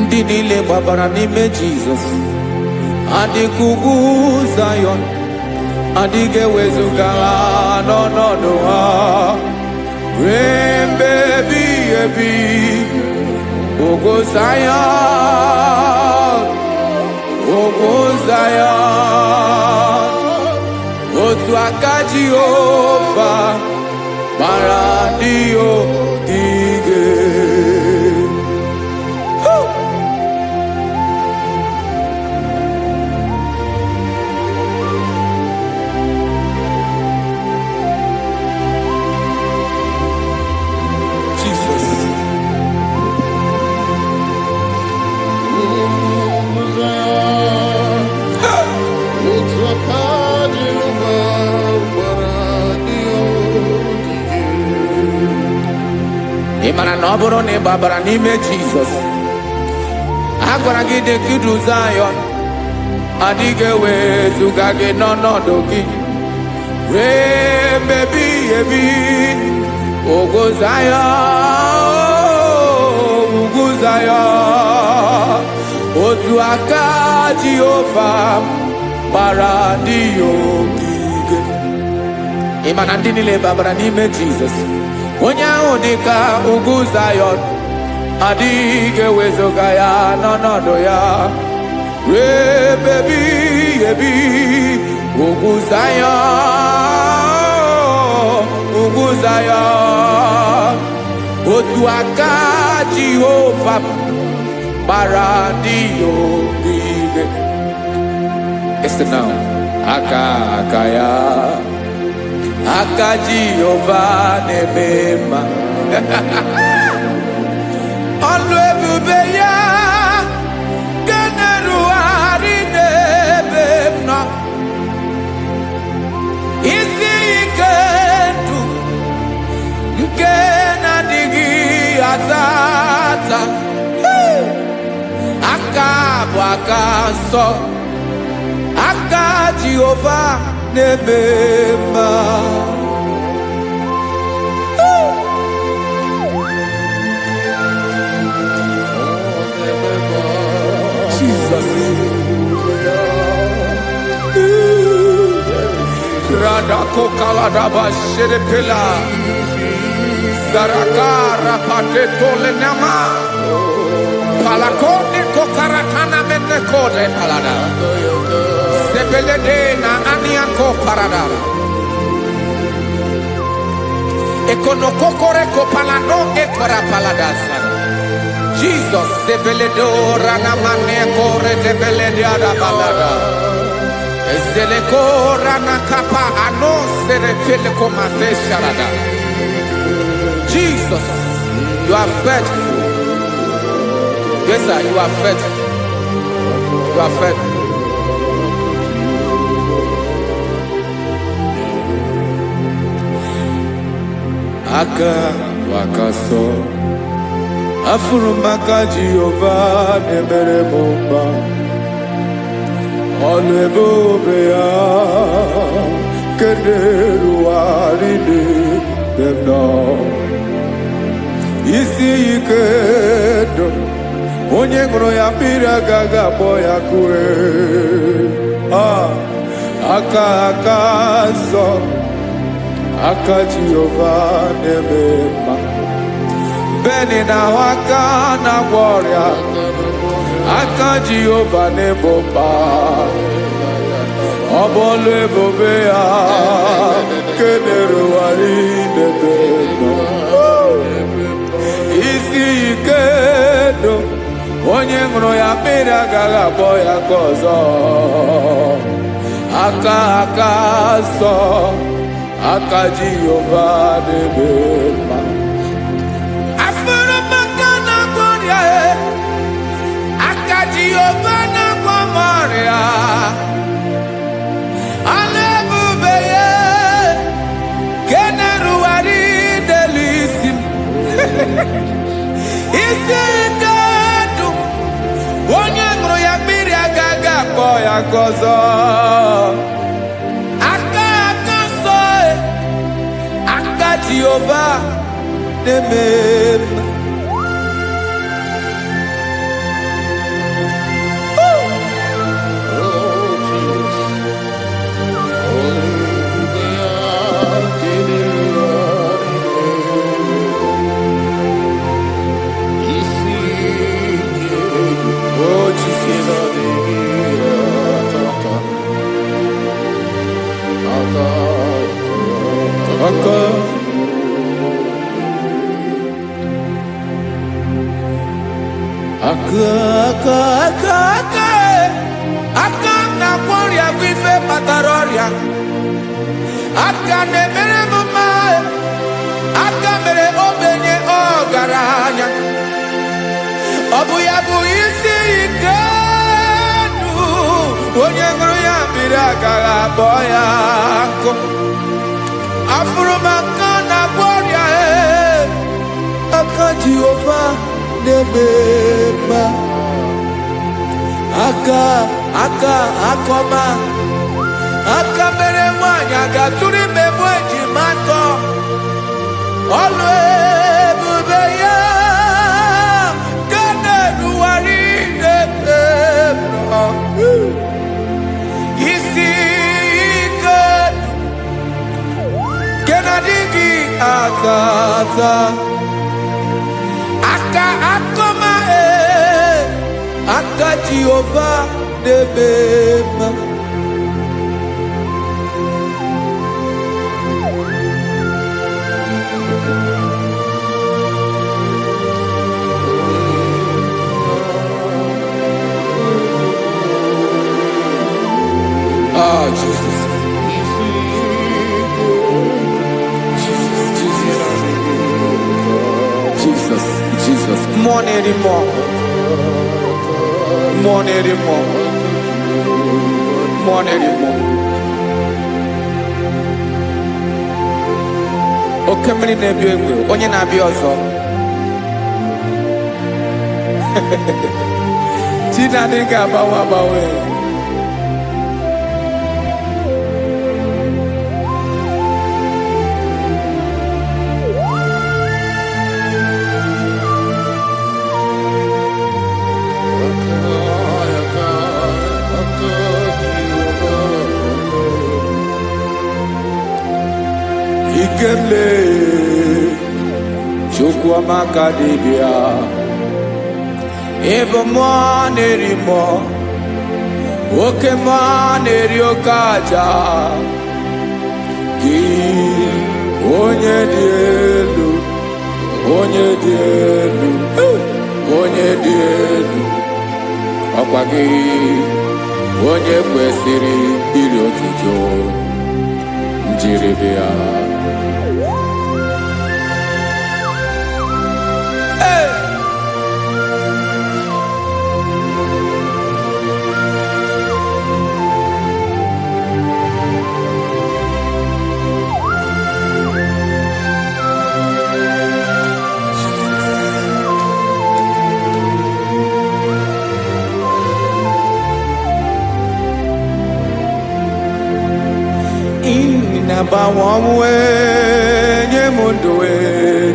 Ndị niile gbabara n'ime Jesus adịghị ugwu Zion, adịghị ewezuga ha n'ọnọdụ ha ruo mgbe ebighị ebi. Ugwu Zion, ugwu Zion, otu aka Jehova gbara ndị ogige. Ịmara na ọ bụrụ na ị gbabara n'ime Jizọs, a gwara gị dị ka Ugwu Zion, adịghị ewezuga gị n'ọnọdụ gị ruo mgbe ebighị ebi. Ugwu Zion, ugwu Zion, otu aka Jehova gbara ndị ogige. Ịmara ndị niile gbabara n'ime Jizọs, onye ahụ dị ka ugwu Zion, adịghị ewezuga ya n'ọnọdụ ya ruo mgbe ebighị ebi. Ugwu Zion, ugwu Zion, otu aka Jehova gbara ndị ogige. Listen now, aka ya, aka Jehova na-eme mma. Ọlụ ebube ya ga na-erugharị n'ebe m nọ. Isi ike ndụ nke na-adịghị aza aza. Aka bụ aka nsọ, aka Jehova na-eme mma. Jesus. Radako kaladaba sherepela zarakara pateto lenama palakone kokaratana menekode palada sebelede na aniako paradara ekonokokore kopalano ekora paladasa. Jesus sebeledo rana manekore debelede adabalada ezeleko rana kapa ano serepele komande sharada. Jesus, you are faithful. Yes, sir, you are faithful. You are faithful. Aka wakaso afurumaka Jehova nemere mumba ọlụ ebube ya keneru arịde dem nọ. Isi ike ndụ onye ṅụrụ ya mmiri agaghị akpọ ya kue. Aka nsọ, aka Jehova na-eme mma. Beni na aka na-agwọ ọrịa, aka Jehova na-egbo mkpa. Ọ bụ ọlụ ebube ya kenerugharị n'ebe ndo onye ṅụrụ ya mmiri agaghị abọ ya ka ọzọ aka nsọ aka Jehova na-eme mma afụrụ maka na gwọrịa aka Jehova na-agwọ m ọrịa ala ebube ya ke na-erugharị n'elu isi m isi ike ndụ onye ṅụrụ ya mmiri agaghị akpọ ya ka ọzọ aka nsọ aka Jehova na-eme mma aka na-agwọ ọrịa bụ ife kpatara ọrịa aka na-emere m mma aka mere ogbenye ọgaranya ọ bụ ya bụ isi ike ndụ onye ṅụrụ ya mmiri agaghị abọ ya nkụ afụrụ m aka na-agwọ ọrịa aka Jehova na-eme mma aka akọma aka mere nwanyị ga-atụrụ ime bụ ejima atọ ọlụ ebube ya ka na-erugharị n'ebe isi ike ke na-adịghị ata aka akọma aka Jehova na-eme mma Jesus. Jesus. More anymore. Oke mmiri na-ebi egbe onye na-abịa ọzọ Chinadị ga-agbanwe Ikemle Chukwuamaka dibịa ebe mmụọ na-eri mmụọ oke mmụọ na-eri oke aja gị onye dị elu ọkwa gị onye kwesịrị iri otuto njiribịa na-agbanwe ọnwụ nye m ndụ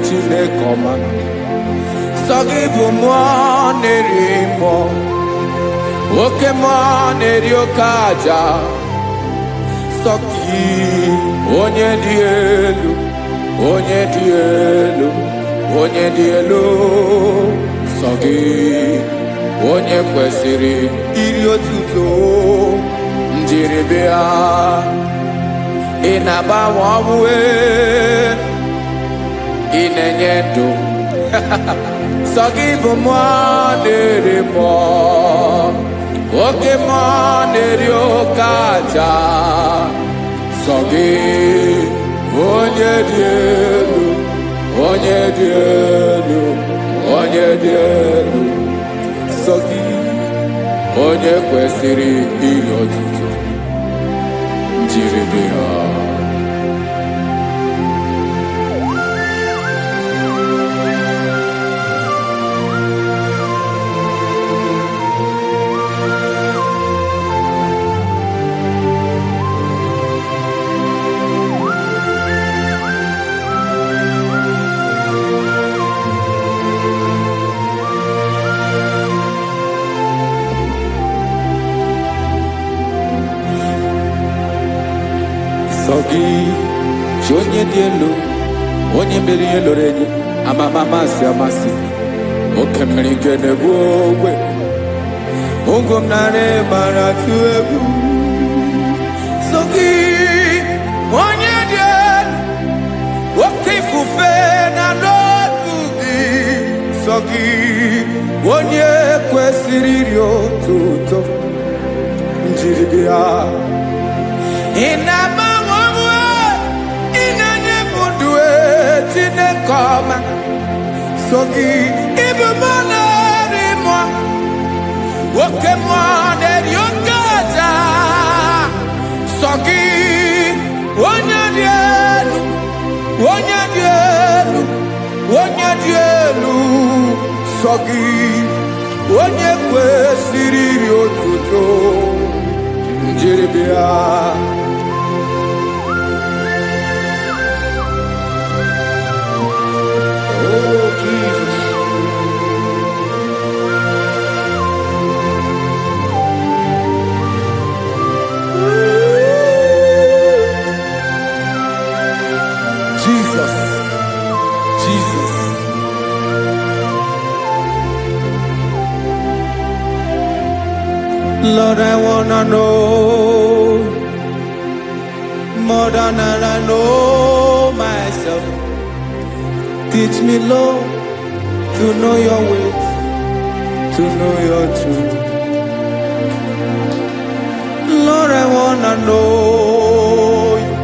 Chineke ọma sọ gị bụ mmụọ na-eri mmụọ oke mmụọ na-eri oke aja sọ gị onye dị elu sọ gị onye kwesịrị iri otuto njiribịa ị na-agbanwe ọnwụ ị na-enye ndụ Sagi bumwanere mo, oke manere okaja. Sagi onye dielu, onye dielu, onye dielu. Sagi onye kwesịrị ihe otuto jiri bịa. Sogi, onye dị elu, onye mere ihe lụrụ enyi, amama amasị amasị, oke mmiri nke na-egbu ogwe, ụgwọ m nara mara tụ egwu. Sogi, onye dị elu, oke ifufe na n'ọdụ gị. Sogi, onye kwesịrị iri otuto njiri bịa. Koma Sogi ibu moneri mo Woke moneri okaja Sogi Onye dielu Onye dielu Onye dielu Sogi Onye kwesịrị otuto njiri bịa. Jesus. Lord, I wanna know more than I know myself. Teach me, Lord, to know your ways, to know your truth. Lord, I wanna know you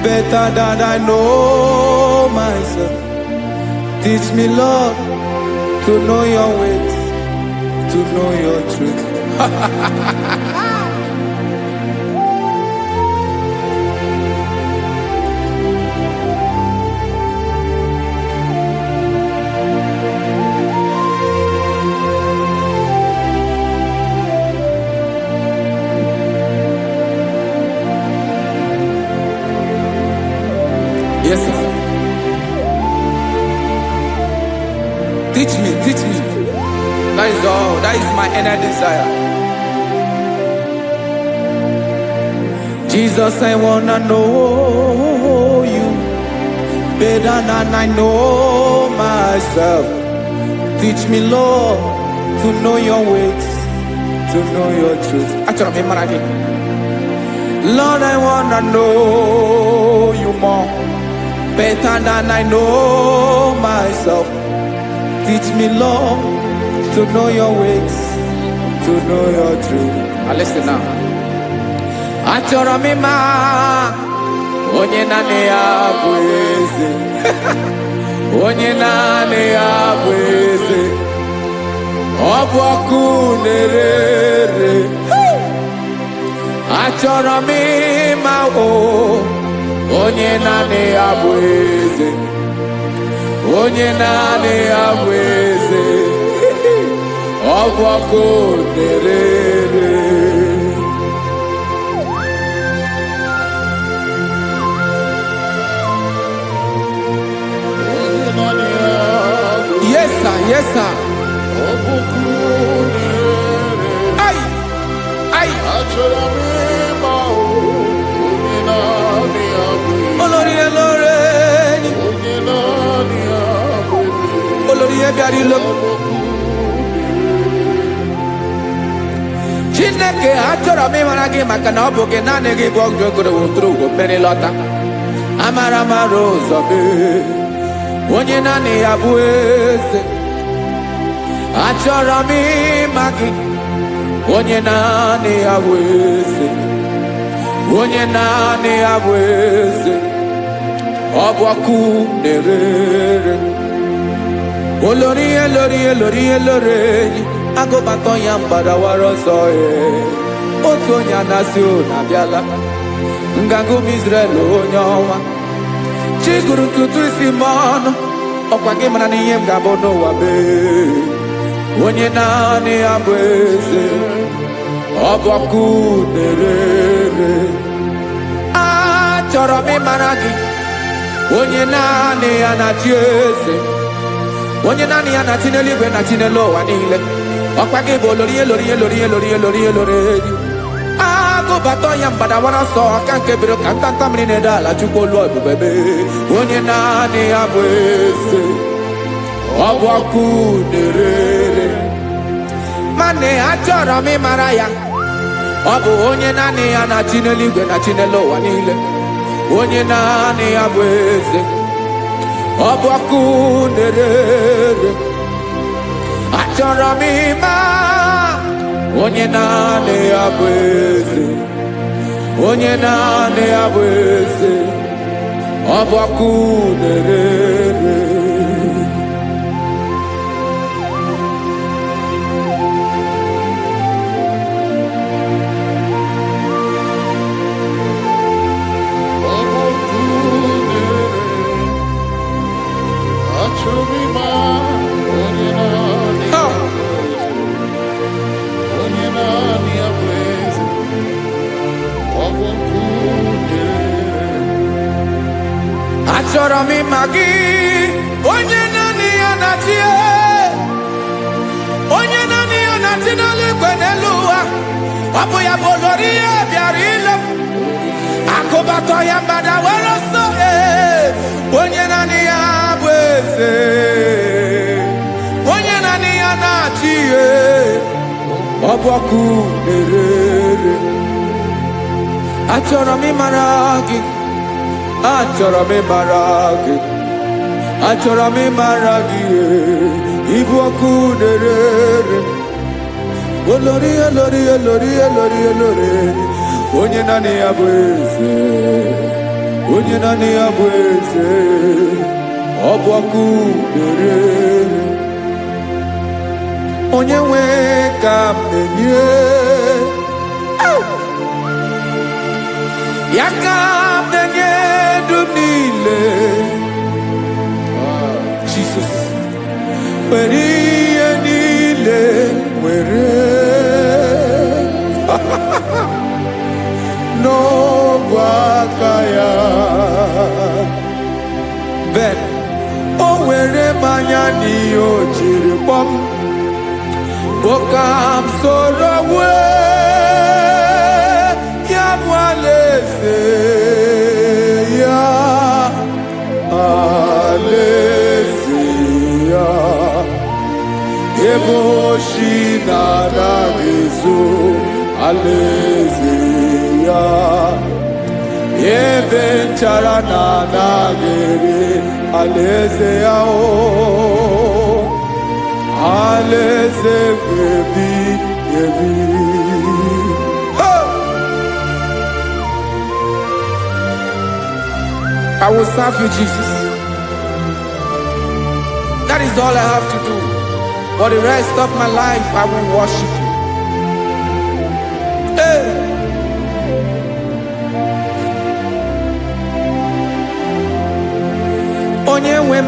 better than I know myself. Teach me, Lord, to know your ways, to know your truth. Yes, sir. Teach me, teach me. That is all. That is my inner desire. Jesus, I wanna know you better than I know myself. Teach me, Lord, to know your ways, to know your truth. Lord, I wanna know you more better than I know myself. Teach me, Lord, to know your ways, to know your truth. Listen now. Achọrọ m ịma onye naanị ya bụ eze. Onye naanị ya bụ eze. Ọ bụ ọkụ na-ere. Achọrọ m ịma onye naanị ya bụ eze. Onye naanị ya bụ eze. Ọ bụ ọkụ na-ere. Yes, sir. Yes, sir. Ay, ay. Olórí elóore. Olórí ebiari lo. Chineke achọrọ m ịmara gị maka na ọ bụ gị naanị gị bụ ọgụ ogologo tụrụ ugo mmeri lọta. Amara mara ụzọ gị. onye naanị ya bụ eze. Achọrọ m ịma gị, onye naanị ya bụ eze, onye naanị ya bụ eze. Ọ bụ ọkụ na-erere, olori elori elori elori enyi, agụbatọ ya mgbadawara ọsọ ya. Otu onye anasị ụlọ abịala, nganga ụmụ Izrel onye ọnwa, chi gụrụ ntutu isi m ọnụ, ọkwa gị mara na ihe m ga-abụ n'ụwa mee. Onye naanị ya bụ eze, ọ bụ ọkụ na-erere. Achọrọ m ịmara gị, onye naanị ya na-achị eze, onye naanị ya na-achị n'eluigwe na chi n'elu ụwa niile. Ọkwa gị bụ olori elori elori elori elori elori enyi, agụbatọ ya mgbadawara ọsọ, aka nke biro ka ntanta mmiri na-ede ala, Chukwu olu ebube mee. Onye naanị ya bụ eze, ọ bụ ọkụ na-erere. Mane achọrọ m ịmara ya, ọ bụ onye naanị ya na-achị n'eluigwe na chi n'elu ụwa niile. Onye naanị ya bụ eze, ọ bụ ọkụ na-erere. Achọrọ m ịma onye naanị ya bụ eze, onye naanị ya bụ eze, ọ bụ ọkụ na-erere. Achọrọ m ịma gị, onye naanị ya na-achị, onye naanị ya na-achị n'eluigwe n'elu ụwa. Ọ bụ ya bụ olori ya bịara ile, akụbatọ ya mgbadawara ọsọ. Onye naanị ya bụ eze, onye naanị ya na-achị, ọ bụ ọkụ na-erere. Achọrọ m ịmara gị, achọrọ m ịmara gị, achọrọ m ịmara gị, ịbụ ọkụ na-erere. Olori elori elori elori elori, onye naanị ya bụ eze, onye naanị ya bụ eze, ọ bụ ọkụ na-erere. Onye nwe ka m na-enye, ya ka m na-enye ndụ niile. Jesus, were ihe niile were n'ọbụ aka ya. Ben o were mmanya n'ihe o jiri kpọm, ka m soro wee ya bụ alaeze ya, alaeze ya. Ebe oshi na-anaghị ezo, alaeze ya. Ebe nchara na-anaghị ere, alaeze ya. Alaeze ebi ebi. I will serve you, Jesus. That is all I have to do. For the rest of my life, I will worship you. Hey. Onye nwe m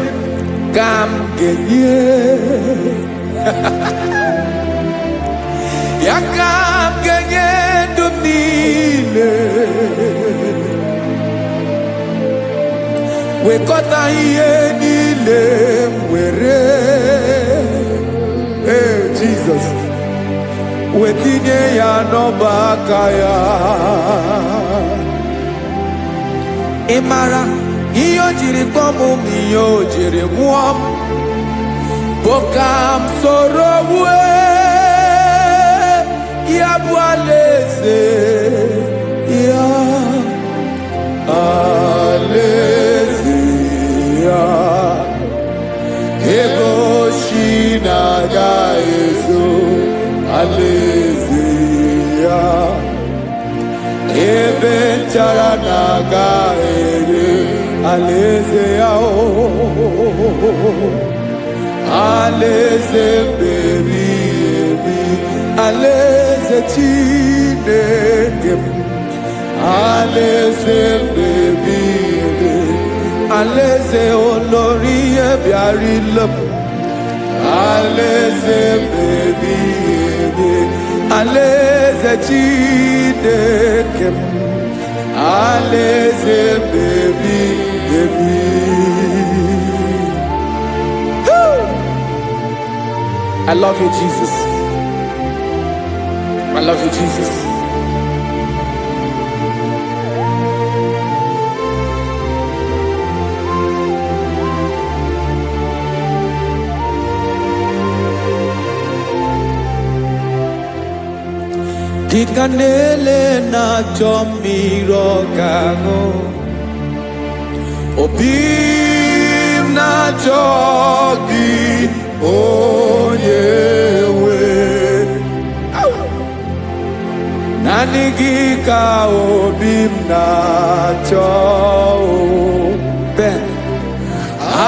ka m ga-enye, ya ka m ga-enye ndụ m niile. Wekọta ihe niile m were, Jesus, wetinye ya n'ọba aka ya. Ị mara ihe o jiri kpọọ m, ihe o jiri nwụọ m, bụ ka m soro wee ya bụ alaeze ya, alaeze ya. alaeze ya ebe nchara na-aga ere alaeze ya alaeze meri ebi alaeze Chineke m alaeze meri ebi alaeze olori ebiarila m alaeze meri ebi alaeze Chineke m alaeze meri ebi. I love you, Jesus. I love you, Jesus. Dikanele na chomiro kago obim na chogi onyewe nanigi ka obim na cho ben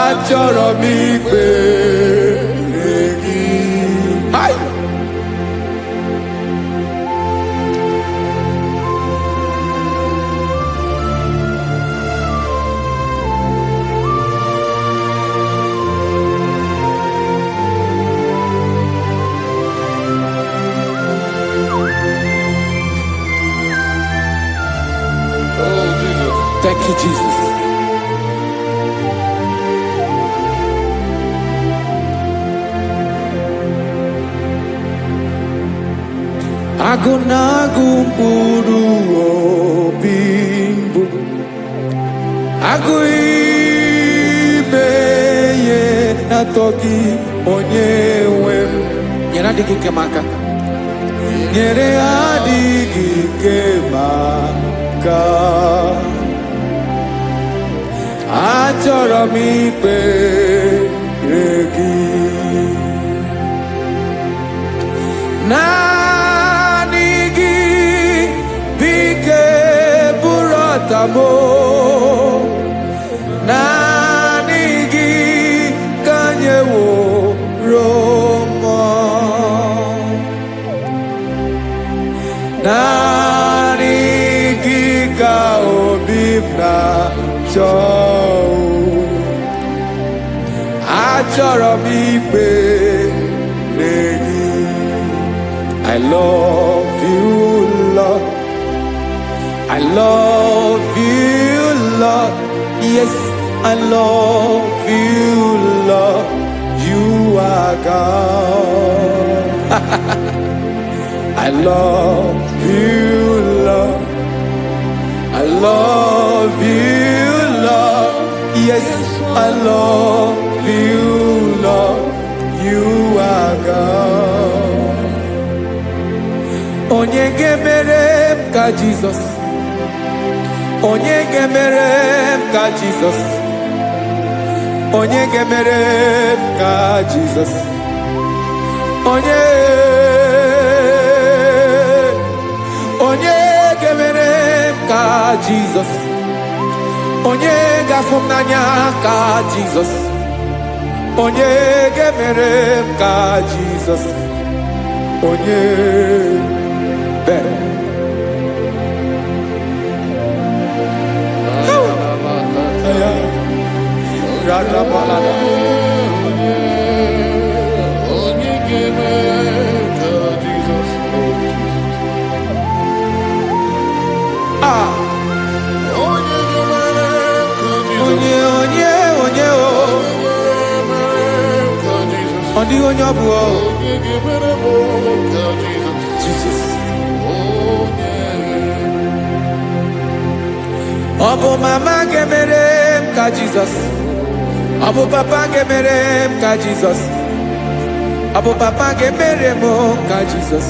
achoro mi gbe egi hai. Thank you, Jesus. Agunagu buru obimbu aguimeye natoki onyewe nyera digi kemaka nyere adigi kemaka achọrọ m ikpere gị naanị gị bike bụrụ ọtabo naanị gị ka nyeworo m naanị gị ka obi m na-achọ achọrọ m ikpere gị. I love you, Lord. I love you, Lord. Yes, I love you, Lord. You are God. I love you, Lord. I love you, Lord. Yes, I love you, Lord. You are God. Onye gemere m ka Jesus. Onye gemere m ka Jesus. Onye gemere m ka Jesus. Onye gemere m ka Jesus. Onye gafum n'anya ka Jesus. Onye gemere m ka Jesus. Onye be Rada balada onye gemere m ka Jesus. Onye gemere m ka Jesus. Onye Only on your boy. Jesus. Obo mama gemerem ka Jesus. Obo papa gemerem ka Jesus. Obo papa gemerem ka Jesus.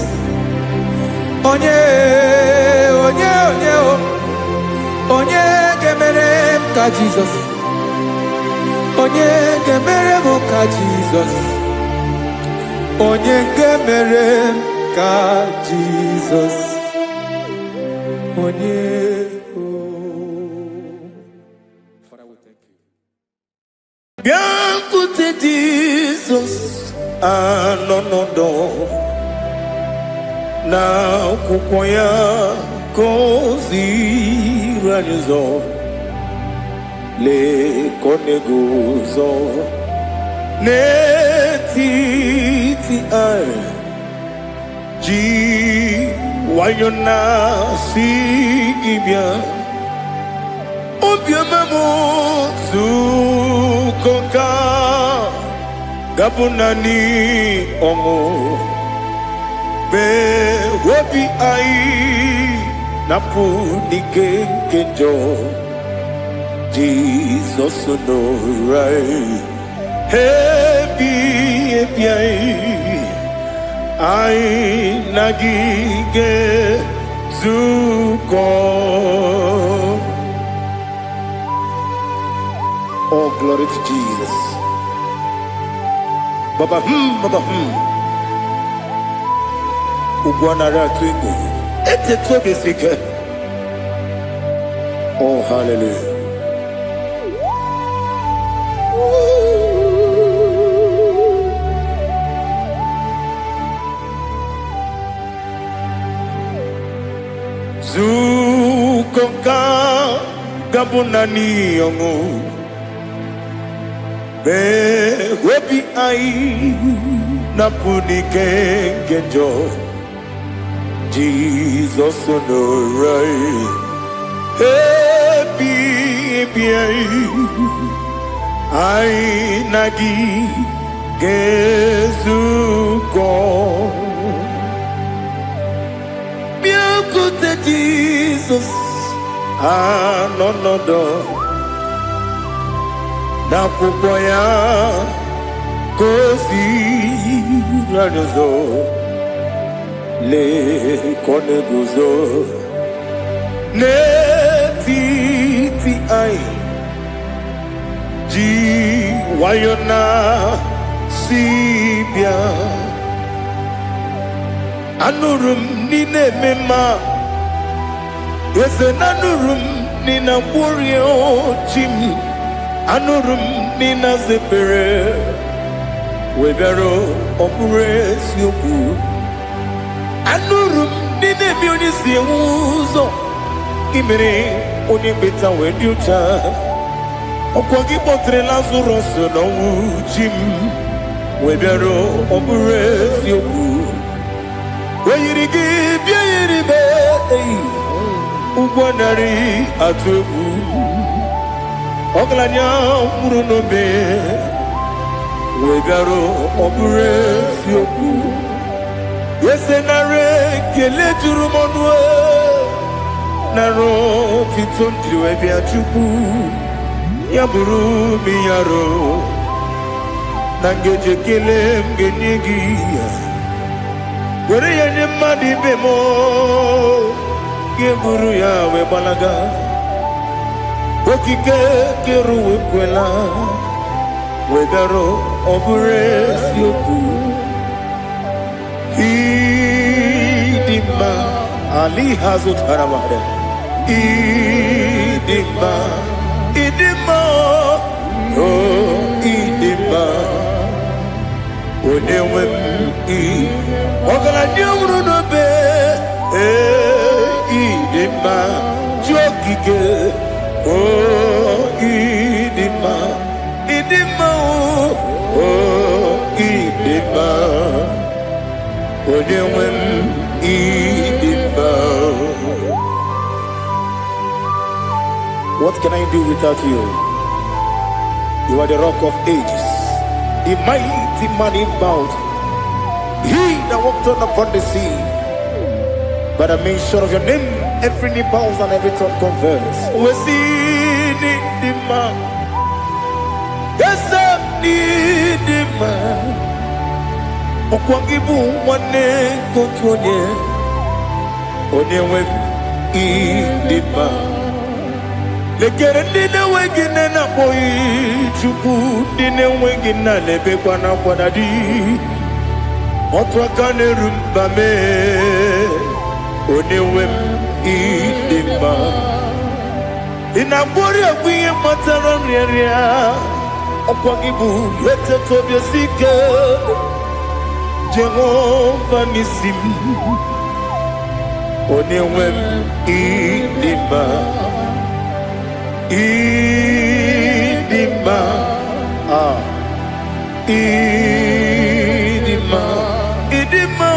Onye gemerem ka Jesus. Onye gemerem ka Jesus. Onye gemerem ka Jesus onye Father, we thank you. Biankute Jesus anonodo na akwụkwọ ya gọziri anyị ụzọ lekoneguzo n'etiti anyị ji nwayọ na si ịbịa obiọma m zukọ ka gabụ naanị ọṅụ obi anyị napụ n'ike nke njọ Jesus no right happy I nagige zuko. Oh, glory to Jesus. Baba Ugwanara twingo ete tobe sike. Oh, hallelujah. Zukoka gabunani yongo be webi ai napuni kenjo Jesus no right happy ai nagi gezuko Jesus anonodo na akwụkwọ ya gọziri anyị ụzọ lekoneguzo n'etiti anyị ji nwayọ na si bịa anụrụ m n'ime mma eze n'anụrụ m n'ina mkpụrụ ochi m anụrụ m n'ina zepere webịara ọkpụrụ eziokwu anụrụ m n'ina ebe onye si enwe ụzọ imere onye mkpeta wee dị ụcha ọkwa gị kpọtere Lazarọs n'ọnwụ chi m webịara ọkpụrụ eziokwu weyiri gị bịa yiri be ụgwọ narị atụ egwu ọgaranya mkpụrụ n'obe wegara ọbụrụ eziokwu ese nara ekele juru m ọnụ nara otito njiri wee bịa Chukwu ya bụrụ m ya ro na ngeji ekele m ga-enye gị were ya nye mmadụ ibe m buru ya wee gbalaga okike kere wekwela wegara ọbụrụ eziokwu ịdị mma ali ha zụtara mmadụ ịdị mma o ịdị mma onye nwe m ọgaranya nwụrụ n'obe idima jokike oh idima oh idima onewem idima. What can I do without you? You are the rock of ages, the mighty man in battle, he that walked upon the sea. By the mention of your name, every knee bows and every tongue confesses. We see the man. Yes, I need the man. Okwangibu wane kotonye. Onyewe idima. Lekere dine wegine na boyi Chukwu dine wegine lebe kwa na kwanadi. Otwakane rumbame Onewem idima Inabori agwiye mataran ria Okwagibu yete tobye sike Jehovah nisim Onewem idima Idima Idima Idima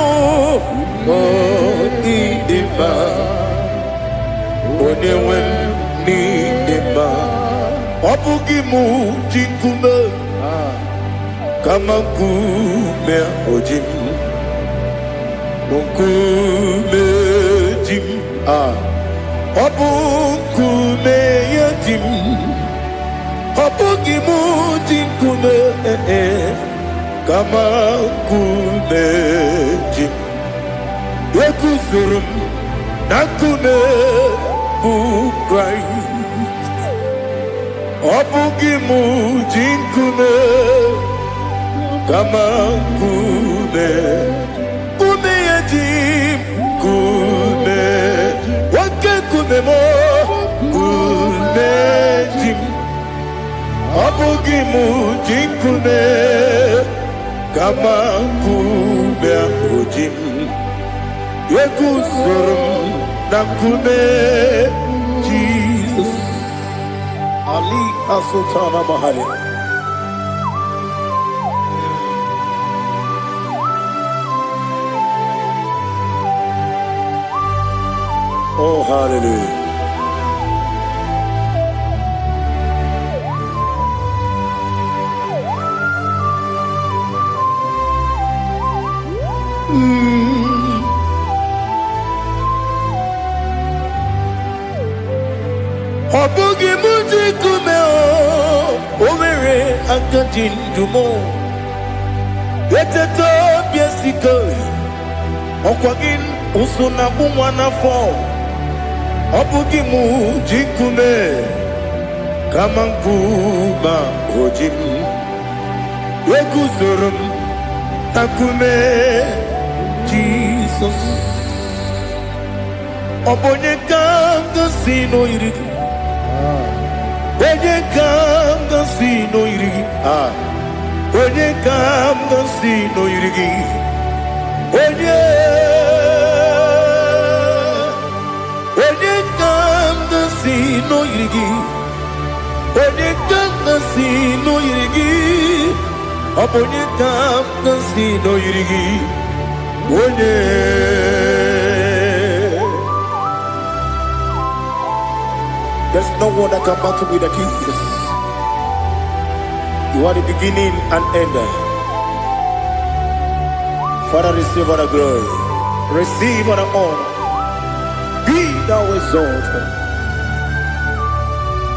oh Idima Onewem Idima Obugimu jikume Kama kume ojim Kume jim Obukume yajim Obugimu jikume Kama kume jim Yekuzurum Nakume Christ Obugimu jinkume Kama kume Kume yajim Kume Wake kume mo Kume jim Obugimu jinkume Kama kume ojim Yekuzurum Nakume Jesus Ali Asutana Mahali. Oh, hallelujah. Obugi muji kumeo Omere akajin dumo Yeteto biesiko Okwagin usuna bumwana fo Obugi muji kume Kamankuba ojim Yekuzurum takume Jesus Obonye kanga sino irigi Onye kam ga si no irigi Onye kam ga si no irigi Onye kam ga si no irigi Onye kam ga si no irigi Onye kam ga si no irigi Onye There's no one that can battle with the Jesus. You are the beginning and end. Father, receive all the glory. Receive all the honor. Be thou exalted.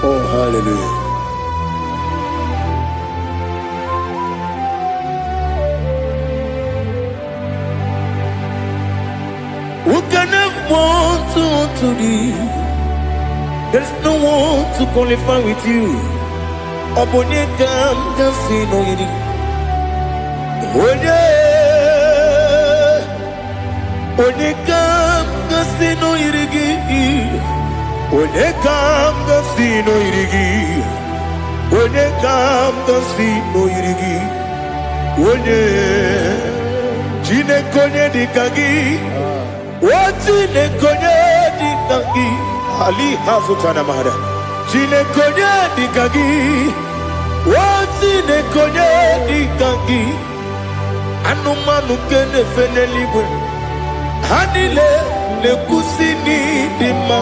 Oh, hallelujah. Who can have one to thee? There's no one to qualify with you. Obonye kam kasi no yiri. Onye kam kasi no yiri. Onye kam kasi no yiri. Onye kam kasi no yiri. Onye jine konye dikagi. Wajine konye dikagi. Ali Hazutana Mahara. Jine konye dikagi. Wajine konye dikagi. Anumanu kene fene libwe. Hanile ne kusini dima.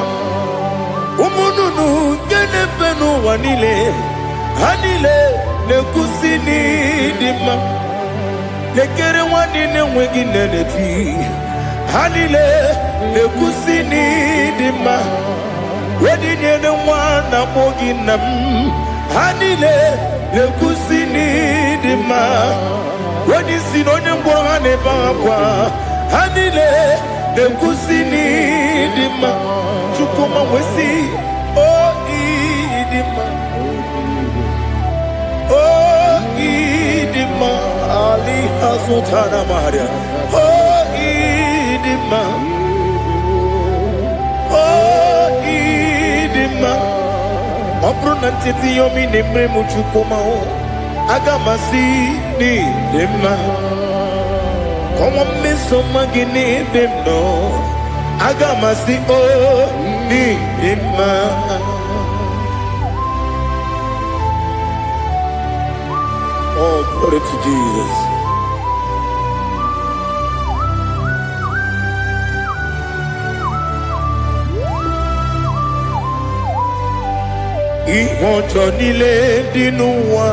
Umununu kene fenu wanile. Hanile ne kusini dima. Lekere wanine wegi nenefi. Hanile ne kusini dima. Wedi nyene wana moginam. Hanile ne kusini dima. Wedi sinonye mborane bakwa. Hanile ne kusini dima. Chukuma wesi oh idima. Oh idima. Ali Azutana Maria. Oh, Idima. Oh, Idima. Opronantiti yomi nemre muchukoma. Agamasi ni Dima. Come on, Miss Omagini Dimno. Agamasi oh ni Dima. Oh, glory to Jesus. Ìwọ̀njọ́ nílé dínú wa.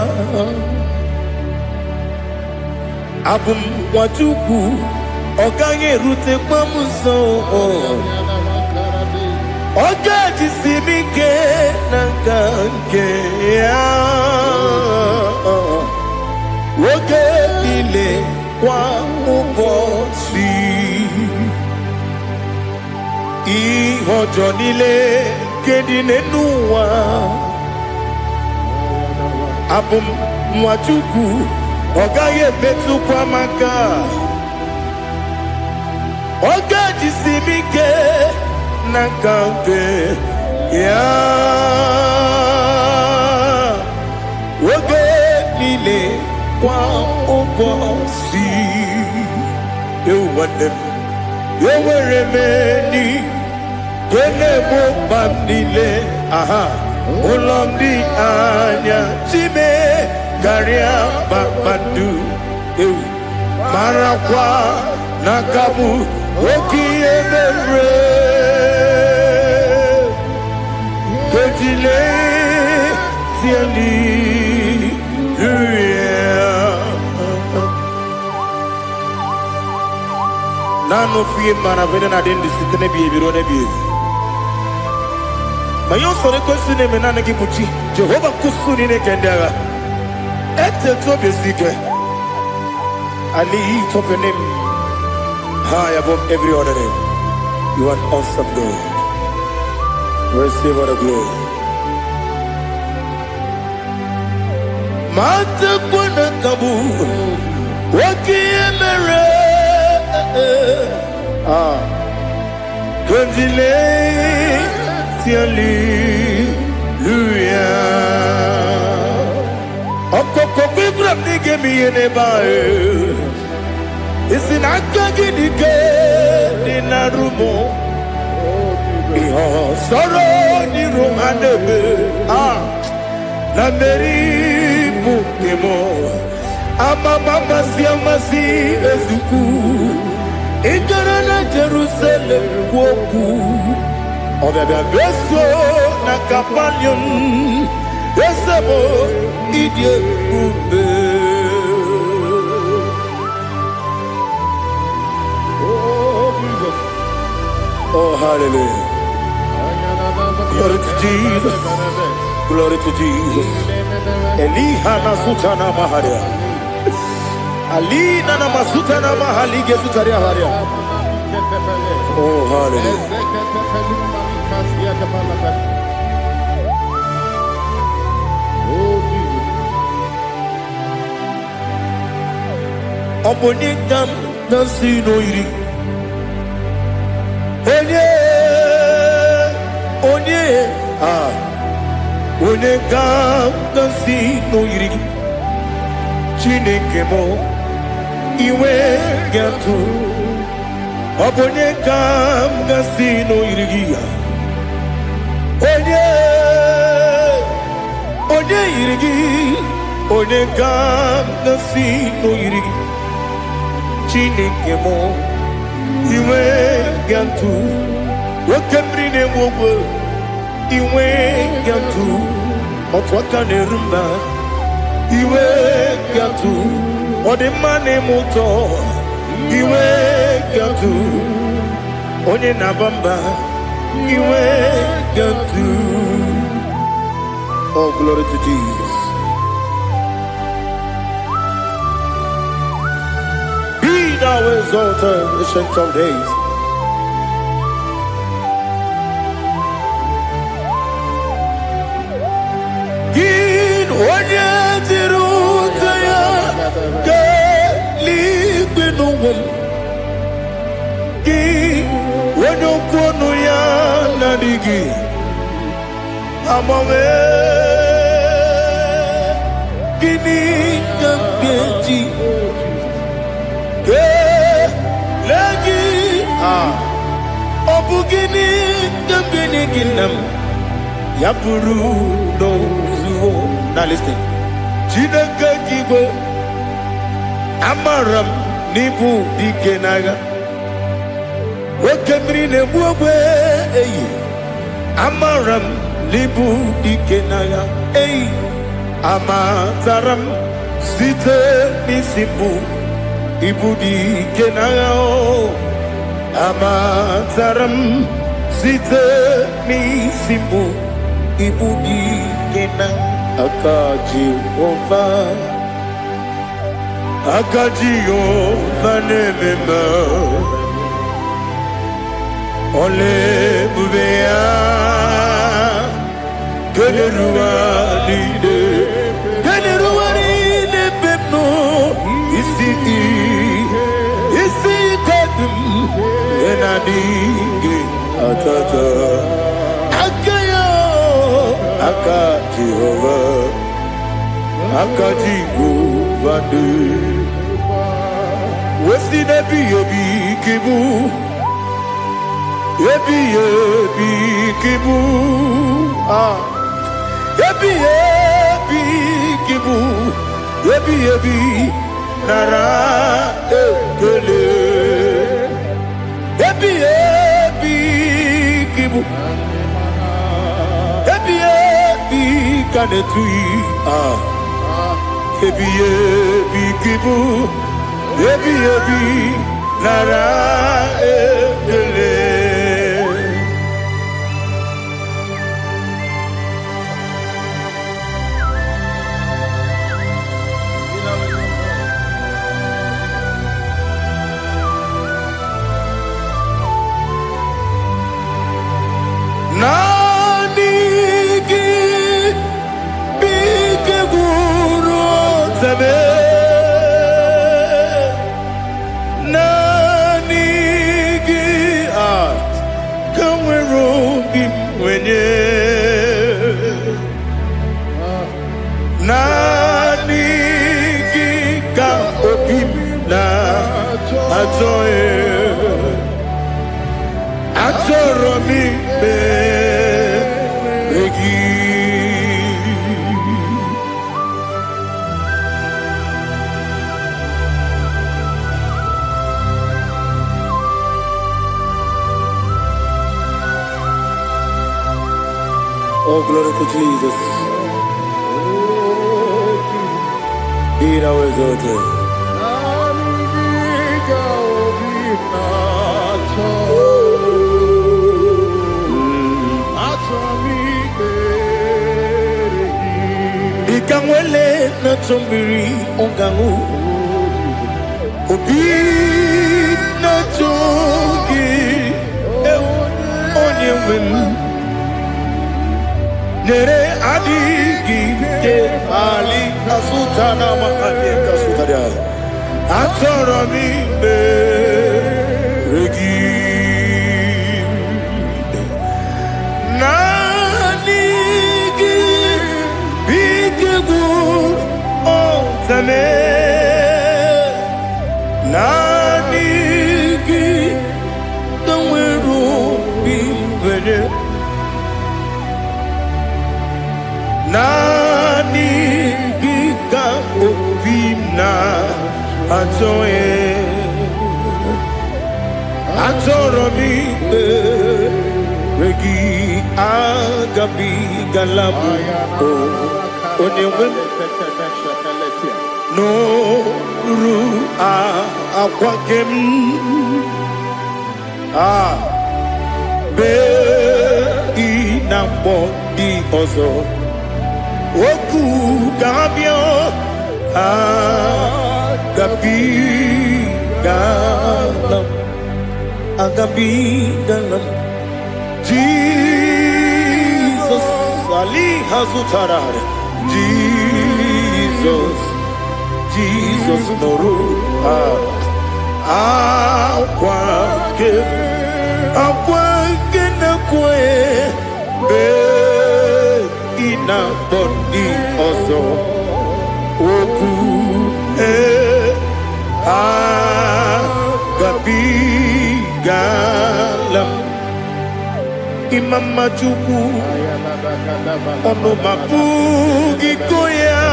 Abum wàjúkú ọ̀gá yẹn rúte pọ́nmú sàn. Ọ̀gá jìsí mi ké nàkà ké yá. Oge niile kwa ụbọchị ihe ọjọọ niile nke dị n'ụwa abụ m nwa Chukwu ọ gaghị emetụkwa m aka ọ ga-ejisi m ike n'aka nke ya oge niile kwa ụbọchị ewuwadem ewere m eni ga-egbu mkpa m niile aha ụlọ m dị anya chime karịa kpakpando ewu marakwa n'aka m oke ihe mere gojile tieli Nano fie mana vene na dendi sitene biebiro ne bie. Mayo sore kosu ne menana ki buchi. Jehovah kusu ni ne kendaga. Ete to besike. Ali top your name high above every other name. You are awesome God. Receive all the glory. Mata kuna kabu. Waki emere. Kondile tiali luya okoko bibra nige mi ene bae isinaka gidike dinarumo iho soro ni romanebe na meri bukemo mama siamasi ezuku Ikarana Jerusalem kwoku Obebe beso na kapanion Esebo idye ube Oh Jesus Oh hallelujah Glory to Jesus Glory to Jesus Elihana sutana maharia Ali nana masuta na mahali gesutaria haria. Oh hallelujah. Obonikam nasino iri. Onye Onekam nasino iri. Chineke mo iwe gatu obonye kam gasino irigia onye irigi onye kam gasino irigi Chineke mo iwe gatu wakemrine mwogo iwe gatu otwaka nerumba iwe gatu Ode mane muto iwe gatu onye nabamba iwe gatu. Oh glory to Jesus. Be thou exalted, ancient of days. Gin onye tirutaya Li binu wum ki wenyo kono ya nadigi amame kini kambeji ke lagi obugini kambeni ginam yapuru no zuo. Now listen. Chineke kigo amaram nibu dikenaga wekemri ne buwe eyi amaram nibu dikenaga eyi amataram site misibu ibu dikenaga o amataram site misibu ibu dikenaga akaji ova nemema ole bubea kederuwa lide pepno isi kadum enadinge atata akayo akaji ova Wesi nebi yebi kibu yebi kibu yebi kibu yebi nara ekele yebi kibu yebi kanetui yebi kibu yebi nara ekele. Nani ki bike guru zame nani gika opim na atoro mi begi Oh, glory to Jesus. Be thou exalted. Ikamwele na chombiri ongangu Obi na chogi onye wemu Nere adigi ke ali kasutana mahali kasutaria atoro mi regi nani gi bigegu o tame nani gi tanweru bimvere nani gika opina atoro mi regi agabi galabu onewem no ru akwakem be inambo di ozo Oku gabio agabi galam Jesus Ali Hazutarad Jesus Noru akwa ke na kwe be ina body ozo oku gabi galam imama chuku ono mapugi koya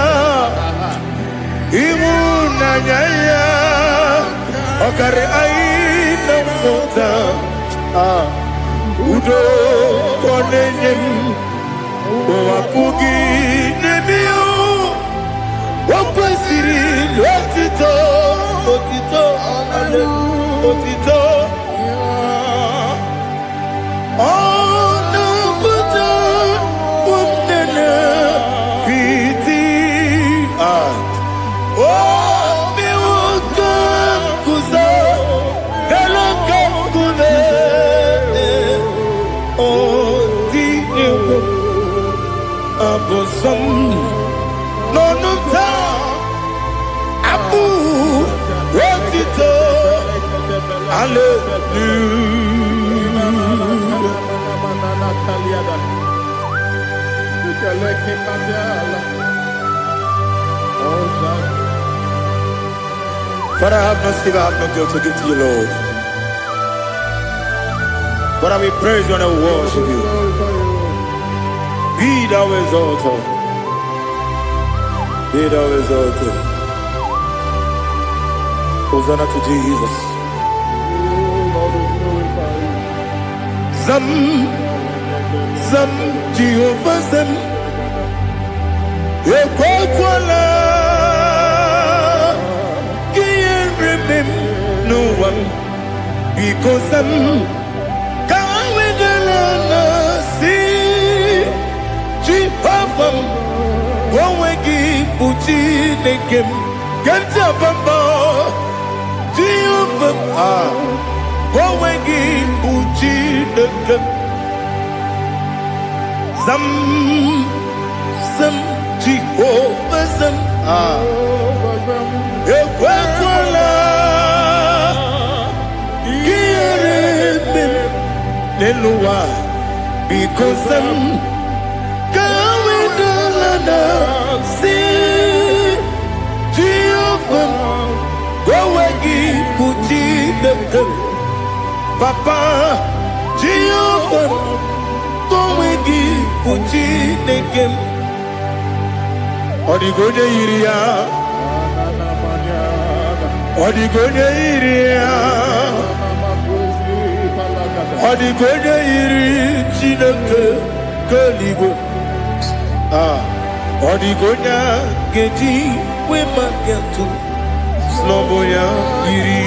imu nanyaya okare aina mota udo konenyem wapugi nemio wakwesiri lotito otito ale otito ono kuto umnena piti no ta abu wotito Father, have mercy, I have no guilt to give to you, Lord. Father, we praise you and we worship you. Be thou exalted. Be thou exalted. Hosanna to Jesus. Zam, Jehovah Zam. Ekwakwala. Can't remember no one because I'm Jehovah, Wawegi Puchi Nekem, Ganta Bamba, Jehovah, Wawegi Puchi Nekem, Zam, Jehovah, Zam, Ekwakwala, Kierebim, Nelua, because I'm see Jehovah, Wawegi Puchi Nekem, Papa Jehovah, Wawegi Puchi Nekem, Odigonya Iria, Odigonya Iria, Odigonya Iri Chineke Kaligo. Odigonya Geji Wemagetu Sloboya Iri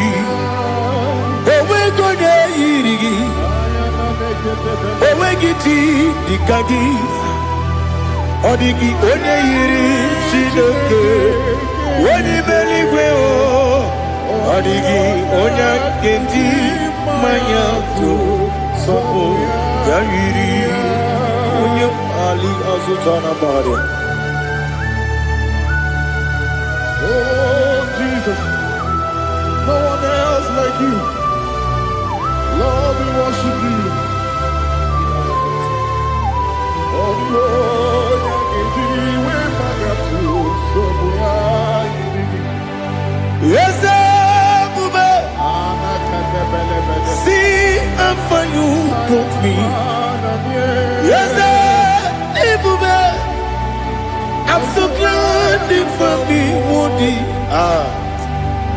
Owegonya Iri Owegiti Dikagi Odigi Onya Iri Shinoke Wani Beligwe Odigi Onya Geji Mayatu Sloboya Iri Onya Ali Azutana Bari. Oh, Jesus, no one else like you. Lord, we worship you. Oh, Lord, yes, Bube. See how you brought me. Yes, Bube. I'm so glad you found me, Woody.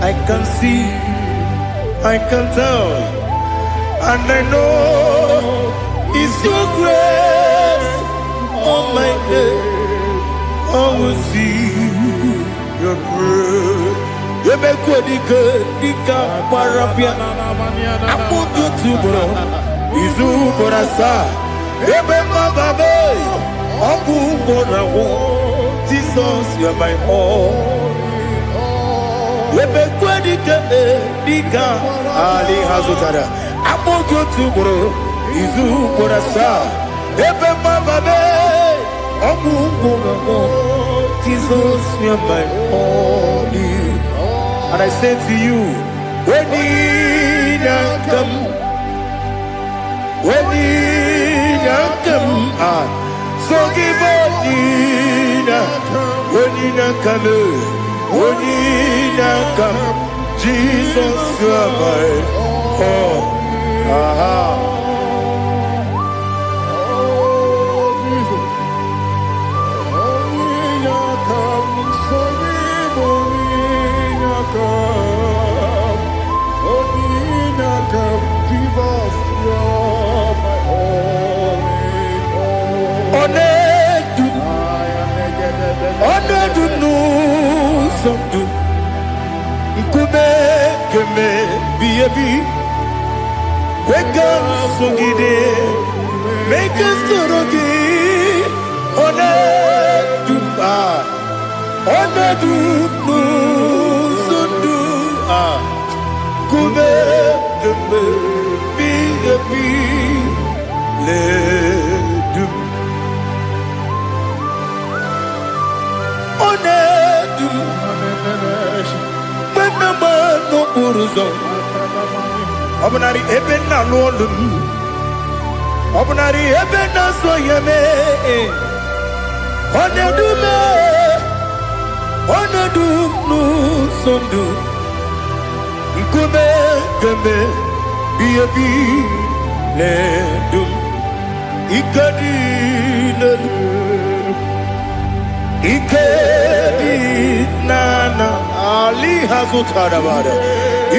I can see, I can tell, and I know it's your grace. Oh my God, I will see your grace. You make what you could, you can't parapia. I put you to bro. Izu Borasa, Ebema Babe, Abu Borawo. Jesus, you're my all. Dika Ali Hazutara. Abu Gotubro, Izu Borasa, Ebema Babe, Abu Borawo. Jesus, you're my all. And I say to you, Wenina come, so give Wenina come, Jesus, you are my all. Onedu no somdu Nkume keme biyebi Kweka songide Meke sorogi Onedu Onedu no somdu Nkume keme biyebi Ledu Onedu Menama no uruzo Obunari ebena lolum Obunari ebena soyeme Onedu me Onedu no sondu Nkume keme biyebi ledum Ikadi ledu Ikedi nana Ali hazutarabada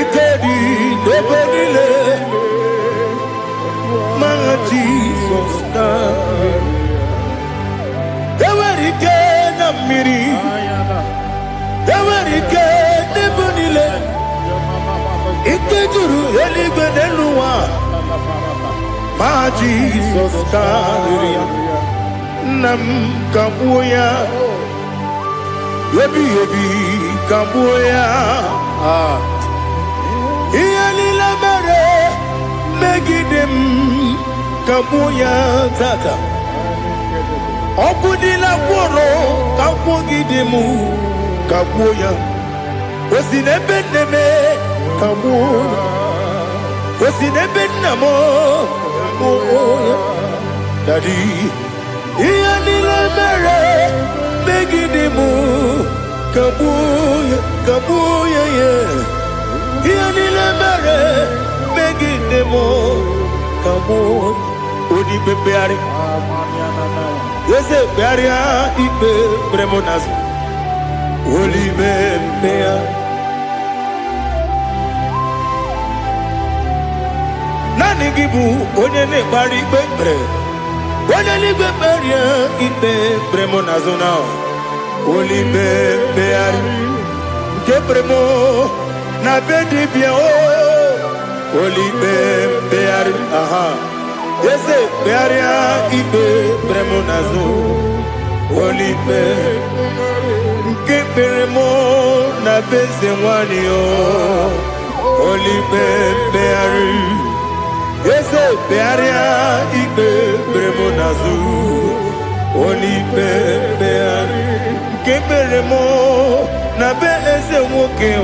Ikedi debedile My Jesus na Ewerike na miri Ewerike debedile Ikeduru eligwe neluwa My Jesus na Nam kabuya Yebi kabuya Iyalila mere Megidem kabuya tata Okudila kworo Kabugidemu kabuya Wesinebeneme kabuya Wesinebenamo kabuya Daddy Iyalila mere Megidemu kabuya yeah Iyalila mere Megidemu kabuya Odi bebeari Yese bearia ibe bremonas Oli bebea Nani gibu onye ne bari bebre Onye ligwe beria ibe bremonazona Oli bebeari Ke bremo na bedi bia o Oli bebeari aha Yese bearia ibe bremonazo Oli bebeari Ke bremo na beze wani o Oli bebeari Yese bearia ibe bremonazo Oli bebeari Ke bremo na beze woke o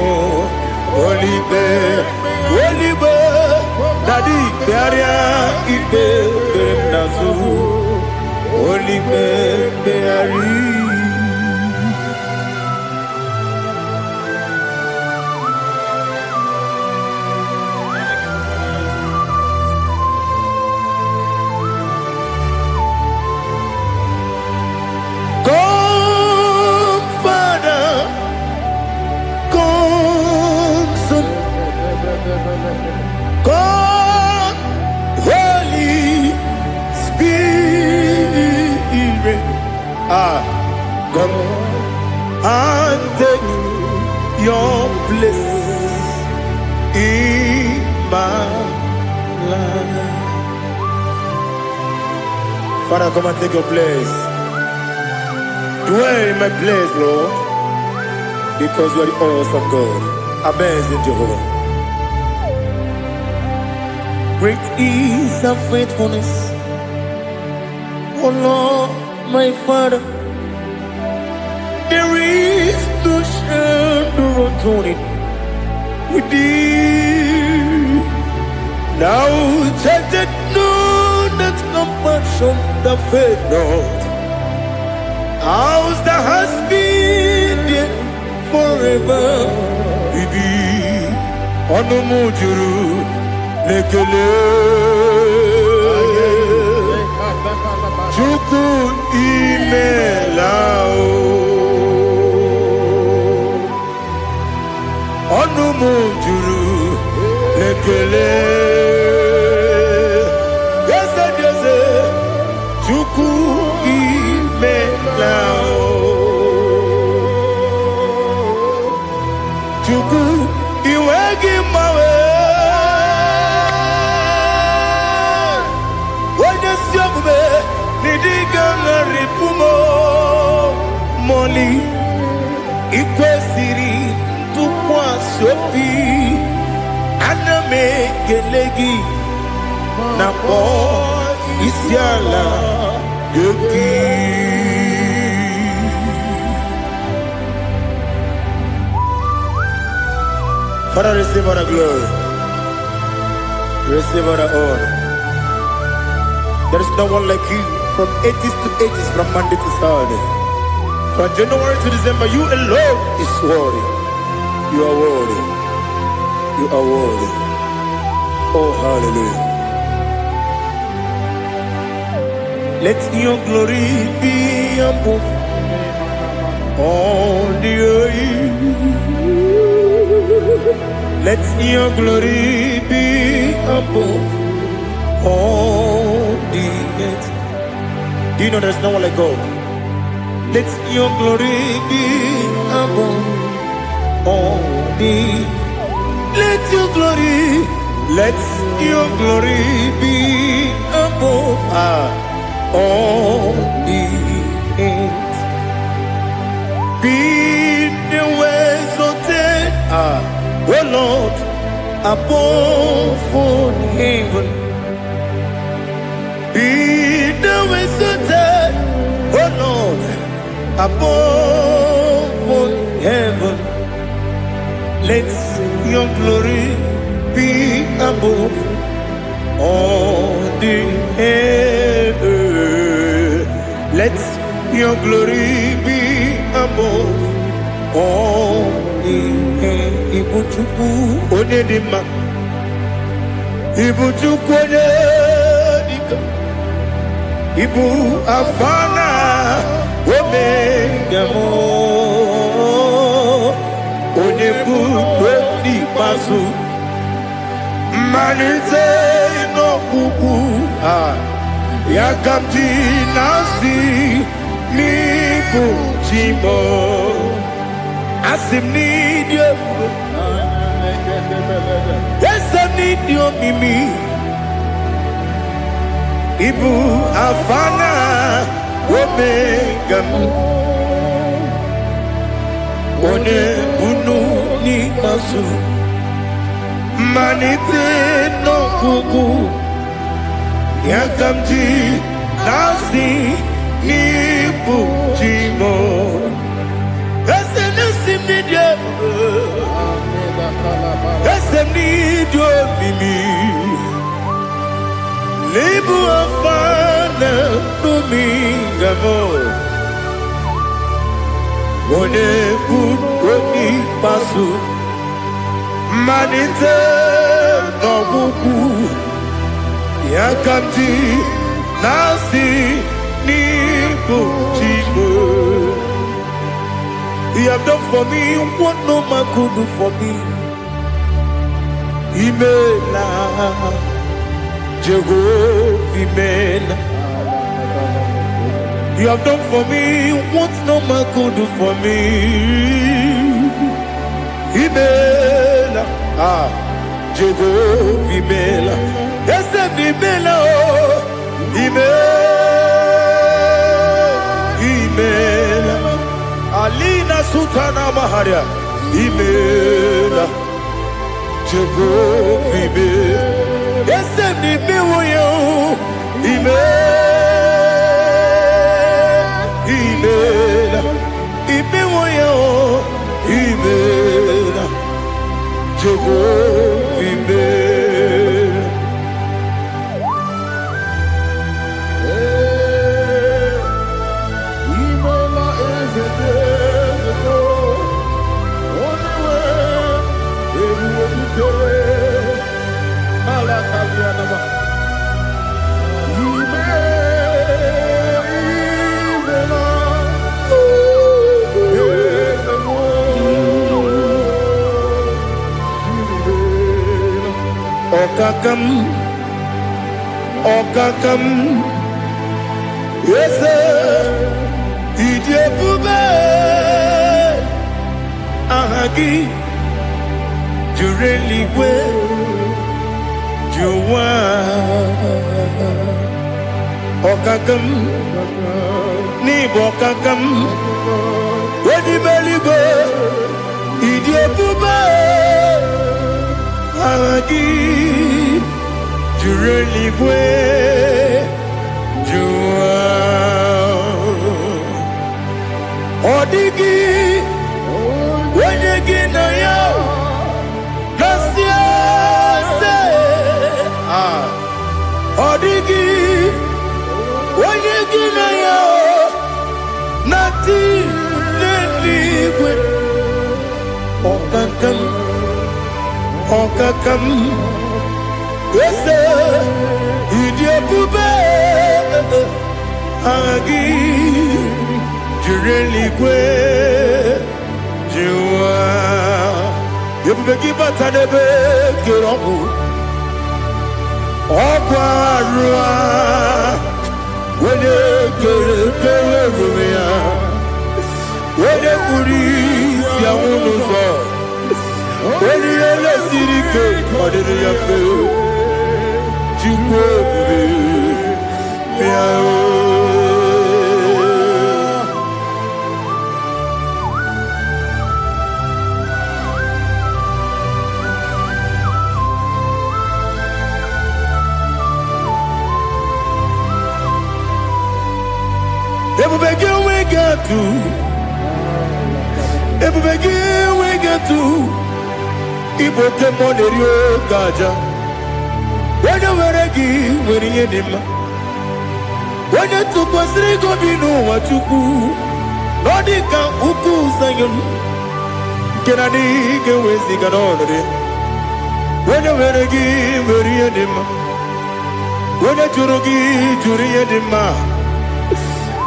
Oli be Daddy bearia ibe bremonazo Oli bebeari God, Holy Spirit, come and take your place in my life. Father, come and take your place. Dwell in my place, Lord, because you are the awesome God. Amazing Jehovah. Great is thy faithfulness, O Lord, my Father. There is no shadow unto it. with thee. Now take it, know that compassion that faith not. Ours that has been there forever with thee. Onumujuru nekele. Chuku imelao. Onumujuru nekele. Yese yese. Chuku imelao. Chuku iwegi mawe. Wanya siogbe nidiga ngaripumo moli ikwesiri tukwa sopi aname kelegi na po isiala yogi. Father, receive all the glory, receive all the honor. There is no one like you from ages to ages, from Monday to Saturday. From January to December, you alone is worthy. You are worthy. You are worthy. Oh, hallelujah. Let your glory be above all the earth. Let your glory be above all the earth. Do you know there's no one like God? Let your glory be above all the. Let your glory be above all the earth. Be the ways of oh Lord, above all heaven. Be the wizard, oh Lord, above all heaven. Let your glory be above all the earth. Let your glory be above all the earth. Ibuchuku onedima, Ibuchuku onedika. Ibu afana omega mo onebu odi pasu manize no kuku yakamji nasi mibu chimo asim need you. Yes, I need you, Mimi. Ibu afana omega one bunu ni masu manite no kuku yakamji nasi ni bujimo. Yes, I need you. Yes, I need you, Mimi. Libu afana dominga mo. One buni pasu manite no buku yakamji nasi ni bujimo. You have done for me what no man could do for me. Imela, Jehovah, Imela. You have done for me what no man could do for me. Imela, Jehovah, Imela. Yes, Imela, Imela. Alina Sutana Maharia, Imela, Jehovah, Imela. Yes, Imela, Imela, Imela, Imela, Jehovah. Okakam, Okakam, yes, Idiopube, Ahagi, Jureligwe, Juwa, Okakam, Nibo Okakam, Wedibeligo, Idiopube, Ahagi, Jureligwe, Juwa, Odigi, Wedigi na yo, Nasia se, Odigi, Wedigi na yo, Nati Neligwe, Okakam, Okakam, yes, Idiopube, Agi, Jureligwe, Jua, Yubeki Batanebe, Kirobu, Okwarua, when you get when you police, Yamuno, when you let Sirike, what did you feel? Ibo temonerio gaja. When you were a gay, when you did him. When you took was Rigo Bino, what you do. Nodika Uku Sayon. Can I dig away Siganone? When you were a gay, when you did him. When you Jurugi, Juria Dima.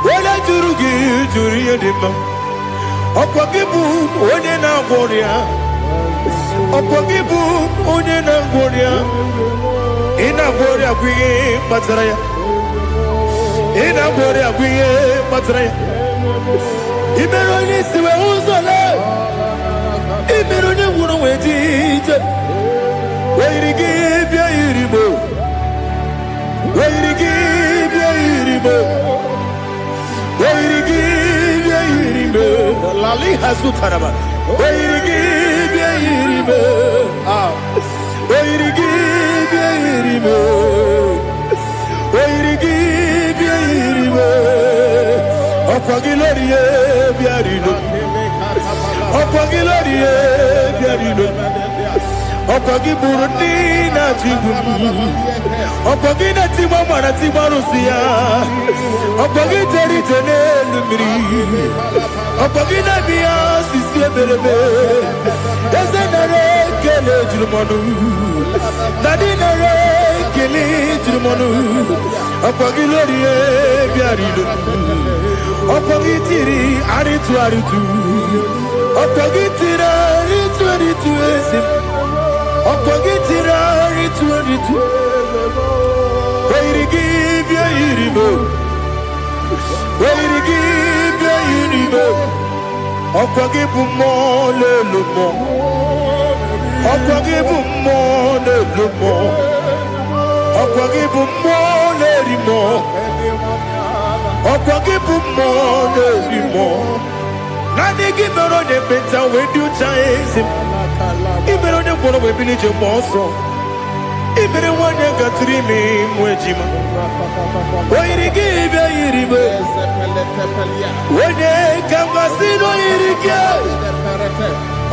When I Jurugi, Juria Dima. Opakibu, when you now warrior. Opogibu onye na ngoria ina ngoria kwiye patraya ina ngoria kwiye patraya imero ni siwe uzole imero ni wuro wejije weirigi bia iribo weirigi bia iribo weirigi bia iribo lali hasutaraba weirigi Yiribe, Oirigi, Yiribe, Oirigi, Yiribe, Opagilorie, Biarino, Opagilorie, Biarino, Opagiburundina, Tibum, Opagina Timamana Timarusia, Opagiteri Tenelumri, Opagina Bia, Sisebebe. Ezenere kele jirumonu, nadinere kele jirumonu. Opagiloriye biarido, opagitiri aritu aritu, opagitira aritu aritu esim, opagitira aritu aritu. Oirigi biarido, oirigi biarido. Opagibu mo le lumo, opagibu mo le lumo, opagibu mo le rimo, opagibu mo le rimo. Nani gibero ne benta we do chaise, ibero ne bolo we bilije moso, ibere wane gatri mi mwejima. Oirigi be iribe. Wene kamasino irike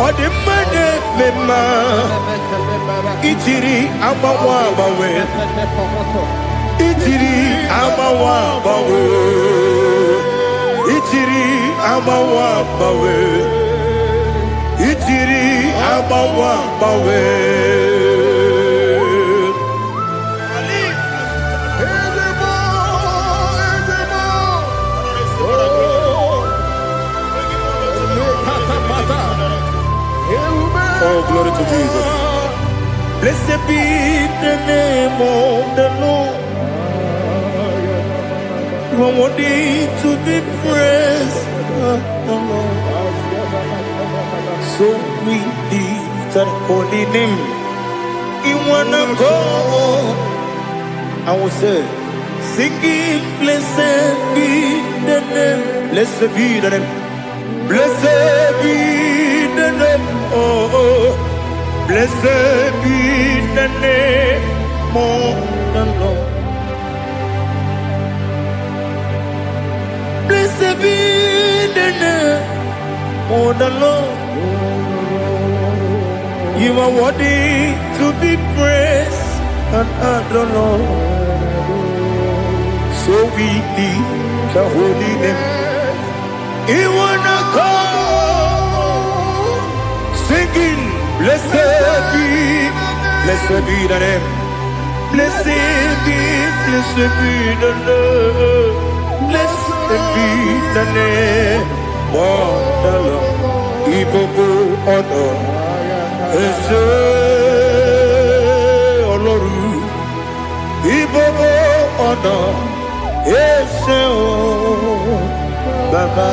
Odimane mema Itiri amawa bawe Itiri amawa bawe Itiri amawa bawe Itiri amawa bawe Oh, glory to Jesus. Blessed be the name of the Lord. You are worthy to be praised, the Lord. So we lift that holy name. You wanna go? I will say, singing, blessed be the name, blessed be the name, blessed be the name, oh, blessed be the name of the Lord. Blessed be the name of the Lord. You are worthy to be praised and adored, Lord. So we lift the holy name. You wanna come singing, blessed be the name, blessed be the Lord, blessed be the name of the Lord. Ibobo honor, Ese Oloru, Ibobo honor. Ese o Baba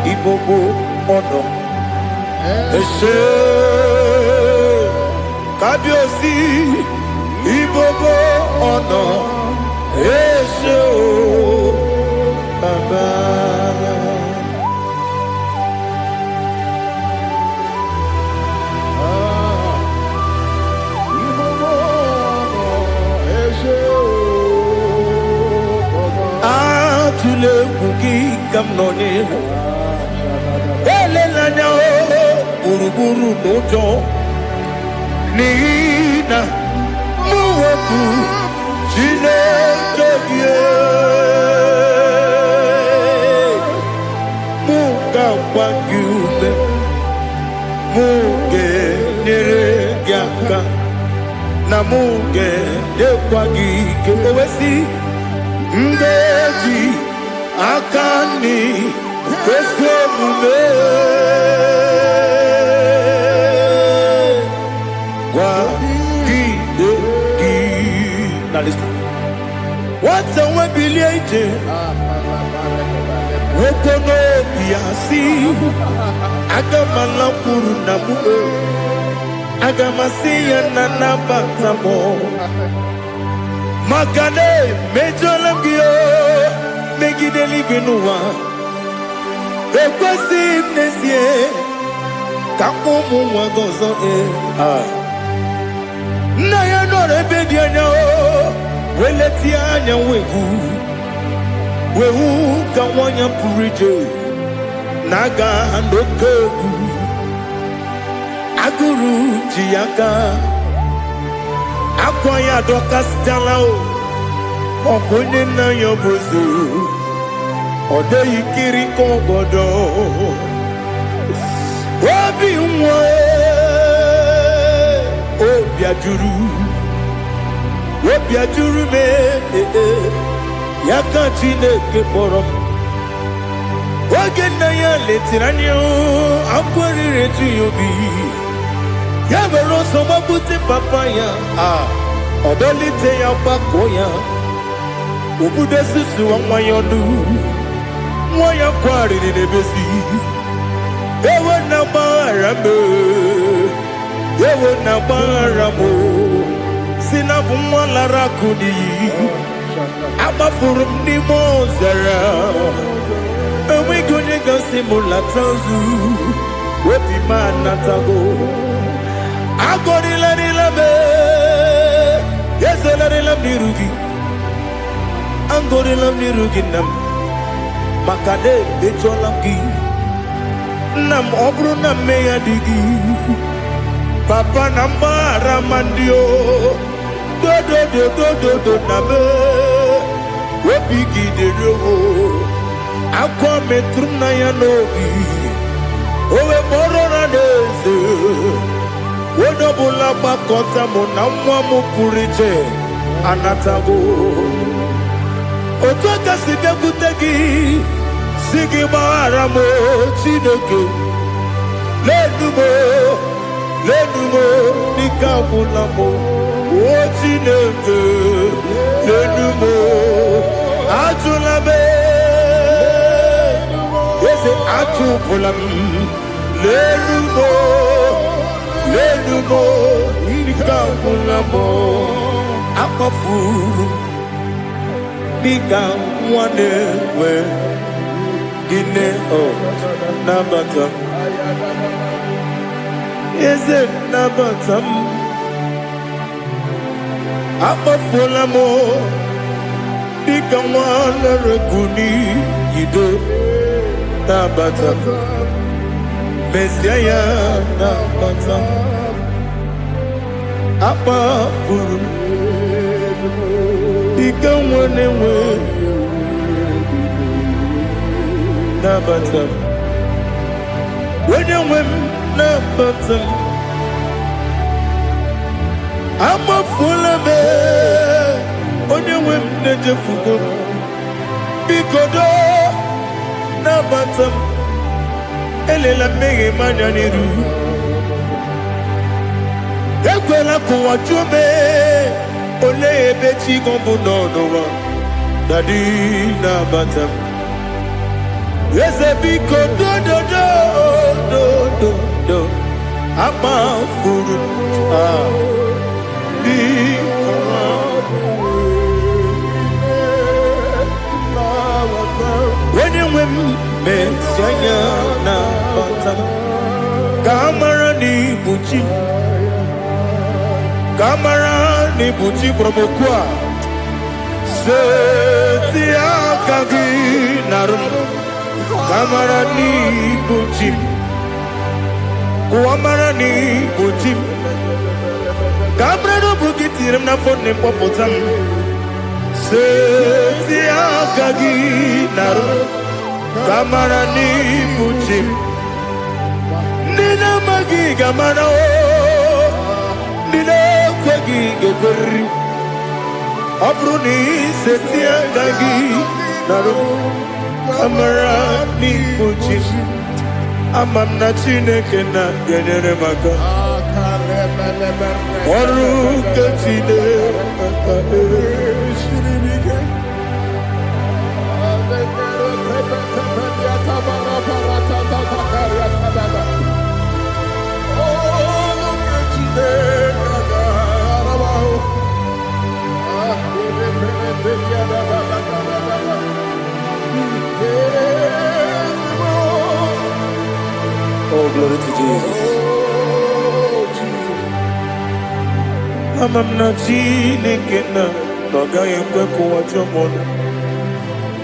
Ibobo ono Ese Kabiosi Ibobo ono Ese o Baba Tule kuki kamnoni ele lanya o buruburu nojo nina muwebu jine kebie muka wagyume muge nere gyaka na muge dekwagi kewesi ndeji akani kwesemume kwa gidegi. Now listen. What's a webiliaje? Wokono biasi agamala puru namu agamasiya nanabatamo Makane mejolamgio megideli genua ekwesi nesie kamumu wagozo na ya nore bedi anya o weleti anya wehu kawanya purije naga ndokeku aguru jiyaka Akwaya doka stalao Okonye na yobozo Ode yikiri kogodo Obi mwe Obi ajuru me Yaka chineke porom Oge na ya letiranyo Akwari retu yobi Yabero soma buti papaya Odolite ya pakoya Ubude susu wa mwayonu Mwaya kwari ni nebesi Ewe na maramo Sina bumwala rakudi Abafurum ni mozara Ewe gone gasi mulatazu Wepi manatago Agori la me, yes la nirugi. Angori la nirugi nam, makade becholamgi. Nam obru nam meya digi. Papa namara mandio, do nabe. Wepigi de rogo, akwa metruna ya nogi. Owe morona neze. Wodobula bakota mona mwamu purije anatago Otoka sibe kutegi Sigi maharamo chineke Ledumo lenumo nikabulamo otineke lenumo atulame yese atupulam lenumo nikabulamo akafuru nika wane we dine o nabatam yese nabatam akafulamo nika wane rekuni yido nabatam Messiah nabatam akafuru nika wane we nabatam when you win nabatam I'm a full of it when you win the jefugo because nabatam elela mege manyaniru ekwela kuwa chume ole ebeti gombo nonowa dadi nabatam Yese biko do Ama furu Di When you win me Sanya na batam Kamara ni buchi Kamara ni buchi Promokwa Seti akagi narum Kamara ni buchim Kuamara ni buchim Kamara no bukitirim na fone popotam Seti akagi naru Kamara ni buchim Nina magi gamana o Nina kwagi geberi Abruni seti akagi naru Kamara ni buchim Amamna chineke na genere maka Oru kachine Oh, glory to Jesus. Amamna chineke na noga yekwe kuwa chomono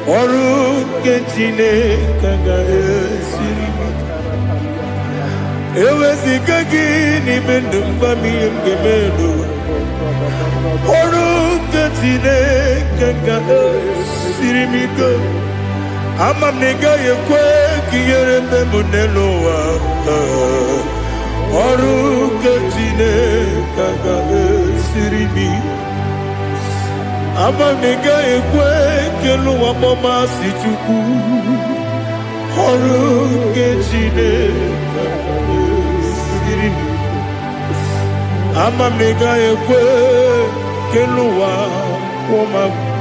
Oru ke chineke ga esiri Ewe sikagi ni mendumba miyemgemelo Oru ke chineke ga esiri miko Amam nega yekwe kiyere memunelo wa Oru kechine kaga siribi Amam nega yekwe kelu wa mama si chuku Oru kechine kaga siribi Amam nega yekwe kelu wa mama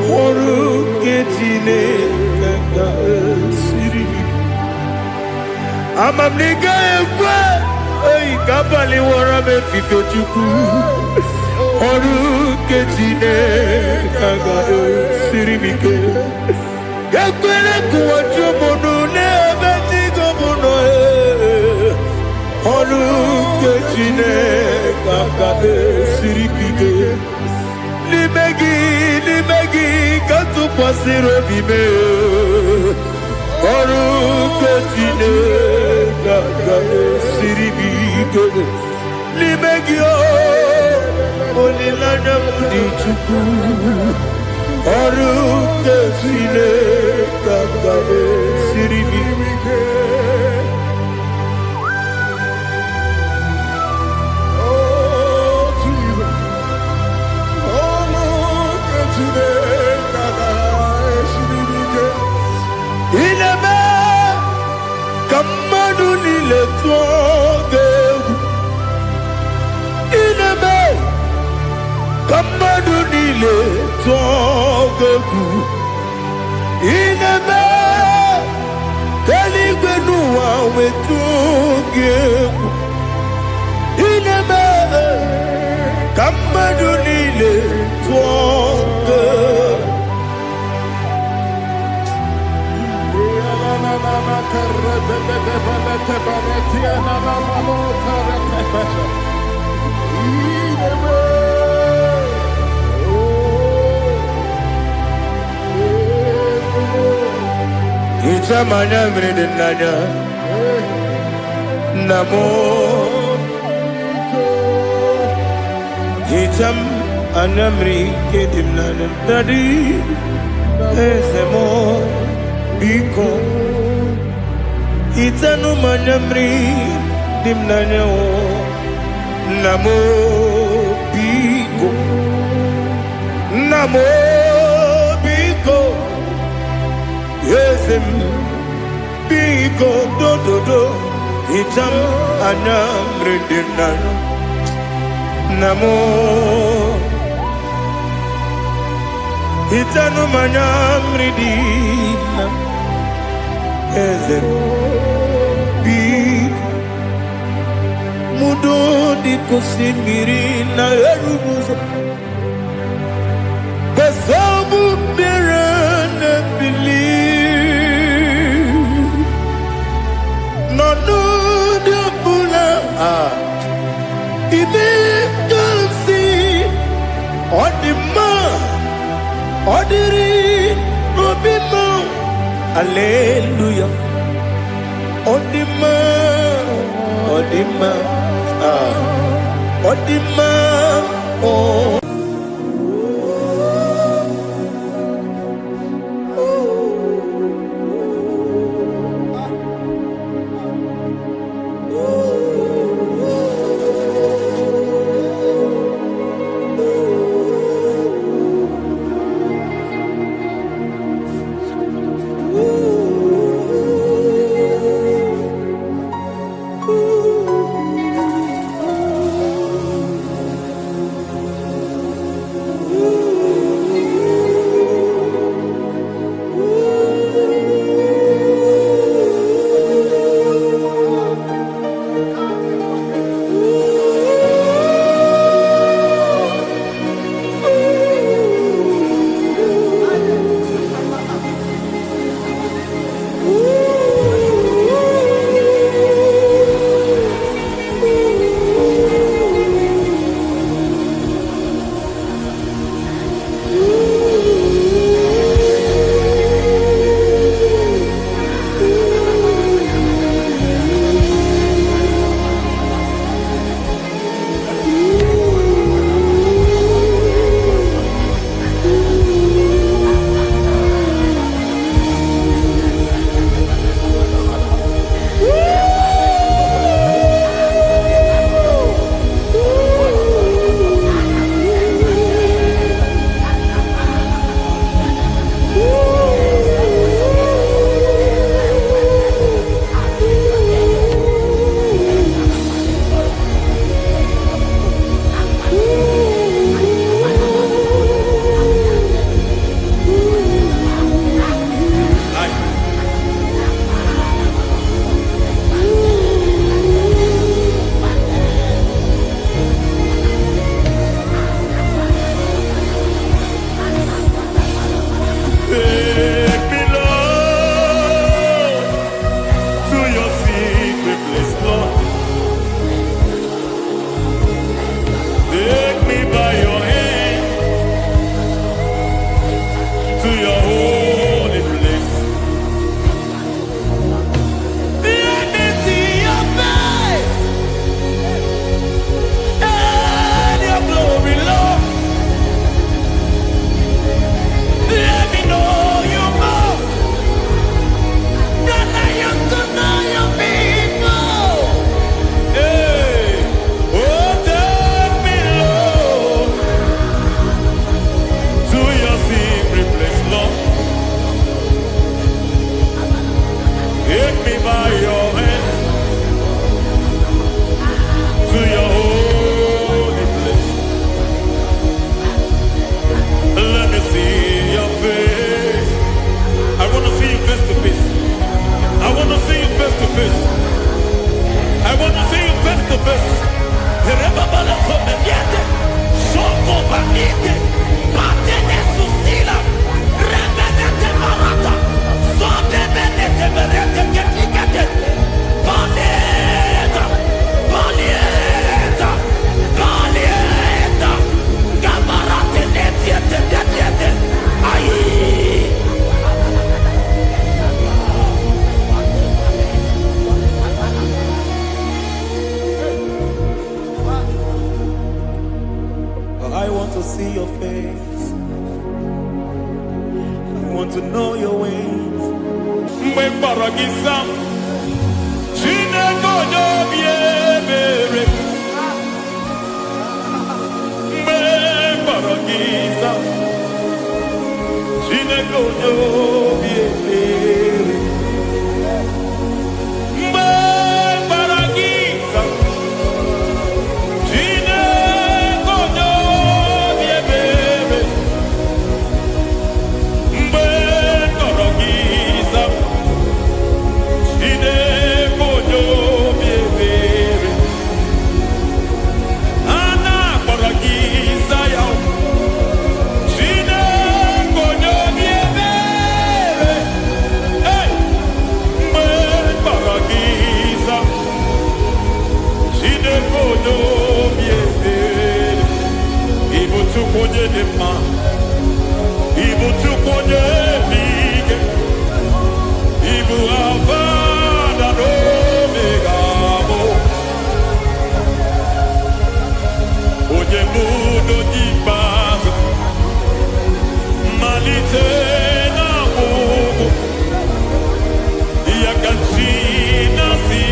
Oru kechine kaka siribi Amam nega ekwe Oyi kabali wara me fito chuku Oru kechine kaka siribi ke Ekwele kuwa chumono ne abeti gomono Oru kechine kaka siribi ke Limegi kantu pasiro bime Oru kechine kaka siribi ke Limegi olilana mudi chuku Oru kechine kaka siribi ke Inebe kamadu ni le tuoge niile tọgegwu inebe eluigwe n'ụwa wetu gị egwu inebe ka mmadụ niile tụọ gị. Ichamanya mrede nanya namo Icham anamri kedim nanya dadi ezemo biko Itanu manamri dim nanya o namo biko namo biko Yesem biko do do do Icham anamri dim nanya namo Itanu manamri dim Ezem biko Mudo di kusimiri na erubuzo Besobu birane believe No no de bula Ibe kansi Odima Odiri Obima Hallelujah Odima Odima Odima oh I want to see your face. I want to know your ways. Mwe paragisa, chine kojo biebere. Mwe paragisa, chine kojo biebere. Mwe paragisa, chine kojo biebere. Mwe paragisa, chine kojo biebere. Ana paragisa yao. Chine kojo biebere. Hey, mwe paragisa. Chine kojo biebere. Ibu tukonye dema. Ibu tukonye bige. Ibu avada no megamo. Oye mudo jibazo. Malite na mugo. Yakachina si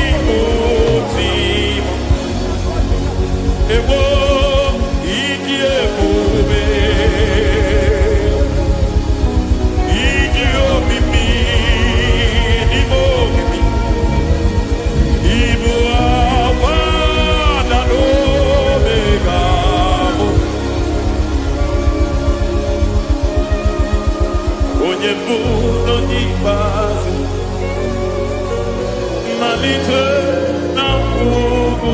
imutimo. Ewo idie kube. Idio mimi. Ibo mimi. Ibo avada no megamo. Oye mundo jibazo. Malite na mugo.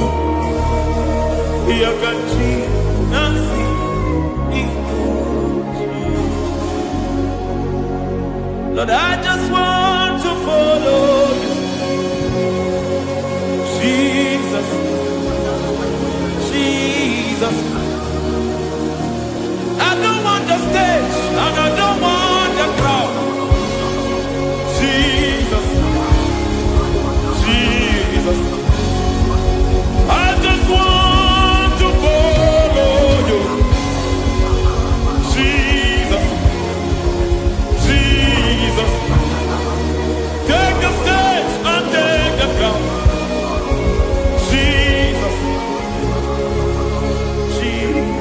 Yakachina si imutimo. Lord, I just want to follow you. Jesus, Jesus. I don't want the stage and I don't want the crowd. Jesus, Jesus. I just want to follow you. Jesus, Jesus. Take the stage and take the crown. Jesus, Jesus.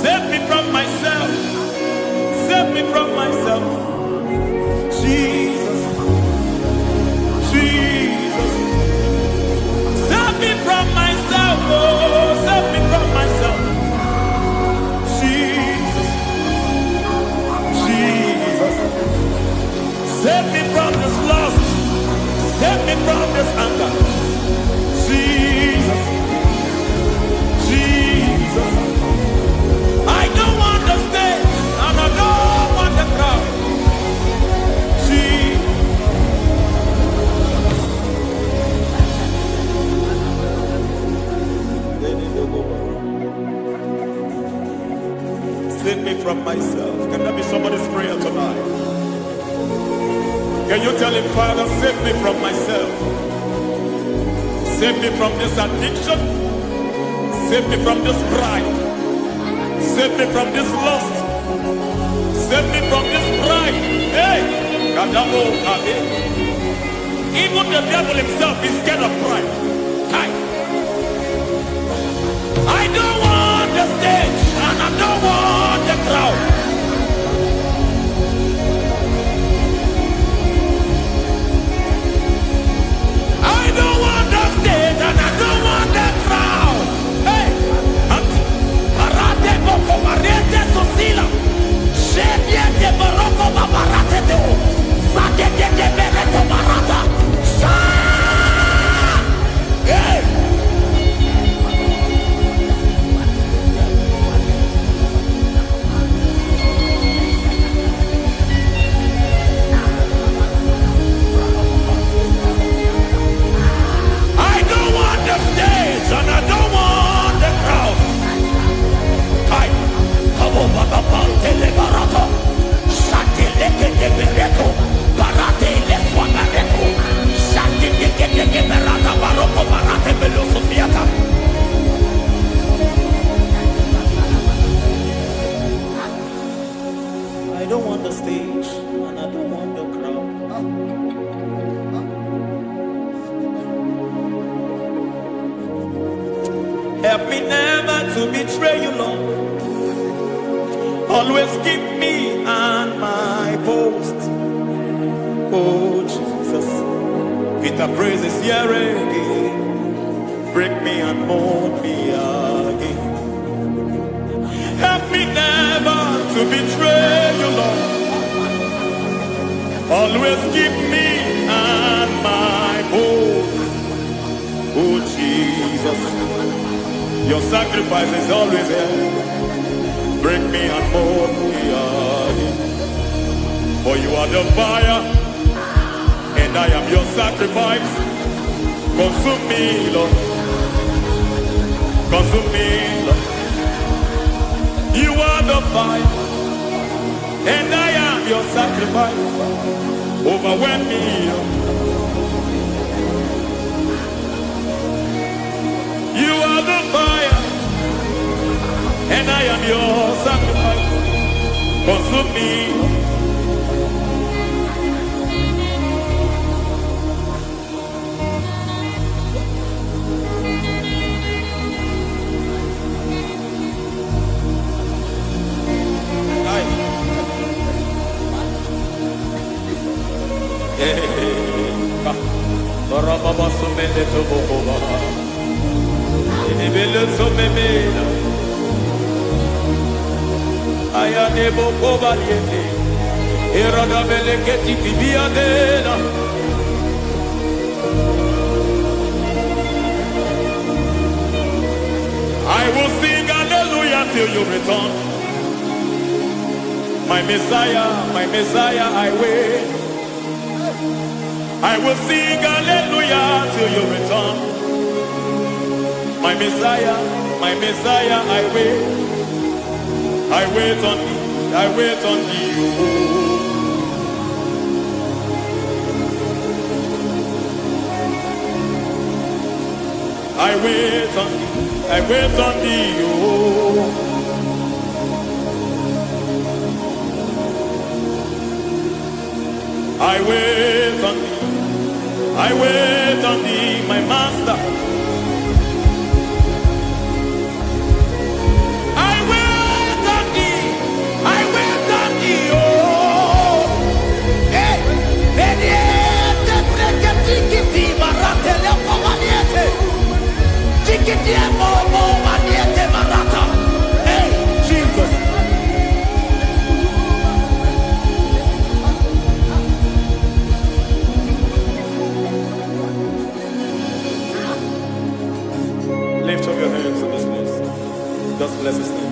Save me from myself. Save me from myself. Jesus, Jesus. Save me from myself. Oh, save me from myself. Jesus, Jesus. Save me from this lust. Save me from this anger. Jesus, Jesus. I don't want the stage and I don't want the crowd. Jesus. Save me from myself. Can that be somebody's prayer tonight? Can you tell him, Father, save me from myself. Save me from this addiction. Save me from this pride. Save me from this lust. Save me from this pride. Hey! Kadamo Kade. Even the devil himself is scared of pride. Hi. I don't want the stage and I don't want the crowd. I don't want the stage and I don't want the crowd. Hey, Parate Boko Mariete Sosila. Shebiete Baroko Babarate Deo. Sadete de Bereto Barata. Hey! Always keep me on my post. Oh Jesus, with the praises here again, break me and mold me again. Help me never to betray you, Lord. Always keep me on my post. Oh Jesus, your sacrifice is always there. Break me and mold me again. For you are the fire, and I am your sacrifice. Consume me, Lord. Consume me, Lord. You are the fire, and I am your sacrifice. Overwhelm me, Lord. You are the fire, and I am your sacrifice. Consume me. I will sing hallelujah till you return. My Messiah, I wait. I will sing hallelujah till you return. My Messiah, I wait. I wait on thee, I wait on thee. I wait on thee, I wait on thee. I wait on thee, I wait on thee, my master. I wait on thee, I wait on thee, oh. Hey, vediete, preke tikiti, marate lepo maniete. Tikiti momo maniete marata. Hey, Jesus. Lift up your hands in this place. Just bless his name.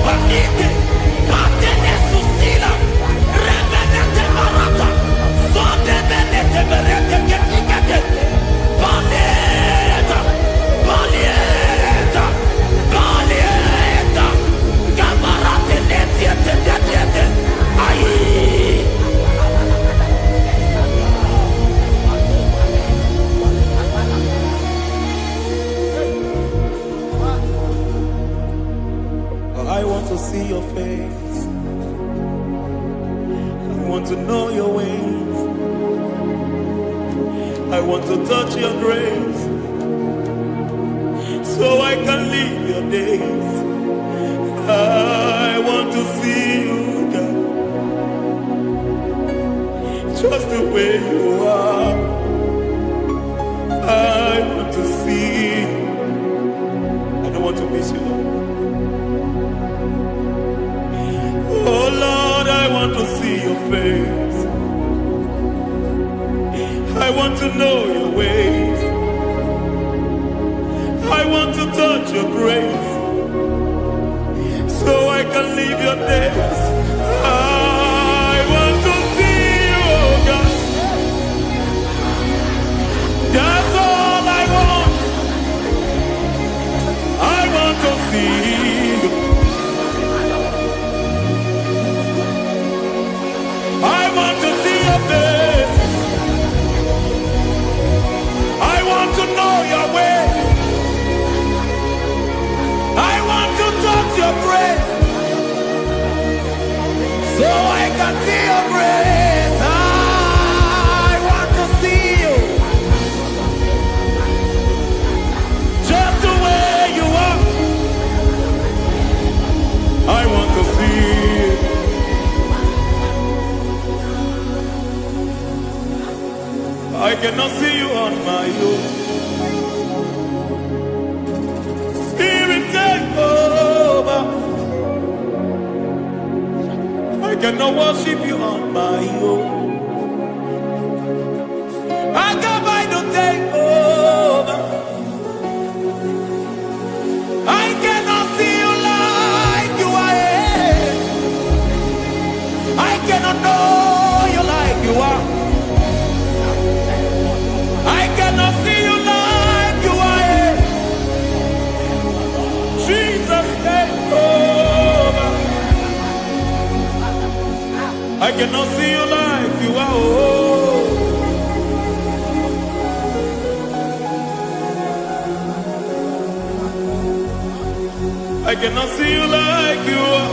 Panite, Patene Susila, Rebenete Barata, Sonde Benete Berete Ketikate, Palieta, Palieta, Palieta, Gamarate Netiete, Aye. I want to see your face. I want to know your ways. I want to touch your grace so I can live your days. I want to see you, God, just the way you are. I want to see you. I don't want to miss you, Lord. Oh Lord, I want to see your face. I want to know your ways. I want to touch your grace so I can live your days. I want to see you, oh God. That's all I want. I want to see you. I want to see your face. I want to know your way. I want to touch your grace so I can see your grace. I want to see you just the way you are. I want to see you. I cannot see you on my own. Spirit, take over. I cannot worship you on my own. I can by to take over. I cannot see you like you are. I cannot know you like you are. I cannot see you like you are. Jesus, take over. I cannot see you like you are. Oh. I cannot see you like you are.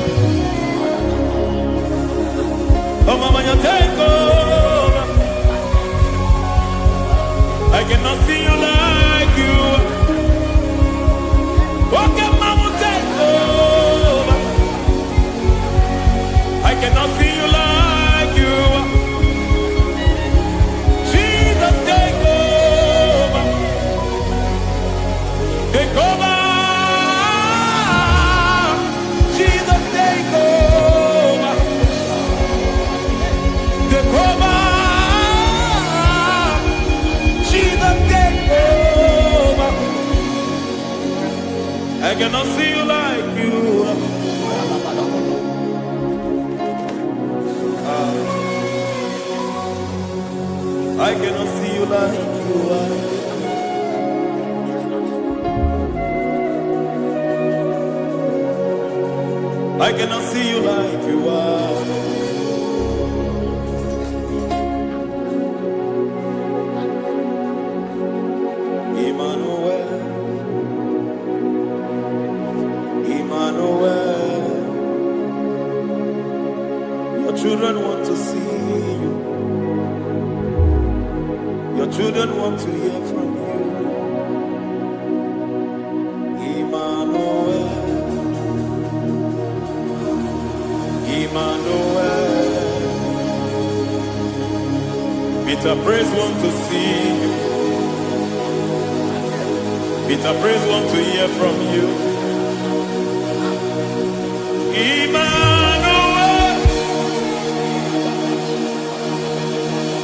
Oh, Mama, you take over. I cannot see you like you. Okay, Mama, take over. I cannot see you like you. Jesus, take over. Take over. Jesus, take over. Take over. I cannot see you like you. I cannot see you like you are. I cannot see you like you are. Emmanuel, Emmanuel, your children want to see you. Your children want to hear from you. Emmanuel, Emmanuel, Peter Praise want to see you. Peter Praise want to hear from you. Emmanuel,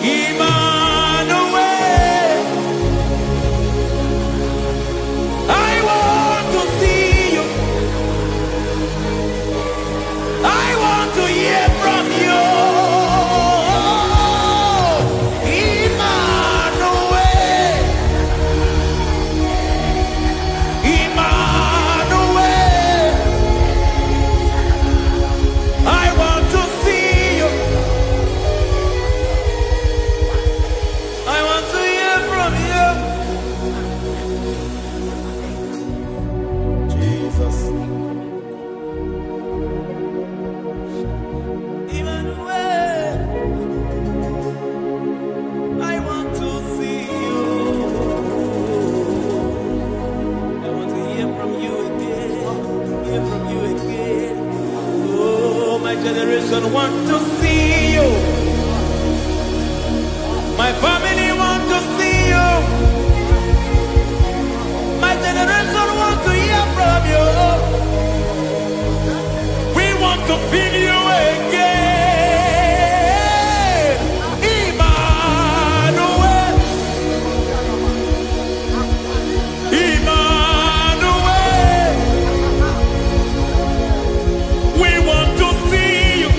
Emmanuel, I want to see you. generation want to see you. My family want to see you. My generation want to hear from you. We want to feel you again. Emmanuel. Emmanuel. We want to see you.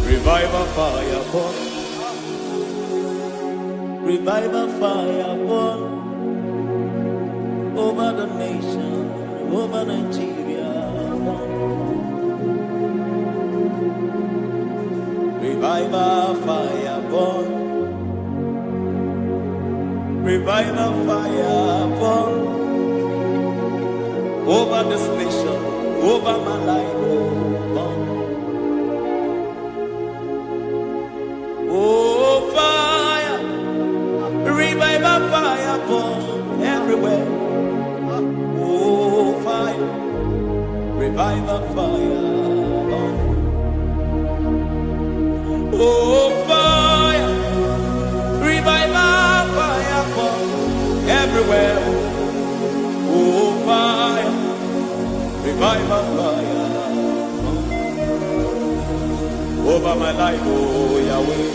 Revival fire burn. Revival fire burn over the nation, over Nigeria. Revival fire burn. Revival fire burn over this nation, over my life. Burn. Oh, fire, revival fire burn everywhere. Oh, fire, revival fire burn. Oh, fire, revival fire burn everywhere. Oh, fire, revival fire burn over my life, oh Yahweh.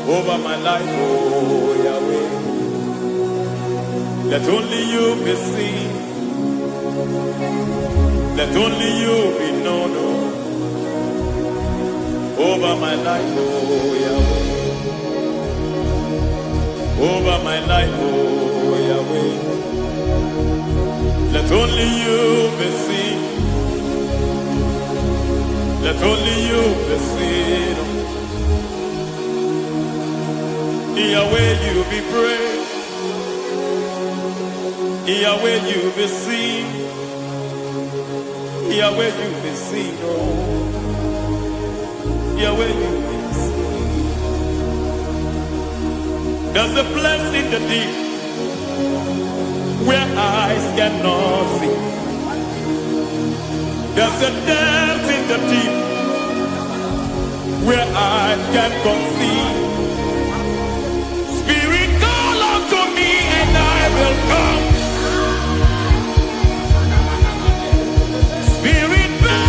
Over my life, oh Yahweh. Let only you be seen. Let only you be known. Over my life, oh Yahweh. Over my life, oh Yahweh. Let only you be seen. Let only you be seen. Yahweh, you be praised. Yahweh, you be seen. Yahweh, you be seen. Oh, Yahweh, you be seen. There's a place in the deep where eyes cannot see. There's a depth in the deep where eyes can conceive. Spirit, call unto me and I will come. Spirit, breathe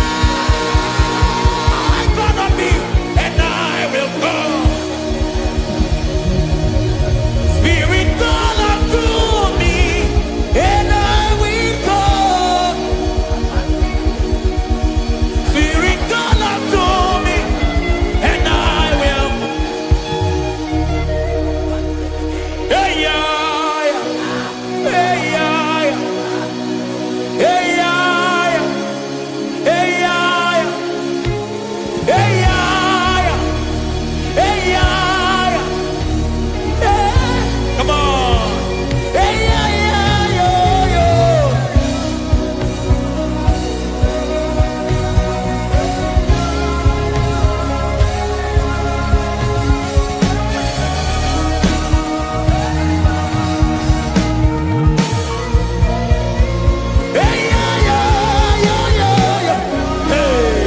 on me and I will come. Spirit, call unto me and I will come. Spirit, call unto me and I will. Hey, yeah, hey, yeah, hey, yeah, hey, yeah, hey, yeah, hey, yeah, hey. Come on. Hey, yeah, yo, yo. Hey, yeah, yo, yo, yo, yo. Hey.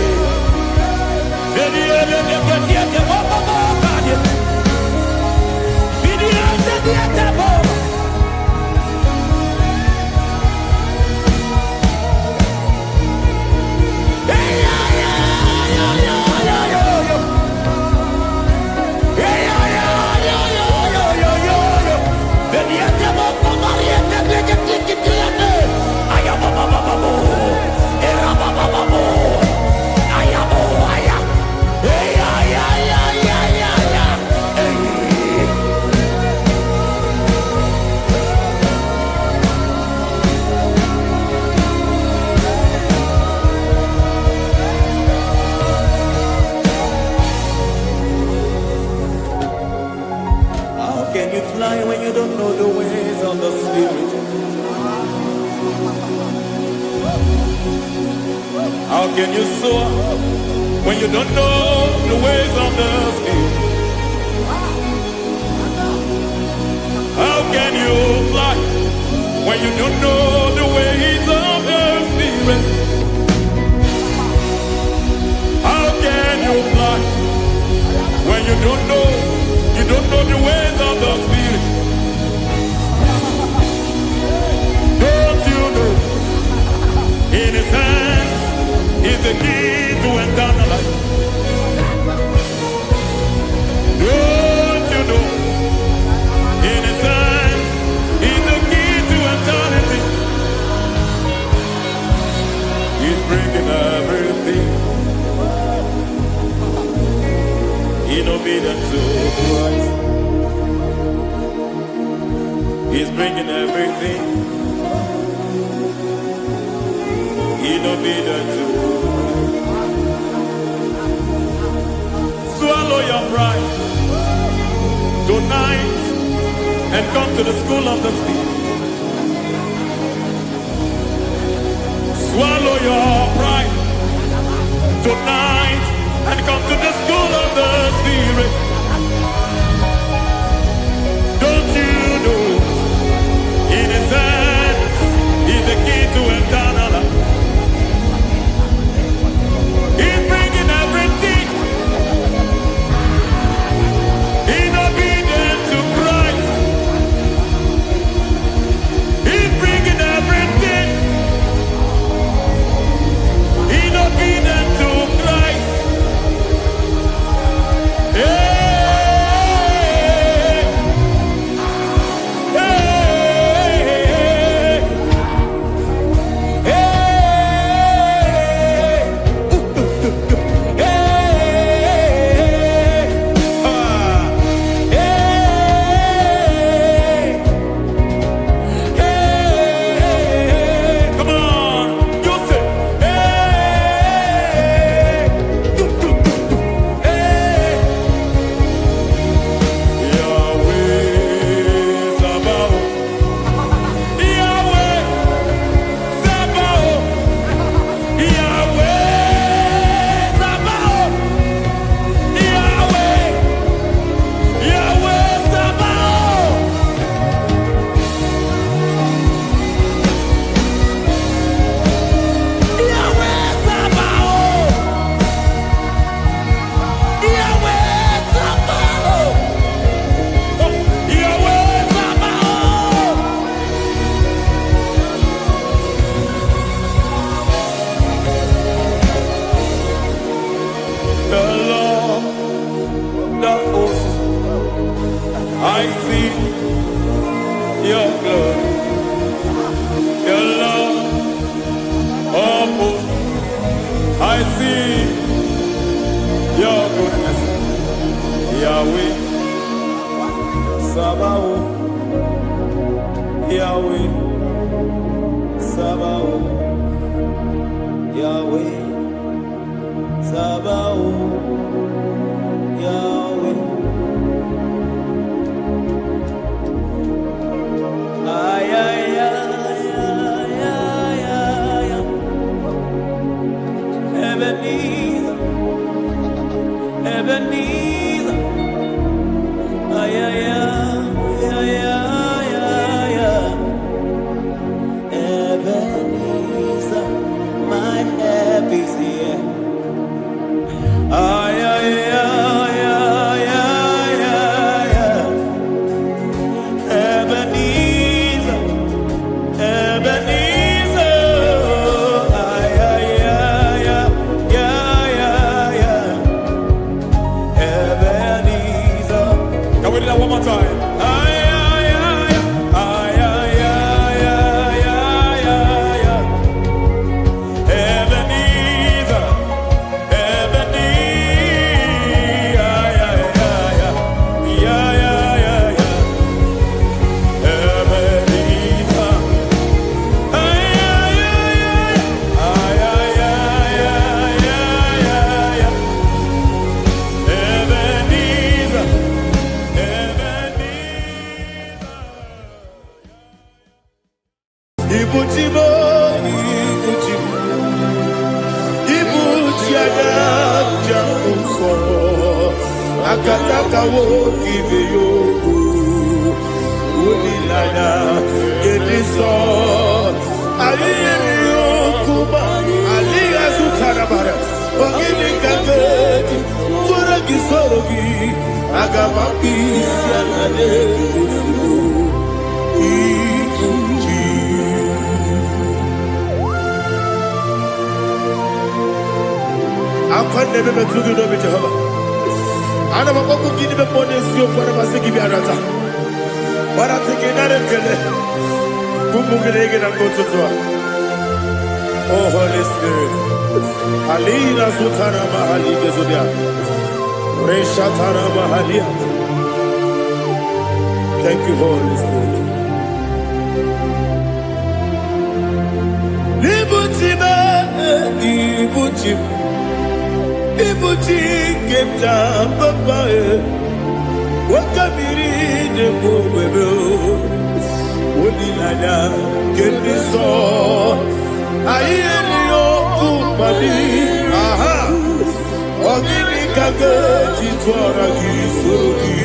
How can you fly when you don't know the ways of the Spirit? How can you soar when you don't know the ways of the Spirit? How can you fly when you don't know the ways of the Spirit? How can you fly when you don't know the ways of the Spirit? Don't you know in His hands is the key to eternal life? Don't you know in His hands is the key to eternity? He's bringing everything in obedience to Christ. He's bringing everything in obedience to Christ. Swallow your pride tonight and come to the school of the Spirit. Swallow your pride tonight and come to the school of the Spirit. Don't you know in His hands is the key to eternal life? He's bringing everything in obedience to Christ. He's bringing everything in obedience to Christ. I see your glory, your love, oh host. I see your goodness, Yahweh, Sabaoth, Yahweh, Sabaoth, Yahweh, Sabaoth, Yahweh. Ebenezer, Ebenezer, Ebenezer, my help is here. Ebenezer, Ebenezer, Ebenezer. Can we do that one more time? Ebenezer, Ibuchibo, Ibuchiaga. Aja Unso, Akataka Woki Yoku, Unilana, Ediso, Aliyokuba, Aliya Sutarabara, Ogini Kageti, Turagi Sorogi, Agamapi, Sianade, I'm going to be able to do Jehovah. I don't know what to give you for this. You for the give you another. But I think another killer. Kumugregin and go to Tua. Oh, Holy Spirit. Alina Sutana Mahali Gezudia. Reshatana Mahalia. Thank you, Holy Spirit. Libutime, Ibutim. Ibuti kemta papa wakamiri de bobebe onilada kemiso ayeni okupali aha ogini kage titwara kisogi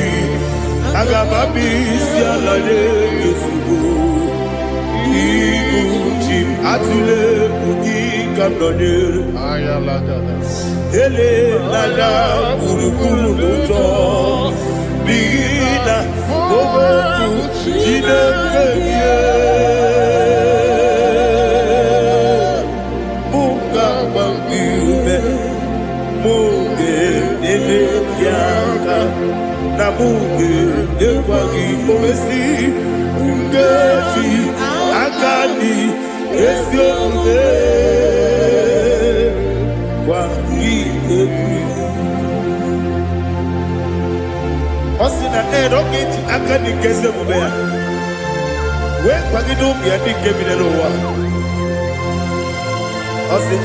agababi sialale yesugo ibuti atule ugi kamdonir ayalada ele nada kurukuru luto bigina oboku jinekeye muka bangiume muge nene yaka na muge nekwagi omesi ngeti akani esione Osina roketi akani kese mubea. We kwagido biadi kebinelo wa. Osi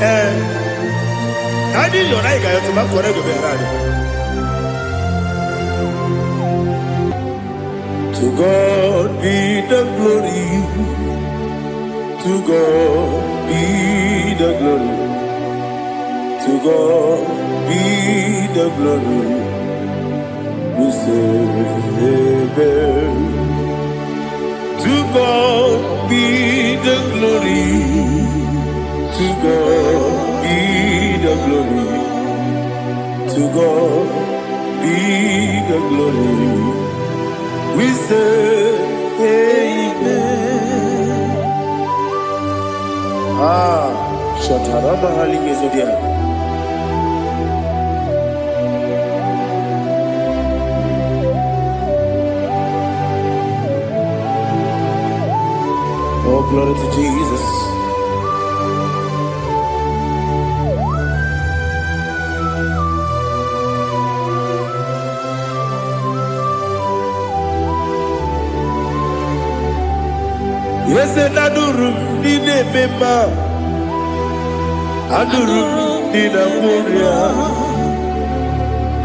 nani yona igayo tuma kore go berani. To God be the glory. To God be the glory. To God be the glory. We say amen. To God be the glory. To God be the glory. To God be the glory. We say amen. Shataraba hali yezodia. Oh, glory to Jesus. Yes, and Adurum Nine Mema Adurum Nina Moria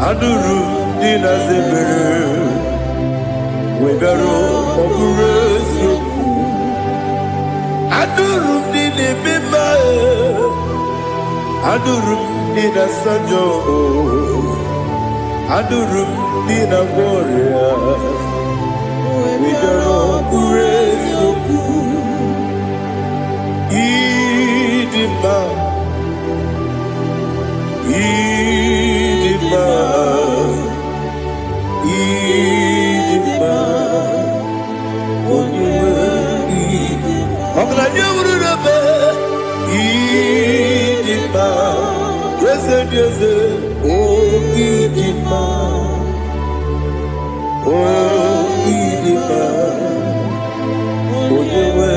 Adurum Nina Zebere Webero Operation Adurum Nine Mema Adurum Nina Sanjo Adurum Nina Moria Webero Operation Idima, Idima, Idima, Idima, Idima, yes, yes, oh Idima, oh Idima, oh Idima.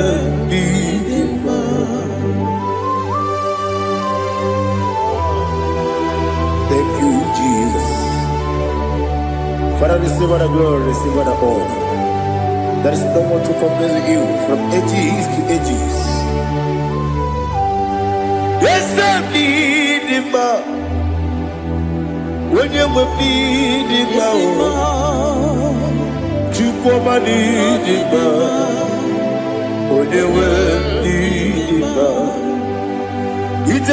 Thank you, Jesus. Father, receive all the glory, receive all the honor. There is no one to compare with you from ages to ages. Yes, I need him. When you need him, you come and need him. When you need him, it's a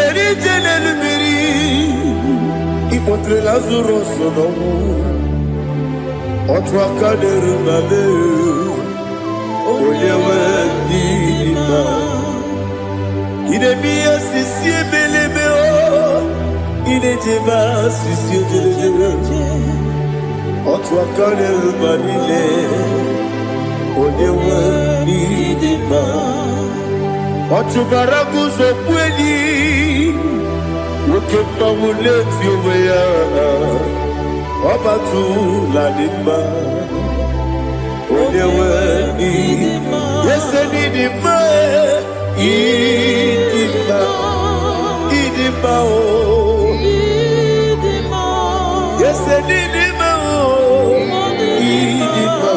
Otre Lazarus no Otwa kaderu nale Oyewe dima Ine biya sisi belebe o Ine jeba sisi ojelejebe Otwa kaderu manile Oyewe dima Otubaragu zokweni Ukemba muleti uweya Obatu ladima Oyewe idima Yese nidima Idima Idima o Yese nidima o Idima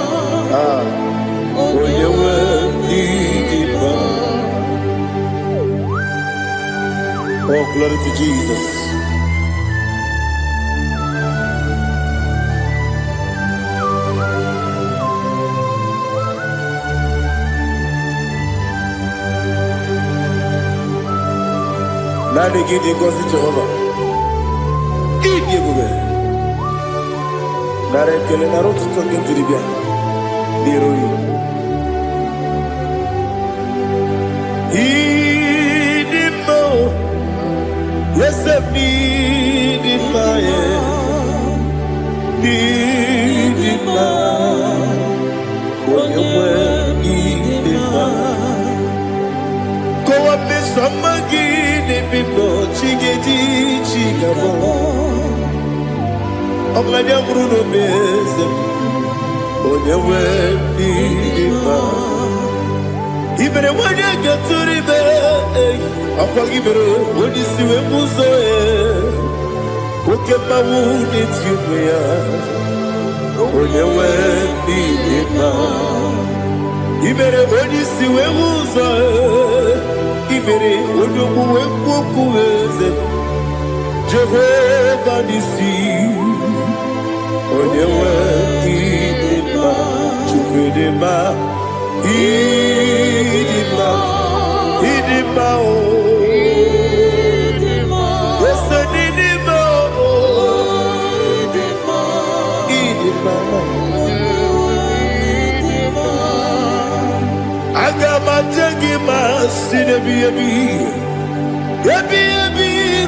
Oyewe idima. Oh, glory to Jesus. Now they give you God to Jehovah. Give you good. Now they kill an arrow to talk into the bear. Yes, I need it, my need it, my need it, go up this summer, give it, people, chiggy, chigabo. I'm like a Bruno Bez, on your way, need it, even when you get to the bed, I'll give it when you see a muzo. Who kept my wound in Tubia? When you went, even when you see a muzo, even when you went, Jehovah, this sea. When you went, Chukudema. Idima, Idima, oh, yes, Idima, oh, Idima, I got my jaggy mass in a baby,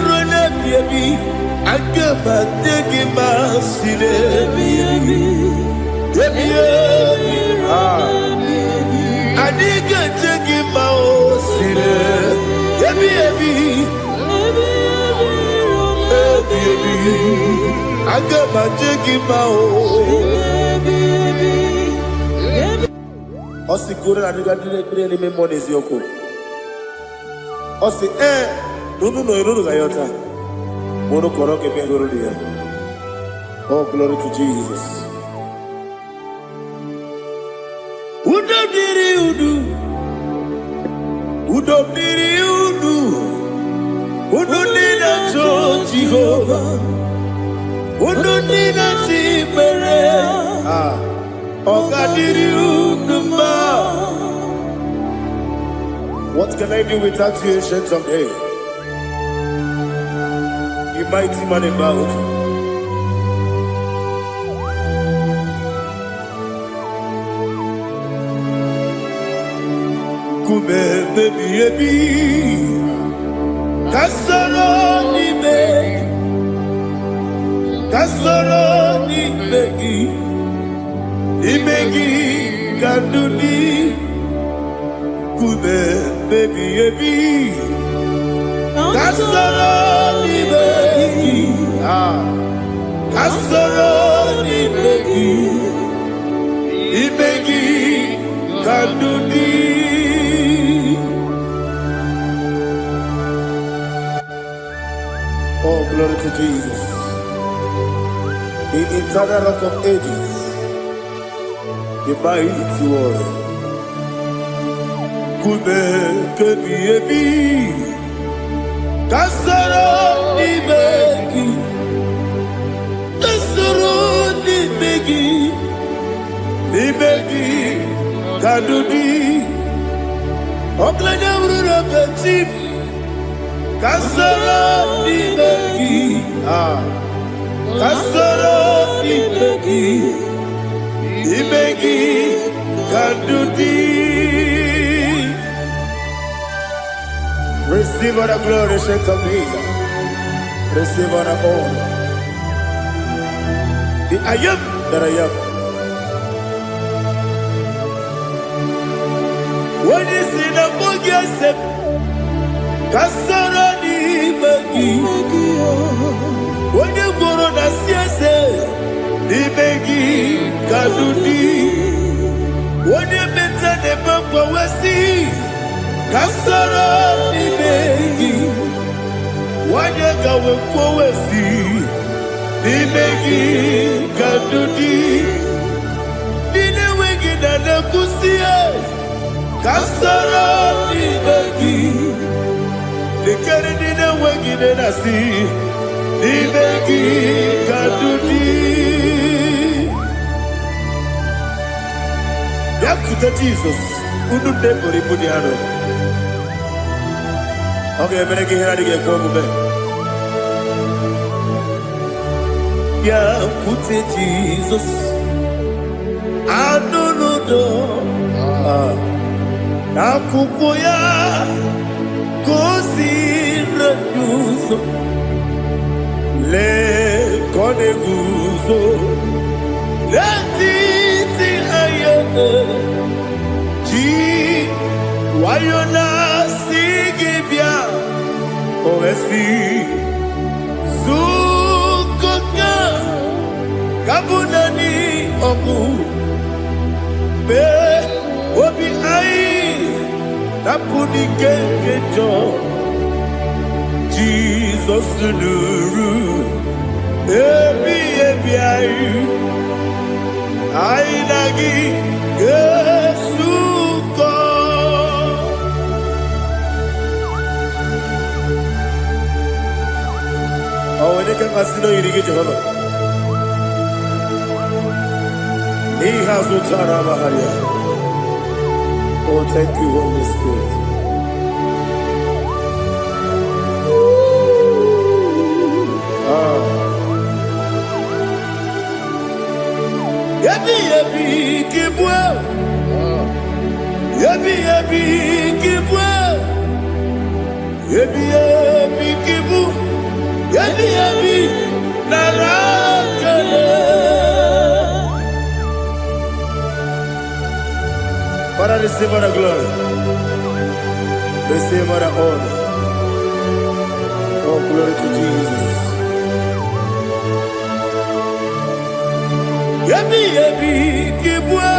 run up, baby. I got my jaggy mass in a baby, I dig a jiggy mouse in it. Baby, I got my jiggy mouse. Osi kura na duga dire me money yoko. Osi no gayota. Mono koroke bengoro dia. Oh, glory to Jesus. Udo nina cho Jehovah. Udo nina chibere. Ogadiri uduma. What can I do without you, ancient of days? You mighty man about. Kume baby Kasoro ni begi kanduni Kume baby Kasoro ni begi kanduni. Oh, glory to Jesus. The eternal rock of ages. The mighty one. Kube kebi Kasaro ni begi kadudi Oklanya urura petit Kasara ni begi Kadudi. Receive all the glory, strength of Jesus. Receive all the honor. The I am that I am. When you see the book, yourself, Kasarani Magi. When you go on the CSA, the Magi Kadudi. When you mention the book, we see Kasarani Magi. When you go we see the Magi Kadudi. Dine wegi na kusiye. Kasarani Magi. The Kennedy na wegi na si. The Magi Kadudi. Yakuta Jesus. Unu tempo ripudi ano. Okay, menegi hera dige kwa mube. Yakuta Jesus. Anunudo. Nakukoya kosi renuso le kone guzo le titi aye ji wayona sigibia oesi sukoka kabunani oku be obi ai tapuni kenkejo Jesus nuru ebi ai ai nagi Yesuko awene kan asino irige Jehovah he has utara baharia. Oh, thank you, Holy Spirit. Yebi yebi kibwe. Yebi yebi kibwe. Yebi yebi kibu. Yebi yebi narakale. Father, receive all the glory. Receive all the honor. Oh, glory to Jesus. Yebi yebi kibwa.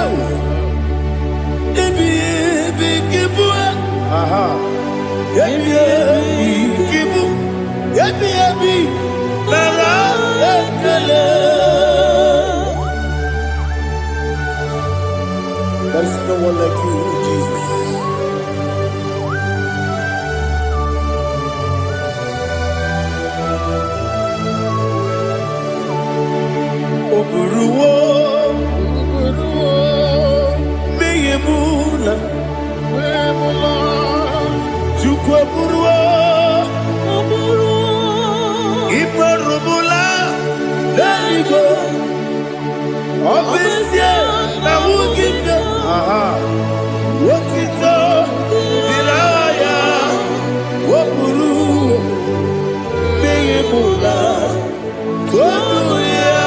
Yebi yebi kibwa. Aha. Yebi yebi kibu. Yebi yebi nara ekele. There is no one like you, Jesus. Oburuwo, meyemula, chukwu oburuwo, imarubula, leligo, obisie na wugide. Wotito, diraya, woburu, meyemula, tonuya.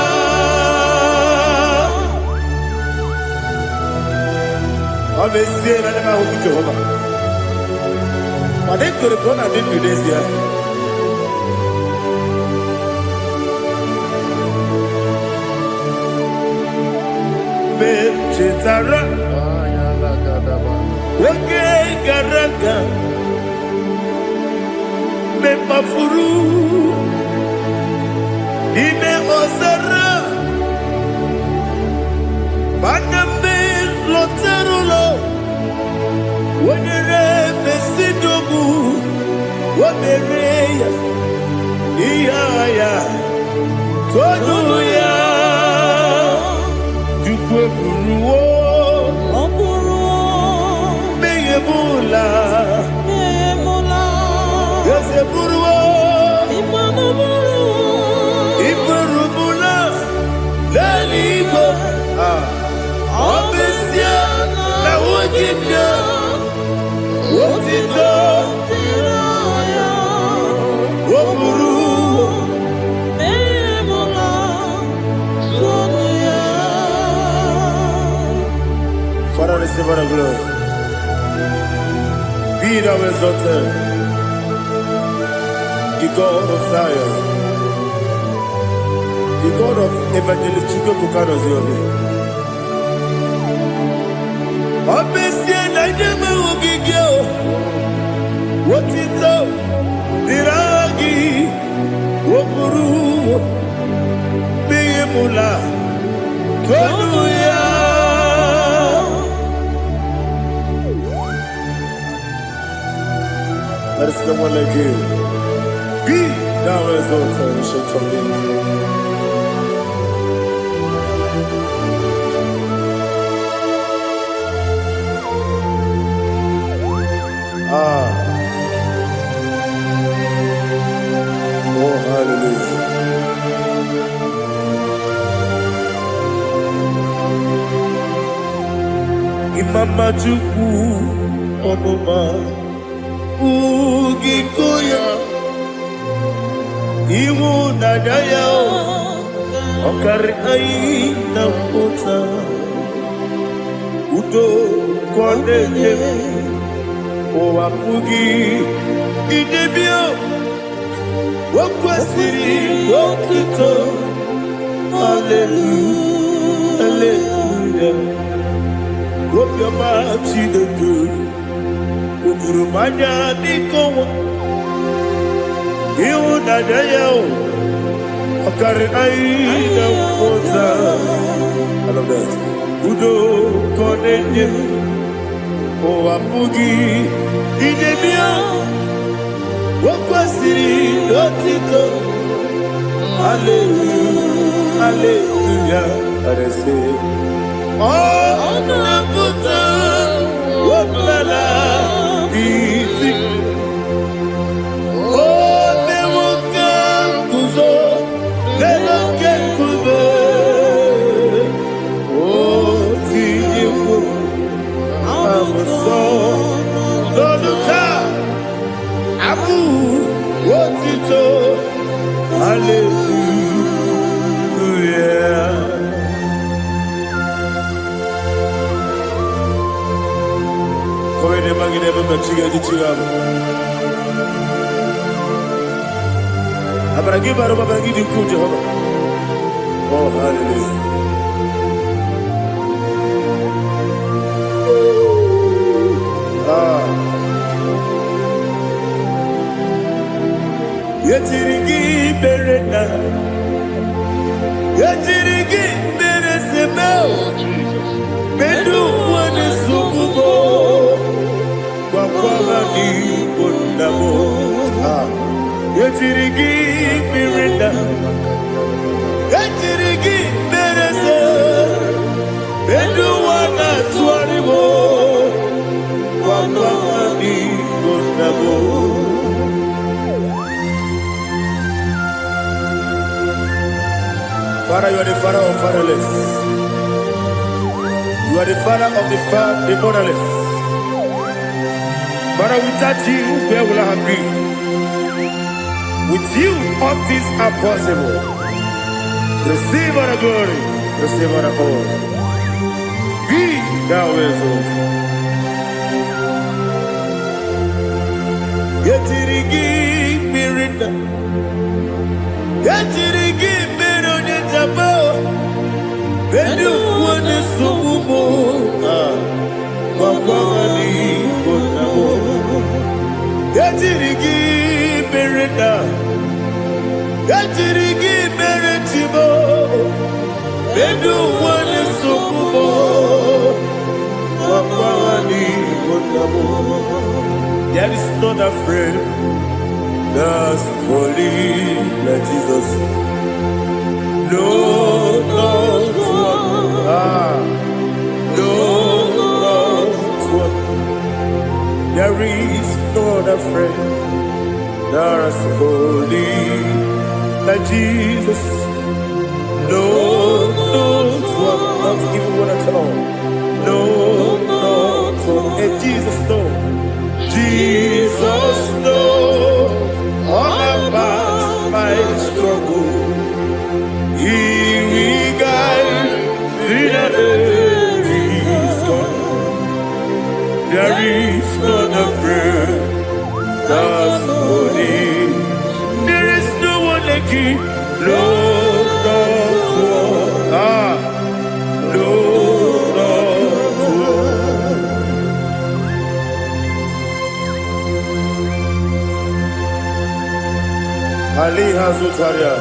Obisie na nema huku Jehovah. But they could have gone and did this year. Chitara, okay, Garaka, Mepafuru, Ine Ozara, Baname Loterulo, when you Mesidobu, what the Reya, Iaya, Tonuya. Oburuwo, meyemula, yeseburuwo, imarubula, leligo, obesia na Father, receive all the glory. Be thou exalted, the God of Zion, the God of Evangelist Chukwu Bukanos Yobe. Obesia na jeme ugigyo, wotito, diragi, wokuru, biyemula, tonuya. There is someone like you. Be thou exalted, ancient of days. Oh, hallelujah. Imama Chukwu Omoma Ugikoya Iwu Nadaya Okari Aina Mota Udo Kwaneye Owapugi Idebio Wakwasiri Wakito Hallelujah Hallelujah Hope your mouth see the good Ukurumanya Nikowa Iwu Nadaya Okari Aina Mota I love that Udo Kwaneye Owapugi Idebio Wakwasiri Otito Hallelujah Hallelujah I say Oh Nabuta Wapala Biti Oh Newoka Kuzo Newoka Kuzo Oh Tiyimu Amuso Doduta Abu Wotito Hallelujah Koine magine baba chiga chiga Abaragi baro babangi diku Jehovah Oh hallelujah Yetirigi berena Yetirigi beresebel Bedu wane sukubo Kwa ni kundabo Yetirigi berena Yetirigi berese Bedu wane tuaribo Kwa ni kundabo Father, you are the father of fatherless. You are the father of the motherless. Father, without you, where will I have been? With you, all things are possible. Receive all the glory. Receive all the honor. Be thou exalted. Yetirigi mirina. Yetirigi Bedu wane sukubo Wakwani konabo Yatirigi berenda Yatirigi beretibo Bedu wane sukubo Wakwani konabo There is not a friend that's holy like Jesus No, no, no, there is no other friend that's holy like Jesus. No, no, not even one at all. No, no, struggle. He will guide till there is God. There is not a friend that's holy. There is no one like him. Lord of war. Lord of war. Ali Hazutaria.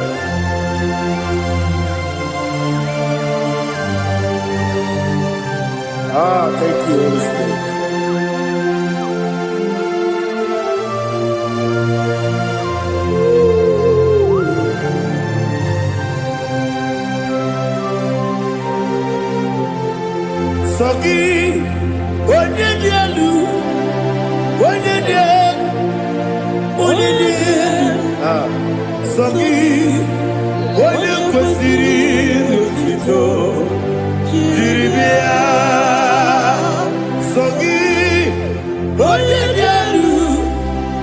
Thank you, Holy Spirit. Sogi, onye dielu, onye dielu. Sogi, onye kwesịrị otito, jiri bịa. Sogi, onye dielu,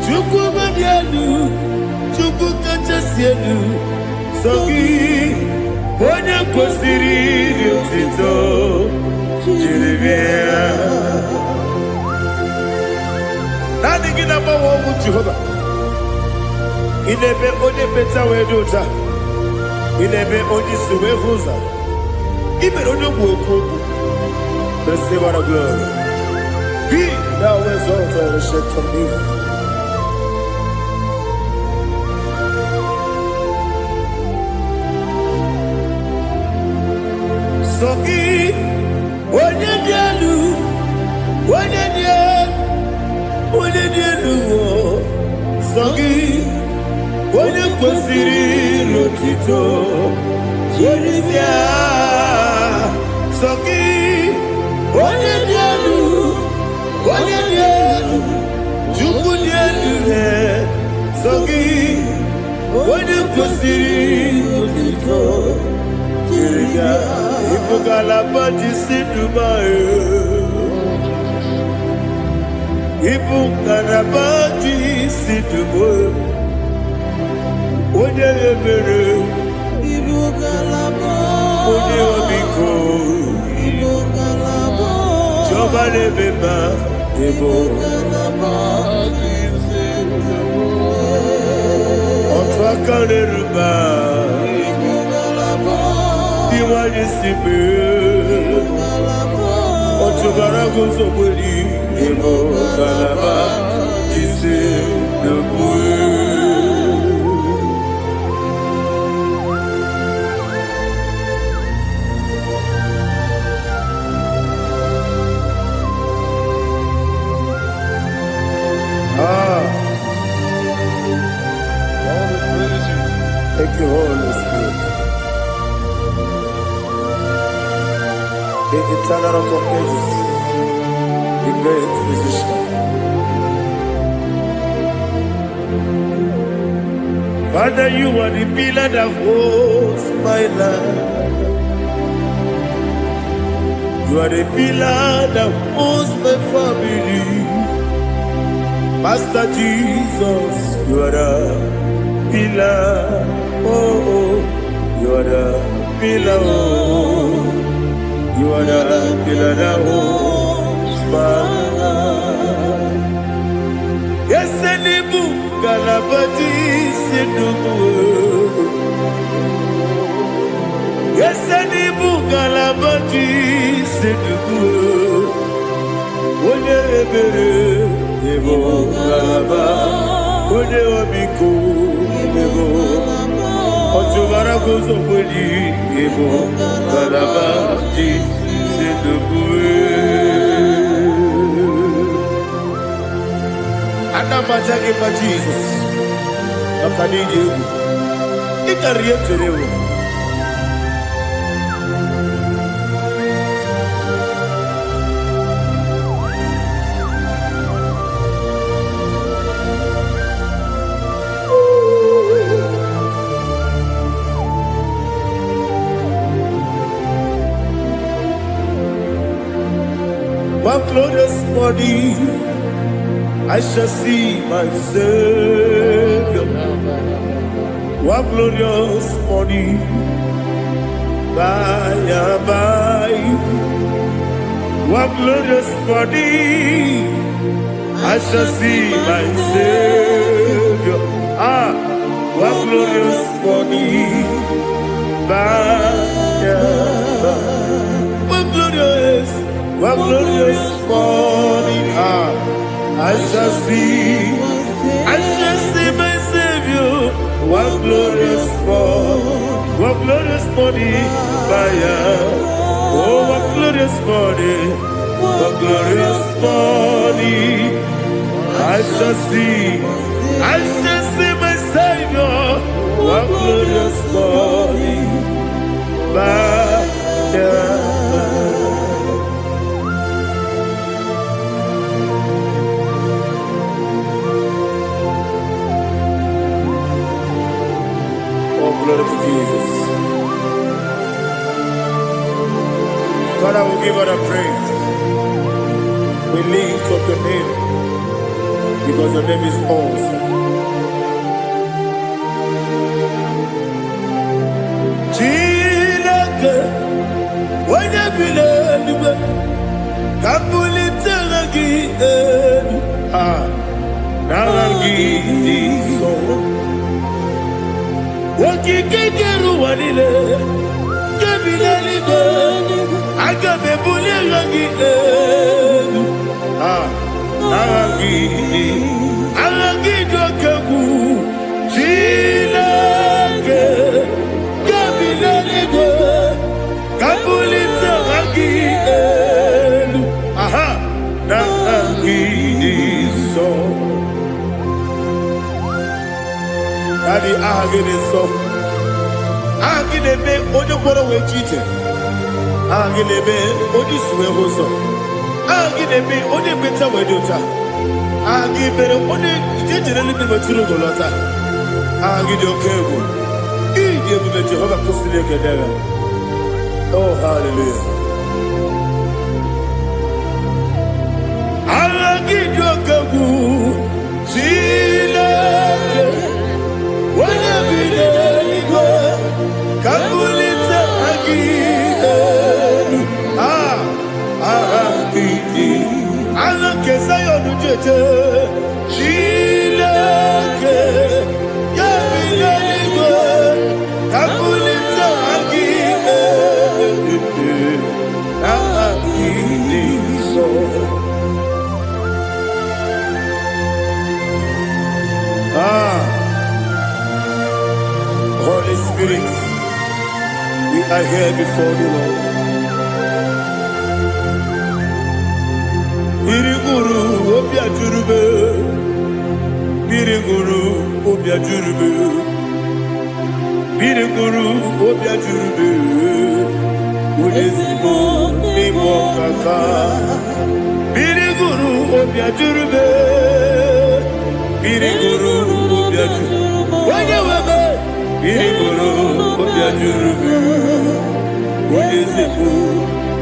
Chukwu dielu, Chukwu kachasị elu. Sogi, onye kwesịrị otito. Nani gina mawa omu Jehovah. Inebe onye beta wedota. Inebe onye suwe huza. Ibe onye mwoku. Receive our glory. Be thou exalted and shed from me. Sogi. Onye dielu, Sogi, onye kwesịrị otito, jiri bịa. Sogi, onye dielu, Chukwu dielu. Sogi, onye kwesịrị otito, jiri bịa. Ibugalaba jisidumae. Ibugalaba jisidumae. Onye ebere. Ibugalaba. Onye obiko. Ibugalaba. Jọba lebeba. Ibugalaba jisidumae. Otu aka n'eruba. Iwani sibe. Otubara guzobeli. Ibugalaba jisidumae. Thank you, Holy Spirit. The eternal rock of ages, the great physician. Father, you are the pillar that holds my life. You are the pillar that holds my family. Master Jesus, you are the pillar. Oh, you are the pillar. Oh, you are the pillar that holds my life. Yes, Enibu Galabati Sidubu. Yes, Enibu Galabati Sidubu. One ebere, Ebo Galaba. One obiko, Ebo. Otubara guzobeli, Ebo Galaba Sidubu. Anamajage pa Jesus. Akanidi. Ikariyeterewo. My glorious body, I shall see my Savior. What glorious morning, by and by. What glorious morning, I shall see my Savior. Ah, what glorious morning, by and by. What glorious morning, ah, I shall see my Savior. What glorious morning, fire. Oh, what glorious morning, I shall see my Savior. What glorious morning, fire. Glory to Jesus. Father, we give all the praise. We lift up your name because your name is awesome. Chilake, when you believe, Kabuli Telagi, Nagi, so. Wakikeru wanile Kabila Agabe bule langi Alangi dokaku Chilake Kabila Kabulita langi Aha Nangi so Daddy, ahagene so. Ahagene be ojo koro we chite. Ahagene be oji suwe hoso. Ahagene be oji beta we dota. Ahagene be oji jejere libe maturu golota. Ahagene okego. Ije bube Jehovah kusile kedera. Oh, hallelujah. Ahagene okego. Chilake. Kabulita agidelu agidi alake sayonu jeje Chilake kabileligo kabulita agidelu agidi so. Holy Spirit, we are here before you, Lord. Biriguru obia jurube, Biriguru obia jurube, Biriguru obia jurube, Udesibo nibo kaka, Biriguru obia jurube, Biriguru obia jurube, Wajawebe. Biriguru obia jurube, Udesibo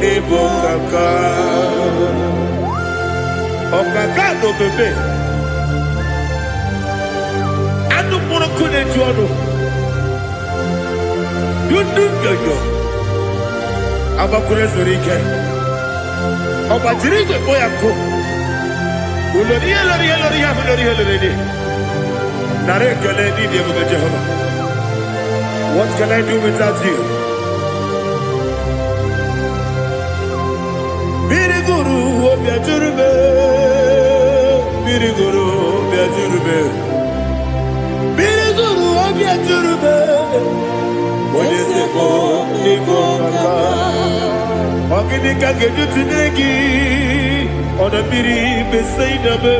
nibo kaka. Okaka no bebe anu mono kune jono dundu yoyo abakure zorike obajirige boyako ulori helori nare kele ni de buga Jehovah. What can I do without you? Biriguru obia jurube, Biriguru obia jurube, Biriguru obia jurube. Odesibo nibo kaka, ogini kageju tinegi, oda biri besaidabe.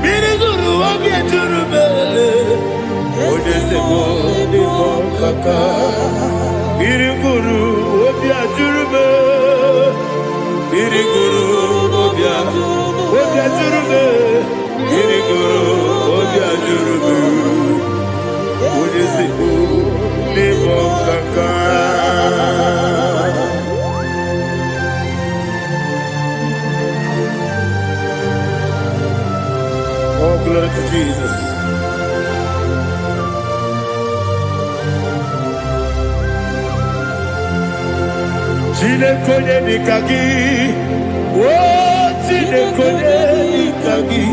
Biriguru obia jurube, Odesibo nibo kaka, Biriguru obia jurube. Biriguru obia jurube, Biriguru obia jurube, Udesibo nibo kaka. Oh, glory to Jesus. Chinekonye nikagi, oh chinekonye nikagi.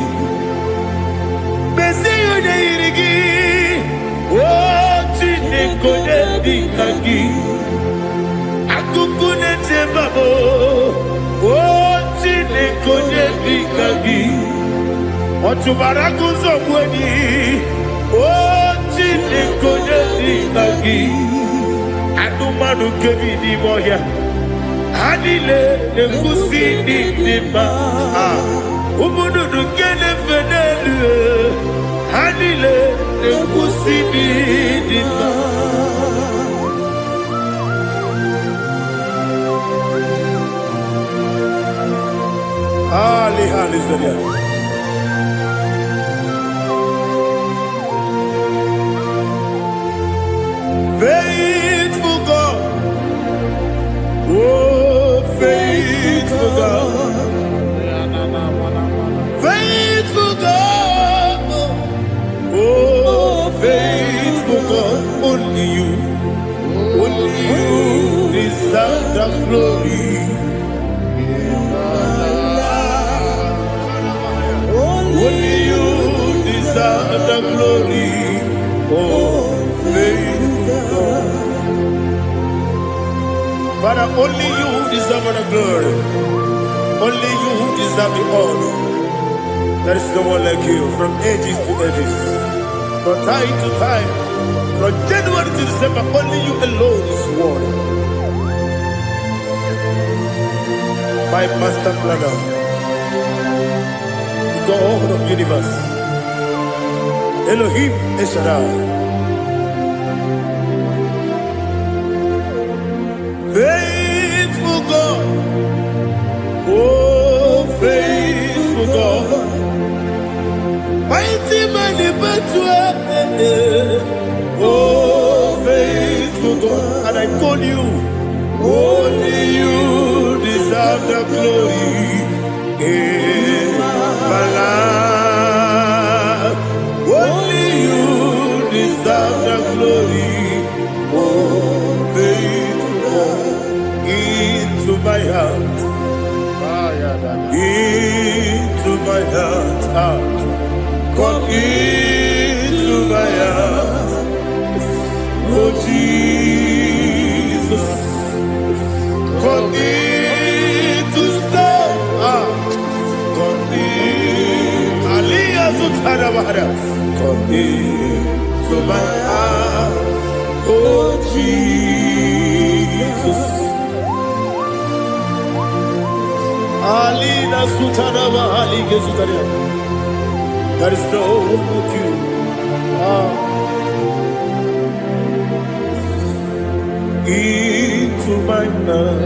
Mesiyo ne irigi, oh chinekonye nikagi. Akukune tebabo, oh chinekonye nikagi. Otubaraku zobweni, oh chinekonye nikagi. Anumanu kebi ni moya. Hanile nekusi ni nima. Umudu nukene fenelu. Hanile nekusi ni nima. Hali zaria. Faithful God. Oh, faithful God. Faithful God. Oh, faithful God. Only you deserve the glory. Only you deserve the glory. Oh, faithful God. Father, only you deserve the glory. Only you deserve the honor. There is no one like you from ages to ages, from time to time, from January to December. Only you alone is worthy. My master planner, the God of the universe, Elohim Eshadai. Faithful God, oh faithful God, mighty man in battle, oh faithful God, and I call you, only you deserve the glory in my life, only you deserve the glory, oh faithful. Into my heart, into my heart, come into my heart, oh Jesus, come in to stay, come in, Aliyah Zutana, come into my heart, oh Jesus. Alina Sutana Ali Gesutaria. There is no one like you. Into my heart.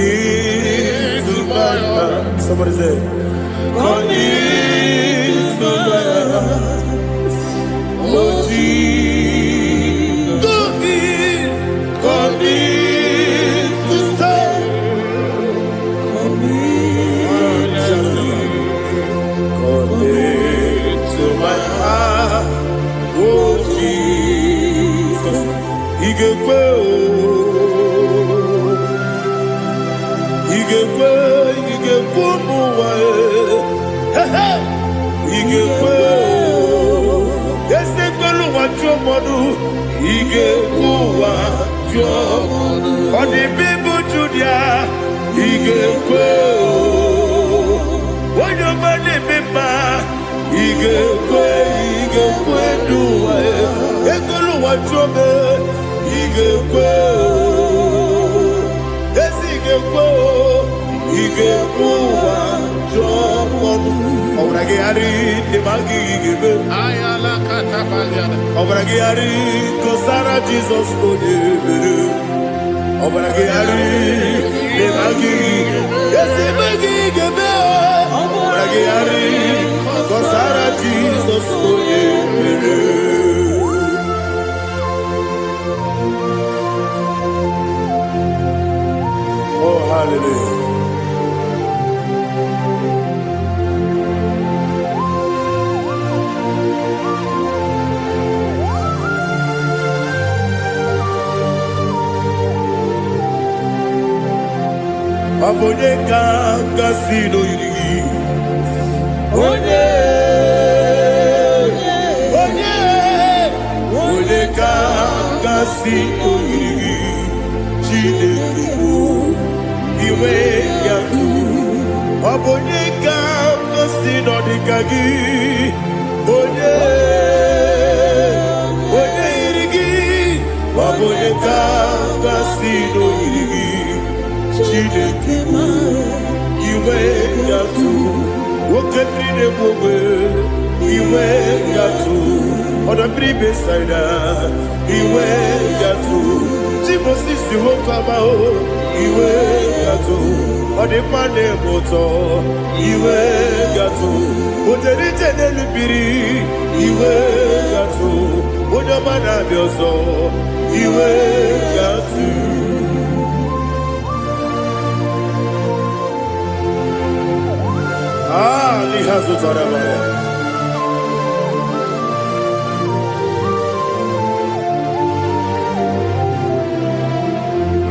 Into my heart. Somebody say, come into my heart. Oh Jesus. Come in to stay. To my heart, oh Jesus, Igekwe, muwa, Igekwe, Yeseko lu wachomodu, Igekwe wachomodu, Odi bibu Judia, Igekwe, Wanyomane bimba. Igekwe duwa Ekolu wachobe Igekwe Igekwe wachobe Obrage ari Temagi igebe Ayala katapaliana Obrage ari Kosara Jesus Odebere Obrage ari Temagi igebe Obrage ari Kosara Jesus, oh yeah. Oh, hallelujah. Onye ga-agasị n'oyiri gị. Onye ga-agasị n'oyiri gị. Chineke bụ iwe ya tu. Onye ga-agasị n'ọdịka gị. Onye yiri gị. Onye ga-agasị n'oyiri gị. Chineke bụ iwe ya tu. Woke mmiri na-egbu iwe ya tu. Ọdọ mmiri besaida iwe ya tu. Timothy si nwoke amahụ iwe ya tu. Ọ dị mma na-eme ụtọ iwe ya tu. Ojerije n'elu mmiri iwe ya tu. Onye ọma na-abịa ọzọ iwe ya tu.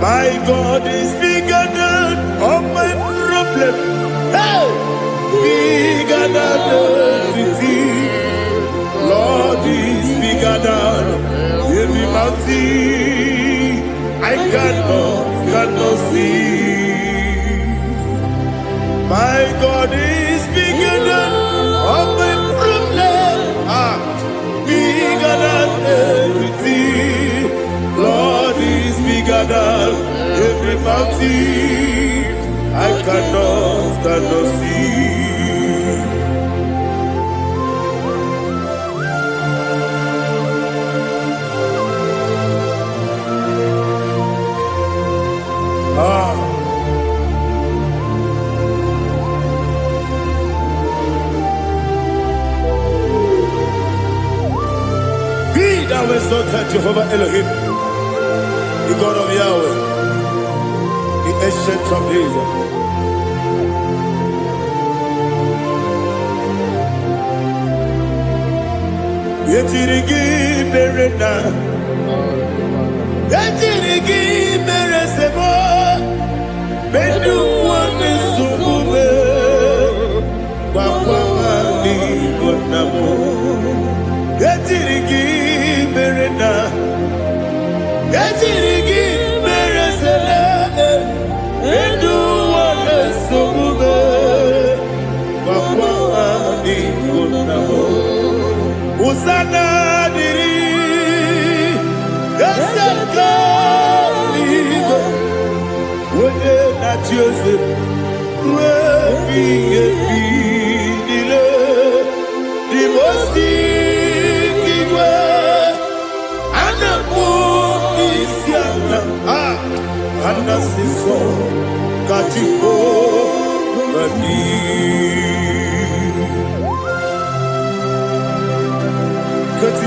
My God is bigger than all my problem. Hey! Bigger than everything. Lord is bigger than every mountain I cannot see. My God is bigger than all my problem. Bigger than everything. Lord is bigger than every mountain I cannot see. Be thou exalted, Jehovah Elohim, the God of Yahweh, the ancient of days. Yetirigi berena, yetirigi beresebo, bedu wane sumube, wakwamani gonamo. Yetirigi berena, yetirigi beresele, bedu wane sumube, wakwamani gonamo. Usana diri, esaka ligo, wode na Joseph, wepi nile, divosi kigwe, anamu isiana, anasiso kachiko bani.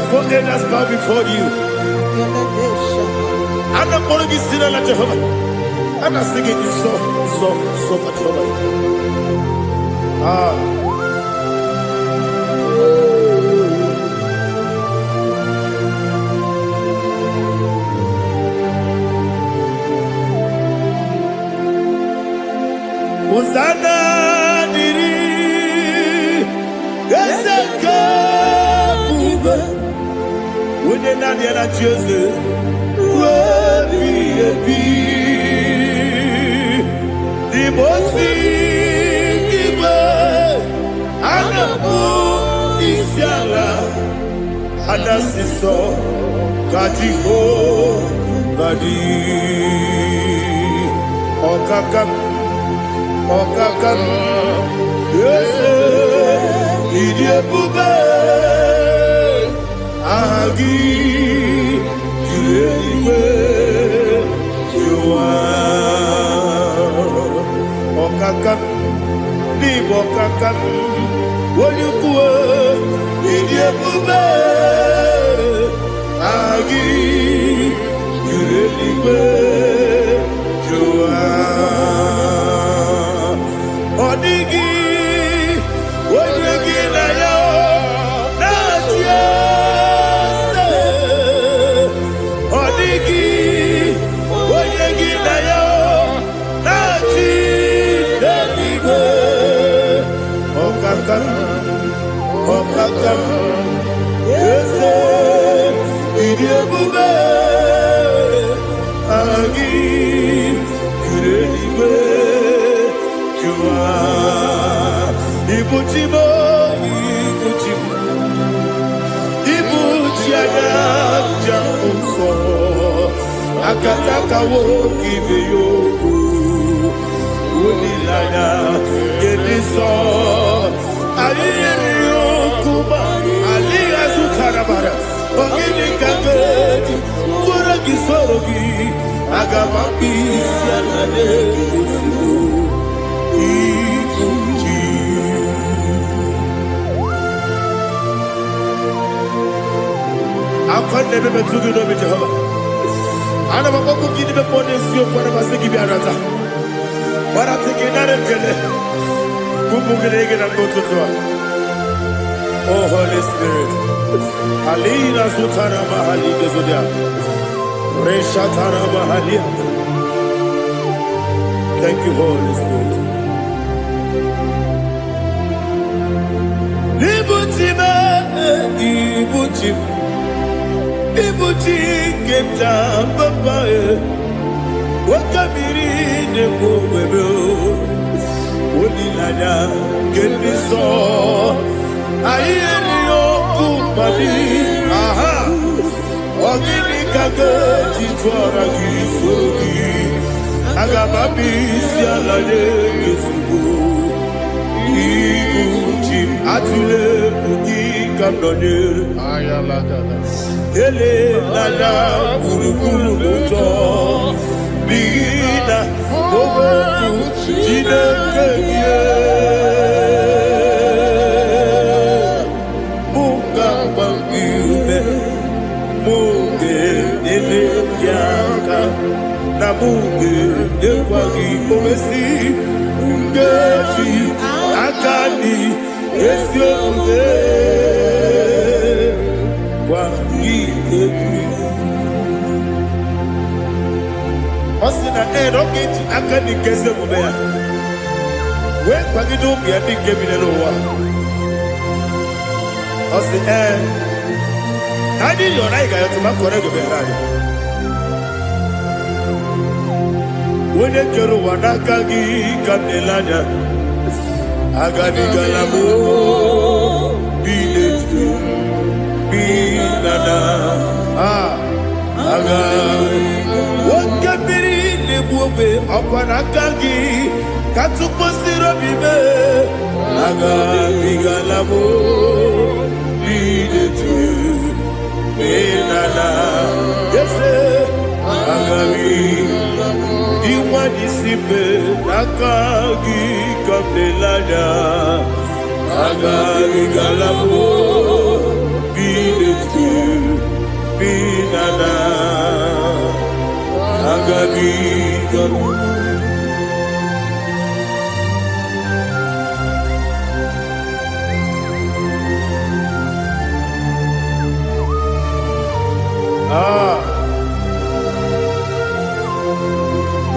For elders bow before you. I'm not going to be singing like Jehovah. I'm not singing this song for Jehovah. Hosanna diri, Ezeka bube. When you're not here at Joseph, the most give Anamu Isiala, Anasiso, Kajiho, Badi, Okakam, yes, Idia Bube. Agi, Juliwe, Jua, Okakam, Libokakam, Woyukue, Idiabube, Agi, Juliwe, Jua, Odigi, Woyugi na yo, Natia. Odigi, Oyegi na yo, Nachi. Ibube agi Kurelibe Jua Ibuchimo Ibuchiaga Jamuso Akataka woki beyoku Unilaya Gediso Ayeri yokuba Aliya Zutarabara Ogini kagedi Furagi sorogi Agamabi Sianane Ibuchi Akwande bebe tugi no be Jehovah Ana bako gidi be ponesio kwa na basiki bi arata. Bara tiki na rekele. Kumugirege na mototwa. Oh Holy Spirit. Alina sutara mahali gezodia. Reshatara mahali. Thank you, Holy Spirit. Ibuchime, ibuchime. Ibuchi kemta papa wakabiri ne mwebe Unilanya kemiso Ayeri okupali Aha Ogini kage Chitwara kisogi Agamabi sialane Yesubu Ibuchi Atule Ugi kamdone Ayalagada Ele nana kurukuru moto Bigina Ogoku Jine kenye Munga bangiume Munge ele yaka Na munge Ekwagi omesi Ungeji Akani Esyo ude Osina rogeji akani keze mubea. We kwagido biadi kemine lowa. Osi Nadi yona iga yotuma kore go berani. Wene kero wanakagi kamnelanya. Agani galamo biletu. Binana aga wakabiri nebuobe akwanakagi katuposiro bibe aga bigalamo bidetu binana yese aga iwani sibe nakagi kamdelanya aga bigalamo Binana Agabi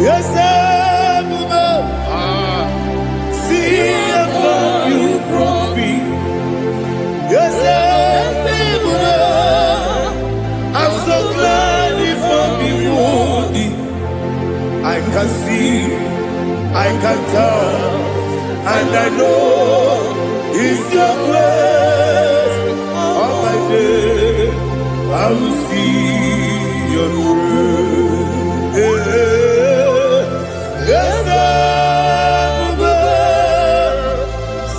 Yes, see how you brought me. Yes, I'm so glad you found me worthy. I can see, I can tell, and I know it's your grace. All my day, I will see your grace. Yes,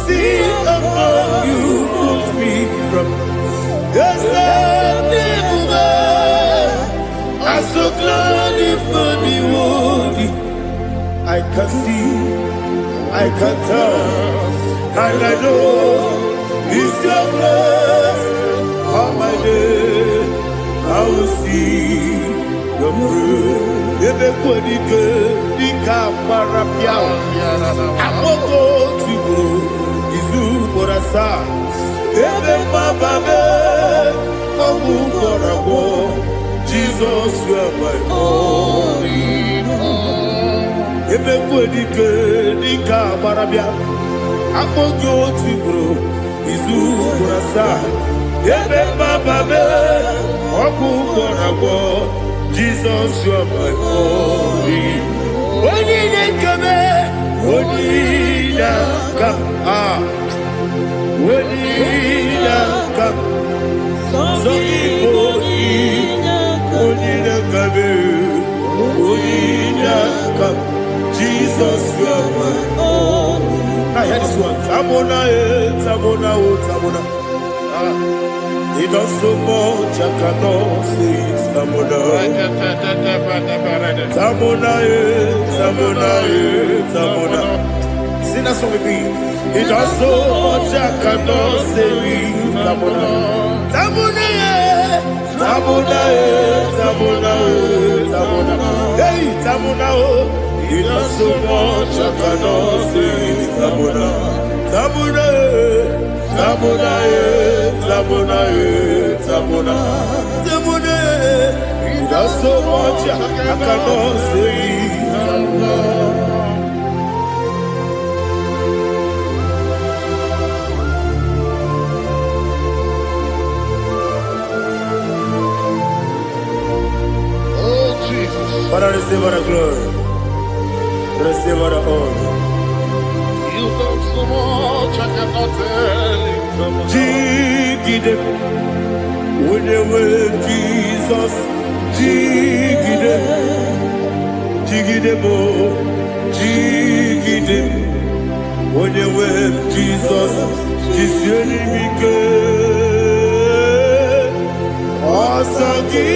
see how you brought me from. Yes, I'm so glad you found me worthy. I can see, I can tell, and I know it's your grace. All my day, I will see your grace. Everybody good, Nika Parapiao. I'm going to go, Izu Morasa. Everybody, Jesus, you are my only home. Everybody good, Nika Marabia. I'm going to grow. Izu Rasa. Everybody, Jesus, you are my only. Only the come, only the come, only the come. So only the come, only the come. Jesus, you are my only. I hear this one. Tabona, tabona, tabona. He does so much I cannot say it's Tabona. Tabona, Tabona, Tabona. Sing that song with me. He does so much I cannot say it's Tabona. Tabona, Tabona, Tabona, Tabona. Hey, Tabona, he does so much I cannot say it's Tabona. Tabona, Tabona, Tabona, Tabona, Tabona. He does so much I cannot say. Oh Jesus. Father, receive all the glory. Receive all the honor. You done so much I cannot tell it. Jigide, when they were Jesus, Jigide, Jigide bo, Jigide, when they were Jesus, Jisienimike, Asagi.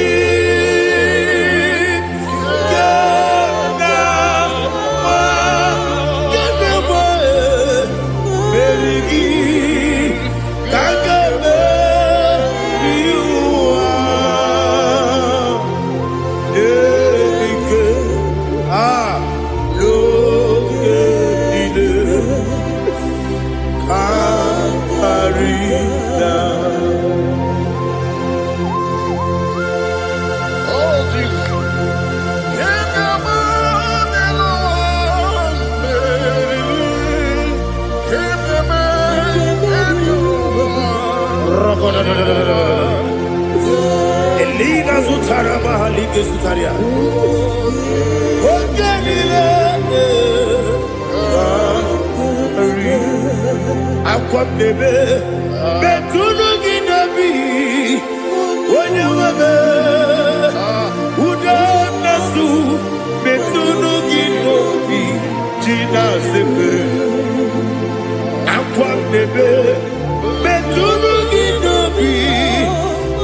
Elina Zutara Mahalike Zutaria. Aquam bebe, Betunu Ginabi, when you were Udanasu, Betunu Ginobi, Gina Sepe. Aquam bebe, Betunu Ginobi,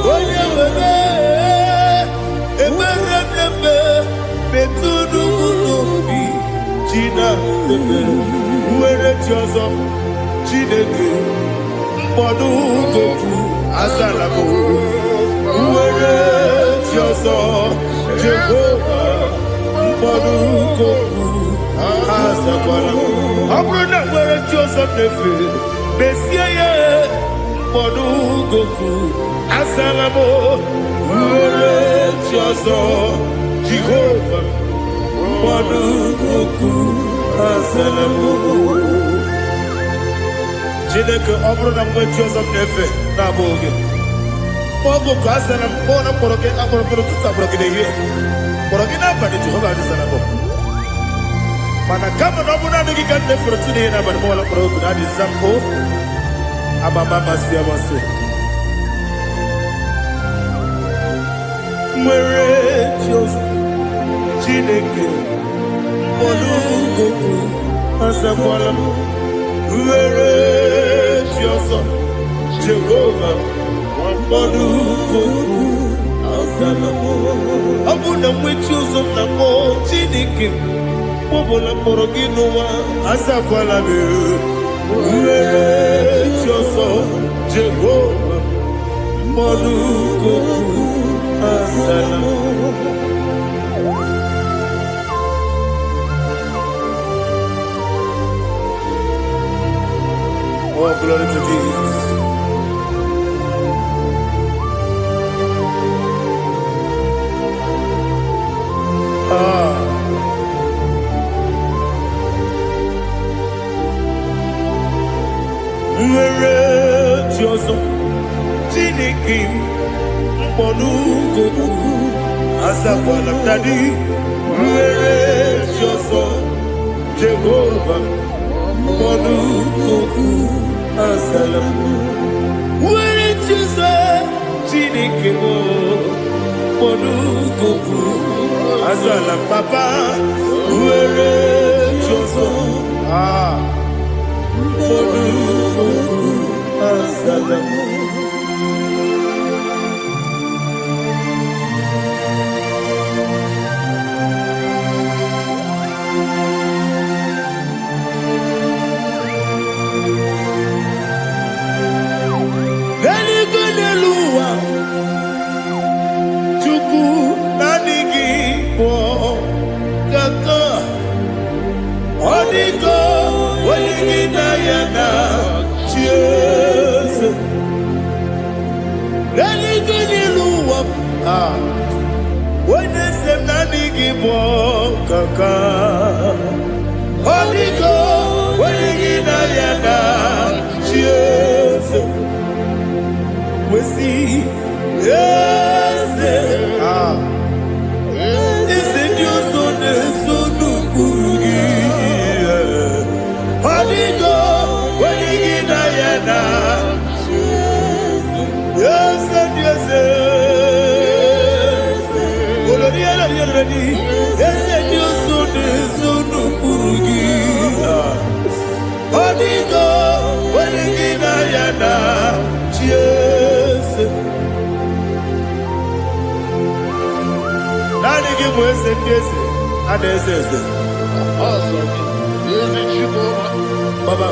when you were Eberebe, Betunu Ginobi, Gina Sepe. Where it was Chineke, Mbodu Goku, Azalamo. Where it was Jehovah, Mbodu Goku, Azalamo. Abrona where it was Nefe, Messiah, Mbodu Goku, Azalamo. Where it was Jehovah, Mbodu Goku, Azalamo. Chineke ọbụrụ na mgbe Joseph na-efe na-abụ oge ọgụ ka a sara mkpọ na mkpọrọ gị akpọrọkpọrọ tutu akpọrọ gị n'ehihie mkpọrọ gị n'abalị Jehova adịzara bụ mana kama na ọ bụ naanị gị ka nne fere tu n'ihe n'abalị mọwala mkpọrọ ogu na adịza mpụ amama amasị amasị nwere Joseph Chineke mkpọrọ ogu azakwala m nwere Jehovah, Mbodu Goku, Azalamo. Abu na mwechi uzom na mo Chineke, Bobola Morogi Noa, Azakwala me. Nwere Jehovah, Mbodu Goku, Azalamo. Oh, glory to Jesus. Where Joseph Chineke Monugoku Asakwala Daddy Rejoso Jehovah Monugoku Asalam Where Chisa Chinikemo Monugoku Asalam Papa Rejoso Monugoku Asalam Kaka Odigo Wenigina Yana Cheers We see Yes Is it your son Kurugi Odigo Wenigina Yana Yes and yes Yes and you soon Kurugi Odigo Wenigina Yana Cheers Nani give us a kiss and they say Baba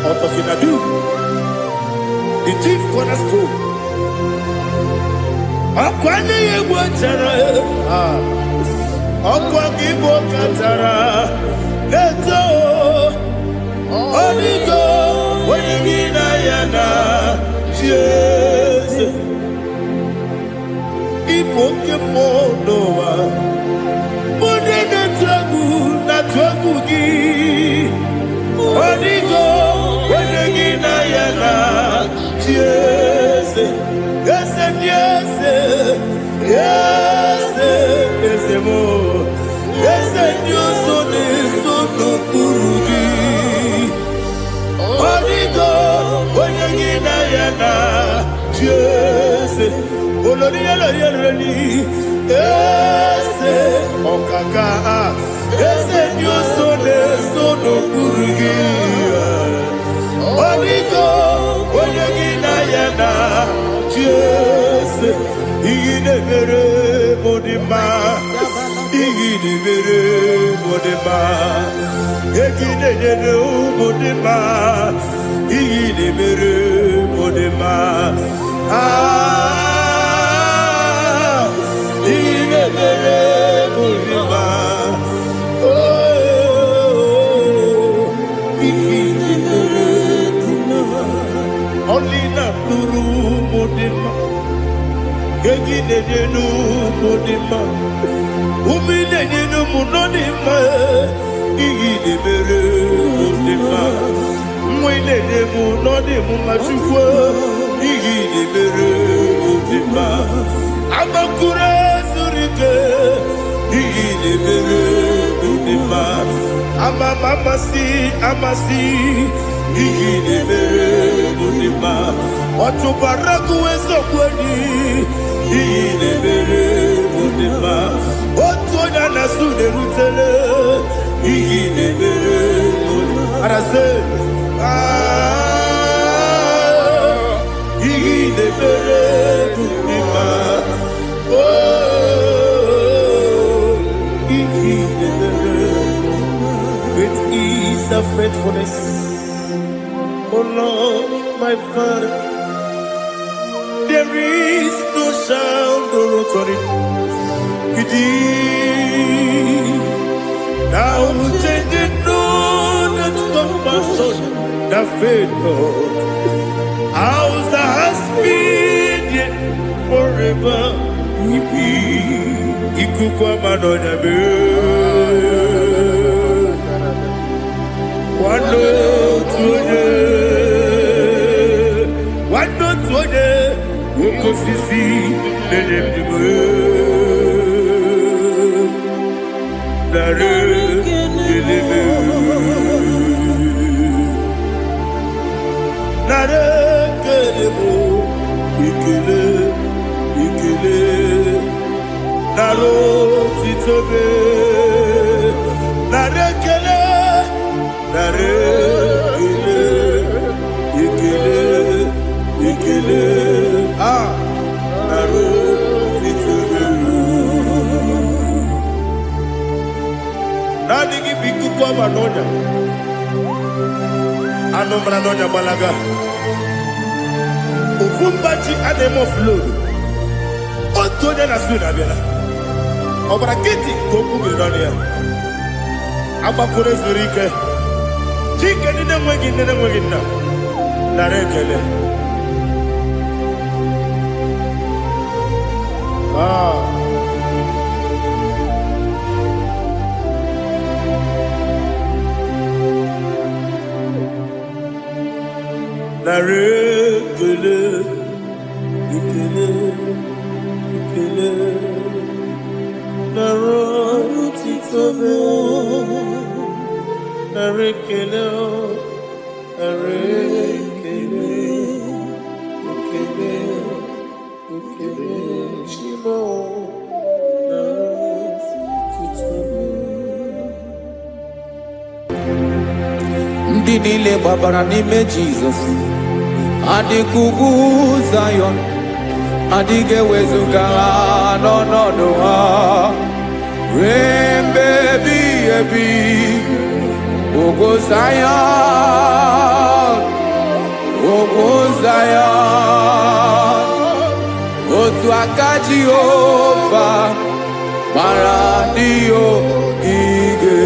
out of Inadu the chief cornerstone Akwani Yebo Tara Akwani Boka Tara Leto Odigo Wenigina Yana Jesus Ipoke Monoa Mone Natagu Natwagu Gi Odigo Wenigina Yana Jesus Yes and yes Yes, yes, more. Yes, and you so no Kurugi. Odigo, when you get Ayana, yes, Olonia, yes, Okaka, yes, and you so no Kurugi. Odigo, when you get Ayana, yes. Igidebere modima, igidebere modima, igidebere modima, igidebere modima. Igidebere modima. Oh, igidebere modima. Only na turu modima. Gegi nu modima, umi nu munodima, igi de bere modima, mwine de munodimu machukwa, igi de bere modima, amakure surike, igi de bere modima, amasi, igi de bere modima, otubaraku ezokweni. Igidebere modima, otonya na sude rutele. Igidebere modima, arase. Igidebere modima, oh, igidebere. Great is the faithfulness, oh Lord, my Father. There is no sound on it. Now they did know that compassion, the faith, Lord. How's the husband yet forever? Ikukwa madonya be. Wano tuone. isi na-enyemdiwe nara kelebe nara kelebo ikele ikele nara otitobe nara kele nara kele ikele ikele nara otitobe nadi gi biku kwa manonya ano manonya balaga ufumbaji ademo flow otonya na suna biela obara kiti koku bilonia agbakore zuru ike chike ndị na-enweghị nne na-enweghị nna nara ekele nara ekele ekele ekele nara otitobe nara ekele nara ekele ekele ekele chimo nara otitobe. Ndị niile gbabara n'ime Jizọs adịghị ugwu Zayọn, adịghị ewezuga ha n'ọnọdụ ha ruo mgbe ebighị ebi. Ugwu Zayọn, ugwu Zayọn, otu aka Jehova gbara ndị ogige.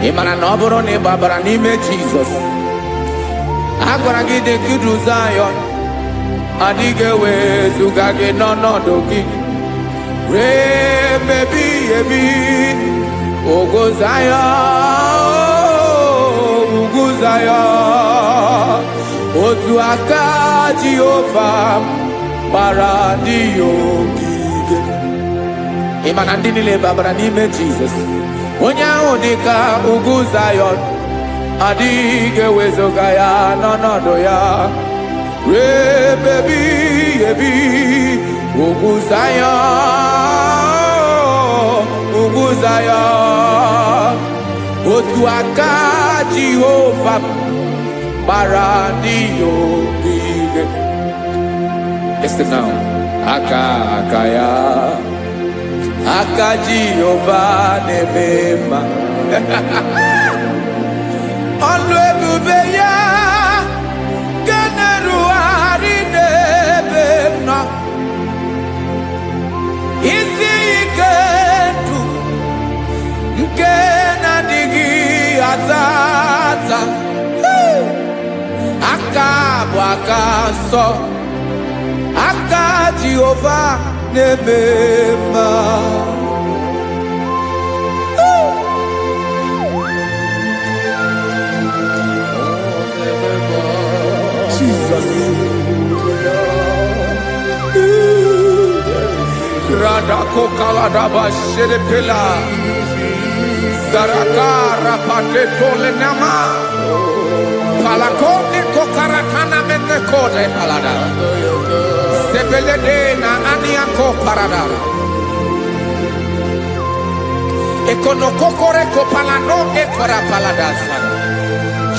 Ị mara na ọ bụrụ na ị gbabara n'ime Jizọs, a gwara gị dị ka ugwu Zayọn, adịghị ewezuga gị n'ọnọdụ gị ruo mgbe ebighị ebi. Ugwu Zayọn, ugwu Zayọn, otu aka Jehova gbara ndị ogige. Ị ma na ndị niile gbabara n'ime Jizọs, onye ahụ dị ka ugwu Zayọn, adịghị ewezuga ya n'ọnọdụ ya ruo mgbe ebighị ebi. Ugwu Zayọn, ugwu Zayọn, otu aka Jehova gbara ndị ogige. Listen now, aka ya, aka Jehova na-eme mma. Ọlụ ebube ya ga na-erugharị n'ebe m nọ. Isi ike ndụ nke na-adịghị ata ata. Aka bụ aka nsọ, aka Jehova na-eme mma. Jesus. Radako kaladaba sherepela zarakara pateto lenama palakone kokaratana mene kode palada sebelede na aniako parada ekonokokore kopalano ekora paladasa.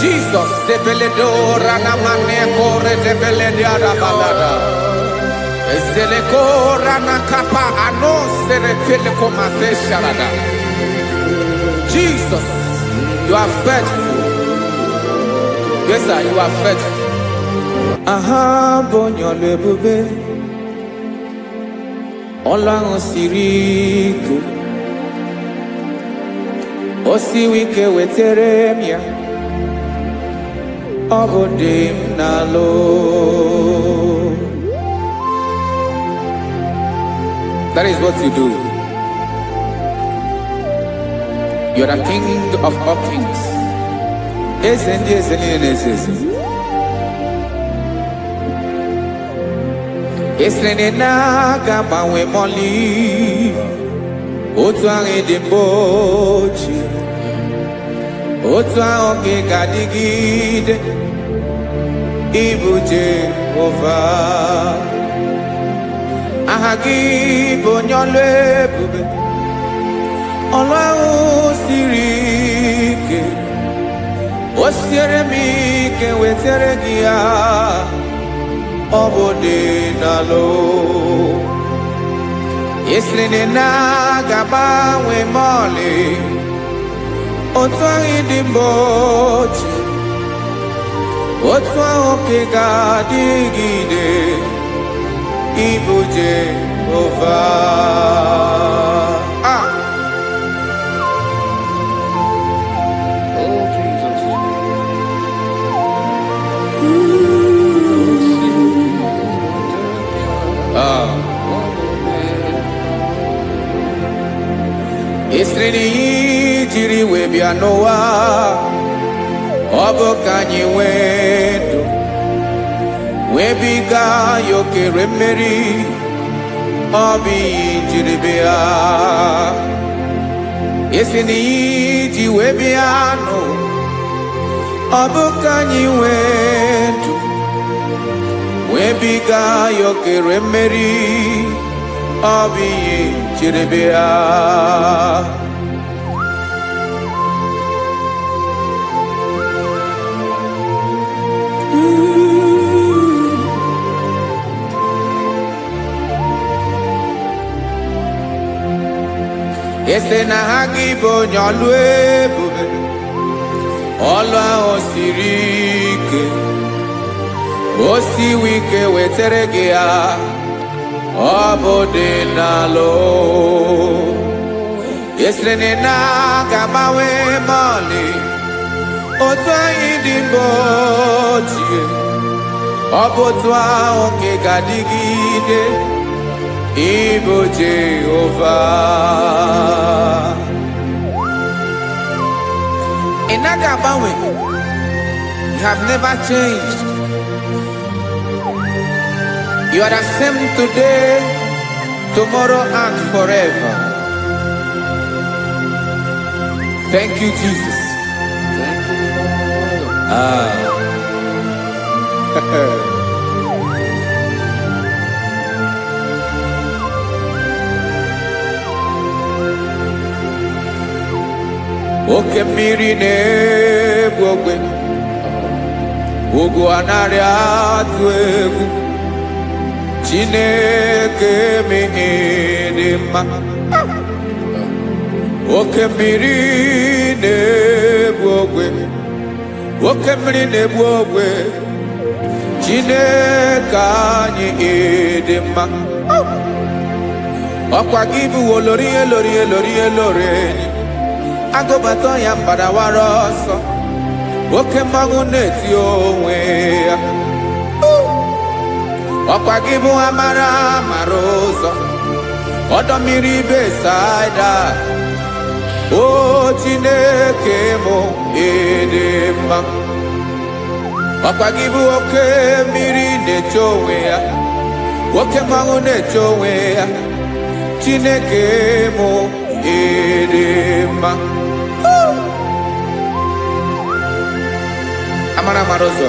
Jesus sebeledo ranamane kore sebelede arabalada ezeleko ranakapa ano serepele komate sharada. Jesus, you are faithful. Yes, sir, you are faithful. Aha, bonyo lebube. Ọlọ́run siri ike, o siwo ike wetere m ya, ọ bụ dị m n'alụ. That is what you do. You are the King of all kings. Eze ndị eze niile na-eze eze. Esere na-agbanwe mọlị, otu ahụ dị mgbe ochie, otu ahụ ka ị ga-adịgide, ịbụ Jehova. Aha gị bụ onye ọlụ ebube, ọlụ ahụ siri ike, o siere m ike wetere gị ya, ọ bụ dị n'alụ. Esiri na-agbanwe mọlị, otu ahụ dị mgbe ochie, otu ahụ ka ị ga-adịgide, ịbụ Jehova. Oh, Jesus. Esiri n'iyi jiri wee bịa n'ụwa, ọ bụ ka anyị nwee ndụ, wee biga ya okere mmeri, ọ bụ iyi jiri bịa. Esiri n'iyi ji wee bịa nụ, ọ bụ ka anyị nwee ndụ, wee biga ya okere mmeri, ọ bụ iyi jiri bịa. Ese na ha gị bụ onye ọlụ ebube, ọlụ ahụ siri ike, o siwo ike wetere gị ya, ọ bụ dị n'alụ. Esiri na-agbanwe mọlị, otu anyị dị mgbe ochie, ọ bụ otu ahụ ka ị ga-adịgide, ịbụ Jehova. Ị naghị agbanwe. You have never changed. You are the same today, tomorrow, and forever. Thank you, Jesus. Thank you, Father. Oke mmiri na-egbu ogwe, ugwu anaghị atụ egwu, Chineke mee dị mma. Oke mmiri na-egbu ogwe, oke mmiri na-egbu ogwe, Chineke anyị dị mma. Ọkwa gị bụ olori elori elori elori, agụbata ya mbadawara ọsọ, oke mmanwụ na-eti onwe ya. Ọkwa gị bụ amara amara ụzọ, ọdọ mmiri Besaida, o Chineke mụ ịdị mma. Ọkwa gị bụ oke mmiri na-eche onwe ya, oke mmanwụ na-eche onwe ya, Chineke mụ ịdị mma. Amara amara ụzọ,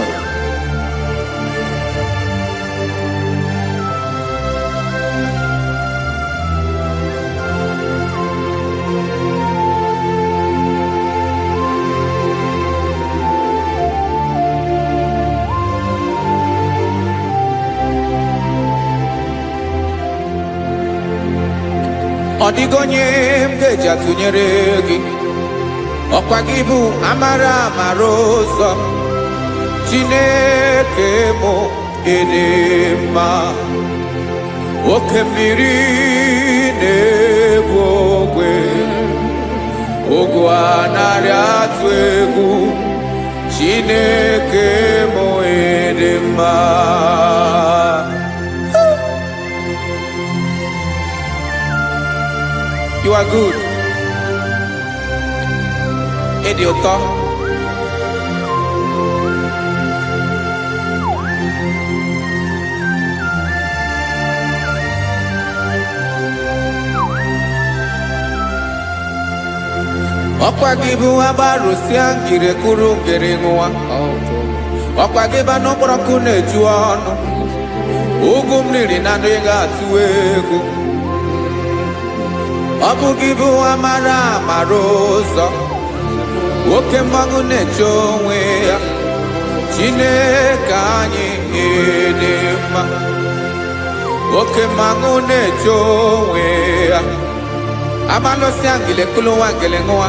ọ dịghị onye m ga-eji atụnyere gị. Ọkwa gị bụ amara amara ụzọ, Chineke mụ ịdị mma. oke mmiri na-egbu ogwe ogwu anarị atụ egwu Chineke mụ ịdị mma. You are good. Ịdị ụtọ. Ọkwa gị bụ agbarụsịa ngiri kụrụ ngiri nwa. Ọkwa gị bụ n'okporoko na-eju ọnụ. Ugwu mmiri na anụ ga-atụ egwu. Ọ bụ gị bụ amara amara ụzọ. Oke mmanwụ na-eche onwe ya. Chineke anyị ịdị mma. Oke mmanwụ na-eche onwe ya. Abalụsị angele kụlụ nwa ngele nwa.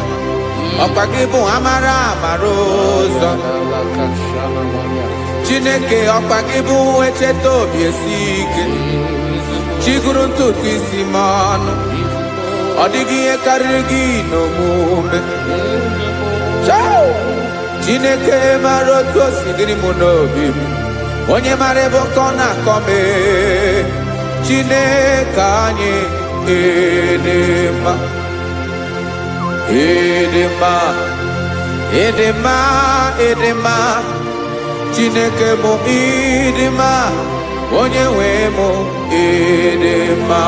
Ọkwa gị bụ amara amara ụzọ. Chineke ọkwa gị bụ echeta obi esi ike. Chiguru ntutu isi m ọnụ. Ọ dịghị ihe karịrị gị n'omume. Chineke mara otu o si dịrị m n'obi m. Onye mara ebe ọkọ na-akọ m. Chineke anyị ịdị mma. Ịdị mma. Ịdị mma. Ịdị mma. Chineke mụ ịdị mma. Onye nwe mụ ịdị mma.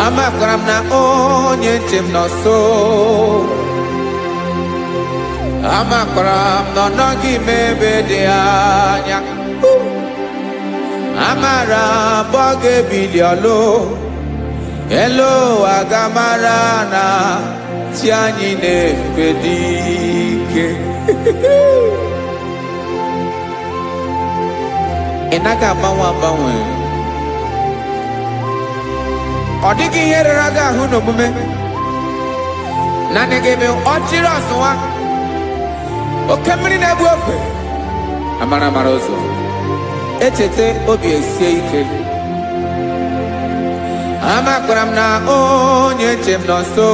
Amakwara m na onye nche m nọ nso. Amakwara m na ọ nọghị m ebe dị anya. Amara m ọ ga-ebili ọlụ. Elu agamara na chi anyị na-efe dị ike. Ị naghị agbanwe agbanwe. Ọ dịghị ihe rere gị ahụ n'omume. Naanị gị bụ ọchịrị ọsụwa. Oke mmiri na-egbu ogwe. Amara amara ụzọ. Echeta obi esie ike. Amakwara m na onye nche m nọ nso.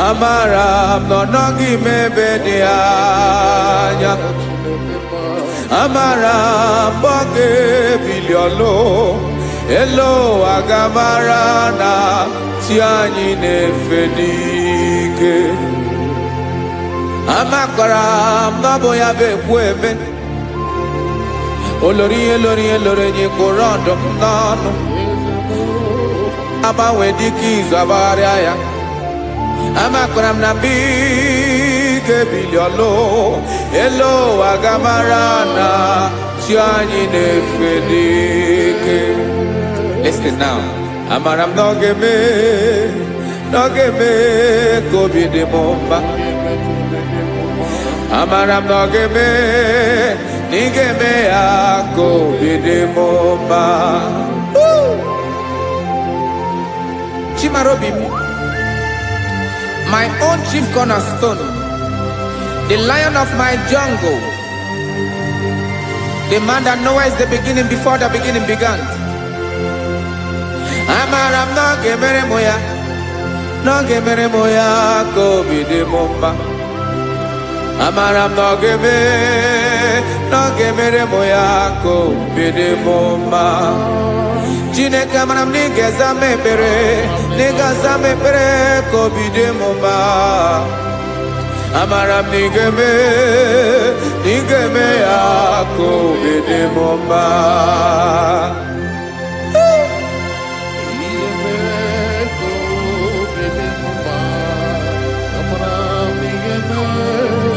Amara m na ọ nọghị m ebe dị anya. Amara m ọ ga-ebili ọlụ. Elu agamara na chi anyị na-efe n'ike. Amakwara m na ọ bụ ya bụ ekwu eme. Olori enyi kwụrụ ọdụm n'ọnụ. Agbanwe dịka izu agbagharịa ya. Amakwara m na mgbe ị ga-ebili ọlụ. Elu agamara na chi anyị na-efe n'ike. Listen now. Amara m na ọ ga-eme ka obi dị m mma. Amara m na ọ ga-eme na ị ga-eme ya ka obi dị m mma. Chimara obi m, my own chief cornerstone, the lion of my jungle, the man that knows the beginning before the beginning began. Amara m na ọ ga-emere m ya, na ọ ga-emere m ya ka obi dị m mma. Amara m na ọ ga-emere m ya ka obi dị m mma. Chineke amara m na ị ga-aza m ekpere, na ị ga-aza m ekpere ka obi dị m mma. Amara m na ị ga-eme ya ka obi dị m mma.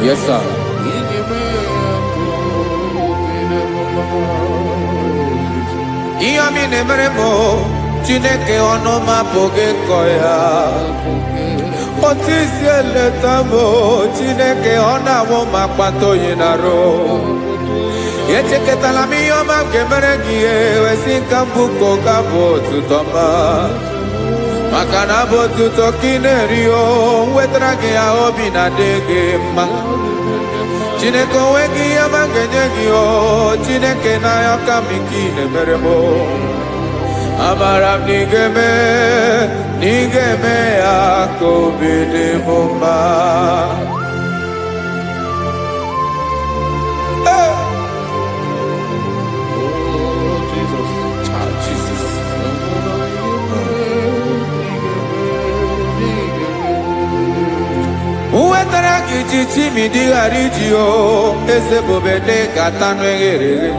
Yes, sir. Ihe mi na-emere m Chineke ọnụ m apụghị ịkọ ya. Otisi eletamo Chineke ona wo makpato yinaro. Yecheketala mi yoma kemere giye wesinka buko kabo tutoma. Makana bo tutokinerio wetrage ya obi na dege ma. Chineke wegi ya mangenye o Chineke na ya kamikine meremo. Amaram nigeme akobede mumba. Jesus. Uwetara kichichi midi harijio ese bobede katano egere.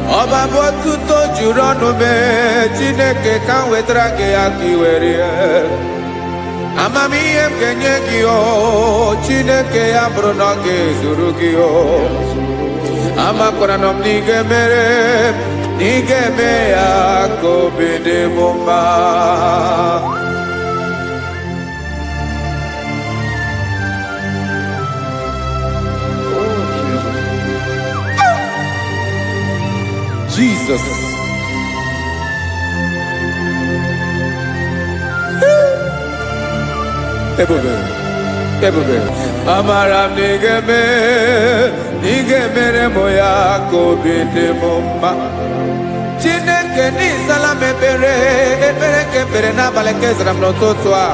Oba botuto juronu me Chineke kan wetara ke akiwerie. Amami emkenye kiyo Chineke ya bruno ke zurugio. Ama koranom nigeme akobede mumba. Jesus. Ebube. Amaram nigeme moya kobede mumba. Chineke ni salame ebere kebere na baleke zram no totwa.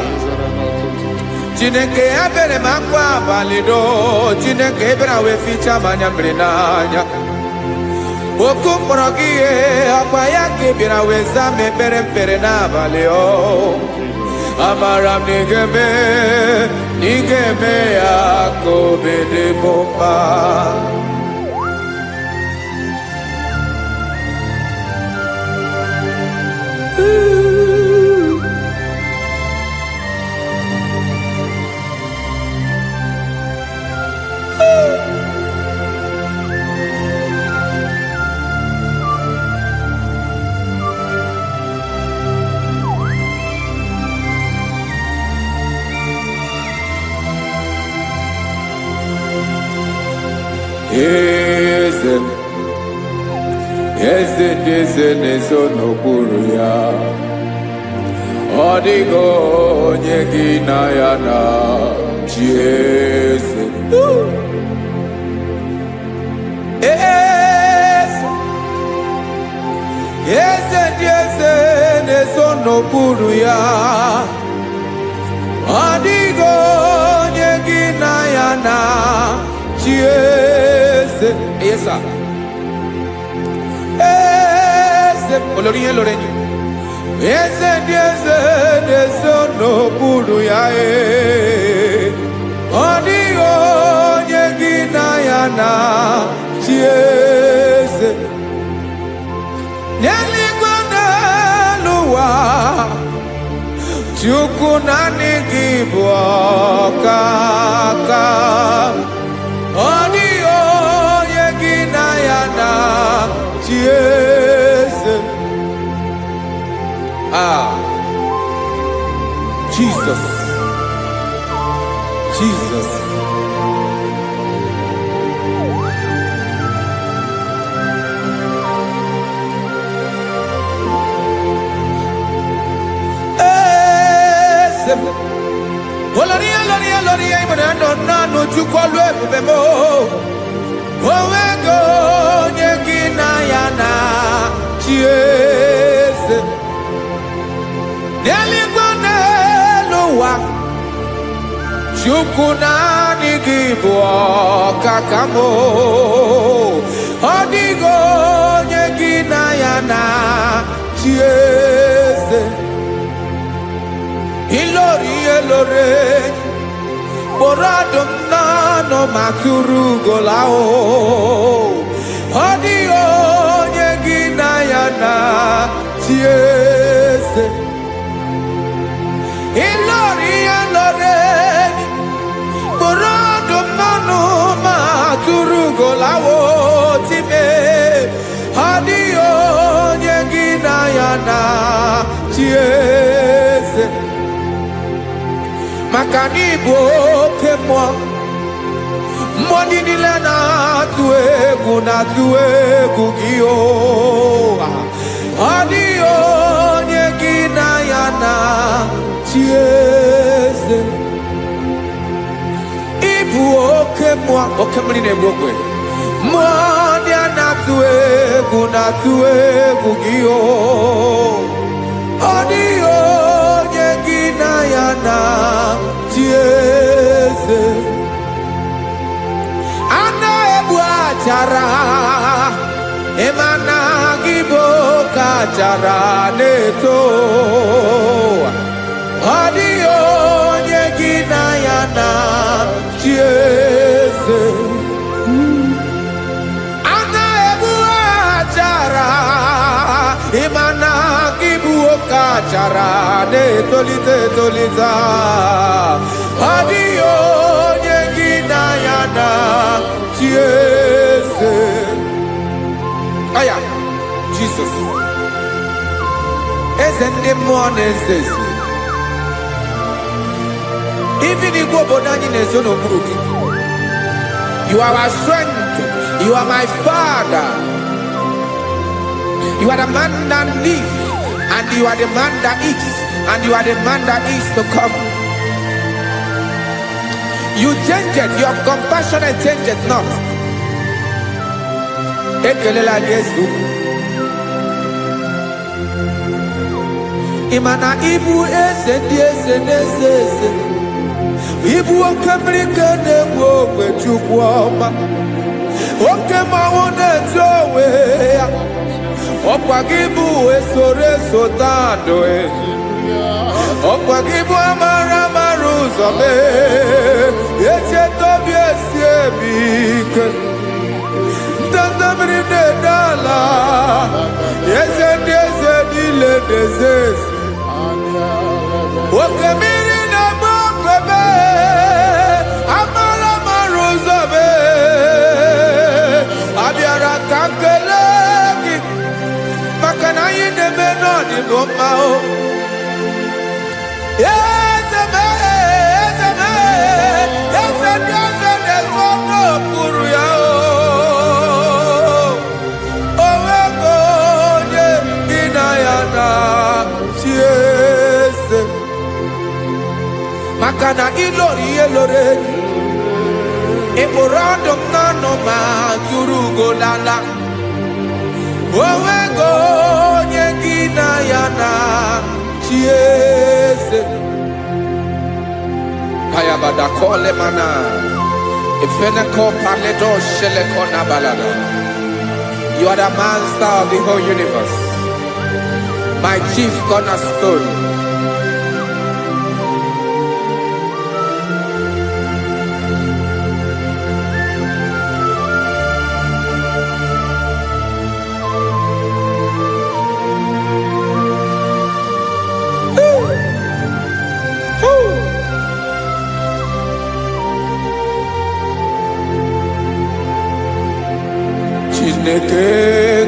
Chineke abere makwa balido. Chineke ebera we ficha manyambre nanya. Oku morogie akwa yake bira weza mepere na baleo. Amaram nigeme akobede mumba. Eze neso n'okpuru ya. Ọ dịghị onye gị na ya na chi eze. Eze ndị eze neso n'okpuru ya. Ọ dịghị onye gị na ya na chi eze. Yes, sir. Olorinye lorenye. Eze n'okpuru ya. Ọ dịghị onye gị na ya na chi eze. N'eluigwe n'elu ụwa Chukwu naanị gị bụ ọkaka. Ọ dịghị onye gị na ya na chi eze. Jesus. Oloria imonando nanu chukolu ebubemo. Owego onye gị na ya na chi eze. N'eluigwe n'elu ụwa Chukwu naanị gị bụ ọkaka m. Ọ dịghị onye gị na ya na chi eze. Ilori kpọrọ m n'ọnụ ma tụrụ ugola o. Ọ dịghị onye gị na ya na chi eze. Ilori kpọrọ m n'ọnụ ma tụrụ ugola o time. Ọ dịghị onye gị na ya na chi eze. Makanibo kemwa Moni nile na tuegu gio Adio nyegina yana chieze Ibu okemwa okemli ne brokwe Moni ana tuegu gio Adio nyegina yana chieze Chara emana giboka chara neto adio nyegina yana chieze ana ebua chara emana giboka chara neto lita adio nyegina yana chieze. Aya, Jesus. Isn't the morning says even if you are our strength, you are my Father, you are the man that lives, and you are the man that eats, and you are the man that is to come. You change it, your compassion and change it not. Ekelela Yesu. Imana ibu ese. Ibu okemrike ne wo Chukwuma. Okema wone towe. Okwagibu esore sotando e. Okwagibu amara maruzobe. Eche tobi esiebike. Tandamri de dala. Yeze dile dezes. Okemiri na mokebe. Amara maruzobe. Abiara kankelegi. Makana yine menoni bomao. Makana ilori elore Eborando nano ma turugo lala Owego nyegina yana chiese Kaya bada kole mana Ifene ko paledo shele kona balada. You are the master of the whole universe, my chief cornerstone.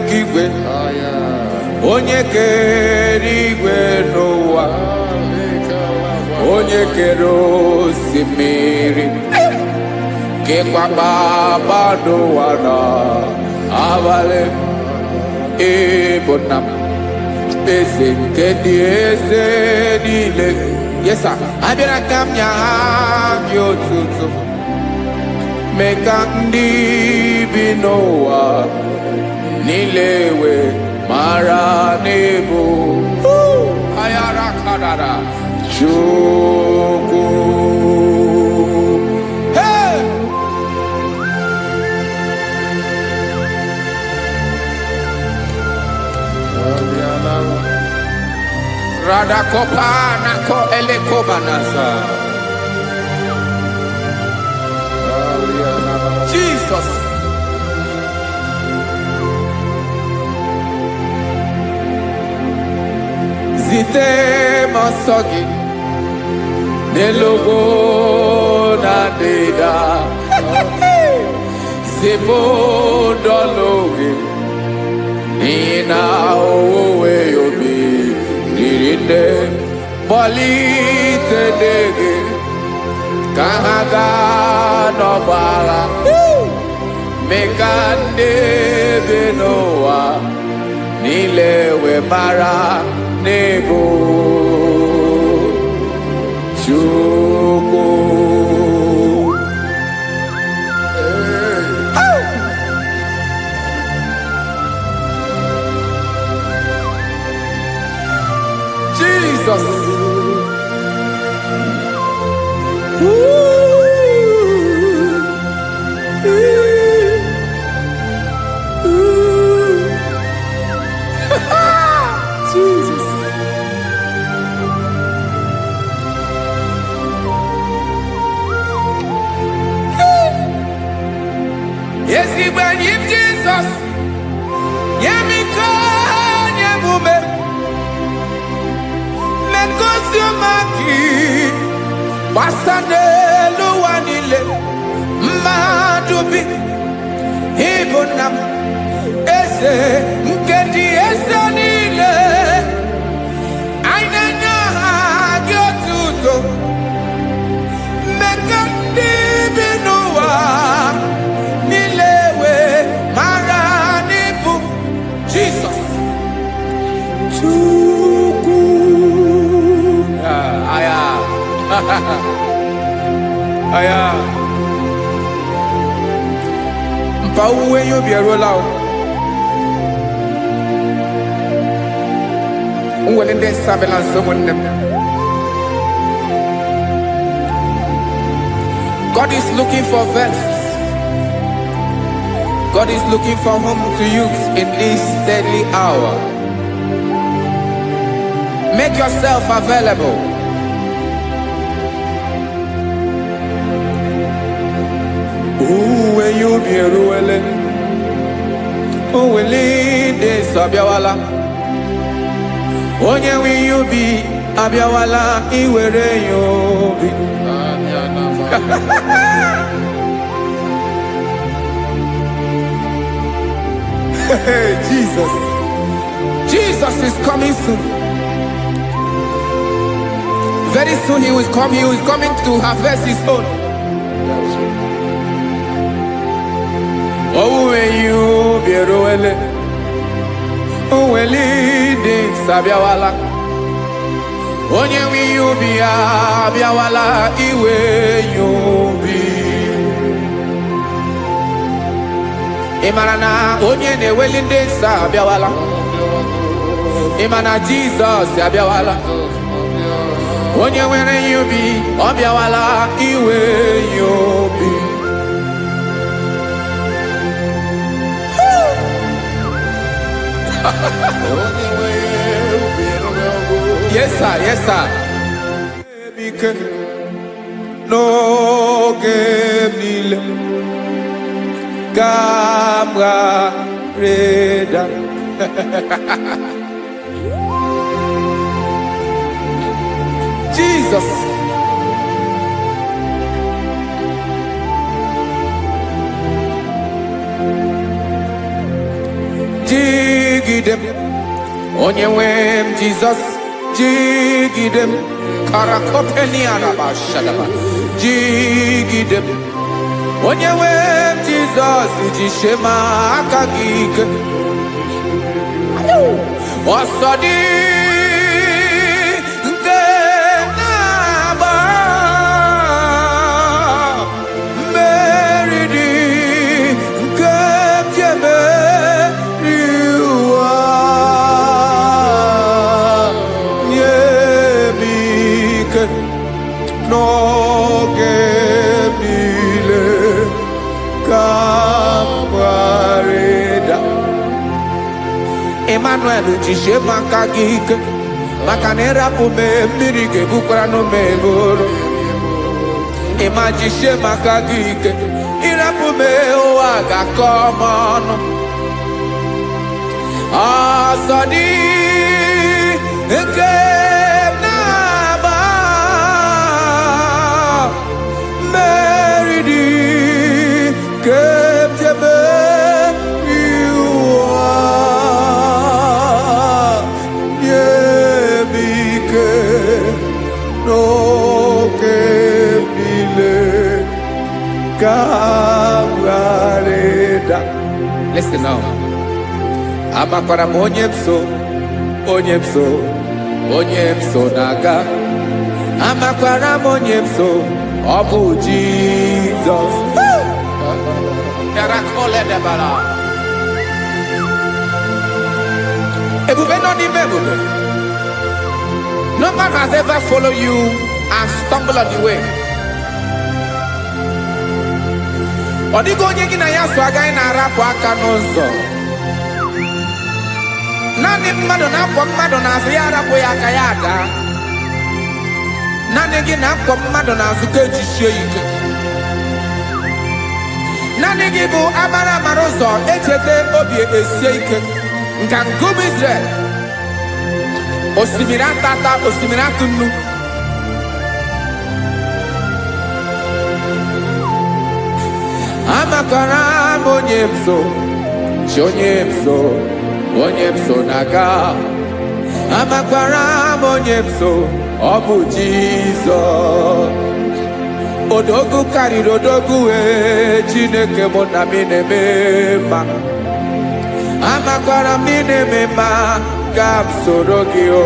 Kigwe onye kere igwe n'ụwa onye kere osimiri kekwa kpakpando ụwa na abalị ịbụ nna m eze nke ndị eze niile. Yes, abịara ka m nye gị otuto mee ka ndị bi n'ụwa nilewe mara nebo ayara kadara Chukwu. Hey! Radakopa nako elekobanasa. Jesus. Zite masogi nelogo na deda Sebo dologe nina owe yobi nirinde Bali tedege kahaga no bara mekande benoa nilewe mara nebo chuko Jesus. Jesus. Yes, he when him Jesus. Yamiko, Yamume. Men consumaki. Basande luwanile. Madubi. Ibonam. Ese. Mkendi ese nile. Ainanya hagyotuto. Mekandi binuwa. Nilewe maranibu. Jesus. Chuku. Aya. Aya. Mpa uwe yo bierola o. When they surveillance someone, God is looking for vessels. God is looking for whom to use in this deadly hour. Make yourself available. When you be ruling, who will lead this Abiawala? Onye will you be Abiawala? Iwere you be. Jesus. Jesus is coming soon. Very soon he will come. He is coming to harvest his own. Oh, when you be ruling, who will lead this Abiawala? Onye will you be Abiawala? Iwe you be. Imarana onye ne willing this Abiawala. Imana Jesus Abiawala. Onye where you be Abiawala? Iwe you be. Yes, sir. Yes, sir. No game Camera Reda. Jesus. Jigidem. Onyewem Jesus. Jigidem. Karakopeni arabashadaba. Jigidem. Onyewem Jesus. Jishema akagike. Osodi. Emmanuel jishe makagike makanera pume mirike bukrano megoro emajishe makagike irapume oaga komono asadi eke naba meridi kemjebe no que Kawareda. Listen now. Amakwara m onye m so naga. Amakwara m onye m so, ọ bụ Jesus. Ebube nọ n'ime ebube. No man has ever followed you and stumbled on the way. Ọ dịghị onye gị na ya so agaghị na-arapụ aka n'ụzọ. Naanị mmadụ na-akwọ mmadụ n'azụ ya arapụ ya aka ya ada. Naanị gị na-akwọ mmadụ n'azụ ka ejisie ike. Naanị gị bụ amara ụzọ echete obi esie ike. Nka ngụbụ Israel. Osimiri atata, osimiri atụ nnu. Amakwara m onye m so, chi onye m so naga. Amakwara m onye m so, ọ bụ Jizọs. Odogwu karịrị odogwu Chineke mụ na mi na-eme mma. Amakwara m na-eme mma ga m soro gị o.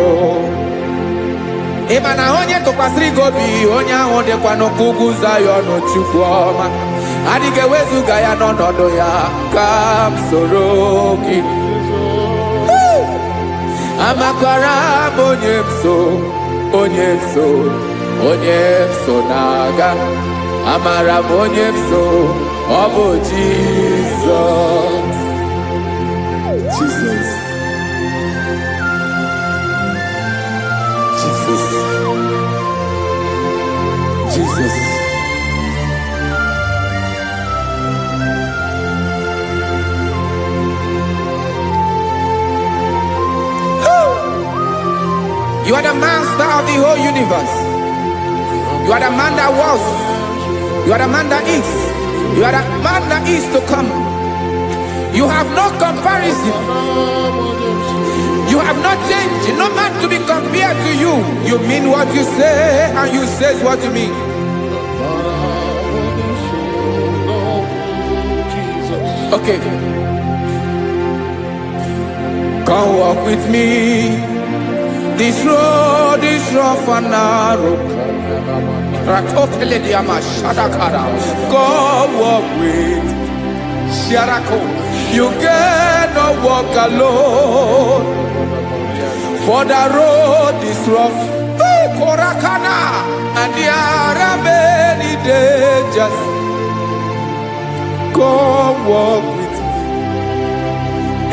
Ị ma na onye tụkwasịrị gị obi, onye ahụ dịkwa n'ụkwụ ugwu Zayọn Chukwu ọma. Adịghị ewezuga ya n'ọnọdụ ya ka m soro gị. Amakwara m onye m so na-aga. Amara m onye m so, ọ bụ Jizọs. Jesus. You are the master of the whole universe. You are the man that was. You are the man that is. You are the man that is to come. You have no comparison. You have not changed. No man to be compared to you. You mean what you say, and you say what you mean. Okay. Come walk with me. This road is rough and narrow. Come walk with Sharako. You cannot walk alone. For the road is rough. Korakana. And there are many dangers. Come walk with me,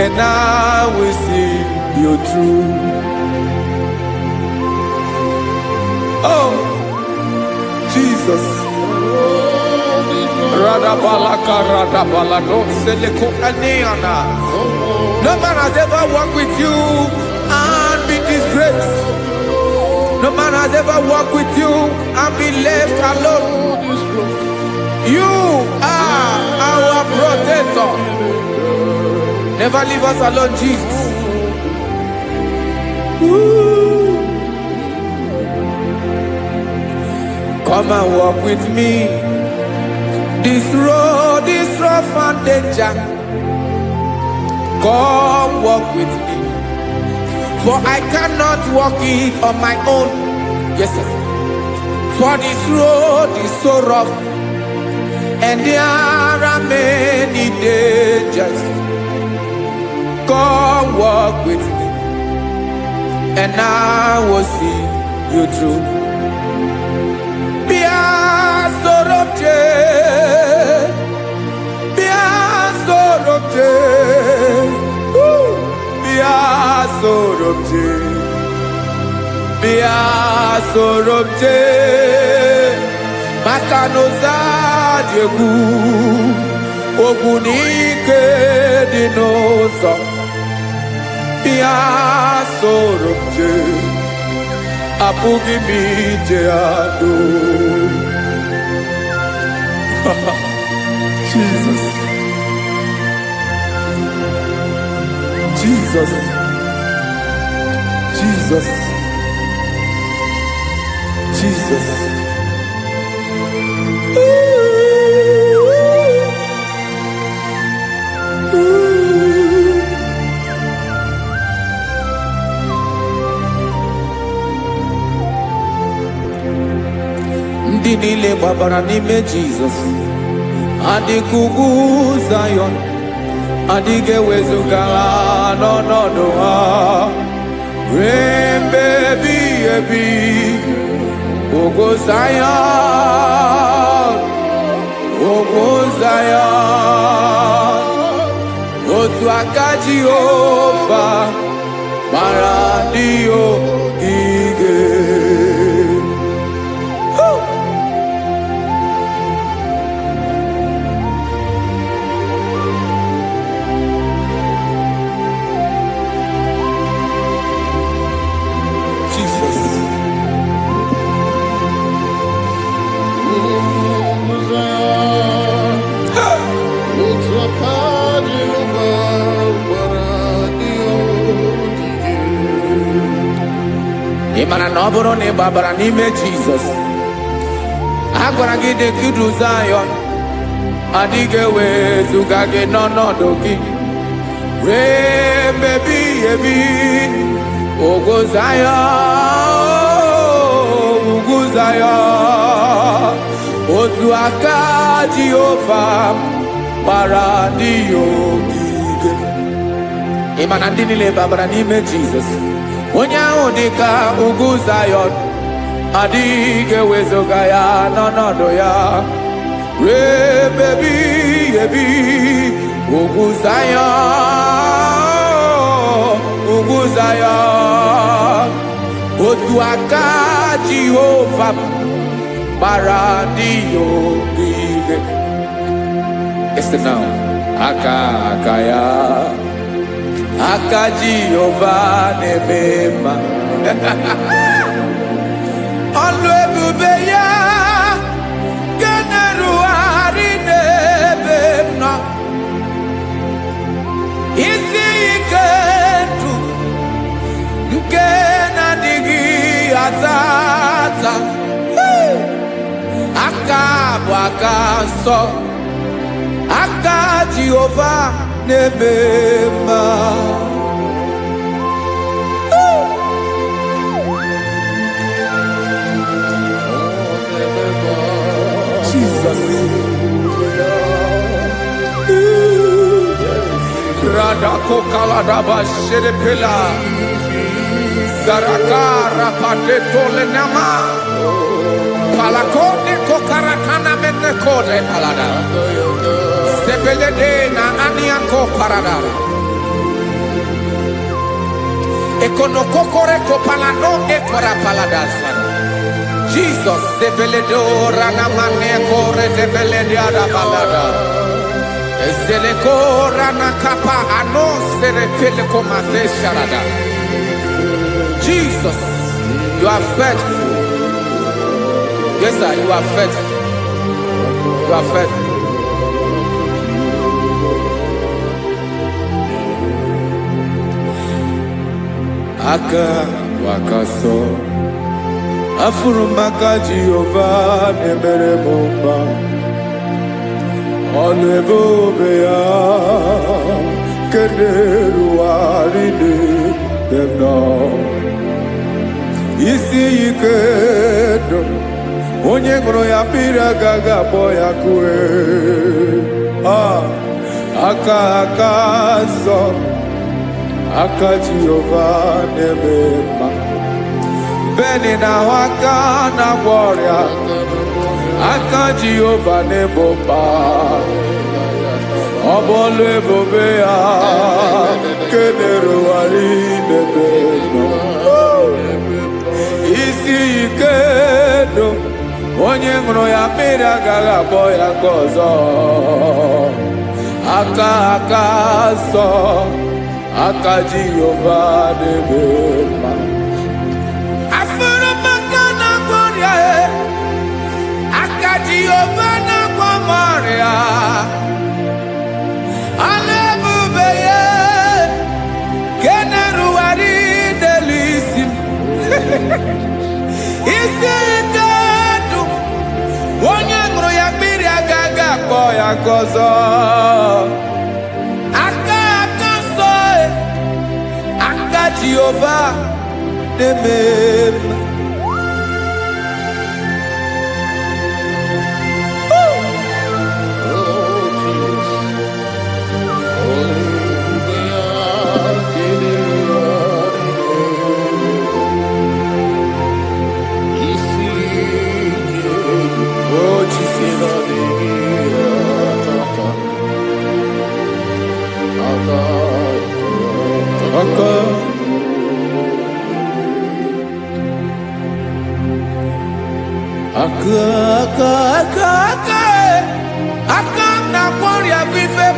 and I will see you through. Oh, Jesus. No man has ever walked with you and be disgraced. No man has ever walked with you and be left alone. You are our protector. Never leave us alone, Jesus. Ooh. Come and walk with me. This road is rough and danger. Come walk with me. For I cannot walk it on my own. Yes, sir. For this road is so rough, and there are many dangers. Come walk with me, and I will see you through. Sorobje Makanoza Diegu Ogunike Dinosa Bia Sorobje Apugi Mijeado. Jesus. Jesus. Jesus. Jesus. Ooh. niile gbabara n'ime Jizọs adịghị ugwu Zayọn adịghị ewezuga ha n'ọnọdụ ha ruo mgbe ebighị ebi. Ugwu Zayọn, ugwu Zayọn, otu aka Jehova gbara ndị ogige. Ịmara na ọ bụrụ na ị gbabara n'ime Jizọs, a gwara gị dị ka ugwu Zayọn adịghị ewezuga gị n'ọnọdụ gị ruo mgbe ebighị ebi. Ugwu Zayọn, ugwu Zayọn, otu aka Jehova gbara ndị ogige. Ịma na ndị niile gbabara n'ime Jizọs, onye ahụ dị ka ugwu Zayọn adịghị ewezuga ya n'ọnọdụ ya ruo mgbe ebighị ebi. Ugwu Zayọn, ugwu Zayọn, otu aka Jehova gbara ndị ogige. Listen now, aka ya, aka Jehova na-eme mma. Ọlụ ebube ya ga-erugharị n'ebe m nọ. Isi ike ndụ nke na-adịghị ata ata. Aka bụ aka nsọ, aka Jehova na-eme mma. Jesus. Radako kaladaba sherepela zarakara padeto lenama palakode kokarakana menekode palada sebelede na aniako parada ekonokokore kopalano ekora paladasa. Jesus, the Beledora Namane Kore de Belediada Balada. Ezelekora Nakapa Ano Serepelekomate Sharada. Jesus, you are faithful. Yes, sir, you are faithful. You are faithful. Aka Wakaso. Afurumaka Jehova nemere mumba ọlụ ebube ya keneruwarị dem nọ. Isi ike ndụ onye ṅụrụ ya mmiri agaghị abọ ya kue. Aka nsọ, aka Jehova na-eme mma. Beni na waka na gloria, aka Jehova na-ebo mma. Ọbọlụ ebube ya kenerugharị n'ebe nọ. Isi ike ndụ onye ṅụrụ ya mmiri agaghị abọ ya ka ọzọ. Aka nsọ, aka Jehova na-eme mma. Jehova na Maria, alebube ye, keneruari delisim. Isi itedu, onye ṅụrụ ya mmiri agaghị akpọ ya ọzọ. Aka nsọ, aka Jehova na-eme mma.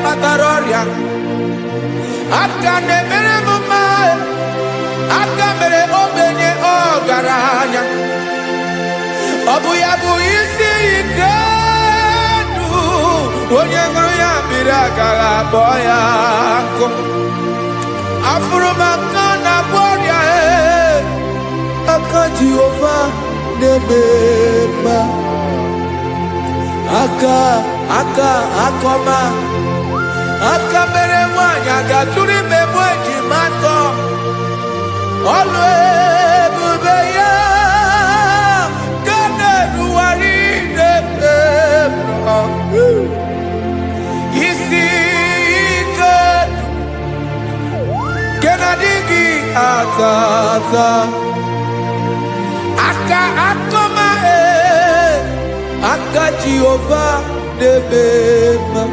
bataroria aka na-emere m mma aka mere ogbenye ọgaranya ọ bụ ya bụ isi ike ndụ onye ṅụrụ ya mmiri agaghị akpọ ya nkụ afụrụ m aka na-agwọ ọrịa aka Jehova na-eme mma aka akọma aka mere nwanyị ga-atụrụ ime mụ ejima atọ ọlụ ebube ya ka na-erugharị na-eme isi ike nke na-adịghị ata ata aka akọma aka Jehova na-eme mma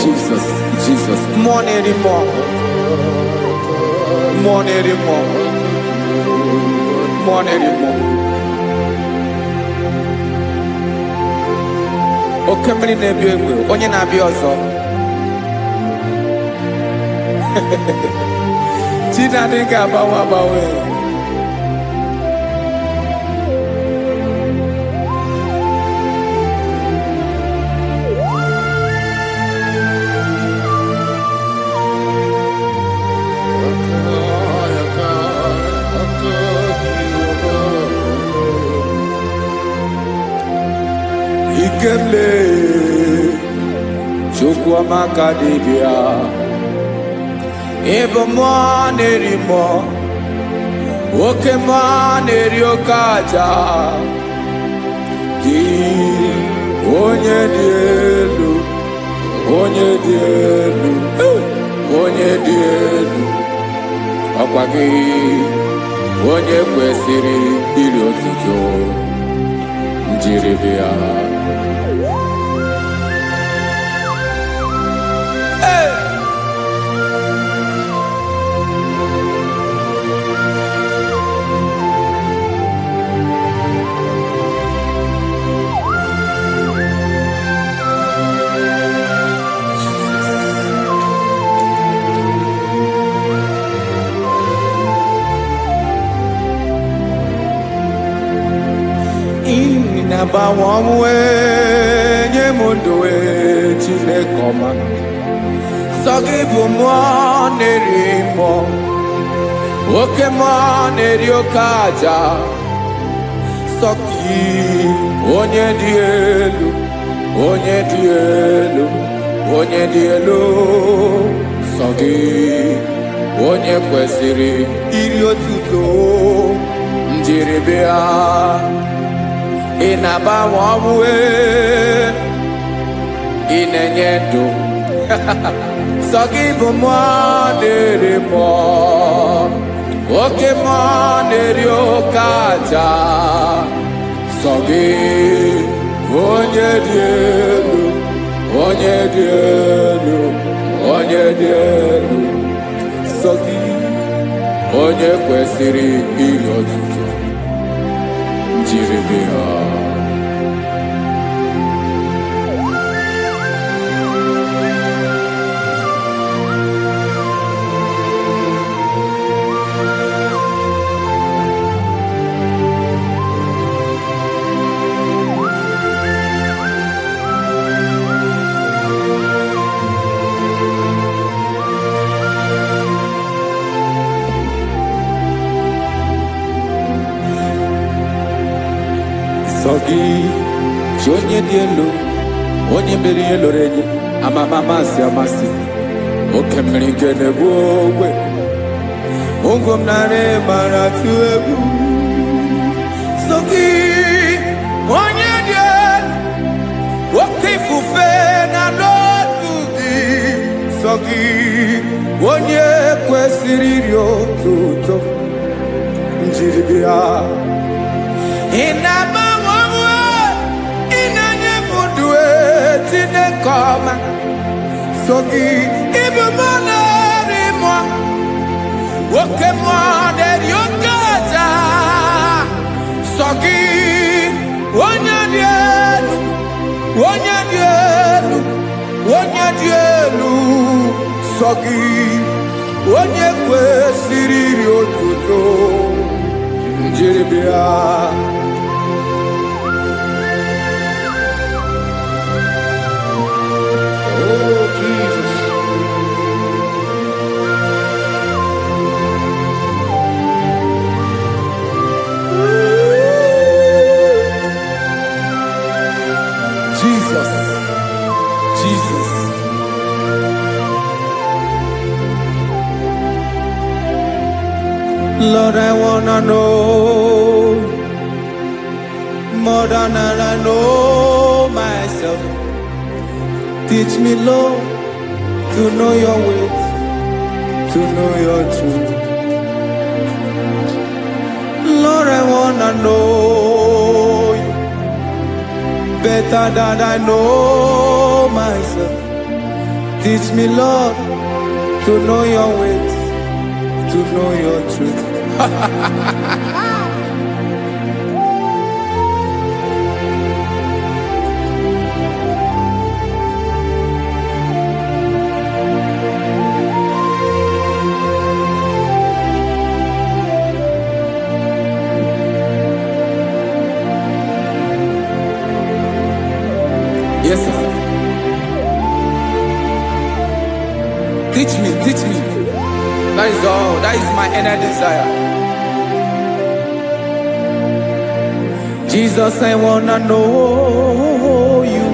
Jesus. Jesus. More anymore. More anymore. More anymore. Okay, many nebi onye na-abịa ọzọ. Chinadị ga-agbanwe. Ikemle Chukwuamaka dibịa ebe mmụọ na-eri mmụọ oke mmụọ na-eri oke aja gị onye dị elu onye dị elu onye dị elu ọkwa gị onye kwesịrị iri otuto njiri bịa na-agbanwe ọnwụ nye m ndụ Chineke ọma sọ gị bụ mmụọ na-eri mmụọ oke mmụọ na-eri oke aja sọ gị onye dị elu onye dị elu onye dị elu sọ gị onye kwesịrị iri otuto njiri bịa ị na-agbanwe ọnwụ ị na-enye ndụ sọ gị bụ mmụọ na-eri mmụọ oke mmụọ na-eri oke aja sọ gị onye dị elu onye dị elu onye dị elu sọ gị onye kwesịrị iri otuto njiri bịa sọ gị chi onye dị elu onye mere ihe loro enyi amama amasị amasị oke mmiri nke na-egbu ogbe ụgwọ m narị mara tụ egwu sọ gị onye dị elu oke ifufe na n'otu gị sọ gị onye kwesịrị iri otuto njiri bịa Inabawawa, inanye mudwe, tine koma. Sogi, ibu monari mwa. Woke monari yokaja. Sogi, wanyadielu, wanyadielu, wanyadielu. Sogi, wanyekwe siriri otuto. Njiribia. Oh, Jesus. Jesus, Jesus. Lord, I wanna know more than I know myself. Teach me, Lord, to know your ways, to know your truth. Lord, I wanna know you better than I know myself. Teach me, Lord, to know your ways, to know your truth. Yes, sir. Teach me, teach me. That is all. That is my inner desire. Jesus, I wanna know you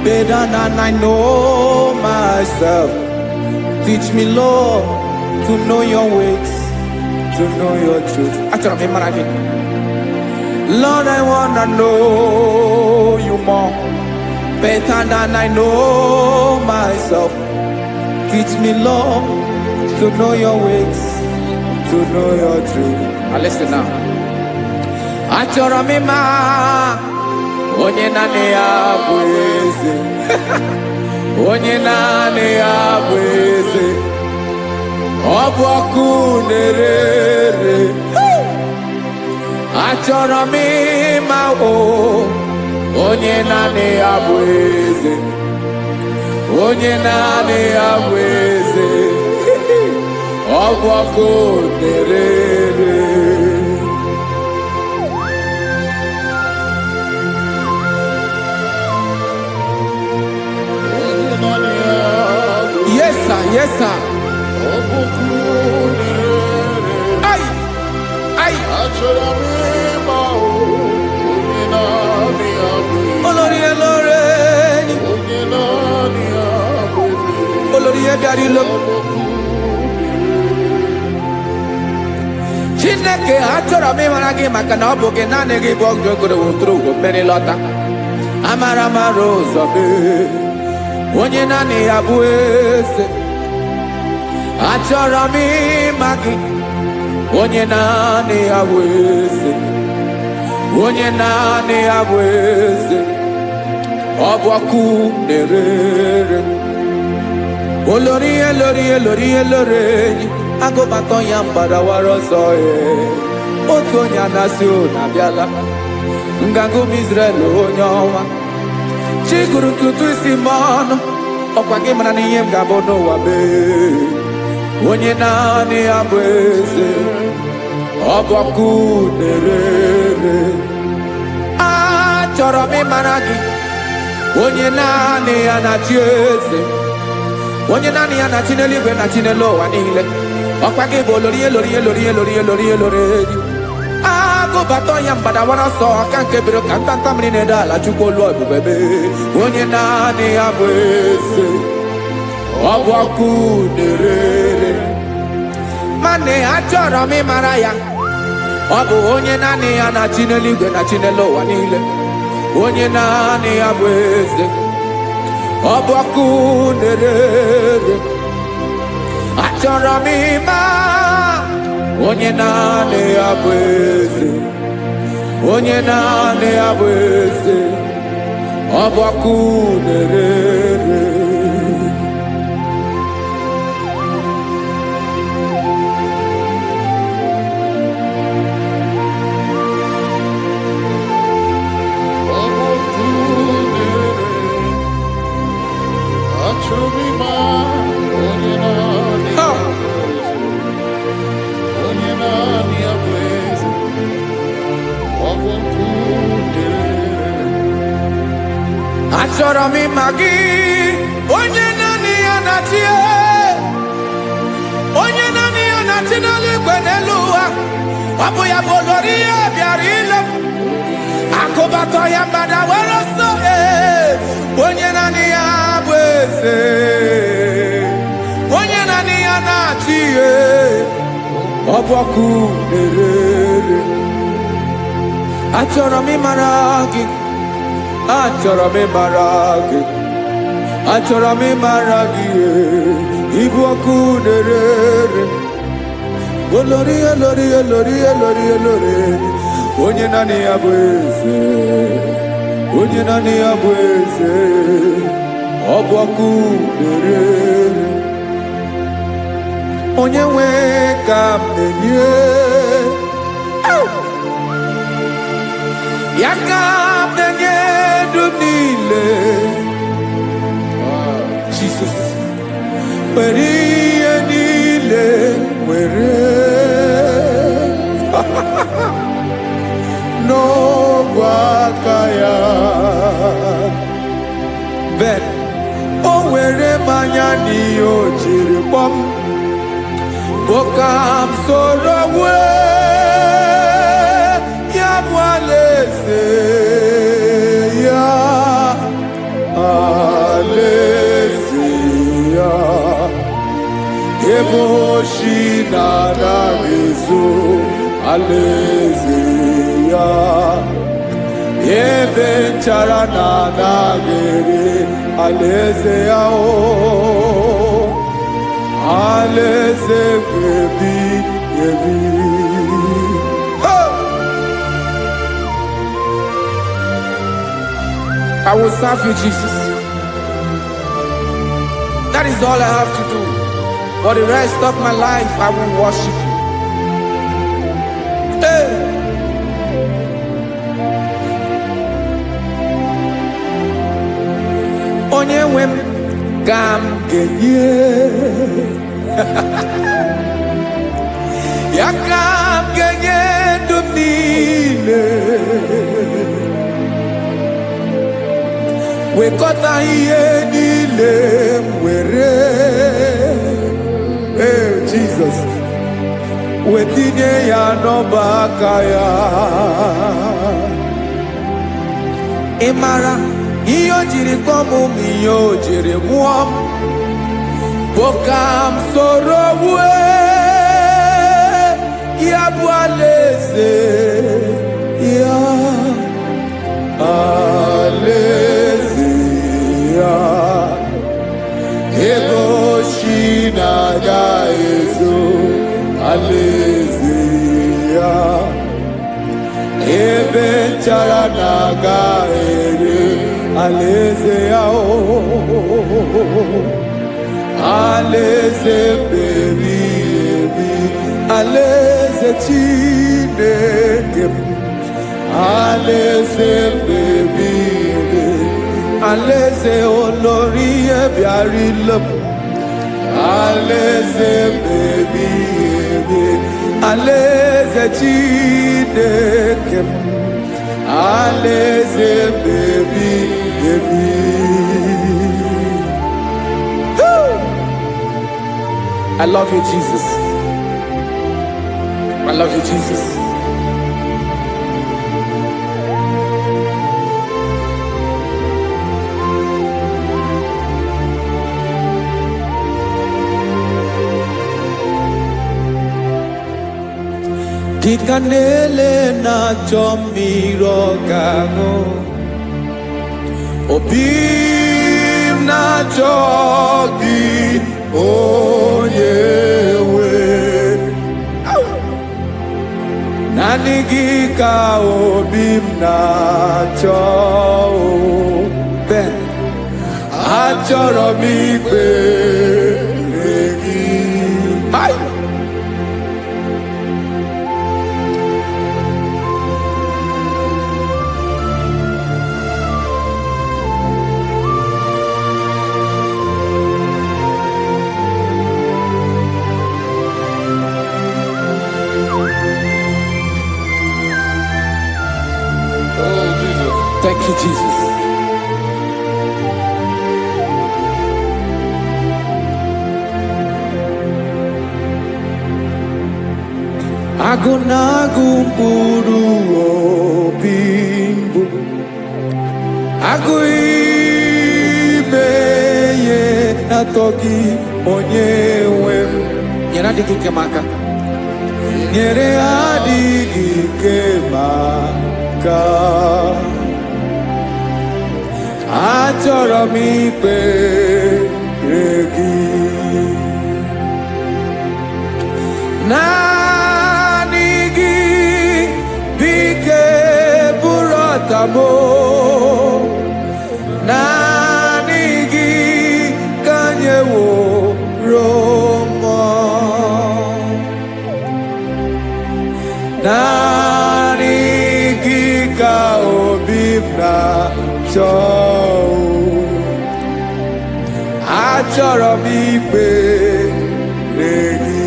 better than I know myself. Teach me, Lord, to know your ways, to know your truth. Lord, I wanna know you more better than I know myself. Teach me, Lord, to know your ways, to know your truth. Now listen now. Achọrọ m ịma onye naanị ya bụ eze. Onye naanị ya bụ eze. Ọ bụ ọkụ na-ere. Achọrọ m ịma onye naanị ya bụ eze. Onye naanị ya bụ eze. Ọ bụ ọkụ na-ere. Yes, sir. Yes, sir. Ay, ay. Olórí elóore. Olórí ebiari lo. Chineke achọrọ m ịmara gị maka na ọ bụ gị naanị gị bụ ọgụ egoro wotoro ugo mmeri lọta. Amara mara ụzọ mee. Onye naanị ya bụ eze. Achọrọ m ịma gị. Onye naanị ya bụ eze. Onye naanị ya bụ eze. Ọ bụ ọkụ na-ere. Olórí elórí elórí elórí enyi. Agụbatọ ya mgbadawara ọsọ ya. Otu onye anasị ụna abịala. Nganga ụmụ Izrel onye ọnwa. Chi gụrụ ntutu isi m ọnụ. Ọkwa gị mara na ihe m ga-abụ n'ụwa mee. Onye naanị ya bụ eze. Ọ bụ ọkụ na-ere. Achọrọ m ịmara gị. Onye naanị ya na-achị eze. Onye naanị ya na-achị n'eluigwe na-achị n'elu ụwa niile. Ọkwa gị bụ olórí elórí elórí elórí elórí elórí enyi. Agụbatọ ya mgbadawara ọsọ aka nke biro ka ntanta mmiri na-edo ala Chukwu olu ebube mee. Onye naanị ya bụ eze. Ọ bụ ọkụ na-ere. Mane achọrọ m ịmara ya. Ọ bụ onye naanị ya na-achị n'eluigwe na-achị n'elu ụwa niile. Onye naanị ya bụ eze. Ọ bụ ọkụ na-ere. Achọrọ m ịma onye naanị ya bụ eze. onye naanị ya bụ eze, ọgbakọ na-erere. Achọrọ m ịma gị, onye naanị ya na-achị, onye naanị ya na-achị n'eluigwe n'elu ụwa. Ọ bụ ya bụ olori ya bịara ile m, akụbatọ ya mgbada were ọsọ. Onye naanị ya bụ eze, onye naanị ya na-achị, ọ bụ ọkụ na-erere. Achọrọ m ịmara gị, achọrọ m ịmara gị, achọrọ m ịmara gị, ịbụ ọkụ na-erere. Olori olori olori olori olori, onye naanị ya bụ eze, onye naanị ya bụ eze, ọ bụ ọkụ na-erere. Onye nwe ka m na-enye, ya ka m na-enye ndụ niile. Jesus, were ihe niile were n'ọbụ aka ya. Ben, o were mmanya n'ihe o jiri kpọm, ka m soro wee ya bụ alaeze ya, alaeze ya, ebe oshi na-anaghị ezo, alaeze ya, ebe nchara na-anaghị ere, alaeze ya. Alaeze ebi ebi. I will serve you, Jesus. That is all I have to do. For the rest of my life, I will worship you. Hey. Onye nwe m ka m ga-enye, ya ka m ga-enye ndụ m niile, wekọta ihe niile m were, Jesus, wetinye ya n'ọba aka ya. Ị mara ihe o jiri kpọọ m, ihe o jiri mụọ m, bụ ka m soro wee ya bụ alaeze ya, alaeze ya, ebe oshi na-agaghị ezo, alaeze ya, ebe nchara na-agaghị ere, alaeze ya. Alaeze ebi ebi, alaeze Chineke m, alaeze ebi ebi, alaeze olori ya bịara ile m, alaeze ebi ebi, alaeze Chineke m, alaeze ebi ebi. I love you, Jesus. I love you, Jesus. Dịka na-ele na-achọ mmiri ọ ga-aṅụ, obi m na-achọ gị, onye nwe. Nani gika obim na cho Ben Achoro mi pe Ay Thank you, Jesus. Agunagu mpuru obimbu Aguibeye natoki onyewem Nyere adigi kemaka Nyere adigi kemaka Achọrọ m ikpere gị naanị gị bike bụrụ ọtabo naanị gị ka nyeworo m naanị gị ka obi m na-achọ Achọrọ m ikpere gị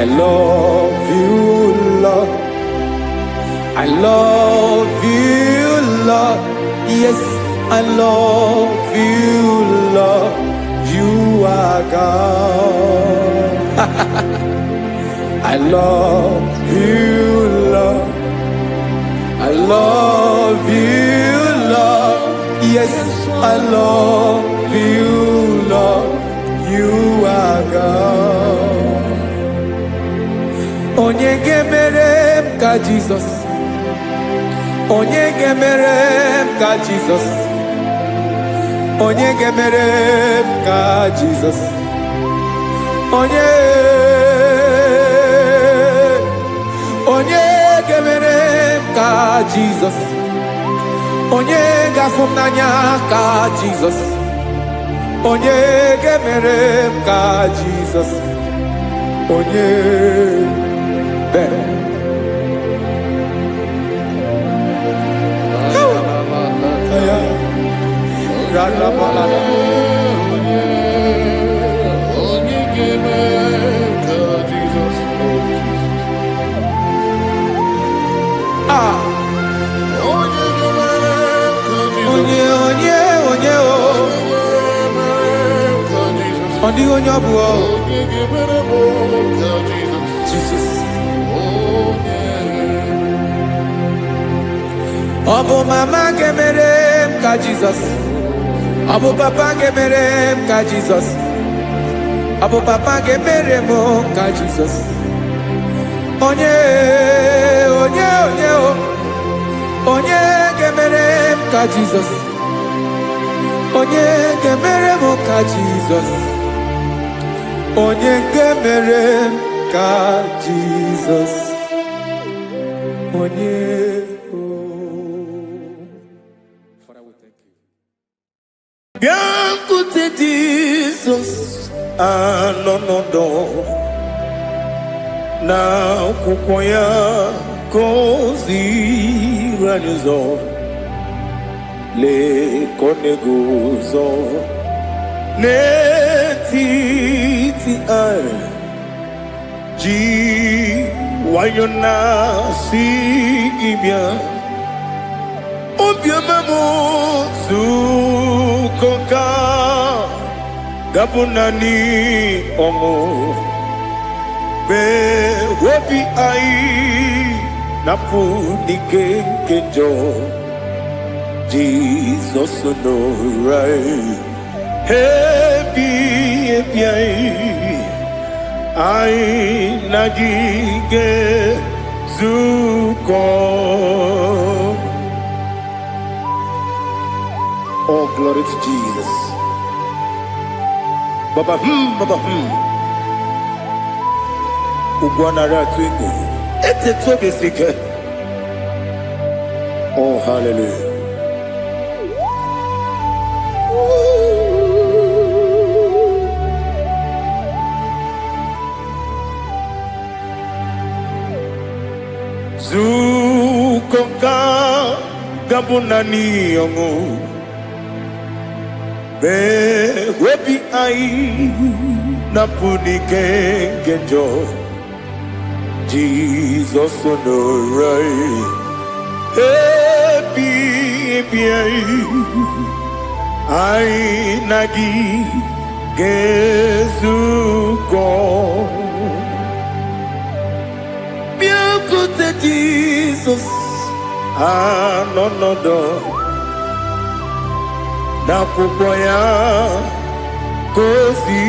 I love you, Lord. I love you, Lord. Yes, I love you, Lord. You are God. I love you, Lord. I love you, Lord. Yes, I love you, Lord. You are God. Onye gemere m ka Jesus. Onye gemere m ka Jesus. Onye gemere m ka Jesus. Onye gemere m ka Jesus. Onye gafum n'anya ka Jesus. Onye gemere m ka Jesus. Onye Jesus. Obo mama gemere m ka Jesus. Obo papa gemere m ka Jesus. Obo papa gemere m ka Jesus. Onye gemere m ka Jesus. Onye gemere m ka Jesus. Onye gemere m ka Jesus. Onye Biancote Jesus anonodo na kukoya kozi ranizo le konegozo netiti ai ji wayona si ibia Obiamamu zukoka gabunani omo be wobi ai napu nike kenjo Jesus no right happy ai nagige zuko. Oh, glory to Jesus. Baba, Ugwanara twingo. Oh, hallelujah. Zukoka gabunani yongo be webi ai napunike genjo Jesus onorai ebi ai nagi gezuko Biakute Jesus anonodo na pupoya kozi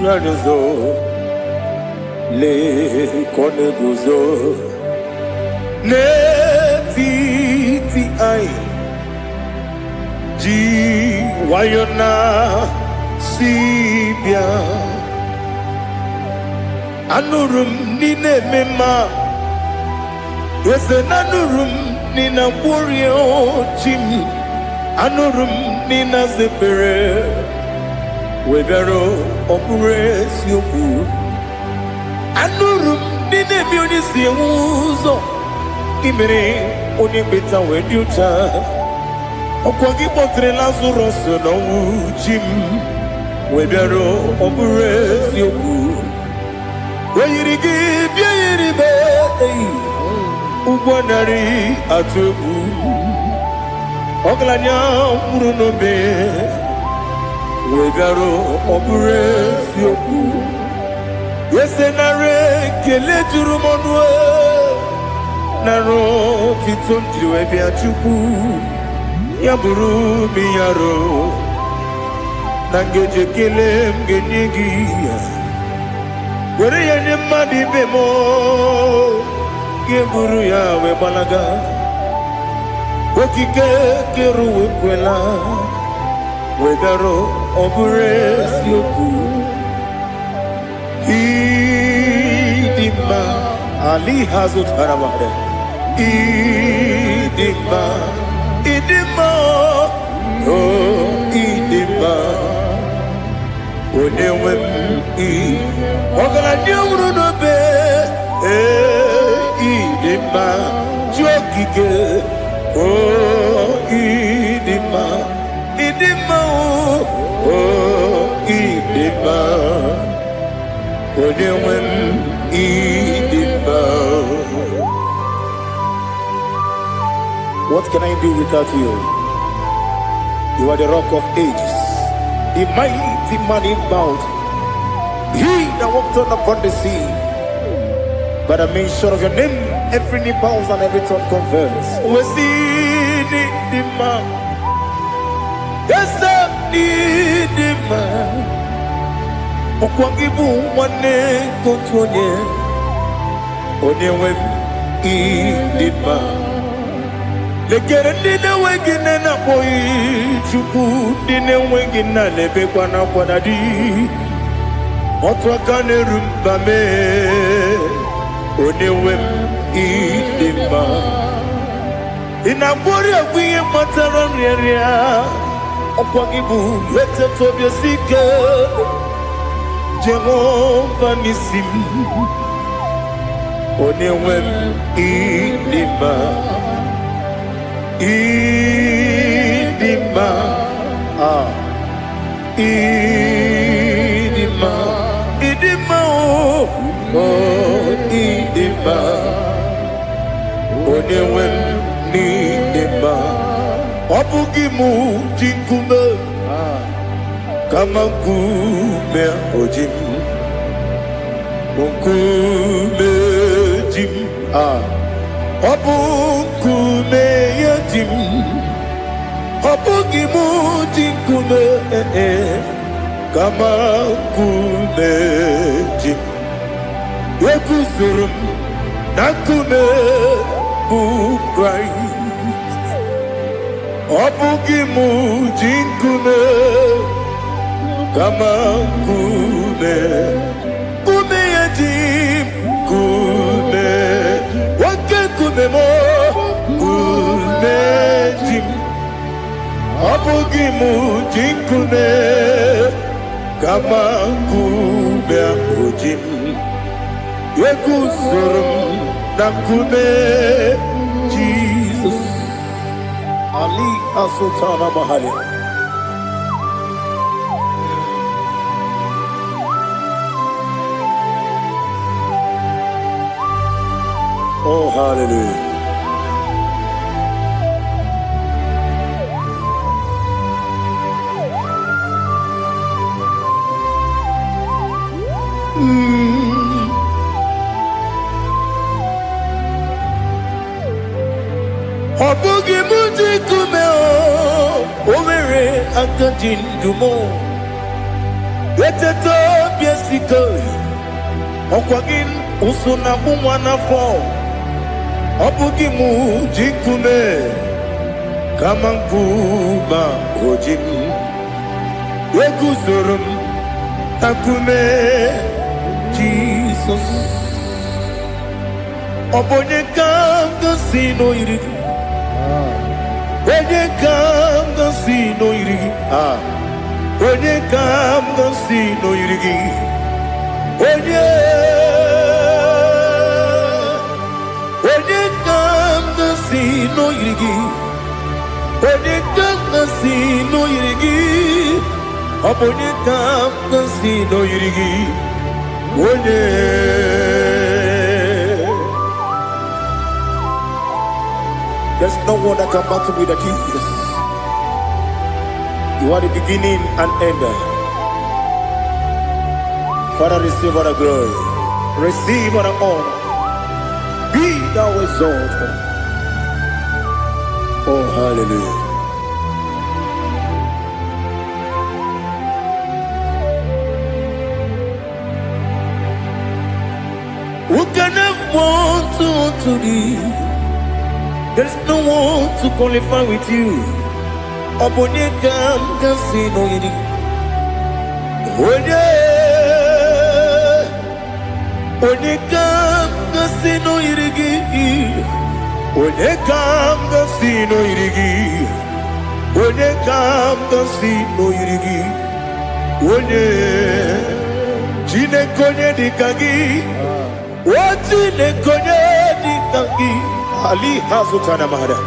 radozo le koneguzo ne ti ai ji wayona sibia anurum nine mema yese nanurum nina burio chim anurum nina zepere webero opure sioku anurum nine bioni siuzo imere oni beta weduta okwagi potre Lazarus no chim webero opure sioku Wayirigi biayiribe ugwanari atubu oglanya murunobe wegaro obure sioku yesenare kele jurumonwe naro titondiwe biachuku yaburu miyaro nangeje kele mgenyigi Were ya madi bemo Geburu ya we balaga Okike keru we kwela Wegaro obure sioku Idima Ali hazut haramade Idima Oh idima Onewem Ogala nyumru no be idima jokike idima idima Onewem idima. What can I do without you? You are the rock of ages, the mighty man in battle. He that walked on upon the sea. By the mention of your name, every knee bows and every tongue confess. We see the man. Yes, the man. Okwangibu wane kotonye. Onyewe the man. Legere dine wengine na boyi chuku dine wengine lebe kwa na kwanadi. Otwakane rumbame Onewem idima Inabori agwiye matara nriaria Okwagibu yete tobye sike Jehova nisim Onewem idima Idima Idima Idima Idima Onewem Idima Obugimu jinkume Kama kume ojim Kume jim Obukume yajim Obugimu jinkume Kama kumeji Yekuzurum Nakume Christ Obugimu jinkume Kama kume Kume yajim Kume memo kunejim abugimu jinkune kama kube ujim yekuzurum nakune Jesus Ali Asultana Mahali. Oh, hallelujah. Obugi muji kumeo, overe akajin dumo. Weteto biesiko, okwagin usuna mwana fo. Obugi muji kume, kamankuba ojim. Wekuzurum takume, Jesus. Obonye kanga sino irigi. Onye kanga sino irigi. Onye kanga sino irigi. Onye kanga sino irigi. Onye kanga sino irigi. Onye kanga sino irigi. Onye. There's no one that can battle with Jesus. You are the beginning and end. Father, receive all the glory. Receive all the honor. Be thou exalted. Oh, hallelujah. Who can have one to thee? There's no one to qualify with you. Abonye kam kasino yiri. Onye kam kasino yiri. Onye kam kasino yiri. Onye kam kasino yiri. Onye jine konye dikagi. Wajine konye dikagi. Ali Hazutana Mahada.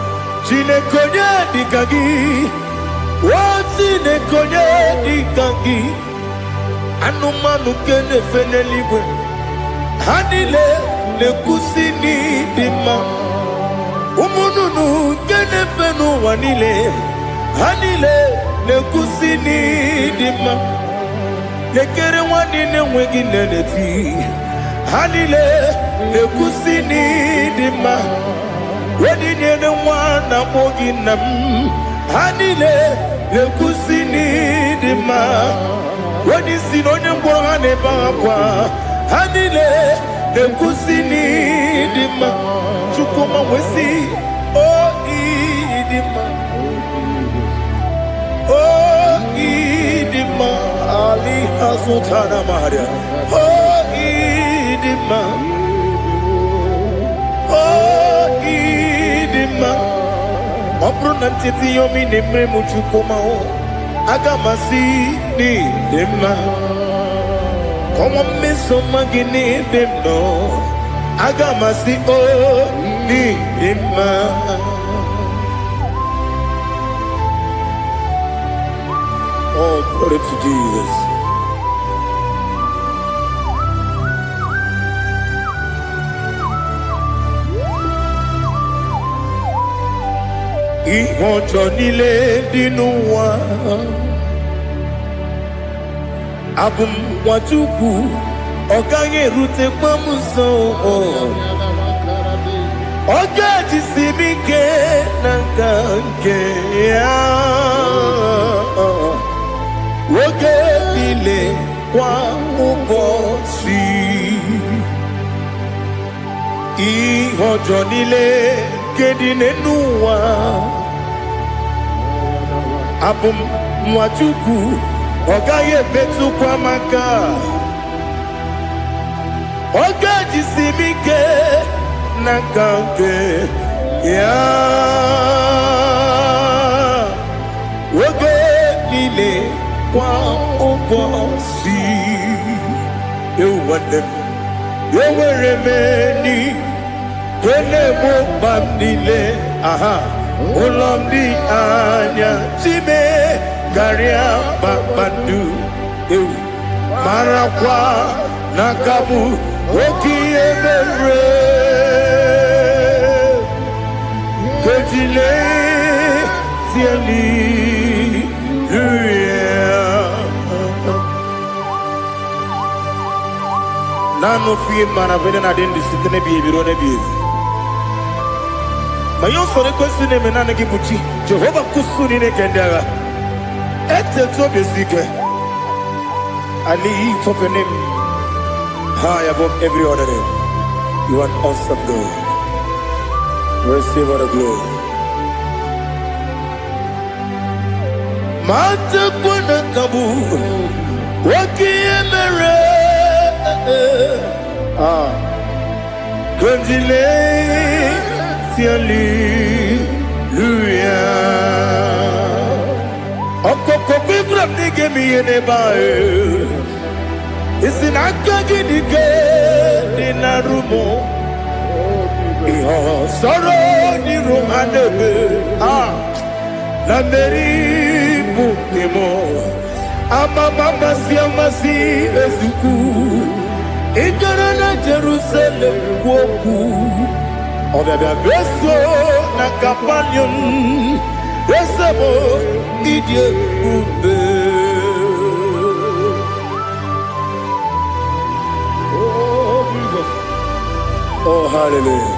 Chine konye dikagi. Wachine konye dikagi. Anumanu kene fene libwe. Hanile ne kusini dima. Umununu kene fenu wanile. Hanile ne kusini dima. Lekere wanine wegi neneti. Hanile ne kusini dima. Wedi nyene mwana moginam. Hanile le kusini dima. Wedi sinonye mborane bakwa. Hanile le kusini dima. Chukuma wesi oh idima. Oh idima. Ali Hazutana Maria. Oh idima. Oh idima. Opro nantiti yomi neme muchukoma o. Agamasi ni dema. Komo meso magini demno. Agamasi o ni dema. Oh, glory to Jesus. Ìwọ̀njọ́ nílé nínú wa. Abumwatuku ọ̀gá yẹ̀rù ti pọ́nmú sàn. Ọ̀gá ti sinmi ké nàkà ké yá. Oge nílé kwa ụbọ̀ sí. Ìwọ̀njọ́ nílé kéde nínú wa. Abumwatuku ọ̀gá yẹ̀bẹ̀tù kwa maka. Ọ̀gá ti sinmi ké nakanke ya woge nile kwa obosi ewadem yeweremeni kene mo bamnile aha ulomdi anya chime garia babandu marakwa nakabu okiye mere kejile siali nano fiye mana vene na dendi sitene biye biro ne biye mayon sore kwesi ne menane ki muchi Jehova kusuni ne kendera ete to besike I lift up your name high above every other name. You are an awesome God. Receive all the glory. Mata kuna kabu wakiemere Kundile siali luya Okoko bibra nige miyene bae Isinaka ginige dinarumo Iho soro ni rumanebe La meri bukemo Ama mama siamasi ezuku Ikarana Jerusalem woku Obebe beso na kapanion Besamo idye ube Oh, hallelujah.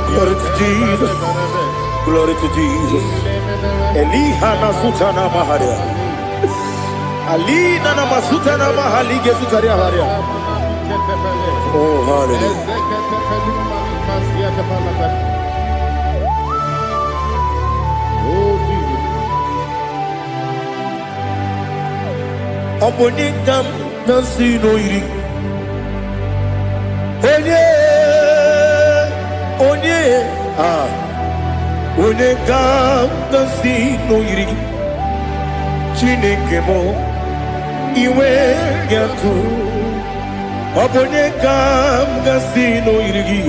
Glory to Jesus. Glory to Jesus. Elihana sutana maharia. Alina na masutana mahali gesutaria haria. Oh, hallelujah. Obonikam nasino iri. Onye ga-agasi n'oyiri Chineke mo iwe ga-atụ ọ bụ onye ga-agasi n'oyiri gị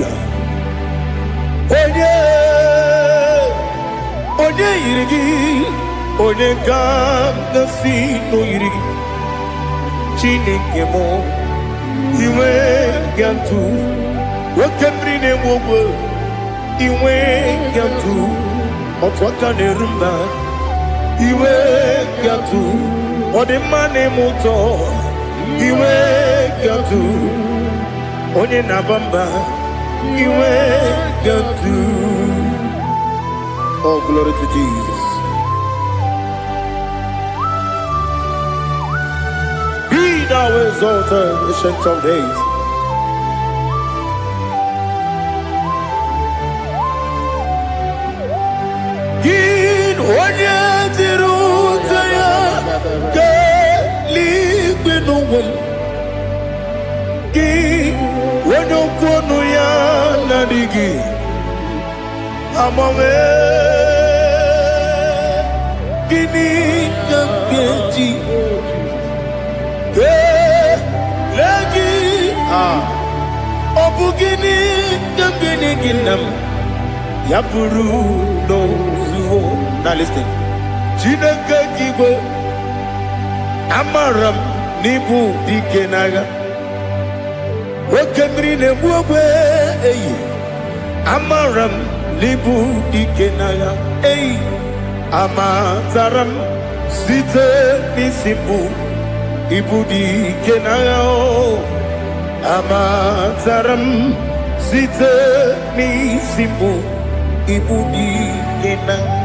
onye yiri gị onye ga-agasi n'oyiri gị Chineke mo iwe ga-atụ nwoke mmiri na-egbu ogbe iwe ga-atụ otu aka na-eru mba iwe ga-atụ ọ dị mma na-eme ụtọ iwe ga-atụ onye na-aba mba iwe ga-atụ. Oh, glory to Jesus. Be thou exalted, ancient of days. Onye dịrị ụzọ ya ka eluigwe n'ụwa gị onye okwu ọnụ ya na-adịghị agbanwe gịnị ka m ga-eji kelee gị ọ bụ gịnị ka m ga-enye gị nna m ya bụrụ n'ozuo. Now listen. Chineke kigwe amaram n'ibu dike n'agha nwoke mmiri na-egbu ogwe eyi amaram n'ibu dike n'agha eyi amatara m site n'isi mbụ ibu dike n'agha amatara m site n'isi mbụ ibu dike n'agha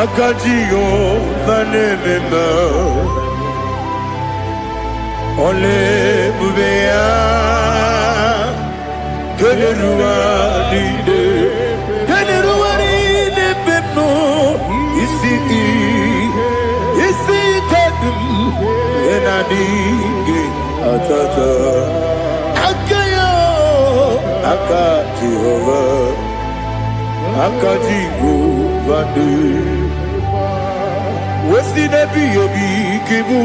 aka Jehova na-ememe ole ebube ya keneruwa niile pepno isi kadum enadinge atata akayo aka Jehovah aka Jehovah wesi nebi yebi kibu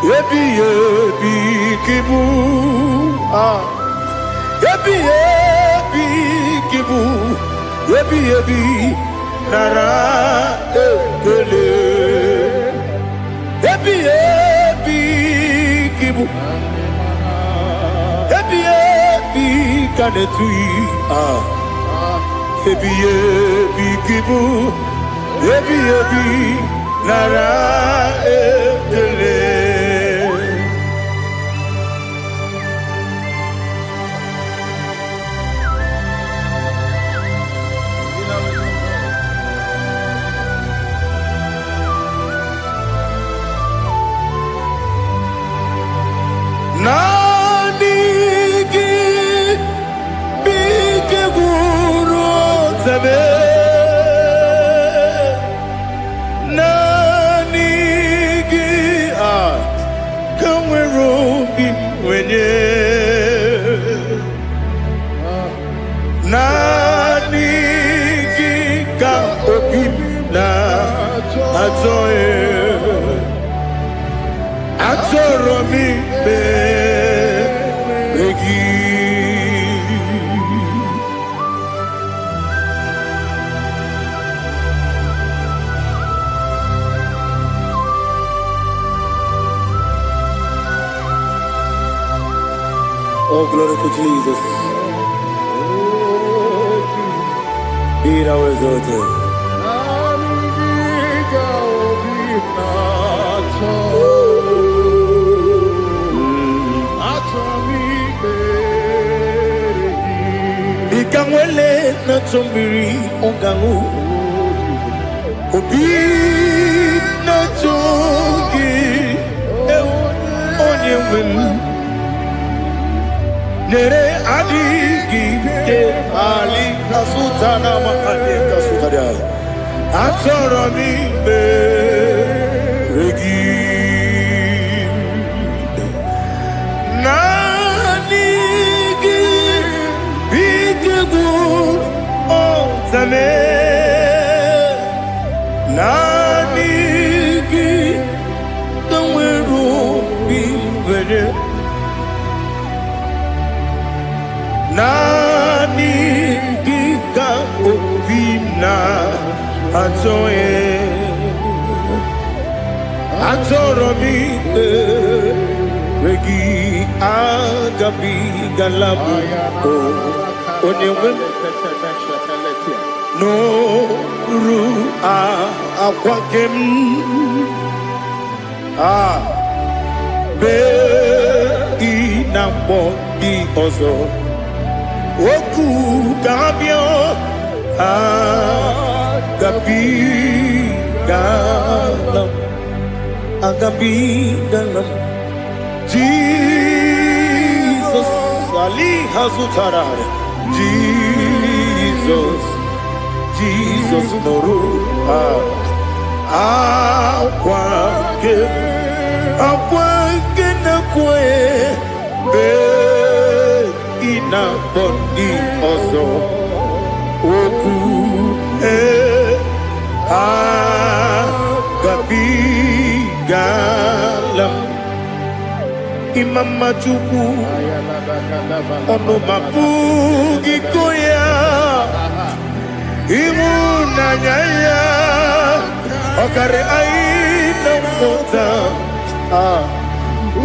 yebi kibu yebi kibu yebi nara ekele yebi kibu yebi kanetui yebi kibu yebi nara ekele. Oh, glory to Jesus. Be thou exalted. Ikangwele na chombiri ongangu obi na chogi onye wemu nere adigi ke ali kasutana ma ali kasutaria atoro mi be regi nanigi bitigu otame nanigi tanweru bimvere nani gika ovina atoe atoro mi regi agabi galabu onyewe no ru akwakem be inambo di ozo Oku gabio agabi galam Jesus Ali Hazutarare Jesus Noru akwake na kwe na bondi ozo oku gabi galam imama chuku ono mapugi koya imuna nyaya okare aina mota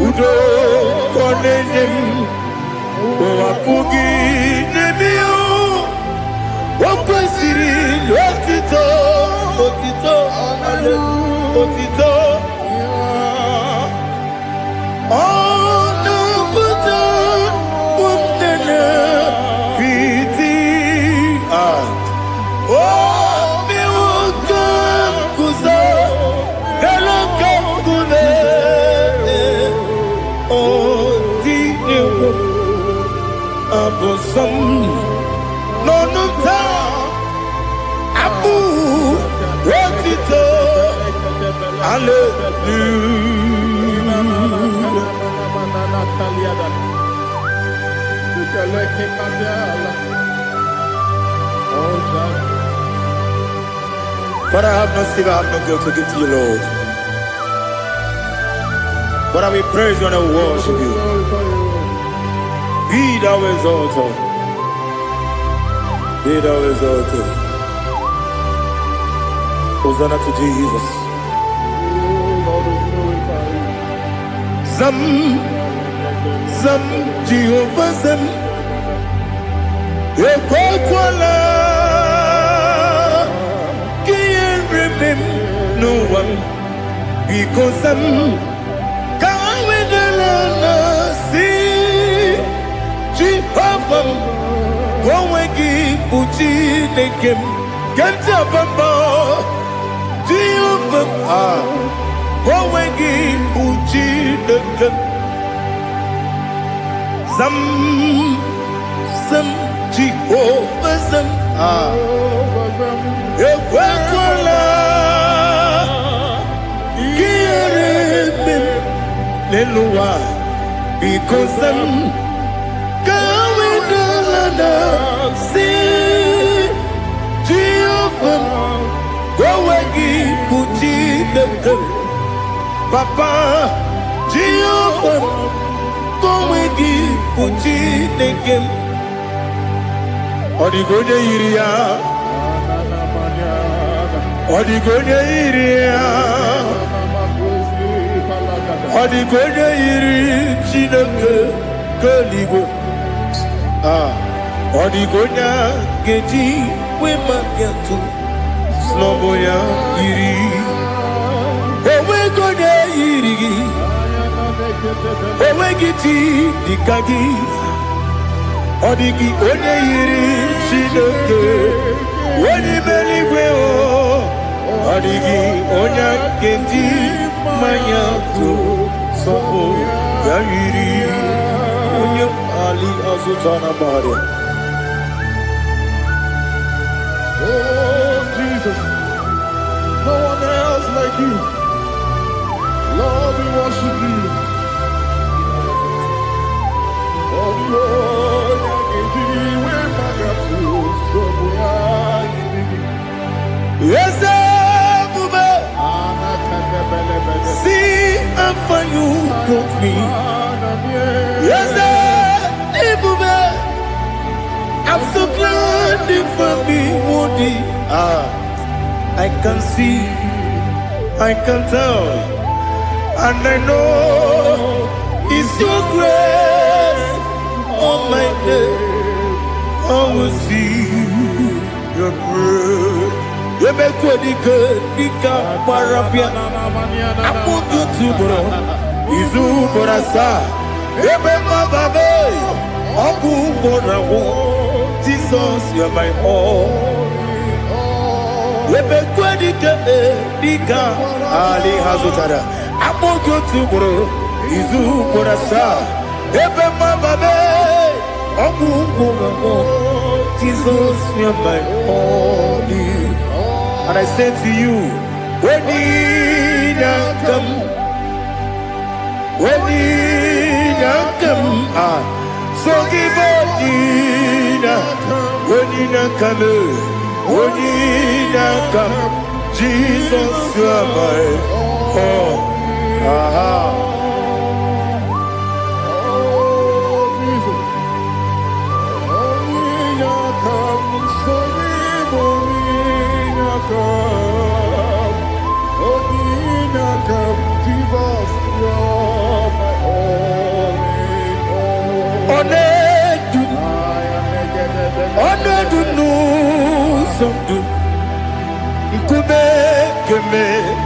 udo konenem wapugi nebio wakwesiri otito ale otito ono puto umdene piti mi wakam kuzo galakam kude abosam nonuta abu rotito hallelujah Father, I have nothing, I have no good to give to you, Lord. But I will praise you and I will worship you. Be thou exalted. Be thou exalted. Hosanna to Jesus. Zam, Zam, Jehovah Zam. Ekwakwala. Can't remember no one. Because I'm Puji nekem kenta bamba Jehovah Wawegi puji nekem Zam Zam Jehovah Zam Ekwakwala Kiyaremem Leluwa Because I'm See Jehovah Wawagi Puji Nekem Papa Jehovah Wawagi Puji Nekem Odigonya Iria Odigonya Iria Odigonya Iri Chineke Kaligo Odigonya Geji Wemakiatu Sloboya Iri Owegonya Iri Owegiti Dikagi Odigi Onye Iri Shinoke Wani Meligwe Odigi Onya Geji Mayatu Sloboya Iri Onye Ali Azutana Bari. Oh, Jesus, no one else like you. Lord, we worship you. Oh, Lord, I give you my gratitude. So we are Yes, Bube. See how far you brought me. Yes, Bube. I'm so glad you found me, Woody. I can see, I can tell, and I know it's your grace. On my day, I will see your grace. You make what you could, you can't parapia. I put you to bro, Izu Borasa, Ebe Babe, Oku Borawo. Jesus, you're my all. Lebe kwedi kebe dika Ali Hazutara. Amo gotu bro Izu Borasa. Ebe mababe Ogu Borawo. Jesus, you're my all. And I say to you, when you come, when you come, so give it when you come, Jesus, you are my all. Oh, Jesus. When you come, so when you come, when you come, Jesus, you are my all. Onedu no somdu Nkube keme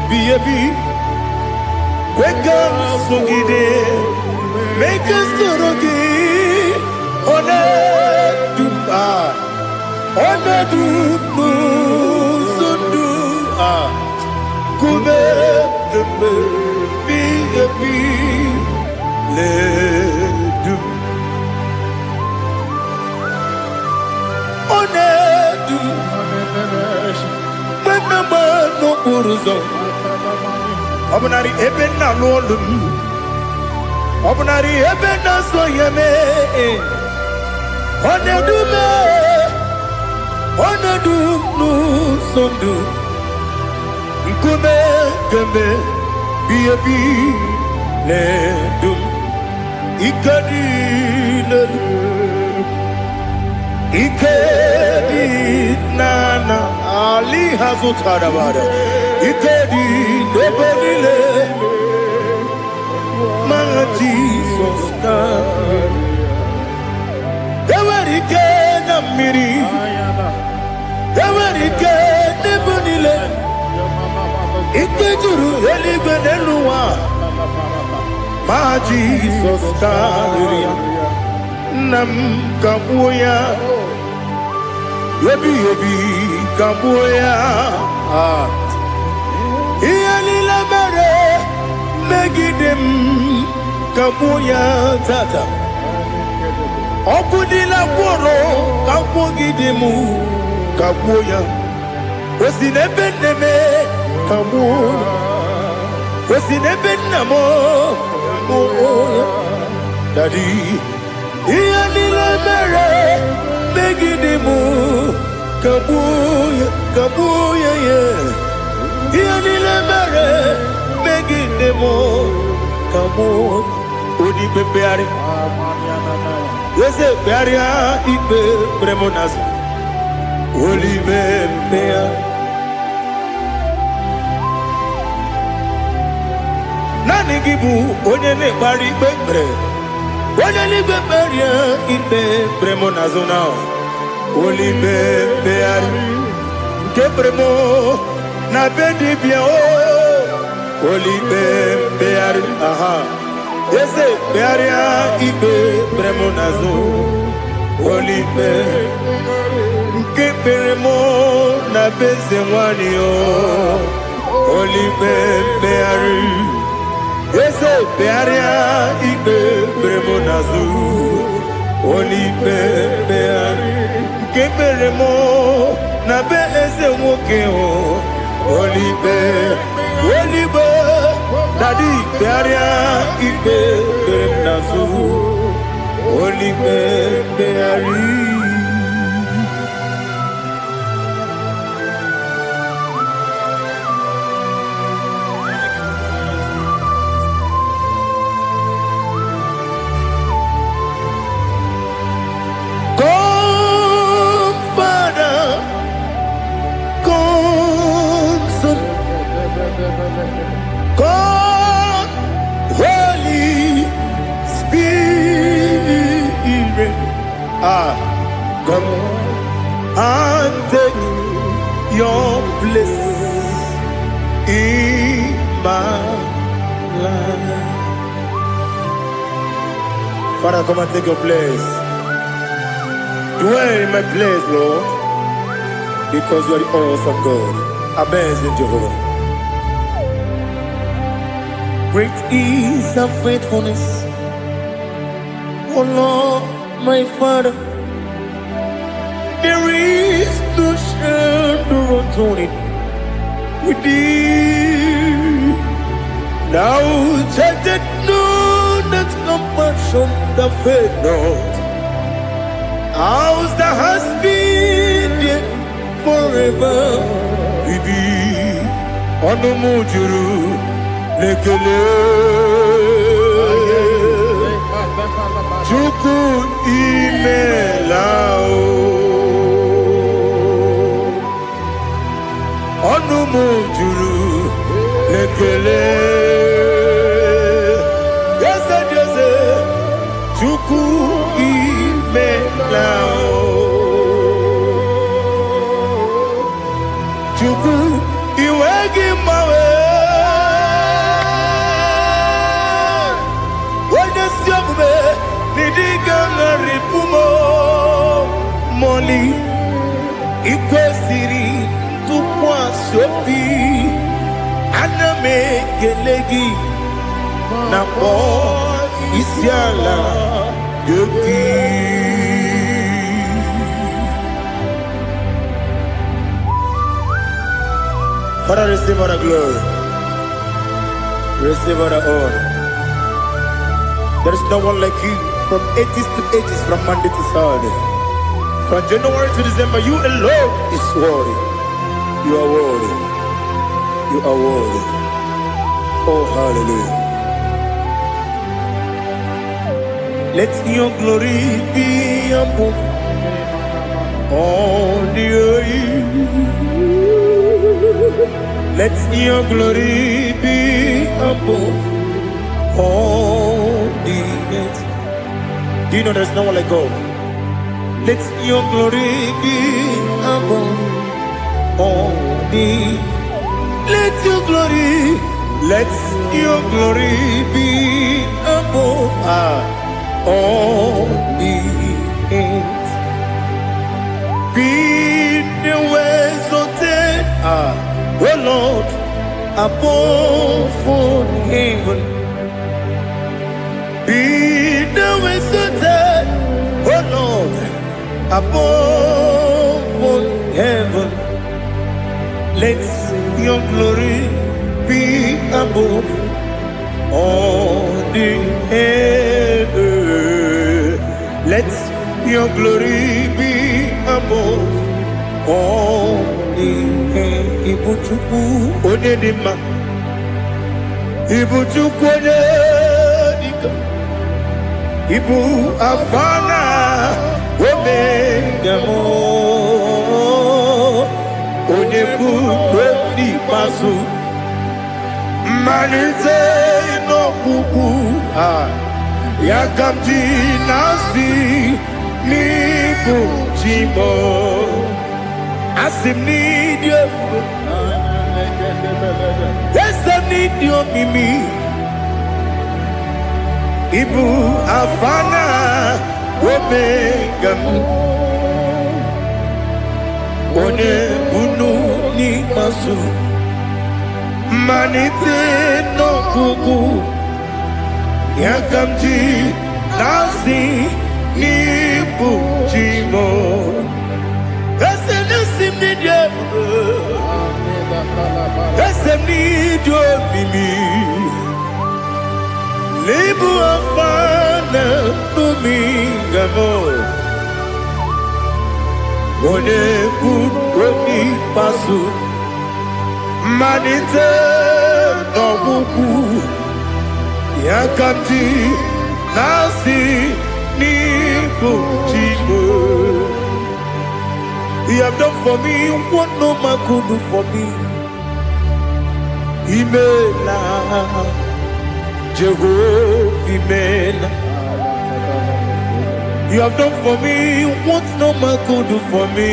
biyebi Kweka sogide Meka sorogi Onedu Onedu no somdu Nkube keme biyebi Ledu Onedu Menama no Buruzo Obanari Ebena Lolum Obnari ebena so yeme onedume onedu nu sondu nkume kembe biebi le dum ikadi le ikadi nana ali hazutara bada ikadi lebelile my Jesus name. Ewerike na miri, ewerike nebunile. Ikejuru eligwe neluwa. My Jesus name. Nam kabuya, yebi kabuya. Iyalila mere. Megidem kabuya tata okudila kworo kabugidemu kabuya osinebeneme kabuya osinebenamo kabuya dadi iyalila mere megidemu kabuya ye iyalila mere megidemo kabuya odi bebeari yese bearia ibe bremonas oli bebea nani gibu onye ne bari bebre onye ni beberia ibe bremonas na oli bebeari kebremo na bedi bia o oli bebeari aha yese bearia ibe bremonazo olibe keberemo na bezewani o olibe beari yese bearia ibe bremonazo olibe beari keberemo na bezewoke o olibe Daddy, bearia ibe berenazu, olibe beari. Come, Father, come, Son, come. Holy Spirit, come and take your place in my life. Father, come and take your place. Dwell in my place, Lord, because you are the awesome God. Amazing Jehovah. Great is thy faithfulness, O Lord, my Father. There is no shadow unto it with thee. Now judgeth know that compassion that faith not. Ours thou hast been there forever with thee. Onomujuru. Lekele Chuku imelao Onumujuru Lekele Yese Chuku imelao Chuku iwegi mawe Ripumo Moli Ikwesiri Tukwa Sopi Aname Kelegi Napo Isiala Yoki Father, receive all the glory, receive all the honor. There is no one like you. From ages to ages, from Monday to Saturday. From January to December, you alone is worthy. You are worthy. You are worthy. Oh, hallelujah. Let your glory be above all the earth. Let your glory be above all the earth. Do you know there's no one like God? Let your glory be above all the earth. Let your glory be above all the earth. Be the ways of death, oh Lord, above all heaven. Be the ways of death, oh Lord, above all heaven. Let your glory be above all the earth. Let your glory be above all the earth. Ibuchukwu Onedima, Ibuchukwu Onedika, Ibu Afana Omega mo, Onebu Odi Masu. Manite no kuku yakamji nasi nibu jimo asim nidio esam nidio mimi ibu afana omega one bunu ni masu Manite no kuku yakamji nasi nibu jimo esem nasim nidio esem nidio mimi libu afana numingamo one buoni pasu Manite no buku yakamji nasi nibu jimo. You have done for me what no man could do for me. Imela Jehovah Imela. You have done for me what no man could do for me.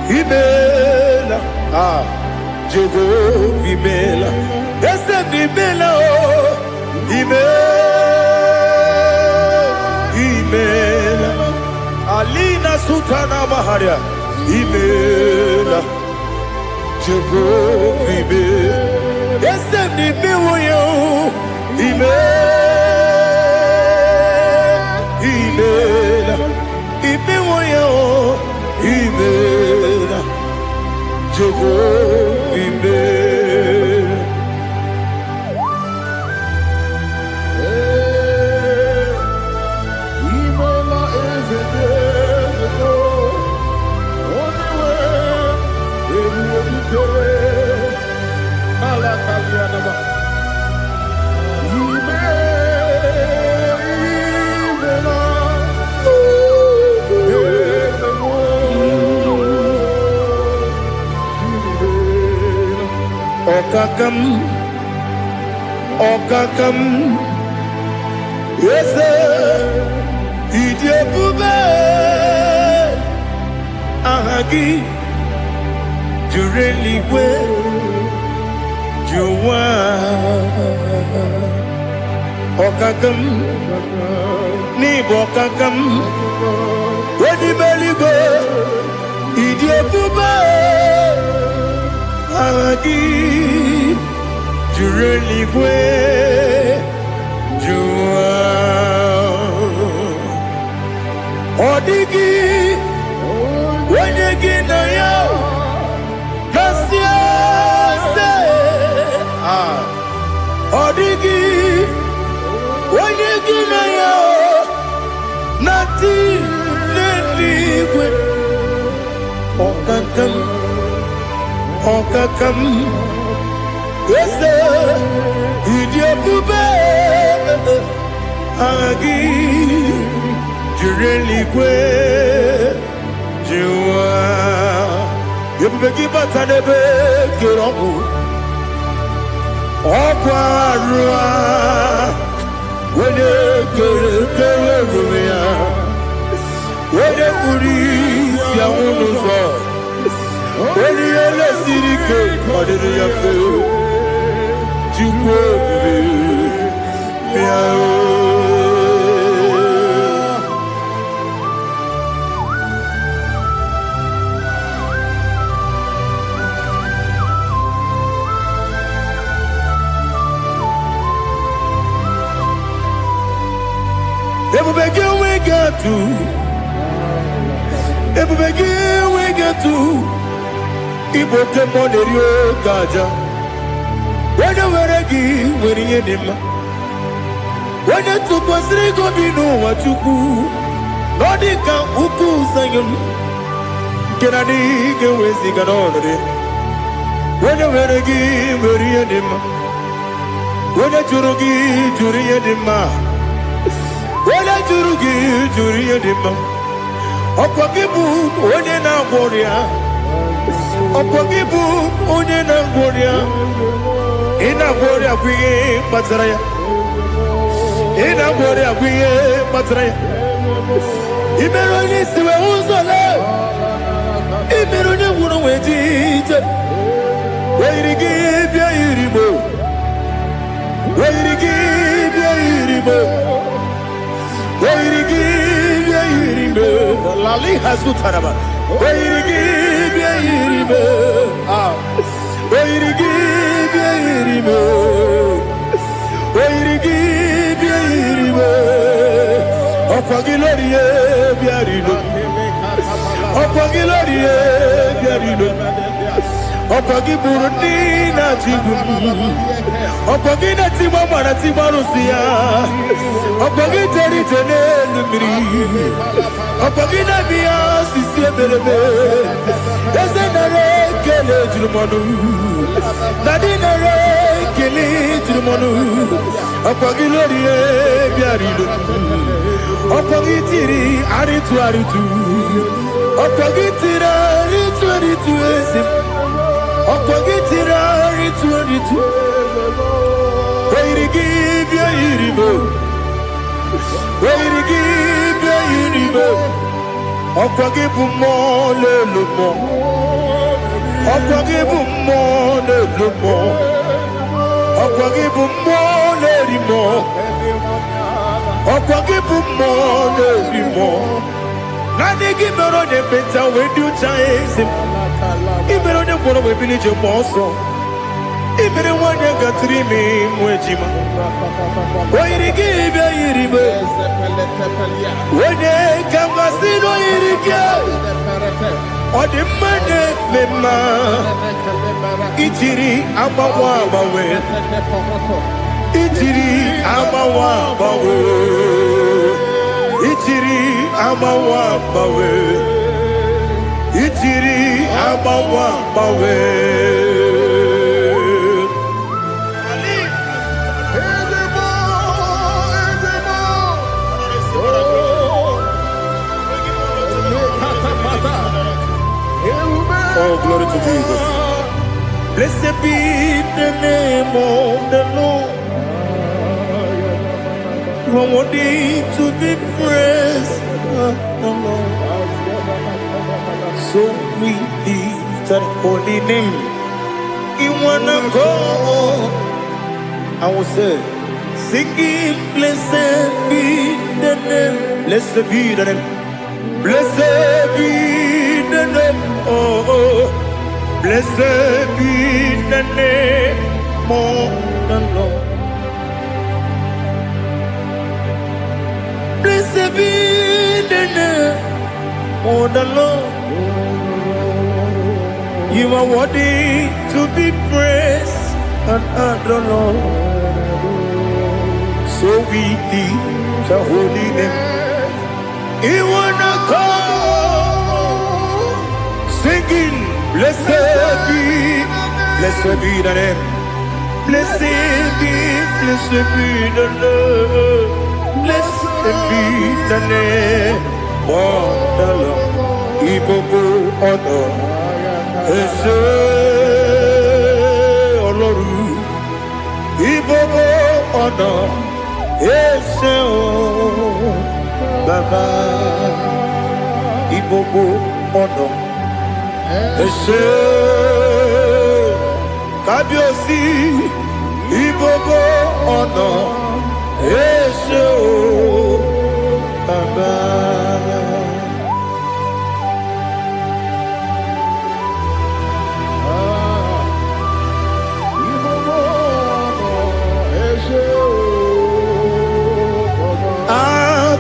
Imela, Jehovah Imela, ese Imela, Imela, Alina Sutana Maharia, Imela, Jehovah Imela, ese Imela, Imela, Imela, Imela. Jehovah Imela. Imela is a desert, only way it will be good. Malakalianaba. Okakam, yes, Idiabube, Ahagi, Jureli, Juwa, Okakam, Nibokakam, Wedi Beligo, Idiabube, Ahagi. Jureligwe Jua Odigi Wenyegi na ya Kasia se Odigi Beginaya Nati Neligwe Okakam Yes, Idiot Bube Agi Jureligwe Jua Yebeki Batanebe Kiroku Okwarua Wene Kere Rumia Wene Uri Siamunuzo Wene Yele Sirike Madere Yafe Jukwe Miao Everybody we got to. Everybody we got to. Ibo temone rio kaja. Wena weregi weri edema. Wena tukwasiri gobinu wachuku. Nodi ka uku sayum. Kenadi gewezi ganonore. Wena weregi weri edema. Wena jurugi juri edema. Wala juri edema. Okwagibu onye na gworia. Okwagibu onye na gworia. Ina gworia kwiye patara ya. Ina gworia kwiye patara ya. Imero ni siwe uzole. Imero ni wuro wejije. Weirigi bia iribo. Weirigi bia iribo. Lali Hazutaraba. Opagi Burundi na Jibu. Opagi na Timama na Timarusia. Opagi Teri Tene Lumiri. Opagi na Bia Sisi Belebe. Ezenare Kele Jumanu. Nadinare Kele Jumanu. Opagi Lorie Biarido. Opagi Tiri Aritu Aritu. Opagi Tira Aritu Aritu Esim. Okogitira ritu Weirigi bia iribo Weirigi bia iribo Okogibu mo le lumo Okogibu mo le lumo Okogibu mo le rimo Okogibu mo le rimo Nani gibero de beta wedu chaizim Ibero de boro we village monso. Ibere wanya gatrimi mwejima. Oirigi bia iribe. Wene kangasino irige. Odimane mema. Ichiri amawa bawe. Ichiri amawa bawe. Ichiri amawa bawe. Ichiri amawa bawe. Oh, glory to Jesus. Blessed be the name of the Lord. You are worthy to be praised, the Lord. So we lift that holy name. You wanna go? I will say, singing, blessed be the name, blessed be the name, blessed be the name, oh, blessed be the name of the Lord. Blessed be the name of the Lord. You are worthy to be praised and adored, Lord. So So we lift the holy name. He wanna come singing, blessed be the name. Blessed be the name. Blessed be the name. Wonderful, Ibobo honor, Ese Oloru, Ibobo honor, Ese Baba, Ibobo honor, Ese Kabiosi, Ibobo honor, Ese Baba.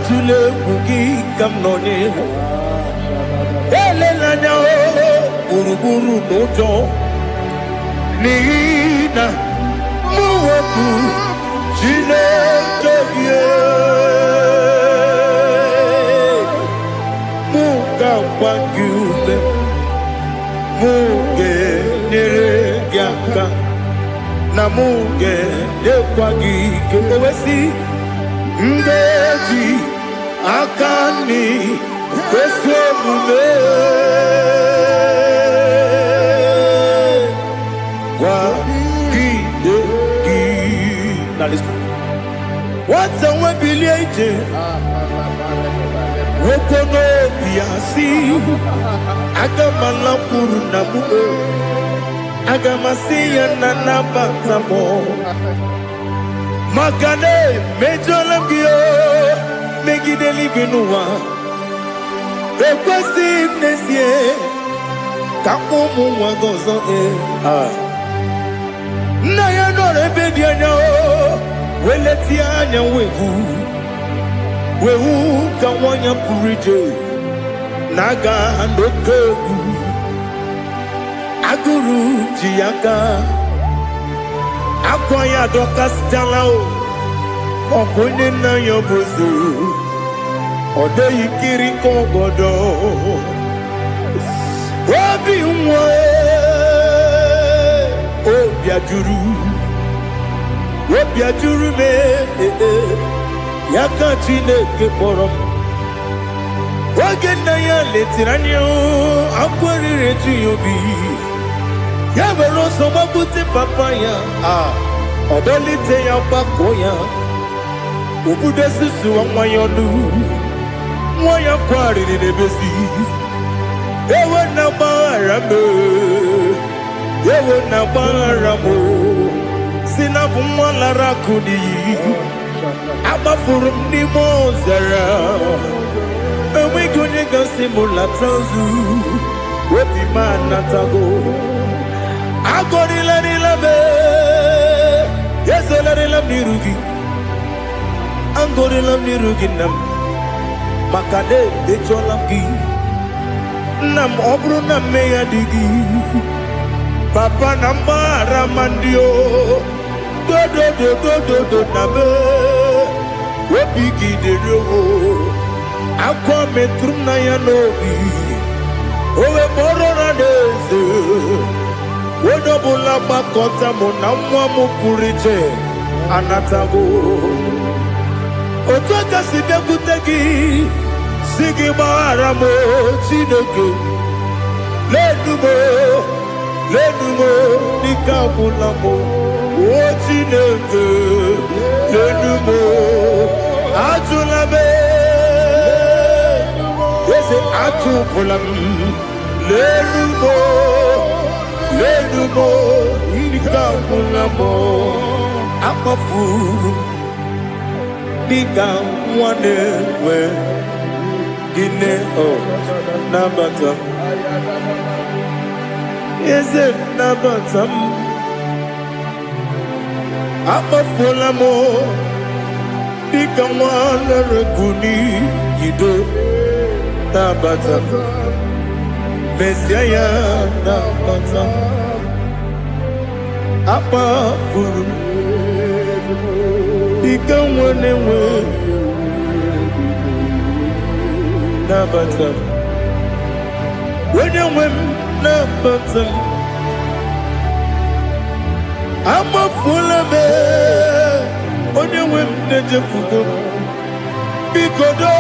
Tule kuki kamnone ele lanya buruburu nojo nina muweku chile toye muka wagyume muge nere yaka na muge dekwagi kewesi ngeji akani kwesemume kwa kideki. Now listen. What's a webiliate? Wokono biasi agamala puru namu agamasiya nanabatamo Makane mejolamgio megideli genua rekwesi nesie kamumu wagozo na ya no rebedi anya weleti anya wehu kawanya purije naga ndoku aguru jiaka Akwaya doka stalao Okonye na yobozo Ode yikiri kogodo Obi umwe Obi ajuru me Yaka chineke porom Oge na ya letiranyo Akwari retu yobi Yabelo somabute papaya Odolite ya pakoya Ubude susu wa mwayonu Mwaya kwari ni nebesi Ewe na barame Ewe na baramo Sinabu mwala rakudi Abafurum ni mozara Ewe gune gasi mula tanzu Wepi manatago Agori la me, yes la nirugi. Angori la nirugi nam, makade de cholamgi. Nam obru nam me yadigi. Papa namba ramandio, do nabe. Wepiki de rogo, akwa metrum na yanogi. Owe moro na deze. Wodobula bakota mona mwamu purije anatago Otoka sidekutegi Sigi baramo chineke Lenumo nikabulamo O chineke Lenumo Ajulabe Yese ajubulam Lenumo Lenumo, nikamulamo, akafuru, nikamwanewe, gine o nabatam, eze nabatam, akafulamo, nikamwanewe kuni yido nabatam. Messiah nabatam apa furu ika nwenewe nabata wenyewe nabata amafula me onyewe nejefugo bikodo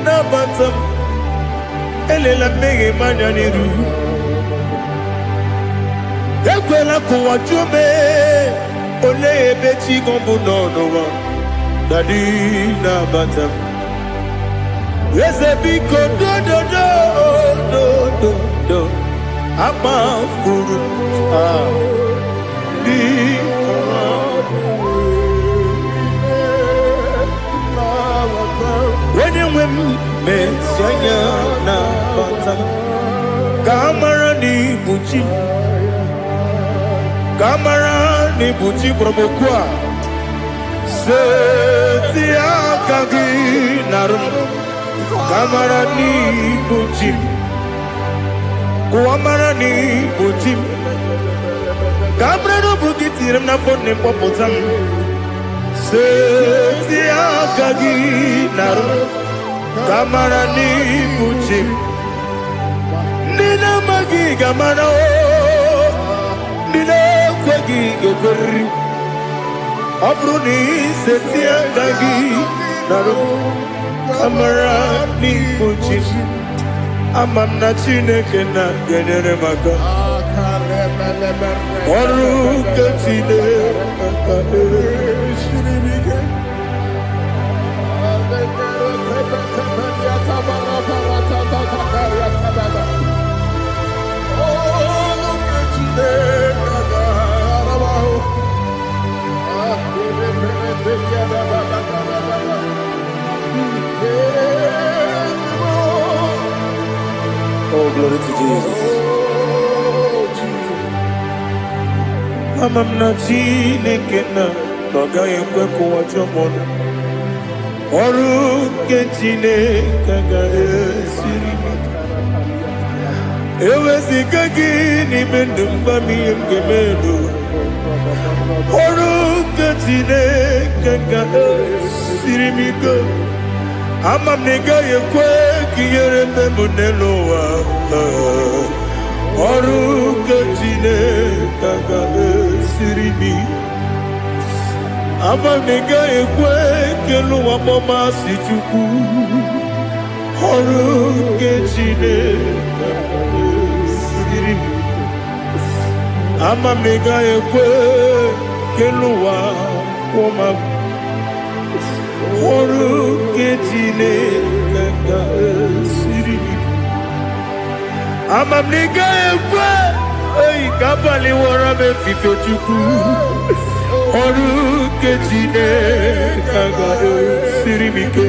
nabata elela mege manya niru ekwela kuwajume ole ebechi gombu nonowa dadi nabata eze biko do ama furu di wenyewe mesanya nabata kamara ni buchi promokwa seti akagi narum kamara ni buchi kuamara ni buchi kamara no bugitiram na fone popotam seti akagi narum kamara ni buchi nina magi kamara nina kwagi gokori abruni seti akagi narum kamara ni buchi amamna chineke na genyere maka ọrụ nke Chineke Oh, glory to Jesus. Amamna Chineke na noga ekwe kuwacho mono. Ọrụ nke Chineke ga-esiri m. Eweziga gị n'ime ndụ mgbami ngemelu. Ọrụ nke Chineke ga-esiri m ike. Amam nega yekwe kiyere mbemu neloa Oru kachine kaga siribi Amam nega yekwe kelu wamoma sichuku Oru kachine kaga siribi Amam nega yekwe kelu wamoma Oru kechine kanga siribi Amam nega ekwe Oyi kabali wara me fife chuku Oru kechine kanga siribi ke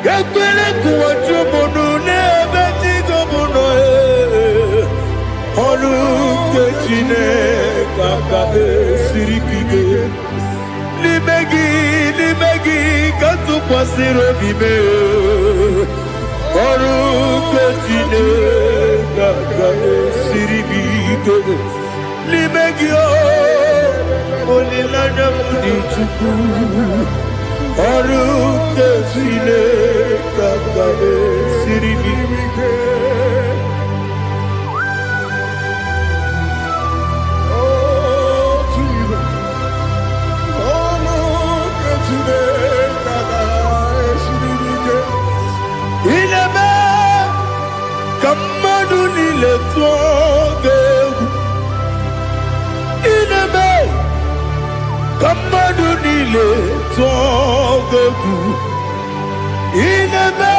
Gakwele kuwa chumono nebe tigo mono Oru kechine kanga siribi ke Limegi katu kwa siro bime Oru kechine kaka siribi kego Limegi olilanya mudi chuku Oru kechine kaka siribi Inebe kamadu nile tuogegu Inebe kamadu nile tuogegu Inebe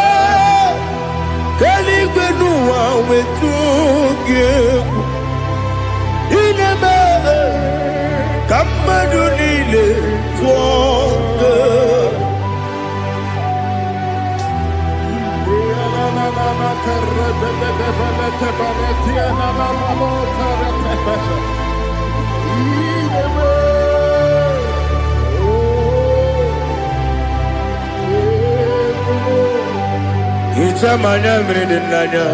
kaligwenu wawe tuogegu Inebe kamadu nile tuogegu Itamanya mridinanya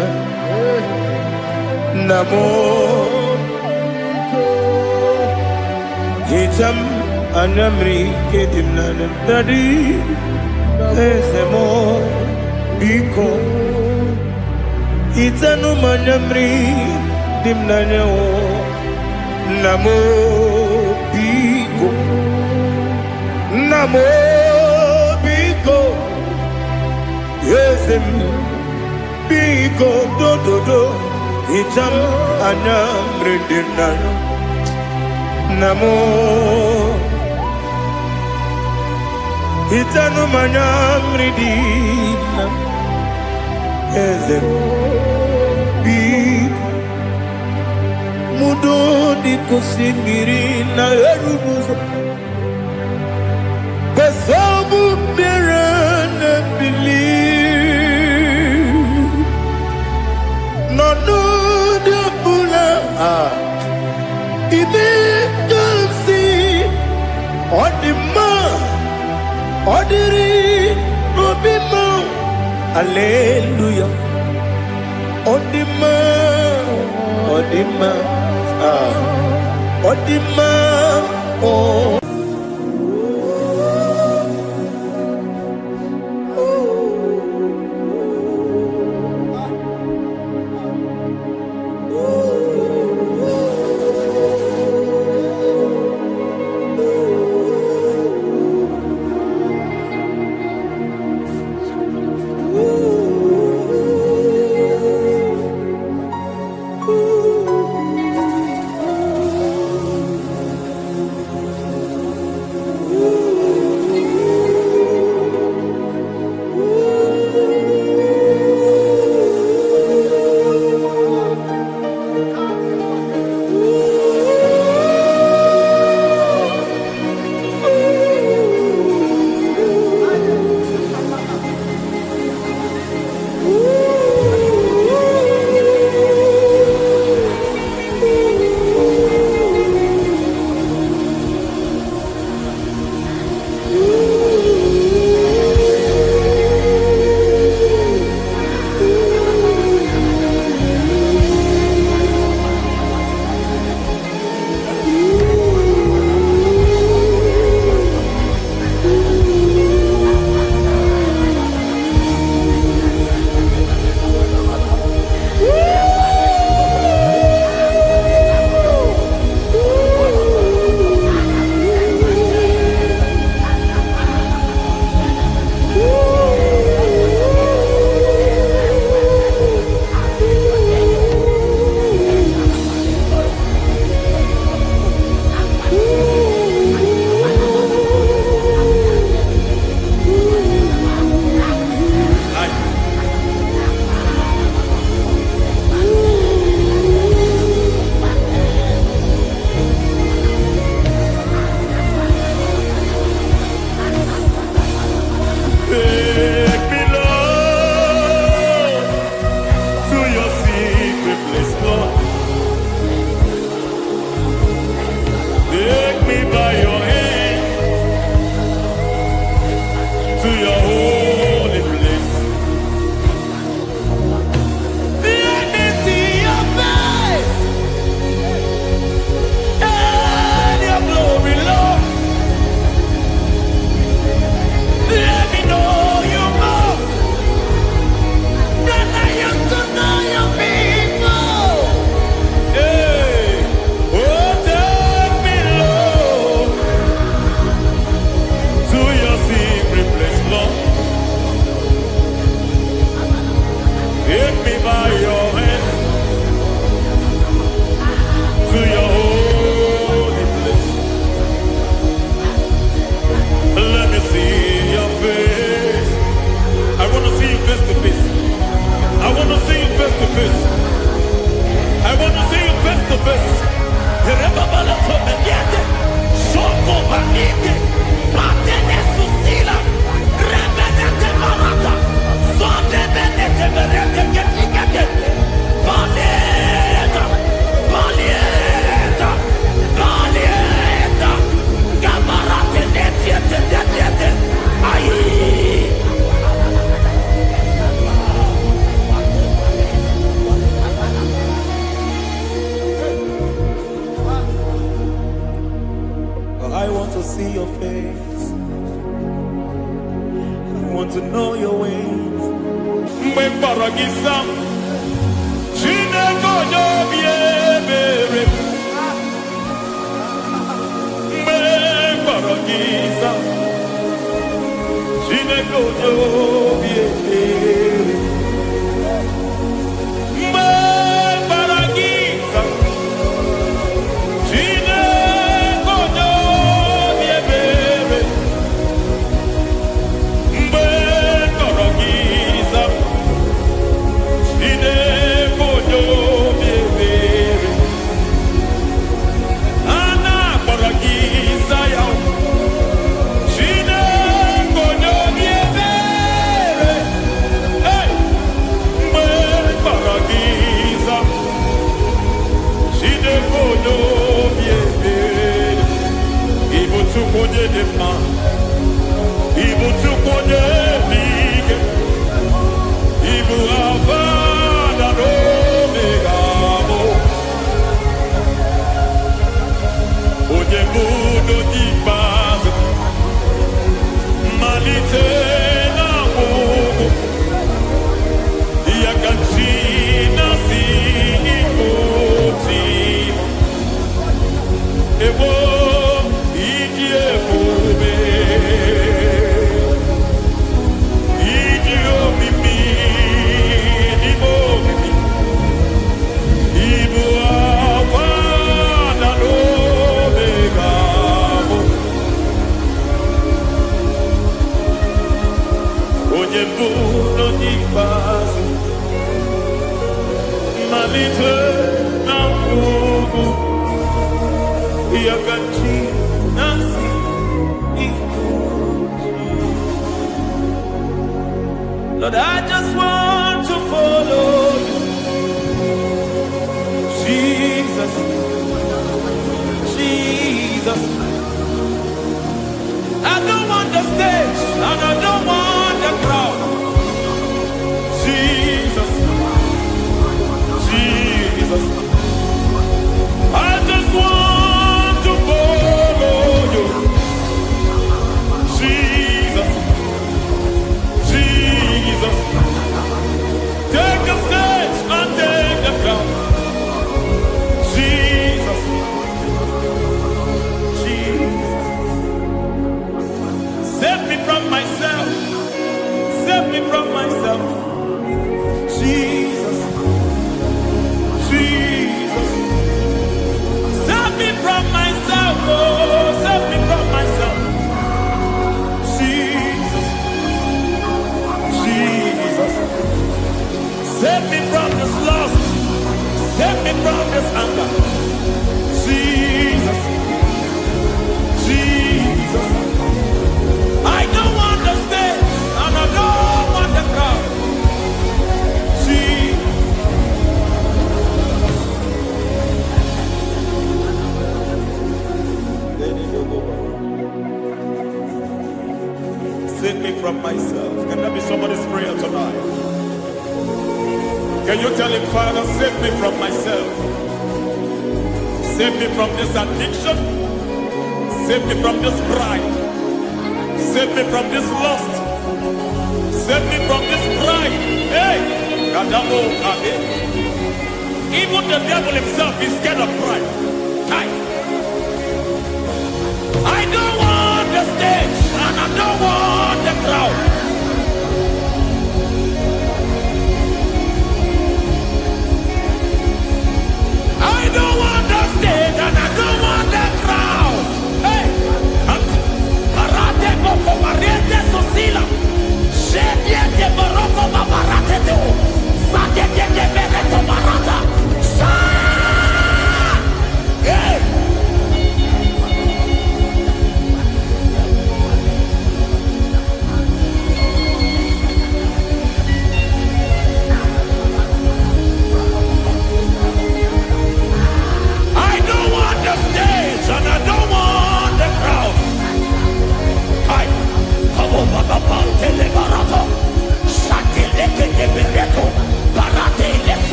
Namo Itam Anamri kedimnana dadi esemo biko itanu manamri dimnanya o namo biko yesem biko do itam anamri dimnanya namo itanu manamri dimna ezem biko mudo di kusingiri na erubuzo besobu berana believe no de bula ibe kansi odima odiri obima hallelujah odima oh Secret place, Lord. want to know your ways. Mbaragisa, Chineko Yobiebere. Mbaragisa, Chineko Yobiebere. Mbaragisa, Chineko Yobiebere. Mbaragisa, Chineko Yobiebere. Ana Baragisa ya, Chineko Yobiebere. Hey, Mbaragisa, Chineko Yobiebere. Ibu tukonye dema, Ibu tukonye lige, Ibu avana no megamo. Onye mudo di base, malite na mugo, yakachina si imoti. Ewo idie kube, idio mimi, ibo mimi, ibo awana no megamo. Onye mbuno di base, malite na mugu, yakachina si imoti. Lord, I just want to follow you, Jesus, Jesus. I don't want the stage and I don't want the crowd. Jesus, Jesus. I just want to follow you, Jesus, Jesus. Take the stage and take the crown. Jesus, Jesus. Save me from myself. Save me from myself. Jesus, Jesus. Save me from myself. Oh, save me from myself. Jesus, Jesus. Save me from this lust. Save me from this anger. Jesus, Jesus. I don't want the stage and I don't want the crowd. Jesus. Save me from myself. Can that be somebody's prayer tonight? Can you tell him, Father, save me from myself. Save me from this addiction. Save me from this pride. Save me from this lust. Save me from this pride. Hey! Kadamo Kabe. Even the devil himself is scared of pride. Hi. I don't want the stage and I don't want the crowd. I don't want the stage and I don't want the crowd. Hey, Barate Boko Barete Sosila, Shediete Baroko Babarate Teo, Sadete Bereto Barata, Hey!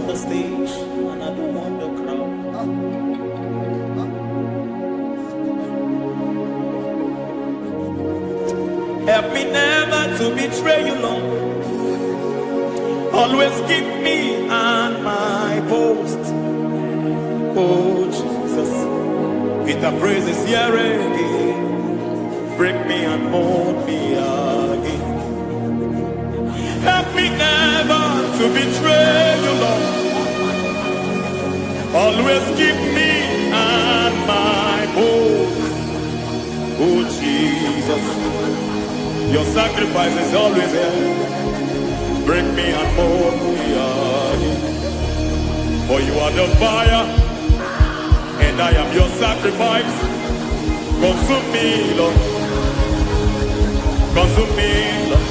want the stage and I don't want the crowd. Help me never to betray you, Lord. Always keep me on my post. Oh Jesus, with the praises here again, break me and mold me again. Help me never to betray you, Lord. Always keep me on my post. Oh Jesus, your sacrifice is always there. Break me and mold me again. For you are the fire, and I am your sacrifice. Consume me, Lord. Consume me, Lord.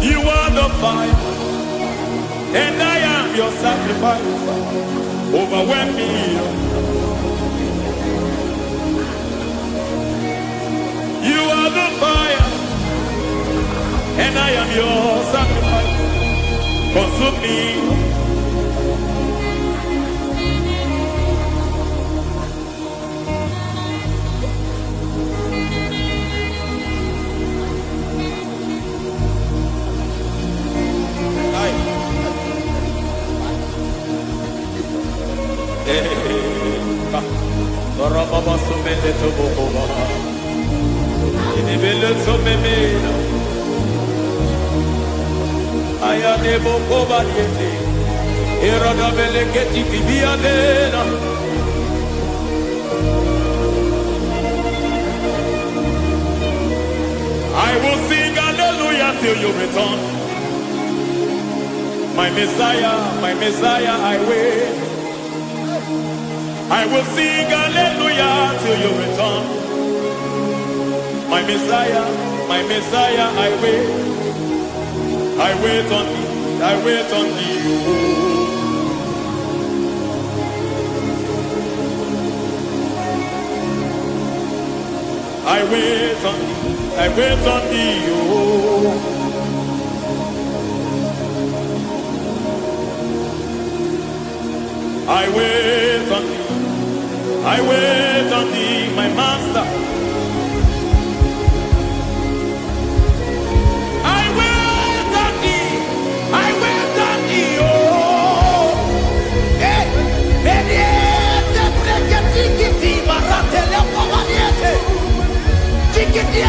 You are the fire, and I am your sacrifice. Overwhelm me, Lord. You are the fire, and I am your sacrifice. Consume me, Lord. I will sing hallelujah till you return. My Messiah, I wait. I will sing hallelujah till you return. My Messiah, I wait. I wait on thee, I wait on thee. I wait on thee, I wait on thee. I wait on thee, I wait on thee, my master. I wait on thee, I wait on thee, oh. Hey, tikiti, maratele, pavaniete, tikiti,